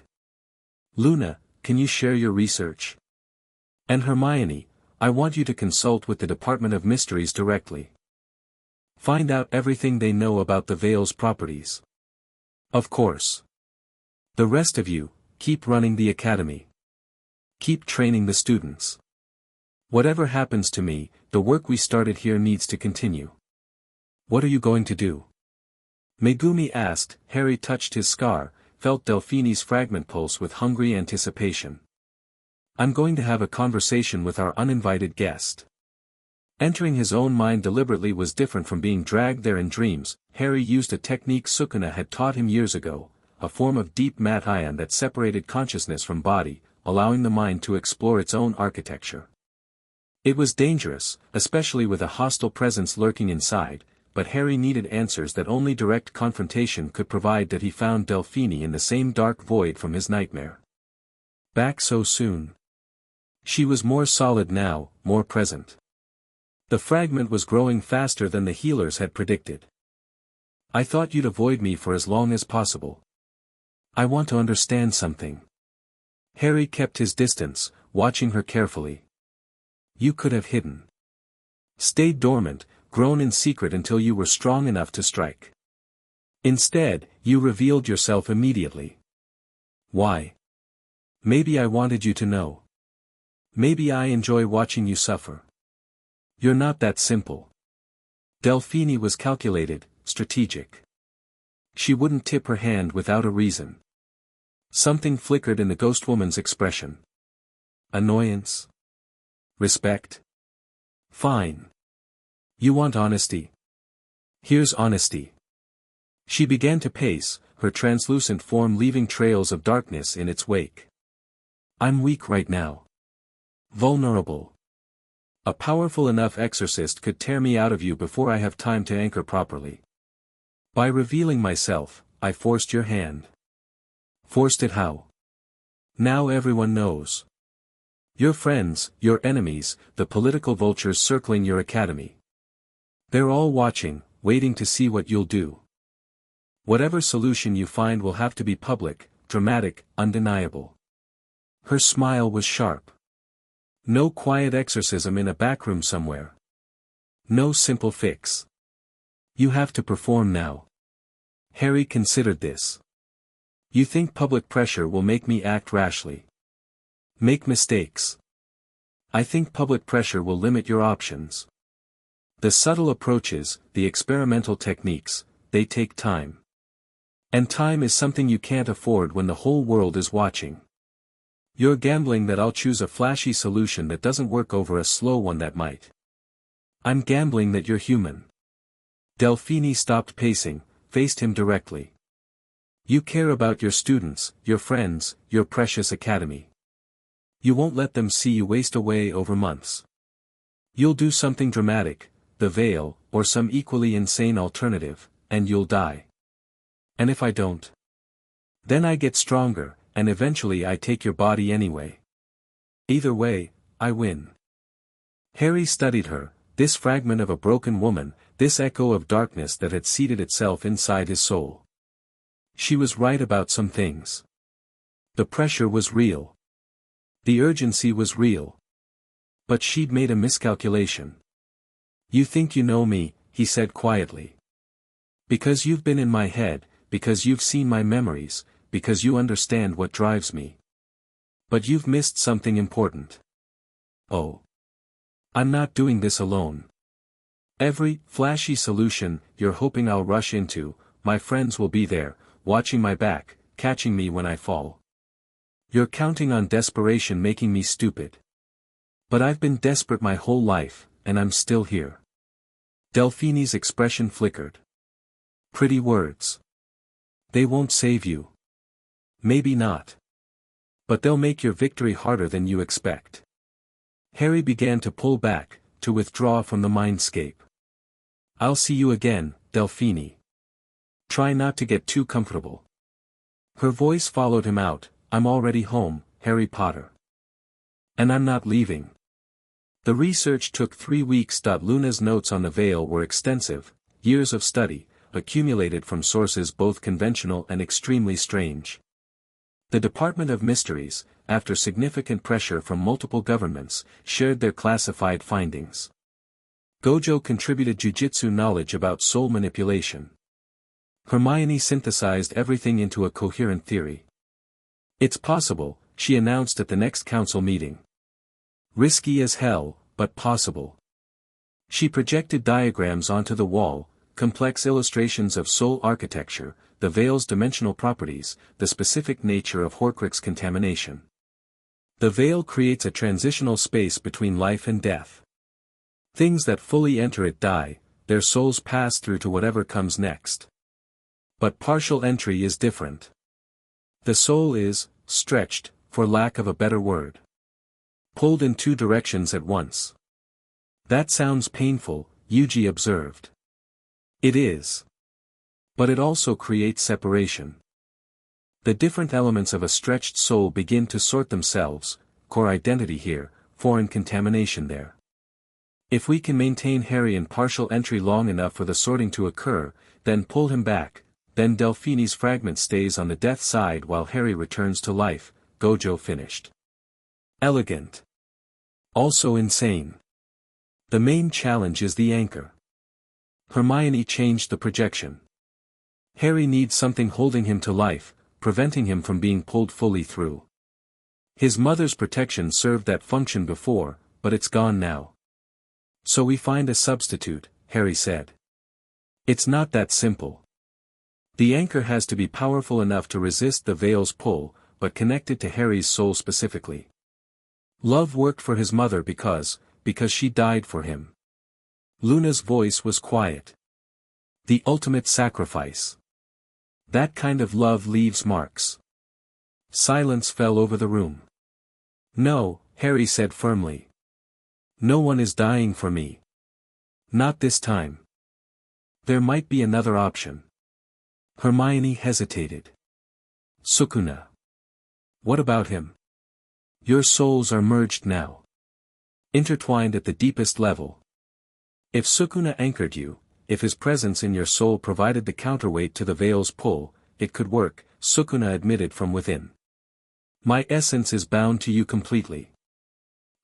S1: Luna, can you share your research? And Hermione, I want you to consult with the Department of Mysteries directly. Find out everything they know about the veil's properties. Of course. The rest of you, keep running the academy. Keep training the students. Whatever happens to me, the work we started here needs to continue. What are you going to do? Megumi asked. Harry touched his scar, felt Delphini's fragment pulse with hungry anticipation. I'm going to have a conversation with our uninvited guest. Entering his own mind deliberately was different from being dragged there in dreams. Harry used a technique Sukuna had taught him years ago, a form of deep mat ion that separated consciousness from body, allowing the mind to explore its own architecture. It was dangerous, especially with a hostile presence lurking inside, but Harry needed answers that only direct confrontation could provide. That he found Delphini in the same dark void from his nightmare. Back so soon. She was more solid now, more present. The fragment was growing faster than the healers had predicted. I thought you'd avoid me for as long as possible. I want to understand something. Harry kept his distance, watching her carefully. You could have hidden. Stayed dormant, grown in secret until you were strong enough to strike. Instead, you revealed yourself immediately. Why? Maybe I wanted you to know. Maybe I enjoy watching you suffer. You're not that simple. Delphini was calculated, strategic. She wouldn't tip her hand without a reason. Something flickered in the ghost woman's expression. Annoyance? Respect? Fine. You want honesty? Here's honesty. She began to pace, her translucent form leaving trails of darkness in its wake. I'm weak right now. Vulnerable. A powerful enough exorcist could tear me out of you before I have time to anchor properly. By revealing myself, I forced your hand. Forced it how? Now everyone knows. Your friends, your enemies, the political vultures circling your academy. They're all watching, waiting to see what you'll do. Whatever solution you find will have to be public, dramatic, undeniable. Her smile was sharp. No quiet exorcism in a backroom somewhere. No simple fix. You have to perform now. Harry considered this. You think public pressure will make me act rashly? Make mistakes? I think public pressure will limit your options. The subtle approaches, the experimental techniques, they take time. And time is something you can't afford when the whole world is watching. You're gambling that I'll choose a flashy solution that doesn't work over a slow one that might. I'm gambling that you're human. Delphine stopped pacing, faced him directly. You care about your students, your friends, your precious academy. You won't let them see you waste away over months. You'll do something dramatic, the veil, or some equally insane alternative, and you'll die. And if I don't? Then I get stronger, and eventually I take your body anyway. Either way, I win. Harry studied her, this fragment of a broken woman, this echo of darkness that had seated itself inside his soul. She was right about some things. The pressure was real. The urgency was real. But she'd made a miscalculation. You think you know me, he said quietly. Because you've been in my head, because you've seen my memories, because you understand what drives me. But you've missed something important. Oh. I'm not doing this alone. Every flashy solution you're hoping I'll rush into, my friends will be there, watching my back, catching me when I fall. You're counting on desperation making me stupid. But I've been desperate my whole life, and I'm still here. Delphine's expression flickered. Pretty words. They won't save you. Maybe not. But they'll make your victory harder than you expect. Harry began to pull back, to withdraw from the mindscape. I'll see you again, Delphine. Try not to get too comfortable. Her voice followed him out, I'm already home, Harry Potter. And I'm not leaving. The research took 3 weeks. Luna's notes on the veil were extensive, years of study, accumulated from sources both conventional and extremely strange. The Department of Mysteries, after significant pressure from multiple governments, shared their classified findings. Gojo contributed jujitsu knowledge about soul manipulation. Hermione synthesized everything into a coherent theory. It's possible, she announced at the next council meeting. Risky as hell, but possible. She projected diagrams onto the wall, complex illustrations of soul architecture, the veil's dimensional properties, the specific nature of Horcrux contamination. The veil creates a transitional space between life and death. Things that fully enter it die, their souls pass through to whatever comes next. But partial entry is different. The soul is, stretched, for lack of a better word. Pulled in 2 directions at once. That sounds painful, Yuji observed. It is. But it also creates separation. The different elements of a stretched soul begin to sort themselves, core identity here, foreign contamination there. If we can maintain Harry in partial entry long enough for the sorting to occur, then pull him back, then Delphine's fragment stays on the death side while Harry returns to life, Gojo finished. Elegant. Also insane. The main challenge is the anchor. Hermione changed the projection. Harry needs something holding him to life, preventing him from being pulled fully through. His mother's protection served that function before, but it's gone now. So we find a substitute, Harry said. It's not that simple. The anchor has to be powerful enough to resist the veil's pull, but connected to Harry's soul specifically. Love worked for his mother because she died for him. Luna's voice was quiet. The ultimate sacrifice. That kind of love leaves marks. Silence fell over the room. No, Harry said firmly. No one is dying for me. Not this time. There might be another option. Hermione hesitated. Sukuna. What about him? Your souls are merged now. Intertwined at the deepest level. If Sukuna anchored you, if his presence in your soul provided the counterweight to the veil's pull, it could work, Sukuna admitted from within. My essence is bound to you completely.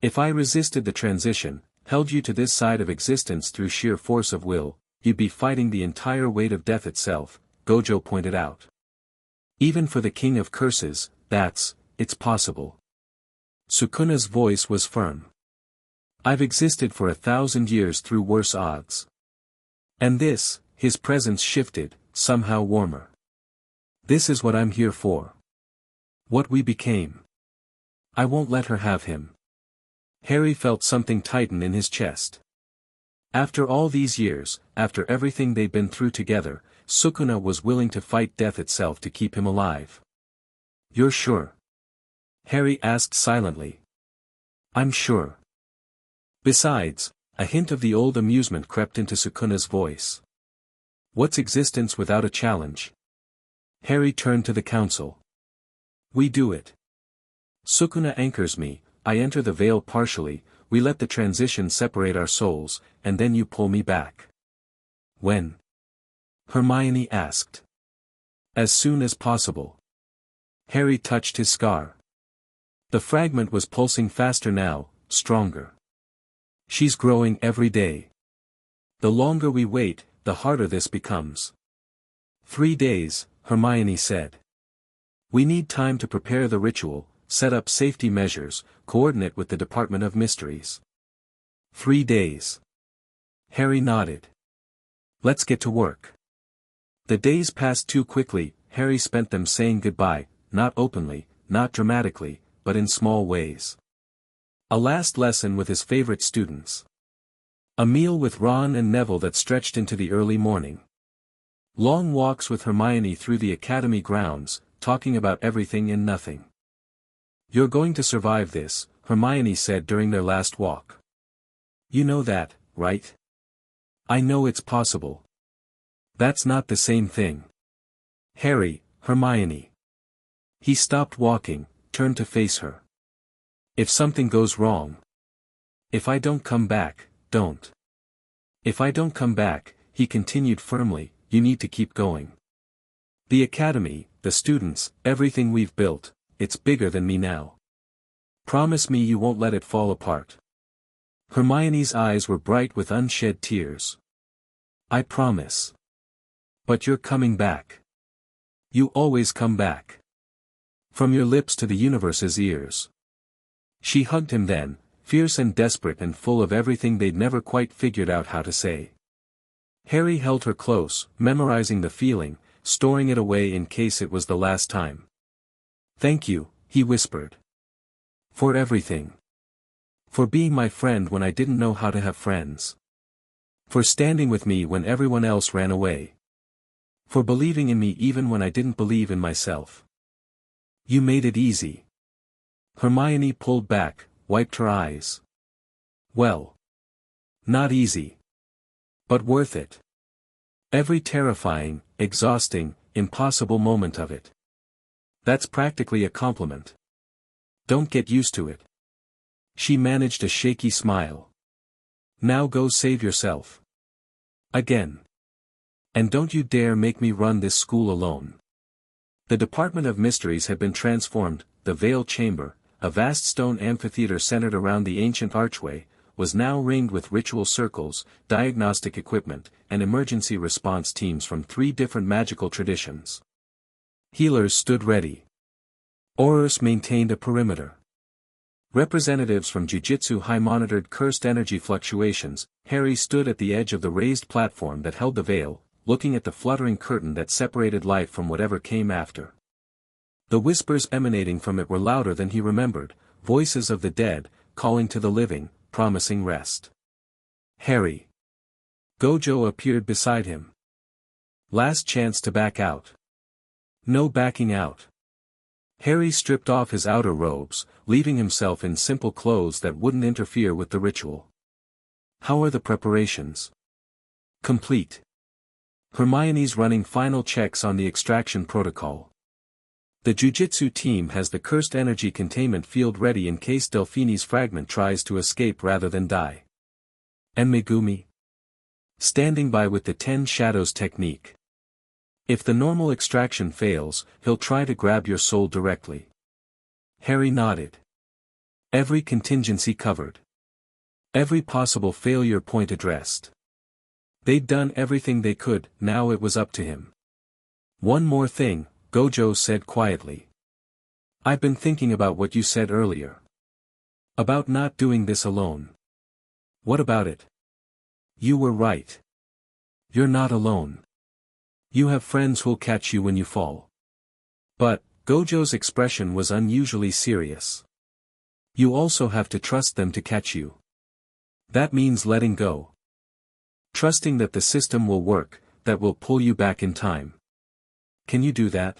S1: If I resisted the transition, held you to this side of existence through sheer force of will, you'd be fighting the entire weight of death itself, Gojo pointed out. Even for the King of Curses, it's possible. Sukuna's voice was firm. I've existed for 1,000 years through worse odds. And this, his presence shifted, somehow warmer. This is what I'm here for. What we became. I won't let her have him. Harry felt something tighten in his chest. After all these years, after everything they'd been through together, Sukuna was willing to fight death itself to keep him alive. You're sure? Harry asked silently. I'm sure. Besides, a hint of the old amusement crept into Sukuna's voice. What's existence without a challenge? Harry turned to the council. We do it. Sukuna anchors me, I enter the veil partially, we let the transition separate our souls, and then you pull me back. When? Hermione asked. As soon as possible. Harry touched his scar. The fragment was pulsing faster now, stronger. She's growing every day. The longer we wait, the harder this becomes. 3 days, Hermione said. We need time to prepare the ritual, set up safety measures, coordinate with the Department of Mysteries. 3 days. Harry nodded. Let's get to work. The days passed too quickly. Harry spent them saying goodbye, not openly, not dramatically, but in small ways. A last lesson with his favorite students. A meal with Ron and Neville that stretched into the early morning. Long walks with Hermione through the academy grounds, talking about everything and nothing. You're going to survive this, Hermione said during their last walk. You know that, right? I know it's possible. That's not the same thing. Harry, Hermione. He stopped walking, turned to face her. If something goes wrong. If I don't come back, don't. If I don't come back, he continued firmly, you need to keep going. The academy, the students, everything we've built, it's bigger than me now. Promise me you won't let it fall apart. Hermione's eyes were bright with unshed tears. I promise. But you're coming back. You always come back. From your lips to the universe's ears. She hugged him then, fierce and desperate and full of everything they'd never quite figured out how to say. Harry held her close, memorizing the feeling, storing it away in case it was the last time. Thank you, he whispered. For everything. For being my friend when I didn't know how to have friends. For standing with me when everyone else ran away. For believing in me even when I didn't believe in myself. You made it easy. Hermione pulled back, wiped her eyes. Well. Not easy. But worth it. Every terrifying, exhausting, impossible moment of it. That's practically a compliment. Don't get used to it. She managed a shaky smile. Now go save yourself. Again. And don't you dare make me run this school alone. The Department of Mysteries had been transformed, the Veil Chamber, a vast stone amphitheater centered around the ancient archway, was now ringed with ritual circles, diagnostic equipment, and emergency response teams from 3 different magical traditions. Healers stood ready. Aurors maintained a perimeter. Representatives from Jiu-Jitsu High monitored cursed energy fluctuations. Harry stood at the edge of the raised platform that held the veil, looking at the fluttering curtain that separated life from whatever came after. The whispers emanating from it were louder than he remembered, voices of the dead, calling to the living, promising rest. Harry. Gojo appeared beside him. Last chance to back out. No backing out. Harry stripped off his outer robes, leaving himself in simple clothes that wouldn't interfere with the ritual. How are the preparations? Complete. Hermione's running final checks on the extraction protocol. The Jiu-Jitsu team has the cursed energy containment field ready in case Delphini's fragment tries to escape rather than die. And Megumi? Standing by with the 10 Shadows technique. If the normal extraction fails, he'll try to grab your soul directly. Harry nodded. Every contingency covered. Every possible failure point addressed. They'd done everything they could, now it was up to him. One more thing, Gojo said quietly. I've been thinking about what you said earlier. About not doing this alone. What about it? You were right. You're not alone. You have friends who'll catch you when you fall. But, Gojo's expression was unusually serious. You also have to trust them to catch you. That means letting go. Trusting that the system will work, that will pull you back in time. Can you do that?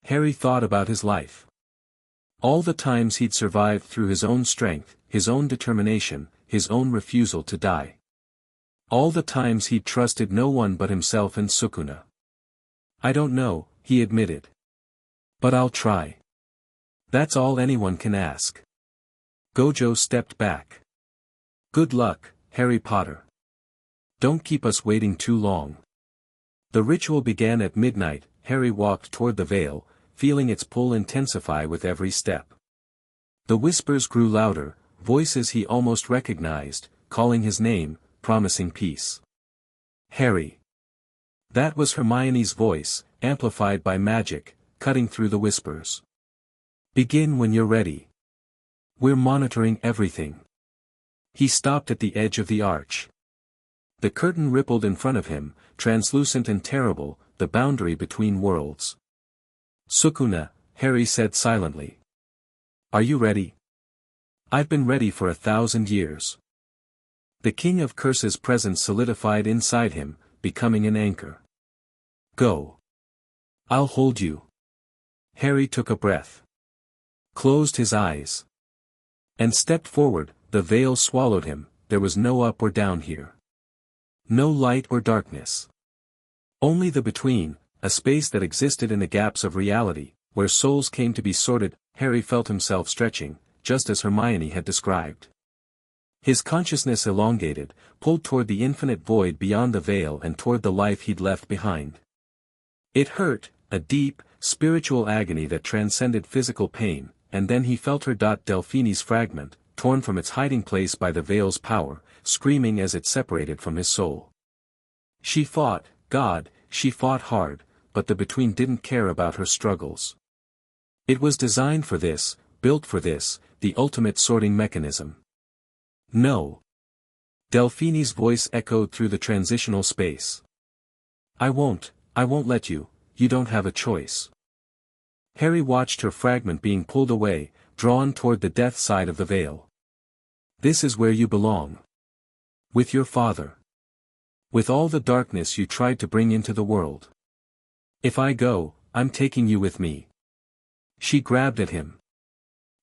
S1: Harry thought about his life. All the times he'd survived through his own strength, his own determination, his own refusal to die. All the times he'd trusted no one but himself and Sukuna. I don't know, he admitted. But I'll try. That's all anyone can ask. Gojo stepped back. Good luck, Harry Potter. Don't keep us waiting too long. The ritual began at midnight. Harry walked toward the veil, feeling its pull intensify with every step. The whispers grew louder, voices he almost recognized, calling his name, promising peace. Harry. That was Hermione's voice, amplified by magic, cutting through the whispers. Begin when you're ready. We're monitoring everything. He stopped at the edge of the arch. The curtain rippled in front of him, translucent and terrible, the boundary between worlds. Sukuna, Harry said silently. Are you ready? I've been ready for 1,000 years. The King of Curse's presence solidified inside him, becoming an anchor. Go. I'll hold you. Harry took a breath. Closed his eyes. And stepped forward. The veil swallowed him. There was no up or down here. No light or darkness. Only the between, a space that existed in the gaps of reality, where souls came to be sorted. Harry felt himself stretching, just as Hermione had described. His consciousness elongated, pulled toward the infinite void beyond the veil and toward the life he'd left behind. It hurt, a deep, spiritual agony that transcended physical pain, and then he felt her. Delphini's fragment, torn from its hiding place by the veil's power, screaming as it separated from his soul. She fought, God, she fought hard, but the between didn't care about her struggles. It was designed for this, built for this, the ultimate sorting mechanism. No. Delphini's voice echoed through the transitional space. I won't let you don't have a choice. Harry watched her fragment being pulled away, drawn toward the death side of the veil. This is where you belong. With your father. With all the darkness you tried to bring into the world. If I go, I'm taking you with me. She grabbed at him.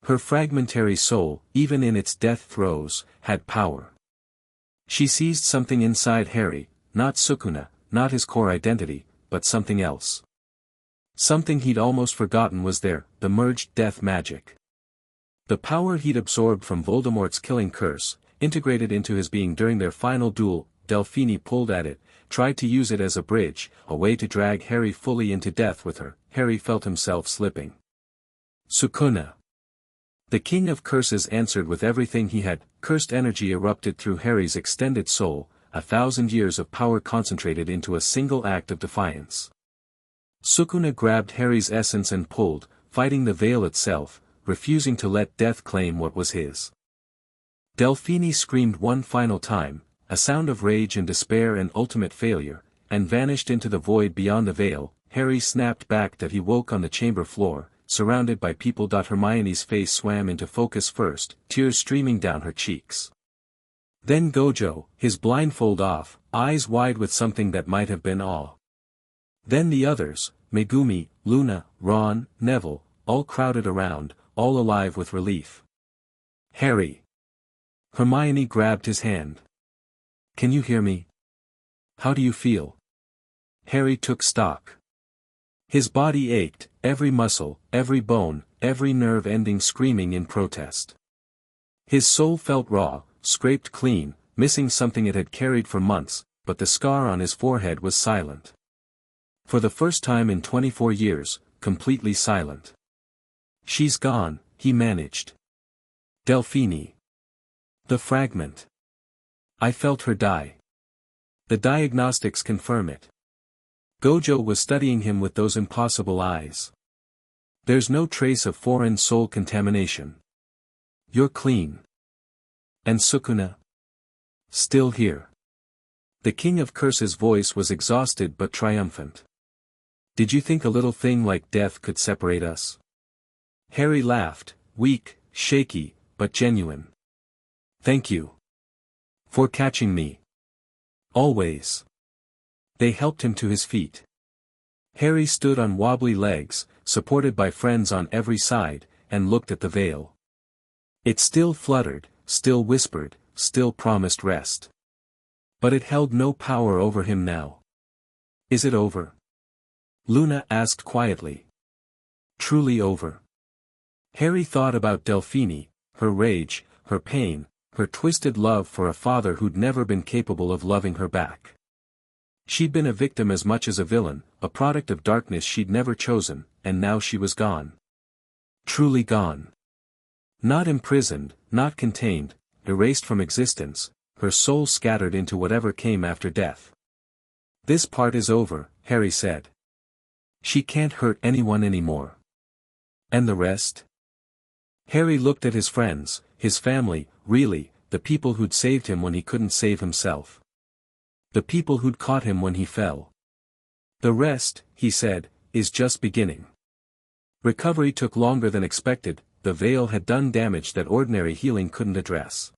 S1: Her fragmentary soul, even in its death throes, had power. She seized something inside Harry, not Sukuna, not his core identity, but something else. Something he'd almost forgotten was there, the merged death magic. The power he'd absorbed from Voldemort's killing curse, integrated into his being during their final duel. Delphini pulled at it, tried to use it as a bridge, a way to drag Harry fully into death with her. Harry felt himself slipping. Sukuna. The King of Curses answered with everything he had. Cursed energy erupted through Harry's extended soul, 1,000 years of power concentrated into a single act of defiance. Sukuna grabbed Harry's essence and pulled, fighting the veil itself, refusing to let death claim what was his. Delphini screamed one final time, a sound of rage and despair and ultimate failure, and vanished into the void beyond the veil. Harry snapped back that he woke on the chamber floor, surrounded by people. Hermione's face swam into focus first, tears streaming down her cheeks. Then Gojo, his blindfold off, eyes wide with something that might have been awe. Then the others, Megumi, Luna, Ron, Neville, all crowded around, all alive with relief. Harry. Hermione grabbed his hand. Can you hear me? How do you feel? Harry took stock. His body ached, every muscle, every bone, every nerve ending screaming in protest. His soul felt raw, scraped clean, missing something it had carried for months, but the scar on his forehead was silent. For the first time in 24 years, completely silent. She's gone, he managed. Delphini. The fragment. I felt her die. The diagnostics confirm it. Gojo was studying him with those impossible eyes. There's no trace of foreign soul contamination. You're clean. And Sukuna? Still here. The King of Curse's voice was exhausted but triumphant. Did you think a little thing like death could separate us? Harry laughed, weak, shaky, but genuine. Thank you. For catching me. Always. They helped him to his feet. Harry stood on wobbly legs, supported by friends on every side, and looked at the veil. It still fluttered, still whispered, still promised rest. But it held no power over him now. Is it over? Luna asked quietly. Truly over. Harry thought about Delphine, her rage, her pain, her twisted love for a father who'd never been capable of loving her back. She'd been a victim as much as a villain, a product of darkness she'd never chosen, and now she was gone. Truly gone. Not imprisoned, not contained, erased from existence, her soul scattered into whatever came after death. This part is over, Harry said. She can't hurt anyone anymore. And the rest? Harry looked at his friends, his family, really, the people who'd saved him when he couldn't save himself. The people who'd caught him when he fell. The rest, he said, is just beginning. Recovery took longer than expected, the veil had done damage that ordinary healing couldn't address.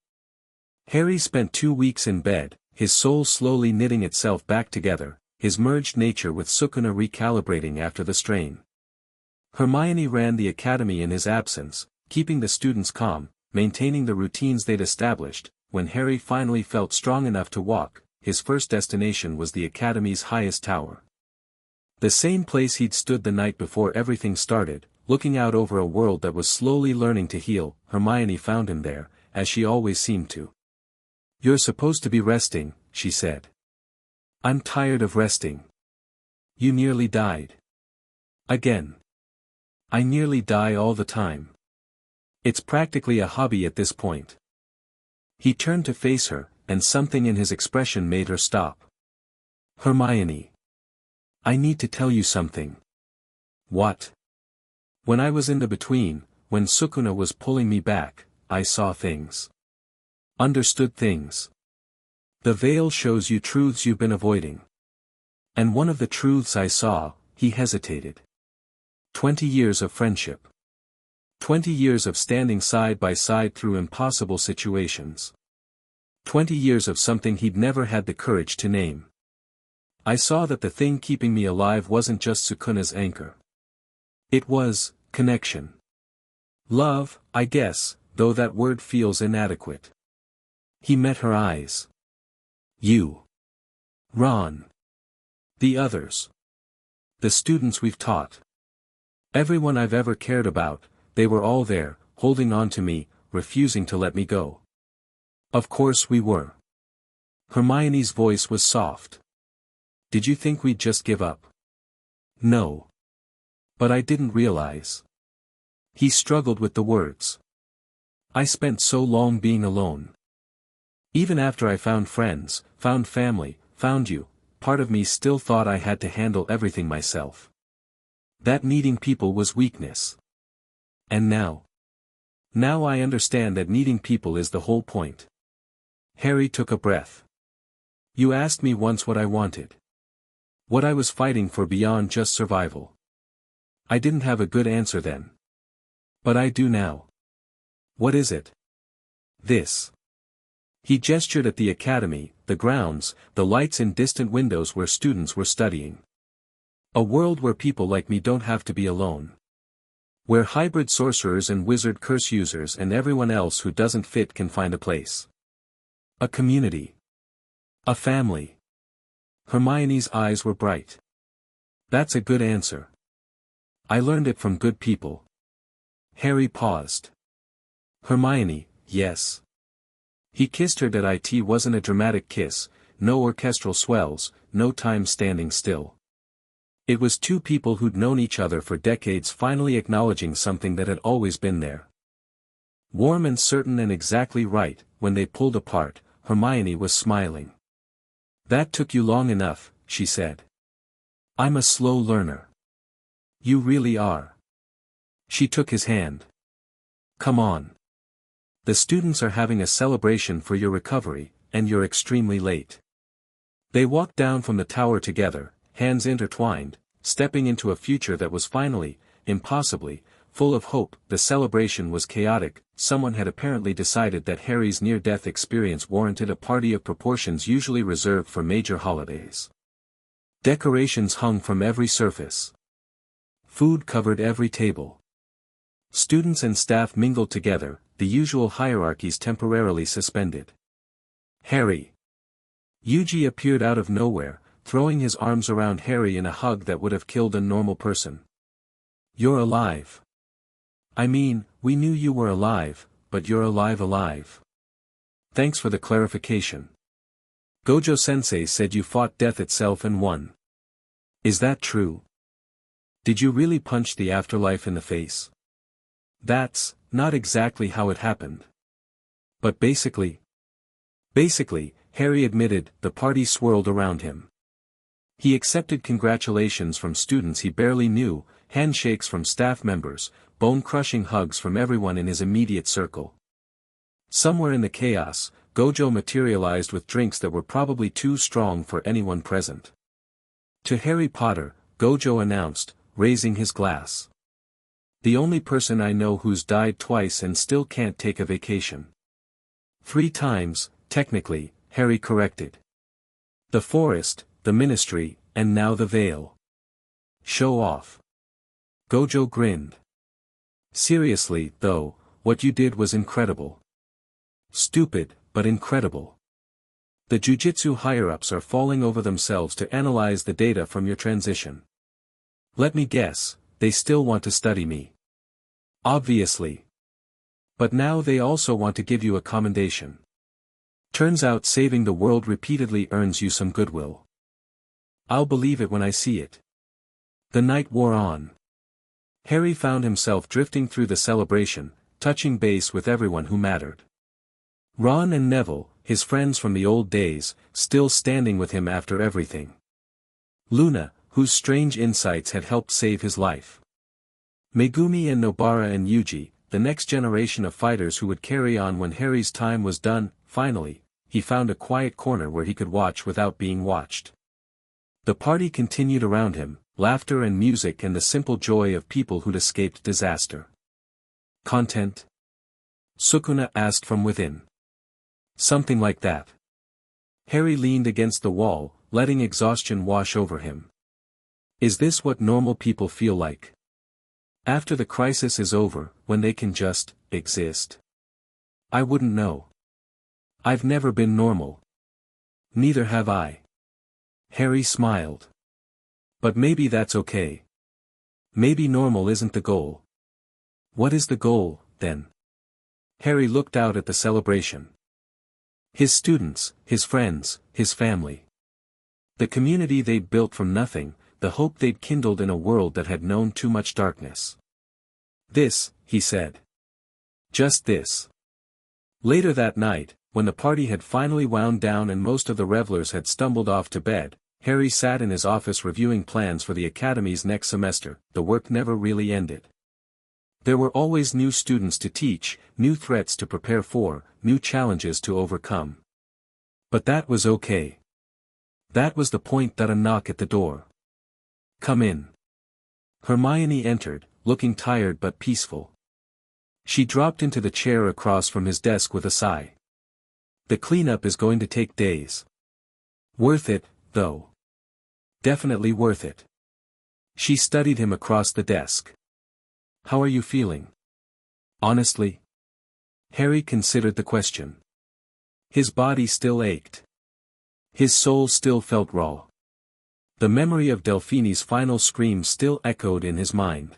S1: Harry spent 2 weeks in bed, his soul slowly knitting itself back together, his merged nature with Sukuna recalibrating after the strain. Hermione ran the academy in his absence, keeping the students calm, maintaining the routines they'd established. When Harry finally felt strong enough to walk, his first destination was the academy's highest tower. The same place he'd stood the night before everything started, looking out over a world that was slowly learning to heal. Hermione found him there, as she always seemed to. You're supposed to be resting, she said. I'm tired of resting. You nearly died. Again. I nearly die all the time. It's practically a hobby at this point. He turned to face her, and something in his expression made her stop. Hermione. I need to tell you something. What? When I was in the between, when Sukuna was pulling me back, I saw things. Understood things. The veil shows you truths you've been avoiding. And one of the truths I saw, he hesitated. 20 years of friendship. 20 years of standing side by side through impossible situations. 20 years of something he'd never had the courage to name. I saw that the thing keeping me alive wasn't just Sukuna's anchor. It was, connection. Love, I guess, though that word feels inadequate. He met her eyes. You. Ron. The others. The students we've taught. Everyone I've ever cared about, they were all there, holding on to me, refusing to let me go. Of course we were. Hermione's voice was soft. Did you think we'd just give up? No. But I didn't realize. He struggled with the words. I spent so long being alone. Even after I found friends, found family, found you, part of me still thought I had to handle everything myself. That needing people was weakness. And now? Now I understand that needing people is the whole point. Harry took a breath. You asked me once what I wanted. What I was fighting for beyond just survival. I didn't have a good answer then. But I do now. What is it? This. He gestured at the academy, the grounds, the lights in distant windows where students were studying. A world where people like me don't have to be alone. Where hybrid sorcerers and wizard curse users and everyone else who doesn't fit can find a place. A community. A family. Hermione's eyes were bright. That's a good answer. I learned it from good people. Harry paused. Hermione, yes. He kissed her. That it wasn't a dramatic kiss, no orchestral swells, no time standing still. It was two people who'd known each other for decades finally acknowledging something that had always been there. Warm and certain and exactly right. When they pulled apart, Hermione was smiling. That took you long enough, she said. I'm a slow learner. You really are. She took his hand. Come on. The students are having a celebration for your recovery, and you're extremely late. They walked down from the tower together, hands intertwined, stepping into a future that was finally, impossibly, full of hope. The celebration was chaotic, someone had apparently decided that Harry's near-death experience warranted a party of proportions usually reserved for major holidays. Decorations hung from every surface. Food covered every table. Students and staff mingled together, the usual hierarchies temporarily suspended. Harry. Yuji appeared out of nowhere, throwing his arms around Harry in a hug that would have killed a normal person. You're alive. I mean, we knew you were alive, but you're alive. Thanks for the clarification. Gojo-sensei said you fought death itself and won. Is that true? Did you really punch the afterlife in the face? That's not exactly how it happened. But basically, Harry admitted. The party swirled around him. He accepted congratulations from students he barely knew, handshakes from staff members, bone-crushing hugs from everyone in his immediate circle. Somewhere in the chaos, Gojo materialized with drinks that were probably too strong for anyone present. To Harry Potter, Gojo announced, raising his glass. The only person I know who's died twice and still can't take a vacation. 3 times, technically, Harry corrected. The forest, the ministry, and now the veil. Show off. Gojo grinned. Seriously, though, what you did was incredible. Stupid, but incredible. The jujitsu higher-ups are falling over themselves to analyze the data from your transition. Let me guess, they still want to study me. Obviously. But now they also want to give you a commendation. Turns out saving the world repeatedly earns you some goodwill. I'll believe it when I see it. The night wore on. Harry found himself drifting through the celebration, touching base with everyone who mattered. Ron and Neville, his friends from the old days, still standing with him after everything. Luna, whose strange insights had helped save his life. Megumi and Nobara and Yuji, the next generation of fighters who would carry on when Harry's time was done. Finally, he found a quiet corner where he could watch without being watched. The party continued around him, laughter and music and the simple joy of people who'd escaped disaster. Content? Sukuna asked from within. Something like that. Harry leaned against the wall, letting exhaustion wash over him. Is this what normal people feel like? After the crisis is over, when they can just exist? I wouldn't know. I've never been normal. Neither have I. Harry smiled. But maybe that's okay. Maybe normal isn't the goal. What is the goal, then? Harry looked out at the celebration. His students, his friends, his family. The community they'd built from nothing, the hope they'd kindled in a world that had known too much darkness. This, he said. Just this. Later that night, when the party had finally wound down and most of the revelers had stumbled off to bed, Harry sat in his office reviewing plans for the academy's next semester. The work never really ended. There were always new students to teach, new threats to prepare for, new challenges to overcome. But that was okay. That was the point. That a knock at the door. Come in. Hermione entered, looking tired but peaceful. She dropped into the chair across from his desk with a sigh. The cleanup is going to take days. Worth it, though. Definitely worth it. She studied him across the desk. How are you feeling? Honestly? Harry considered the question. His body still ached. His soul still felt raw. The memory of Delphini's final scream still echoed in his mind.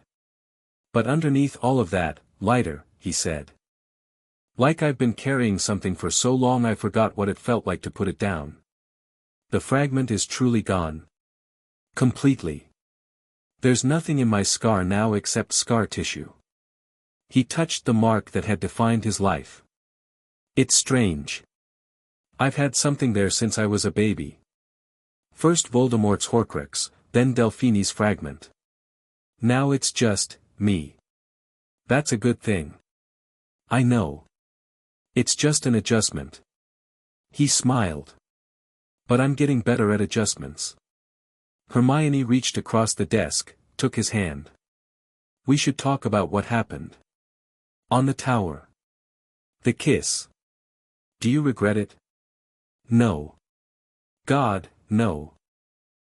S1: But underneath all of that, lighter, he said. Like I've been carrying something for so long I forgot what it felt like to put it down. The fragment is truly gone. Completely. There's nothing in my scar now except scar tissue. He touched the mark that had defined his life. It's strange. I've had something there since I was a baby. First Voldemort's Horcrux, then Delphini's fragment. Now it's just me. That's a good thing. I know. It's just an adjustment. He smiled. But I'm getting better at adjustments. Hermione reached across the desk, took his hand. We should talk about what happened. On the tower. The kiss. Do you regret it? No. God, no.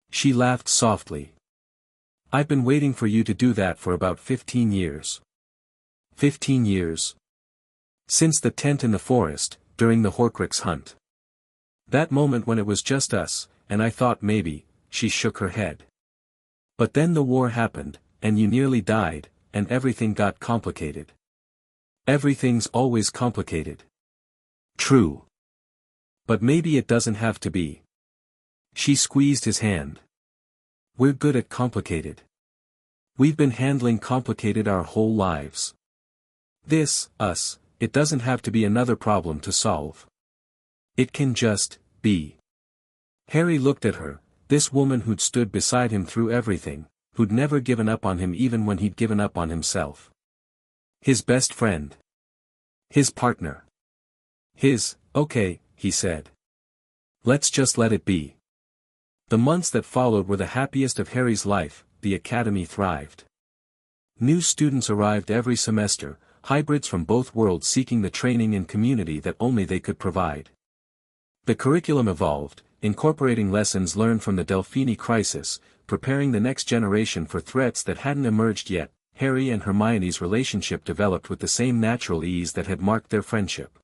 S1: She laughed softly. I've been waiting for you to do that for about 15 years. 15 years. Since the tent in the forest, during the Horcrux hunt. That moment when it was just us, and I thought maybe, she shook her head. But then the war happened, and you nearly died, and everything got complicated. Everything's always complicated. True. But maybe it doesn't have to be. She squeezed his hand. We're good at complicated. We've been handling complicated our whole lives. Us, it doesn't have to be another problem to solve. It can just be. Harry looked at her, this woman who'd stood beside him through everything, who'd never given up on him even when he'd given up on himself. His best friend. His partner. Okay, he said. Let's just let it be. The months that followed were the happiest of Harry's life. The academy thrived. New students arrived every semester, hybrids from both worlds seeking the training and community that only they could provide. The curriculum evolved, incorporating lessons learned from the Delphini crisis, preparing the next generation for threats that hadn't emerged yet. Harry and Hermione's relationship developed with the same natural ease that had marked their friendship.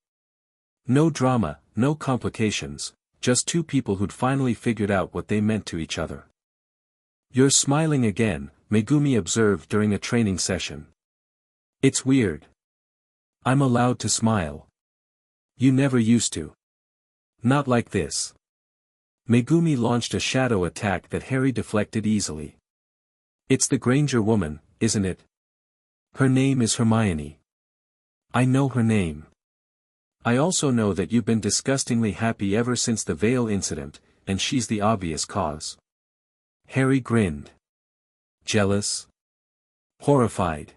S1: No drama, no complications, just two people who'd finally figured out what they meant to each other. You're smiling again, Megumi observed during a training session. It's weird. I'm allowed to smile. You never used to. Not like this. Megumi launched a shadow attack that Harry deflected easily. It's the Granger woman, isn't it? Her name is Hermione. I know her name. I also know that you've been disgustingly happy ever since the veil incident, and she's the obvious cause. Harry grinned. Jealous? Horrified.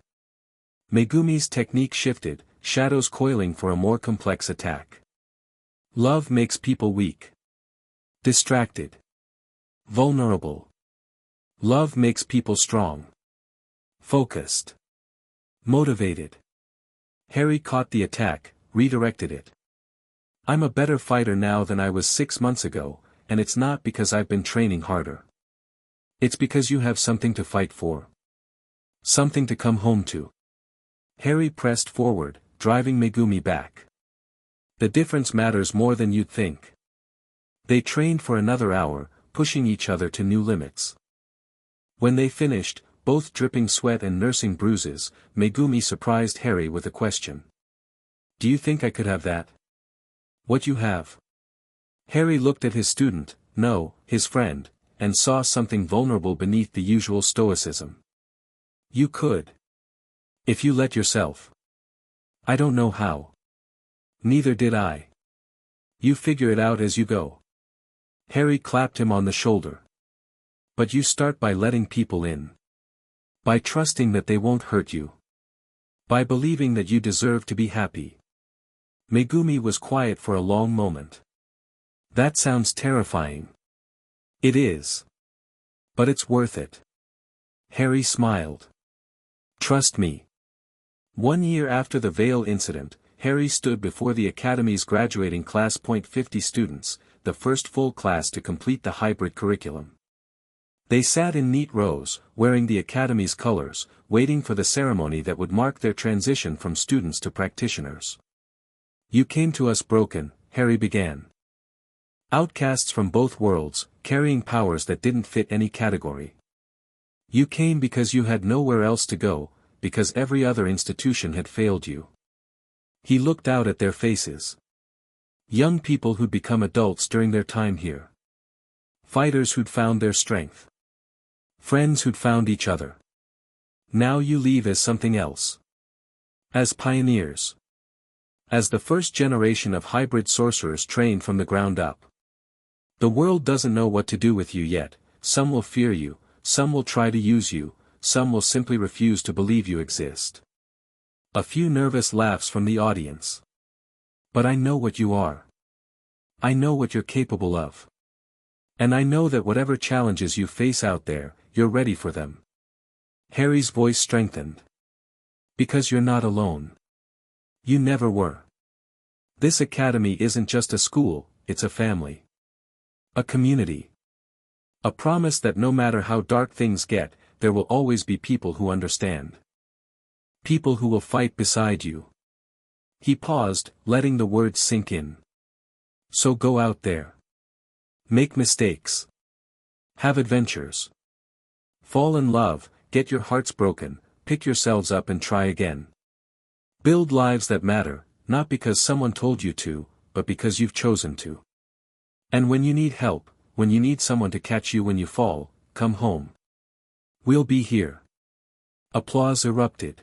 S1: Megumi's technique shifted, shadows coiling for a more complex attack. Love makes people weak. Distracted. Vulnerable. Love makes people strong. Focused. Motivated. Harry caught the attack, redirected it. I'm a better fighter now than I was 6 months ago, and it's not because I've been training harder. It's because you have something to fight for. Something to come home to. Harry pressed forward, driving Megumi back. The difference matters more than you'd think. They trained for another hour, pushing each other to new limits. When they finished, both dripping sweat and nursing bruises, Megumi surprised Harry with a question. Do you think I could have that? What you have? Harry looked at his student, no, his friend, and saw something vulnerable beneath the usual stoicism. You could. If you let yourself. I don't know how. Neither did I. You figure it out as you go. Harry clapped him on the shoulder. But you start by letting people in. By trusting that they won't hurt you. By believing that you deserve to be happy. Megumi was quiet for a long moment. That sounds terrifying. It is. But it's worth it. Harry smiled. Trust me. 1 year after the veil incident, Harry stood before the Academy's graduating class. 50 students, the first full class to complete the hybrid curriculum. They sat in neat rows, wearing the Academy's colors, waiting for the ceremony that would mark their transition from students to practitioners. You came to us broken, Harry began. Outcasts from both worlds, carrying powers that didn't fit any category. You came because you had nowhere else to go, because every other institution had failed you. He looked out at their faces. Young people who'd become adults during their time here. Fighters who'd found their strength. Friends who'd found each other. Now you leave as something else. As pioneers. As the first generation of hybrid sorcerers trained from the ground up. The world doesn't know what to do with you yet, some will fear you, some will try to use you, some will simply refuse to believe you exist. A few nervous laughs from the audience. But I know what you are. I know what you're capable of. And I know that whatever challenges you face out there, you're ready for them. Harry's voice strengthened. Because you're not alone. You never were. This academy isn't just a school, it's a family. A community. A promise that no matter how dark things get, there will always be people who understand. People who will fight beside you. He paused, letting the words sink in. So go out there. Make mistakes. Have adventures. Fall in love, get your hearts broken, pick yourselves up and try again. Build lives that matter, not because someone told you to, but because you've chosen to. And when you need help, when you need someone to catch you when you fall, come home. We'll be here. Applause erupted.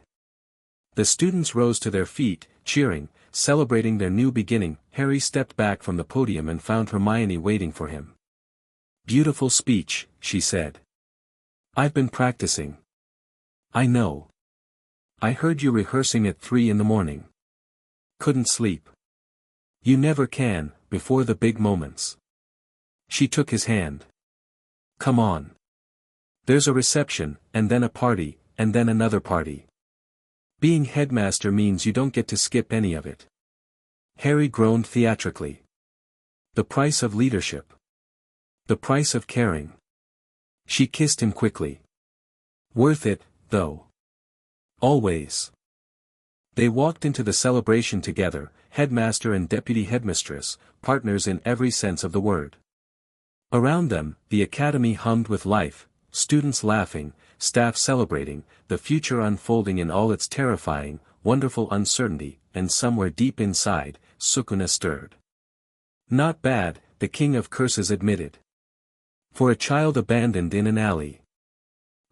S1: The students rose to their feet, cheering, celebrating their new beginning. Harry stepped back from the podium and found Hermione waiting for him. Beautiful speech, she said. I've been practicing. I know. I heard you rehearsing at 3 in the morning. Couldn't sleep. You never can, before the big moments. She took his hand. Come on. There's a reception, and then a party, and then another party. Being headmaster means you don't get to skip any of it. Harry groaned theatrically. The price of leadership. The price of caring. She kissed him quickly. Worth it, though. Always. They walked into the celebration together, headmaster and deputy headmistress, partners in every sense of the word. Around them, the academy hummed with life, students laughing, staff celebrating, the future unfolding in all its terrifying, wonderful uncertainty, and somewhere deep inside, Sukuna stirred. Not bad, the king of curses admitted. For a child abandoned in an alley.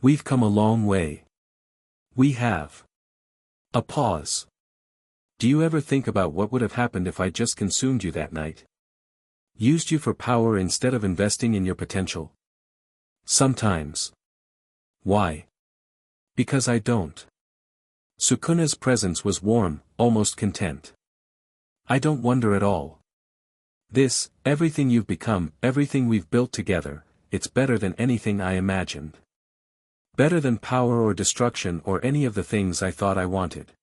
S1: We've come a long way. We have. A pause. Do you ever think about what would have happened if I just consumed you that night? Used you for power instead of investing in your potential? Sometimes. Why? Because I don't. Sukuna's presence was warm, almost content. I don't wonder at all. This, everything you've become, everything we've built together, it's better than anything I imagined. Better than power or destruction or any of the things I thought I wanted.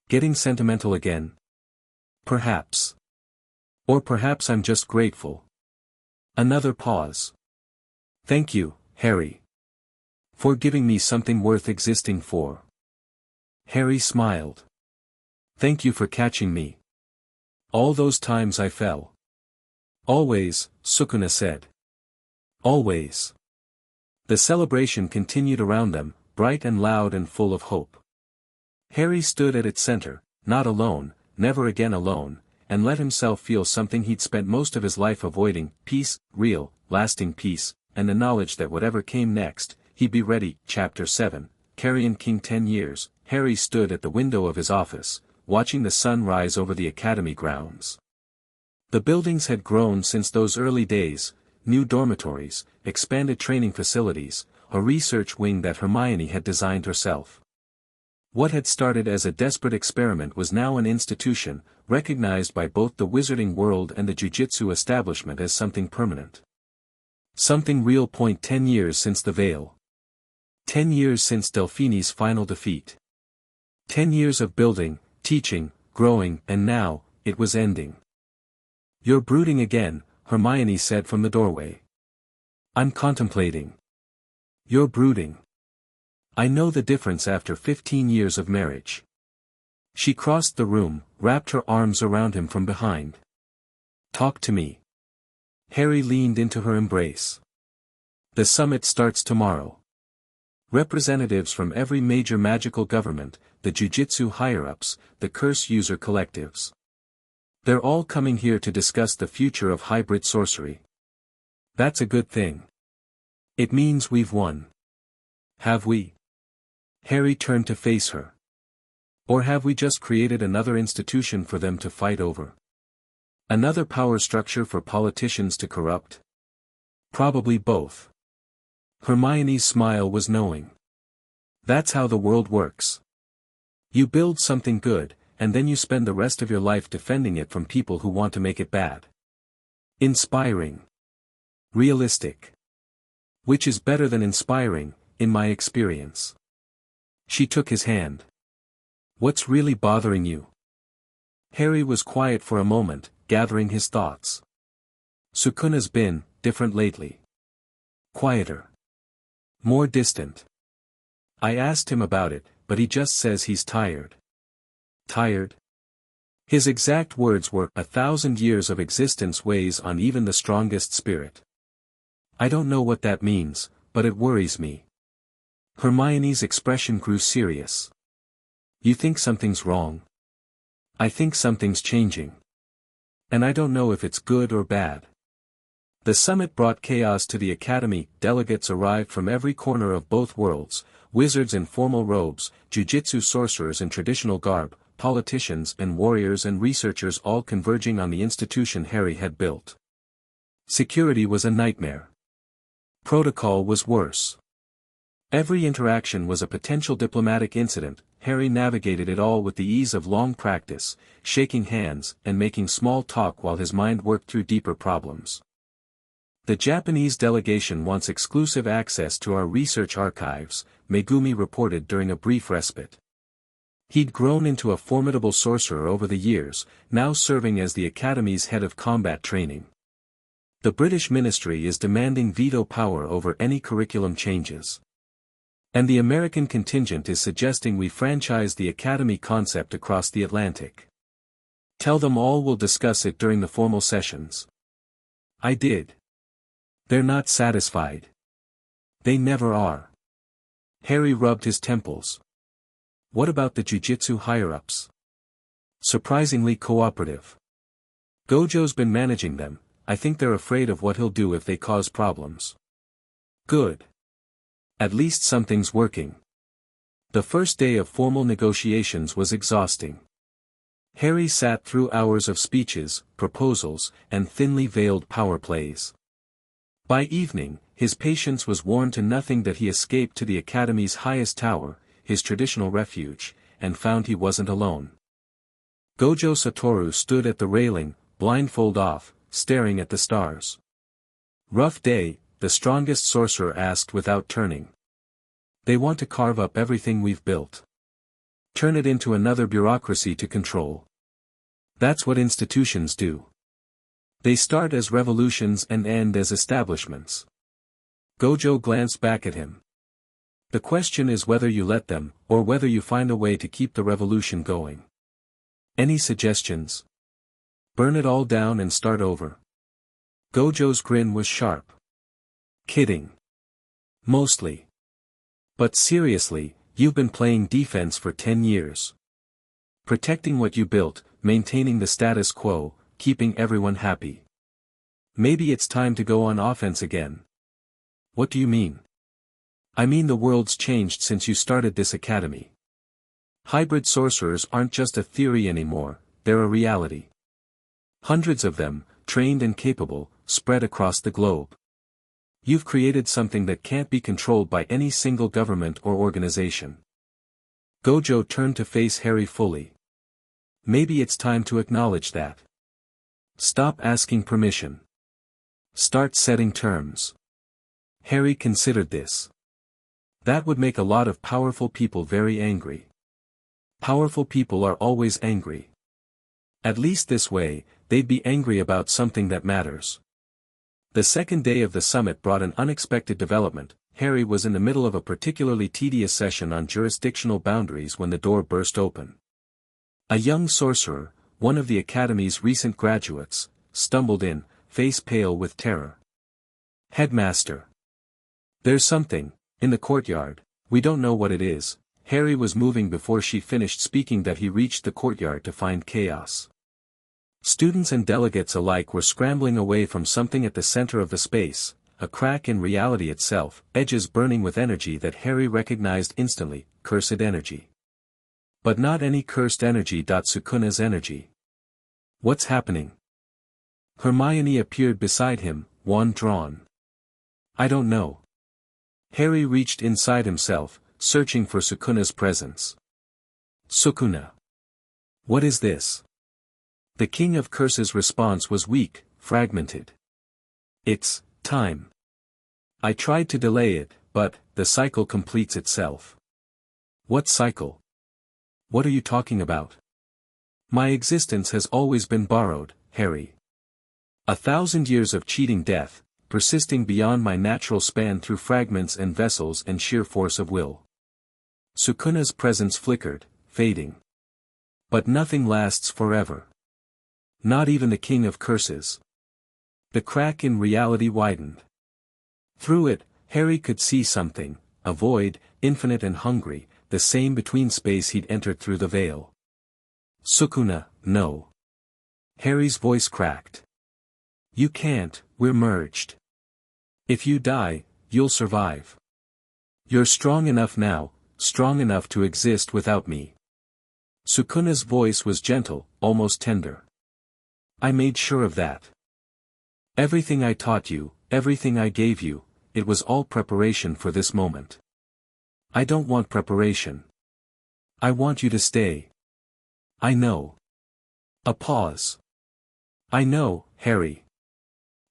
S1: Getting sentimental again? Perhaps. Or perhaps I'm just grateful. Another pause. Thank you, Harry. For giving me something worth existing for. Harry smiled. Thank you for catching me. All those times I fell. Always, Sukuna said. Always. The celebration continued around them, bright and loud and full of hope. Harry stood at its center, not alone, never again alone, and let himself feel something he'd spent most of his life avoiding, peace, real, lasting peace, and the knowledge that whatever came next, he'd be ready. Chapter 7, Carrion King 10 years, Harry stood at the window of his office, watching the sun rise over the academy grounds. The buildings had grown since those early days, new dormitories, expanded training facilities, a research wing that Hermione had designed herself. What had started as a desperate experiment was now an institution, recognized by both the wizarding world and the jiu-jitsu establishment as something permanent. Something real. 10 years since the Veil. 10 years since Delphini's final defeat. 10 years of building, teaching, growing, and now, it was ending. You're brooding again, Hermione said from the doorway. I'm contemplating. You're brooding. I know the difference after 15 years of marriage. She crossed the room, wrapped her arms around him from behind. Talk to me. Harry leaned into her embrace. The summit starts tomorrow. Representatives from every major magical government, the jiu-jitsu higher-ups, the curse user collectives. They're all coming here to discuss the future of hybrid sorcery. That's a good thing. It means we've won. Have we? Harry turned to face her. Or have we just created another institution for them to fight over? Another power structure for politicians to corrupt? Probably both. Hermione's smile was knowing. That's how the world works. You build something good, and then you spend the rest of your life defending it from people who want to make it bad. Inspiring. Realistic. Which is better than inspiring, in my experience. She took his hand. What's really bothering you? Harry was quiet for a moment, gathering his thoughts. Sukuna's been different lately. Quieter. More distant. I asked him about it, but he just says he's tired. Tired? His exact words were, 1,000 years of existence weighs on even the strongest spirit. I don't know what that means, but it worries me. Hermione's expression grew serious. You think something's wrong? I think something's changing. And I don't know if it's good or bad. The summit brought chaos to the academy. Delegates arrived from every corner of both worlds, wizards in formal robes, jujitsu sorcerers in traditional garb, politicians and warriors and researchers all converging on the institution Harry had built. Security was a nightmare. Protocol was worse. Every interaction was a potential diplomatic incident. Harry navigated it all with the ease of long practice, shaking hands and making small talk while his mind worked through deeper problems. The Japanese delegation wants exclusive access to our research archives, Megumi reported during a brief respite. He'd grown into a formidable sorcerer over the years, now serving as the Academy's head of combat training. The British ministry is demanding veto power over any curriculum changes. And the American contingent is suggesting we franchise the Academy concept across the Atlantic. Tell them all we'll discuss it during the formal sessions. I did. They're not satisfied. They never are. Harry rubbed his temples. What about the jujitsu higher-ups? Surprisingly cooperative. Gojo's been managing them. I think they're afraid of what he'll do if they cause problems. Good. At least something's working. The first day of formal negotiations was exhausting. Harry sat through hours of speeches, proposals, and thinly veiled power plays. By evening, his patience was worn to nothing that he escaped to the Academy's highest tower, his traditional refuge, and found he wasn't alone. Gojo Satoru stood at the railing, blindfold off, staring at the stars. Rough day, the strongest sorcerer asked without turning. They want to carve up everything we've built. Turn it into another bureaucracy to control. That's what institutions do. They start as revolutions and end as establishments. Gojo glanced back at him. The question is whether you let them, or whether you find a way to keep the revolution going. Any suggestions? Burn it all down and start over. Gojo's grin was sharp. Kidding. Mostly. But seriously, you've been playing defense for 10 years. Protecting what you built, maintaining the status quo, keeping everyone happy. Maybe it's time to go on offense again. What do you mean? I mean the world's changed since you started this academy. Hybrid sorcerers aren't just a theory anymore, they're a reality. Hundreds of them, trained and capable, spread across the globe. You've created something that can't be controlled by any single government or organization. Gojo turned to face Harry fully. Maybe it's time to acknowledge that. Stop asking permission. Start setting terms. Harry considered this. That would make a lot of powerful people very angry. Powerful people are always angry. At least this way, they'd be angry about something that matters. The second day of the summit brought an unexpected development. Harry was in the middle of a particularly tedious session on jurisdictional boundaries when the door burst open. A young sorcerer, one of the Academy's recent graduates, stumbled in, face pale with terror. Headmaster. There's something, in the courtyard, we don't know what it is. Harry was moving before she finished speaking that he reached the courtyard to find chaos. Students and delegates alike were scrambling away from something at the center of the space, a crack in reality itself, edges burning with energy that Harry recognized instantly, cursed energy. But not any cursed energy. Sukuna's energy. What's happening? Hermione appeared beside him, wand drawn. I don't know. Harry reached inside himself, searching for Sukuna's presence. Sukuna. What is this? The King of Curses' response was weak, fragmented. It's time. I tried to delay it, but the cycle completes itself. What cycle? What are you talking about? My existence has always been borrowed, Harry. 1,000 years of cheating death, persisting beyond my natural span through fragments and vessels and sheer force of will. Sukuna's presence flickered, fading. But nothing lasts forever. Not even the king of curses. The crack in reality widened. Through it, Harry could see something, a void, infinite and hungry, the same between space he'd entered through the veil. Sukuna, no. Harry's voice cracked. You can't, we're merged. If you die, you'll survive. You're strong enough now, strong enough to exist without me. Sukuna's voice was gentle, almost tender. I made sure of that. Everything I taught you, everything I gave you, it was all preparation for this moment. I don't want preparation. I want you to stay. I know. A pause. I know, Harry.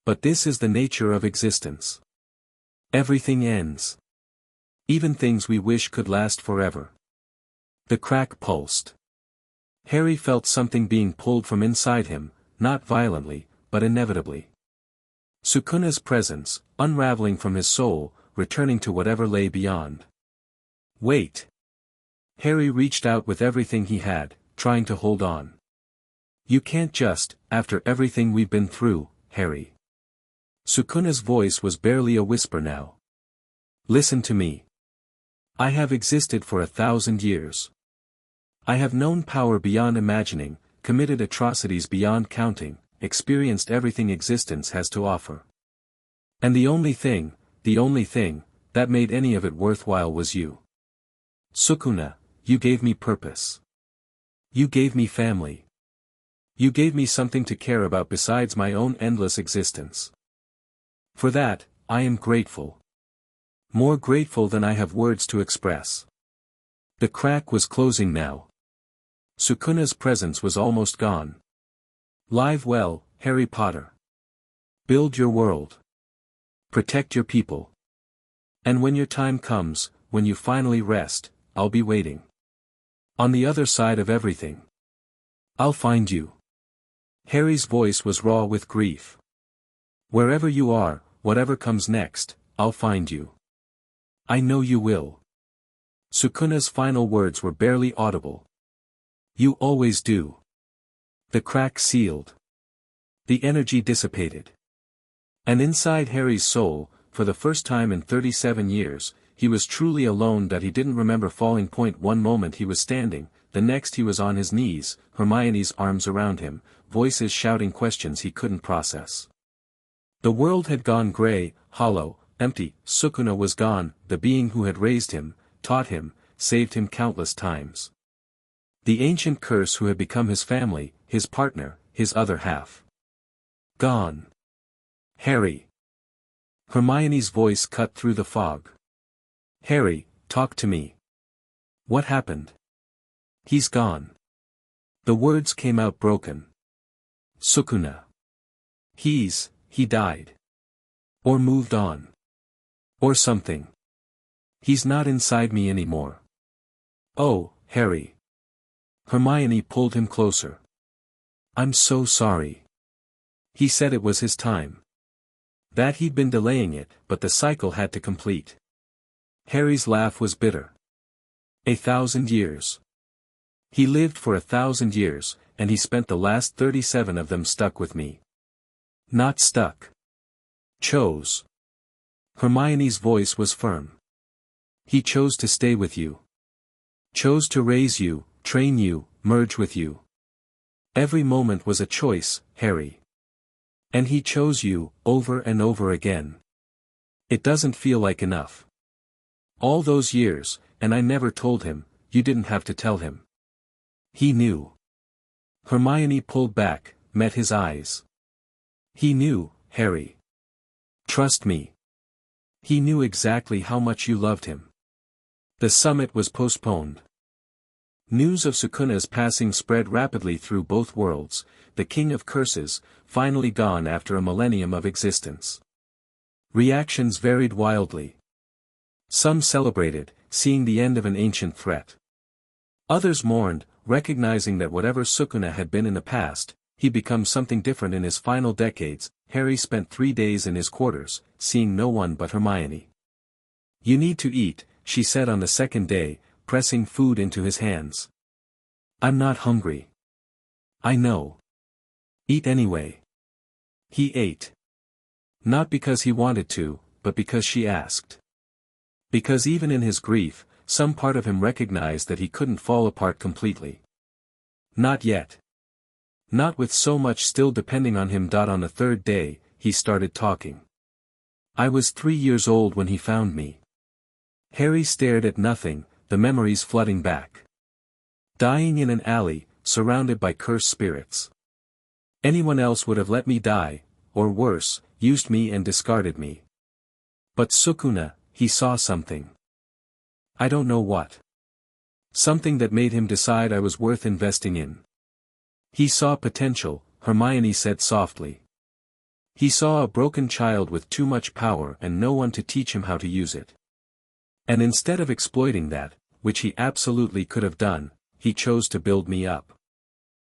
S1: But this is the nature of existence. Everything ends. Even things we wish could last forever. The crack pulsed. Harry felt something being pulled from inside him, not violently, but inevitably. Sukuna's presence, unraveling from his soul, returning to whatever lay beyond. Wait. Harry reached out with everything he had, trying to hold on. You can't just, after everything we've been through, Harry. Sukuna's voice was barely a whisper now. Listen to me. I have existed for 1,000 years. I have known power beyond imagining, committed atrocities beyond counting, experienced everything existence has to offer. And the only thing, that made any of it worthwhile was you. Sukuna, you gave me purpose. You gave me family. You gave me something to care about besides my own endless existence. For that, I am grateful. More grateful than I have words to express. The crack was closing now. Sukuna's presence was almost gone. Live well, Harry Potter. Build your world. Protect your people. And when your time comes, when you finally rest, I'll be waiting. On the other side of everything. I'll find you. Harry's voice was raw with grief. Wherever you are, whatever comes next, I'll find you. I know you will. Sukuna's final words were barely audible. You always do. The crack sealed. The energy dissipated. And inside Harry's soul, for the first time in 37 years, he was truly alone that he didn't remember falling. One moment he was standing, the next he was on his knees, Hermione's arms around him, voices shouting questions he couldn't process. The world had gone gray, hollow, empty. Sukuna was gone, the being who had raised him, taught him, saved him countless times. The ancient curse who had become his family, his partner, his other half. Gone. Harry. Hermione's voice cut through the fog. Harry, talk to me. What happened? He's gone. The words came out broken. Sukuna. He died. Or moved on. Or something. He's not inside me anymore. Oh, Harry. Hermione pulled him closer. I'm so sorry. He said it was his time. That he'd been delaying it, but the cycle had to complete. Harry's laugh was bitter. 1,000 years. He lived for 1,000 years, and he spent the last 37 of them stuck with me. Not stuck. Chose. Hermione's voice was firm. He chose to stay with you. Chose to raise you, train you, merge with you. Every moment was a choice, Harry. And he chose you, over and over again. It doesn't feel like enough. All those years, and I never told him, you didn't have to tell him. He knew. Hermione pulled back, met his eyes. He knew, Harry. Trust me. He knew exactly how much you loved him. The summit was postponed. News of Sukuna's passing spread rapidly through both worlds, the king of curses, finally gone after a millennium of existence. Reactions varied wildly. Some celebrated, seeing the end of an ancient threat. Others mourned, recognizing that whatever Sukuna had been in the past, he'd become something different in his final decades. Harry spent 3 days in his quarters, seeing no one but Hermione. "You need to eat," she said on the second day, pressing food into his hands. "I'm not hungry." "I know. Eat anyway." He ate. Not because he wanted to, but because she asked. Because even in his grief, some part of him recognized that he couldn't fall apart completely. Not yet. Not with so much still depending on him. On the third day, he started talking. "I was 3 years old when he found me." Harry stared at nothing, the memories flooding back. Dying in an alley, surrounded by cursed spirits. Anyone else would have let me die, or worse, used me and discarded me. But Sukuna, he saw something. I don't know what. Something that made him decide I was worth investing in. He saw potential, Hermione said softly. He saw a broken child with too much power and no one to teach him how to use it. And instead of exploiting that, which he absolutely could have done, he chose to build me up.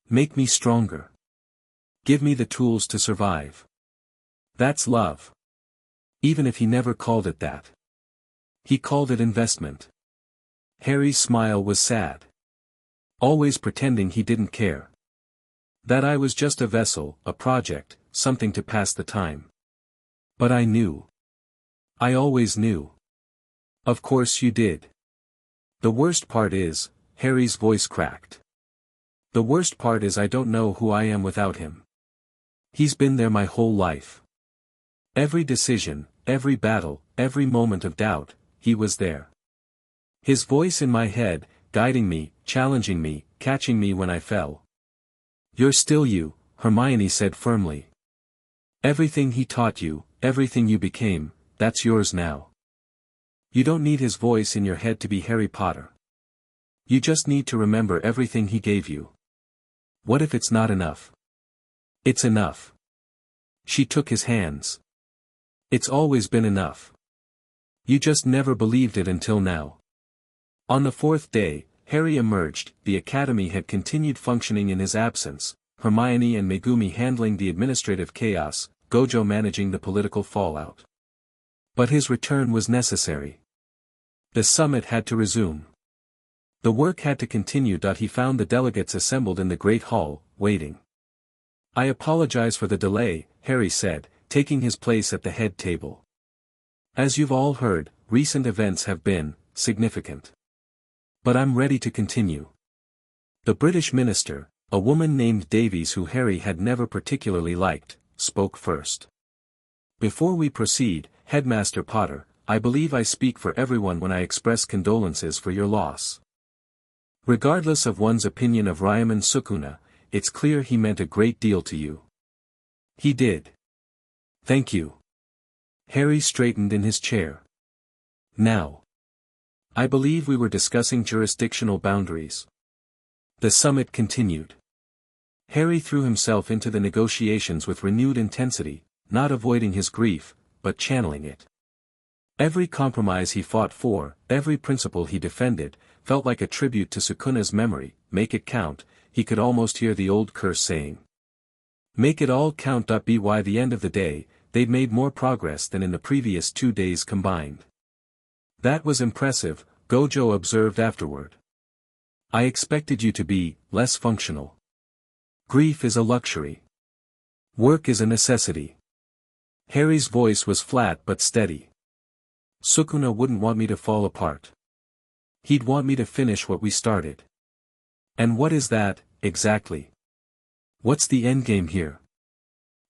S1: Make me stronger. Give me the tools to survive. That's love. Even if he never called it that. He called it investment. Harry's smile was sad. Always pretending he didn't care. That I was just a vessel, a project, something to pass the time. But I knew. I always knew. Of course you did. The worst part is, Harry's voice cracked. The worst part is I don't know who I am without him. He's been there my whole life. Every decision, every battle, every moment of doubt, he was there. His voice in my head, guiding me, challenging me, catching me when I fell. You're still you, Hermione said firmly. Everything he taught you, everything you became, that's yours now. You don't need his voice in your head to be Harry Potter. You just need to remember everything he gave you. What if it's not enough? It's enough. She took his hands. It's always been enough. You just never believed it until now. On the 4th day, Harry emerged. The academy had continued functioning in his absence, Hermione and Megumi handling the administrative chaos, Gojo managing the political fallout. But his return was necessary. The summit had to resume. The work had to continue. He found the delegates assembled in the Great Hall, waiting. I apologize for the delay, Harry said, taking his place at the head table. As you've all heard, recent events have been significant. But I'm ready to continue. The British minister, a woman named Davies who Harry had never particularly liked, spoke first. Before we proceed, Headmaster Potter, I believe I speak for everyone when I express condolences for your loss. Regardless of one's opinion of Ryaman Sukuna, it's clear he meant a great deal to you. He did. Thank you. Harry straightened in his chair. Now. I believe we were discussing jurisdictional boundaries. The summit continued. Harry threw himself into the negotiations with renewed intensity, not avoiding his grief, but channeling it. Every compromise he fought for, every principle he defended, felt like a tribute to Sukuna's memory. Make it count, he could almost hear the old curse saying. Make it all count. By the end of the day, they'd made more progress than in the previous 2 days combined. That was impressive, Gojo observed afterward. I expected you to be less functional. Grief is a luxury. Work is a necessity. Harry's voice was flat but steady. Sukuna wouldn't want me to fall apart. He'd want me to finish what we started. And what is that, exactly? What's the endgame here?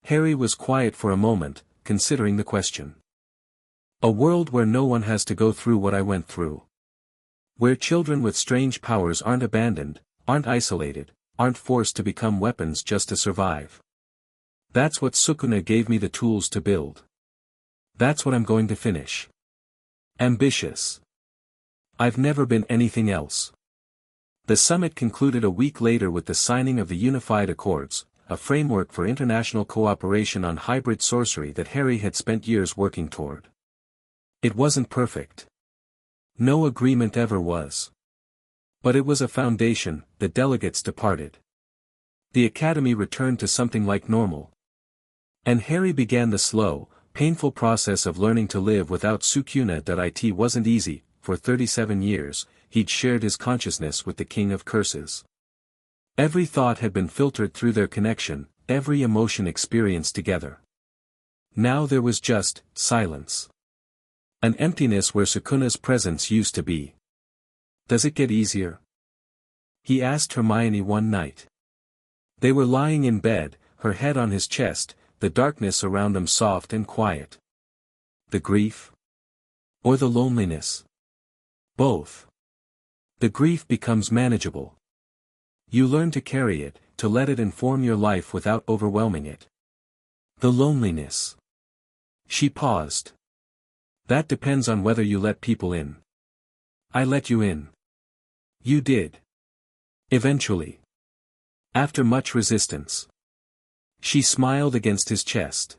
S1: Harry was quiet for a moment, considering the question. A world where no one has to go through what I went through. Where children with strange powers aren't abandoned, aren't isolated, aren't forced to become weapons just to survive. That's what Sukuna gave me the tools to build. That's what I'm going to finish. Ambitious. I've never been anything else. The summit concluded a week later with the signing of the Unified Accords, a framework for international cooperation on hybrid sorcery that Harry had spent years working toward. It wasn't perfect. No agreement ever was. But it was a foundation. The delegates departed. The academy returned to something like normal. And Harry began the slow, painful process of learning to live without Sukuna. It wasn't easy. For 37 years, he'd shared his consciousness with the King of Curses. Every thought had been filtered through their connection, every emotion experienced together. Now there was just silence. An emptiness where Sukuna's presence used to be. "Does it get easier?" he asked Hermione one night. They were lying in bed, her head on his chest, the darkness around them soft and quiet. The grief? Or the loneliness? Both. The grief becomes manageable. You learn to carry it, to let it inform your life without overwhelming it. The loneliness. She paused. That depends on whether you let people in. I let you in. You did. Eventually. After much resistance. She smiled against his chest.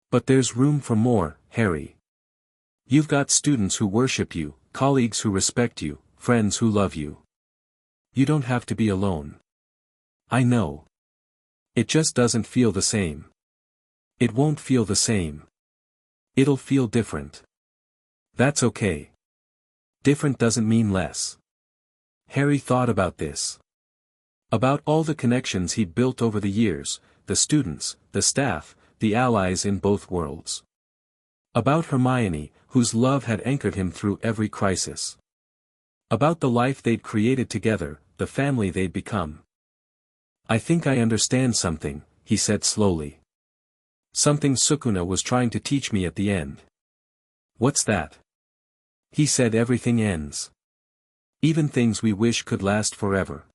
S1: But there's room for more, Harry. You've got students who worship you, colleagues who respect you, friends who love you. You don't have to be alone. I know. It just doesn't feel the same. It won't feel the same. It'll feel different. That's okay. Different doesn't mean less. Harry thought about this. About all the connections he'd built over the years, the students, the staff, the allies in both worlds. About Hermione, whose love had anchored him through every crisis. About the life they'd created together, the family they'd become. I think I understand something, he said slowly. Something Sukuna was trying to teach me at the end. What's that? He said everything ends. Even things we wish could last forever.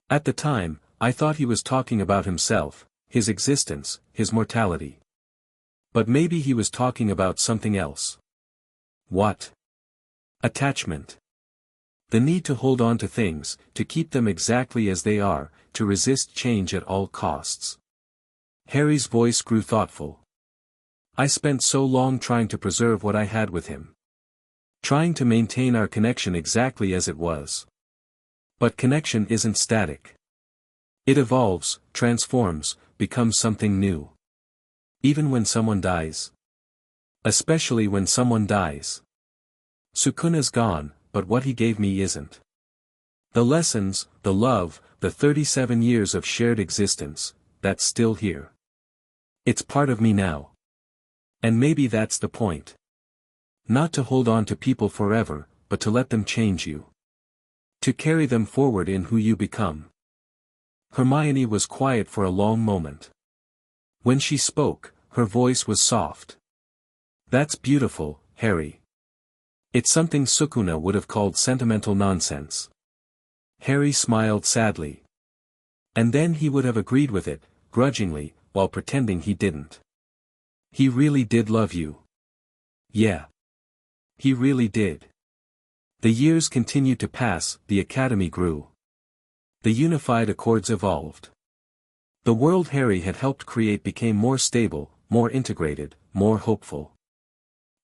S1: At the time, I thought he was talking about himself, his existence, his mortality. But maybe he was talking about something else. What? Attachment. The need to hold on to things, to keep them exactly as they are, to resist change at all costs. Harry's voice grew thoughtful. I spent so long trying to preserve what I had with him. Trying to maintain our connection exactly as it was. But connection isn't static. It evolves, transforms, becomes something new. Even when someone dies. Especially when someone dies. Sukuna's gone, but what he gave me isn't. The lessons, the love, the 37 years of shared existence, that's still here. It's part of me now. And maybe that's the point. Not to hold on to people forever, but to let them change you. To carry them forward in who you become. Hermione was quiet for a long moment. When she spoke, her voice was soft. That's beautiful, Harry. It's something Sukuna would have called sentimental nonsense. Harry smiled sadly. And then he would have agreed with it, grudgingly, while pretending he didn't. He really did love you. Yeah. He really did. The years continued to pass, the academy grew. The unified accords evolved. The world Harry had helped create became more stable, more integrated, more hopeful.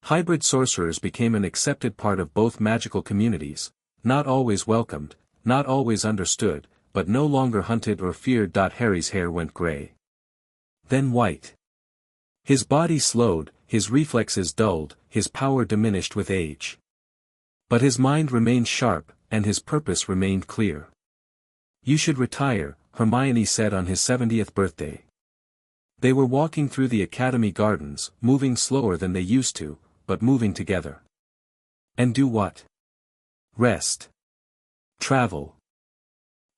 S1: Hybrid sorcerers became an accepted part of both magical communities, not always welcomed, not always understood, but no longer hunted or feared. Harry's hair went gray. Then white. His body slowed, his reflexes dulled, his power diminished with age. But his mind remained sharp, and his purpose remained clear. You should retire, Hermione said on his 70th birthday. They were walking through the academy gardens, moving slower than they used to, but moving together. And do what? Rest. Travel.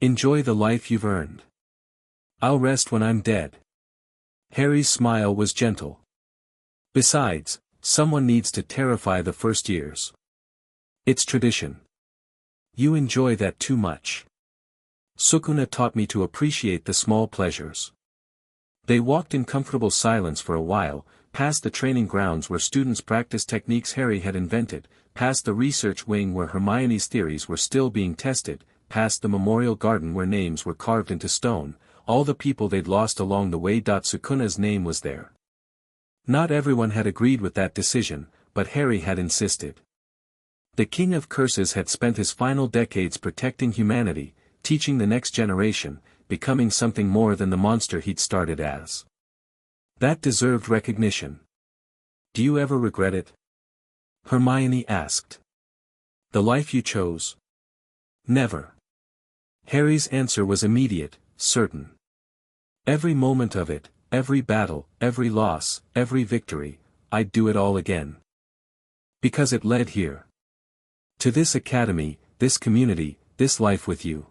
S1: Enjoy the life you've earned. I'll rest when I'm dead. Harry's smile was gentle. Besides, someone needs to terrify the first years. It's tradition. You enjoy that too much. Sukuna taught me to appreciate the small pleasures. They walked in comfortable silence for a while, past the training grounds where students practiced techniques Harry had invented, past the research wing where Hermione's theories were still being tested, past the memorial garden where names were carved into stone, all the people they'd lost along the way. Sukuna's name was there. Not everyone had agreed with that decision, but Harry had insisted. The King of Curses had spent his final decades protecting humanity, teaching the next generation, becoming something more than the monster he'd started as. That deserved recognition. Do you ever regret it? Hermione asked. The life you chose? Never. Harry's answer was immediate, certain. Every moment of it, every battle, every loss, every victory, I'd do it all again. Because it led here. To this academy, this community, this life with you.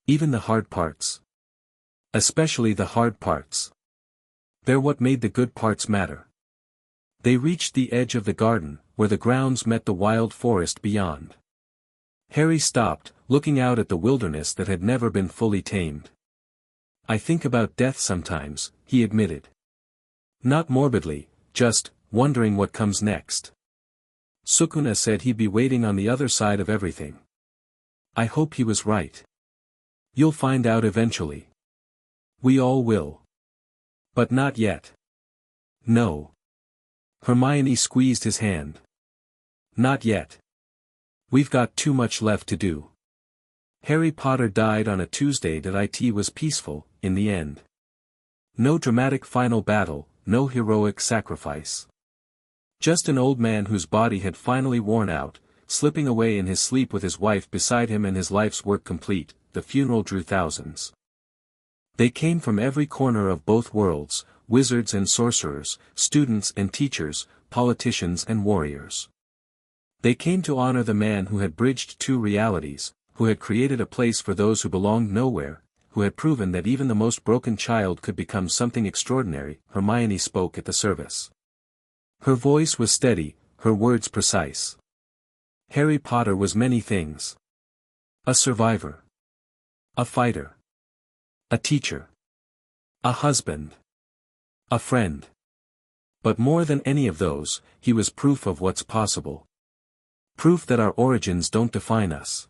S1: Even the hard parts. Especially the hard parts. They're what made the good parts matter. They reached the edge of the garden, where the grounds met the wild forest beyond. Harry stopped, looking out at the wilderness that had never been fully tamed. I think about death sometimes, he admitted. Not morbidly, just, wondering what comes next. Sukuna said he'd be waiting on the other side of everything. I hope he was right. You'll find out eventually. We all will. But not yet. No. Hermione squeezed his hand. Not yet. We've got too much left to do. Harry Potter died on a Tuesday that it was peaceful, in the end. No dramatic final battle, no heroic sacrifice. Just an old man whose body had finally worn out, slipping away in his sleep with his wife beside him and his life's work complete. The funeral drew thousands. They came from every corner of both worlds, wizards and sorcerers, students and teachers, politicians and warriors. They came to honor the man who had bridged two realities, who had created a place for those who belonged nowhere, who had proven that even the most broken child could become something extraordinary. Hermione spoke at the service. Her voice was steady, her words precise. Harry Potter was many things. A survivor. A fighter. A teacher. A husband. A friend. But more than any of those, he was proof of what's possible. Proof that our origins don't define us.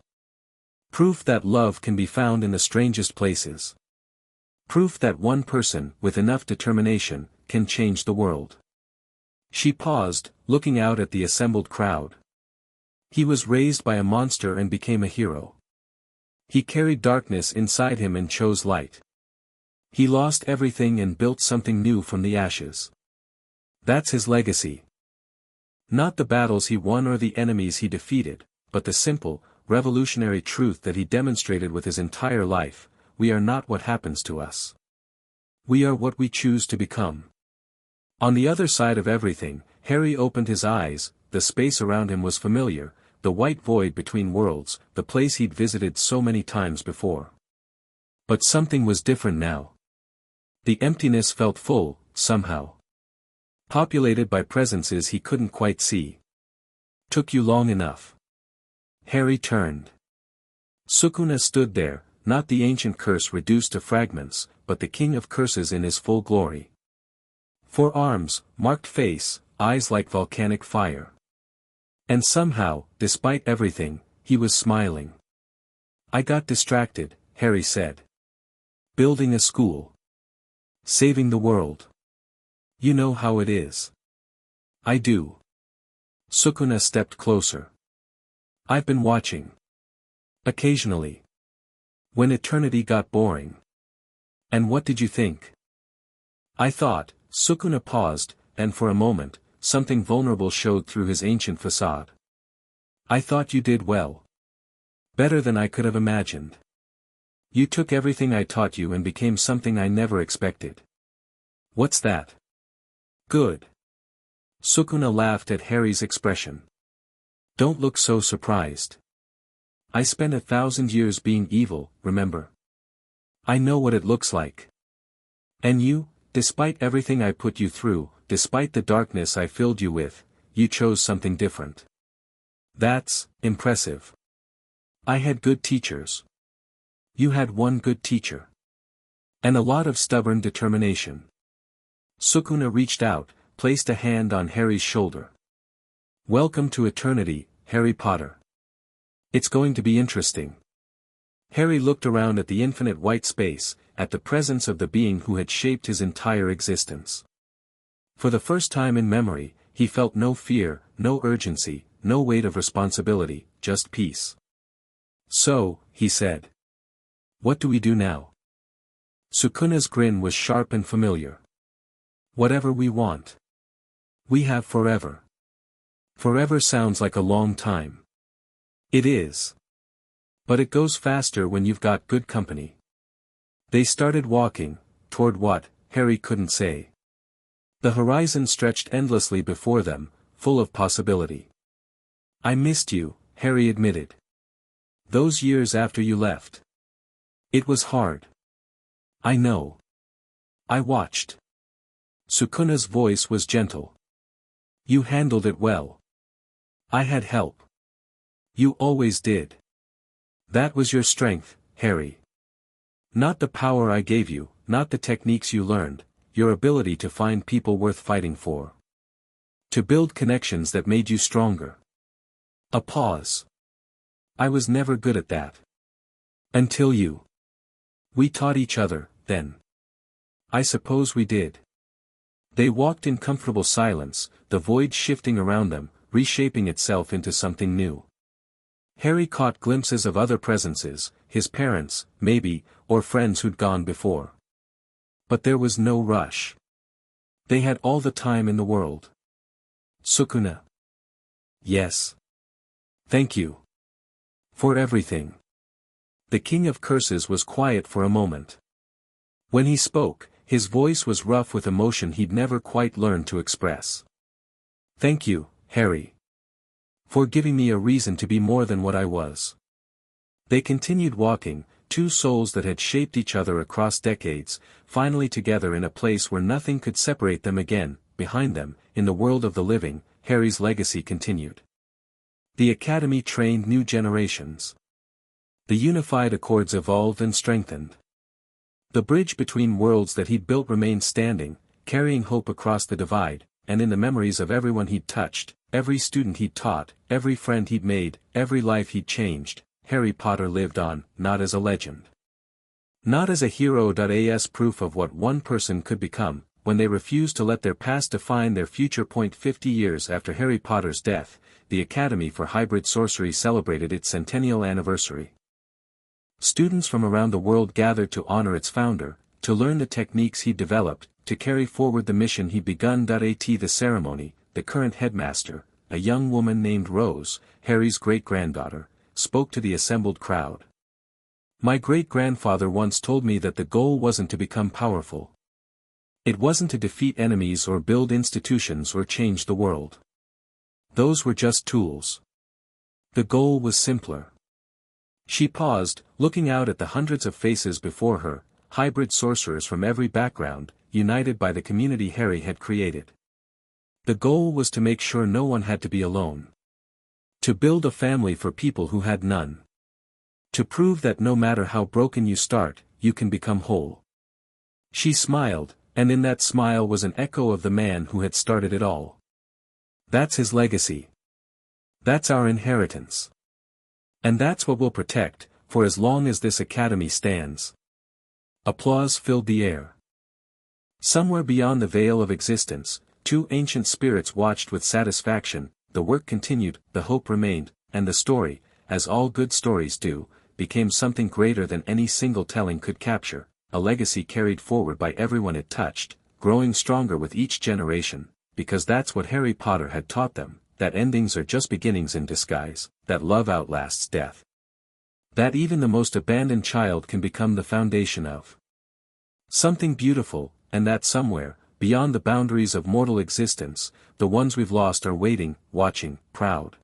S1: Proof that love can be found in the strangest places. Proof that one person, with enough determination, can change the world. She paused, looking out at the assembled crowd. He was raised by a monster and became a hero. He carried darkness inside him and chose light. He lost everything and built something new from the ashes. That's his legacy. Not the battles he won or the enemies he defeated, but the simple, revolutionary truth that he demonstrated with his entire life: we are not what happens to us. We are what we choose to become. On the other side of everything, Harry opened his eyes. The space around him was familiar, the white void between worlds, the place he'd visited so many times before. But something was different now. The emptiness felt full, somehow. Populated by presences he couldn't quite see. Took you long enough. Harry turned. Sukuna stood there, not the ancient curse reduced to fragments, but the King of Curses in his full glory. 4 arms, marked face, eyes like volcanic fire. And somehow, despite everything, he was smiling. I got distracted, Harry said. Building a school. Saving the world. You know how it is. I do. Sukuna stepped closer. I've been watching. Occasionally. When eternity got boring. And what did you think? I thought. Sukuna paused, and for a moment, something vulnerable showed through his ancient facade. I thought you did well. Better than I could have imagined. You took everything I taught you and became something I never expected. What's that? Good. Sukuna laughed at Harry's expression. Don't look so surprised. I spent 1,000 years being evil, remember? I know what it looks like. And you, despite everything I put you through, despite the darkness I filled you with, you chose something different. That's impressive. I had good teachers. You had one good teacher. And a lot of stubborn determination. Sukuna reached out, placed a hand on Harry's shoulder. Welcome to eternity, Harry Potter. It's going to be interesting. Harry looked around at the infinite white space, at the presence of the being who had shaped his entire existence. For the first time in memory, he felt no fear, no urgency, no weight of responsibility, just peace. So, he said. What do we do now? Sukuna's grin was sharp and familiar. Whatever we want. We have forever. Forever sounds like a long time. It is. But it goes faster when you've got good company. They started walking, toward what, Harry couldn't say. The horizon stretched endlessly before them, full of possibility. I missed you, Harry admitted. Those years after you left. It was hard. I know. I watched. Sukuna's voice was gentle. You handled it well. I had help. You always did. That was your strength, Harry. Not the power I gave you, not the techniques you learned, your ability to find people worth fighting for. To build connections that made you stronger. A pause. I was never good at that. Until you. We taught each other, then. I suppose we did. They walked in comfortable silence, the void shifting around them, reshaping itself into something new. Harry caught glimpses of other presences, his parents, maybe, or friends who'd gone before. But there was no rush. They had all the time in the world. Sukuna. Yes. Thank you. For everything. The King of Curses was quiet for a moment. When he spoke, his voice was rough with emotion he'd never quite learned to express. Thank you, Harry. For giving me a reason to be more than what I was. They continued walking, two souls that had shaped each other across decades, finally together in a place where nothing could separate them again. Behind them, in the world of the living, Harry's legacy continued. The Academy trained new generations. The unified accords evolved and strengthened. The bridge between worlds that he'd built remained standing, carrying hope across the divide, and in the memories of everyone he'd touched, every student he'd taught, every friend he'd made, every life he'd changed, Harry Potter lived on, not as a legend. Not as a hero. As proof of what one person could become, when they refused to let their past define their future. 50 years after Harry Potter's death, the Academy for Hybrid Sorcery celebrated its centennial anniversary. Students from around the world gathered to honor its founder, to learn the techniques he'd developed, to carry forward the mission he'd begun. At the ceremony, the current headmaster, a young woman named Rose, Harry's great-granddaughter, spoke to the assembled crowd. My great-grandfather once told me that the goal wasn't to become powerful. It wasn't to defeat enemies or build institutions or change the world. Those were just tools. The goal was simpler. She paused, looking out at the hundreds of faces before her, hybrid sorcerers from every background, united by the community Harry had created. The goal was to make sure no one had to be alone. To build a family for people who had none. To prove that no matter how broken you start, you can become whole. She smiled, and in that smile was an echo of the man who had started it all. That's his legacy. That's our inheritance. And that's what we'll protect, for as long as this academy stands. Applause filled the air. Somewhere beyond the veil of existence, two ancient spirits watched with satisfaction. The work continued, the hope remained, and the story, as all good stories do, became something greater than any single telling could capture, a legacy carried forward by everyone it touched, growing stronger with each generation, because that's what Harry Potter had taught them, that endings are just beginnings in disguise, that love outlasts death. That even the most abandoned child can become the foundation of something beautiful, and that somewhere, beyond the boundaries of mortal existence, the ones we've lost are waiting, watching, proud.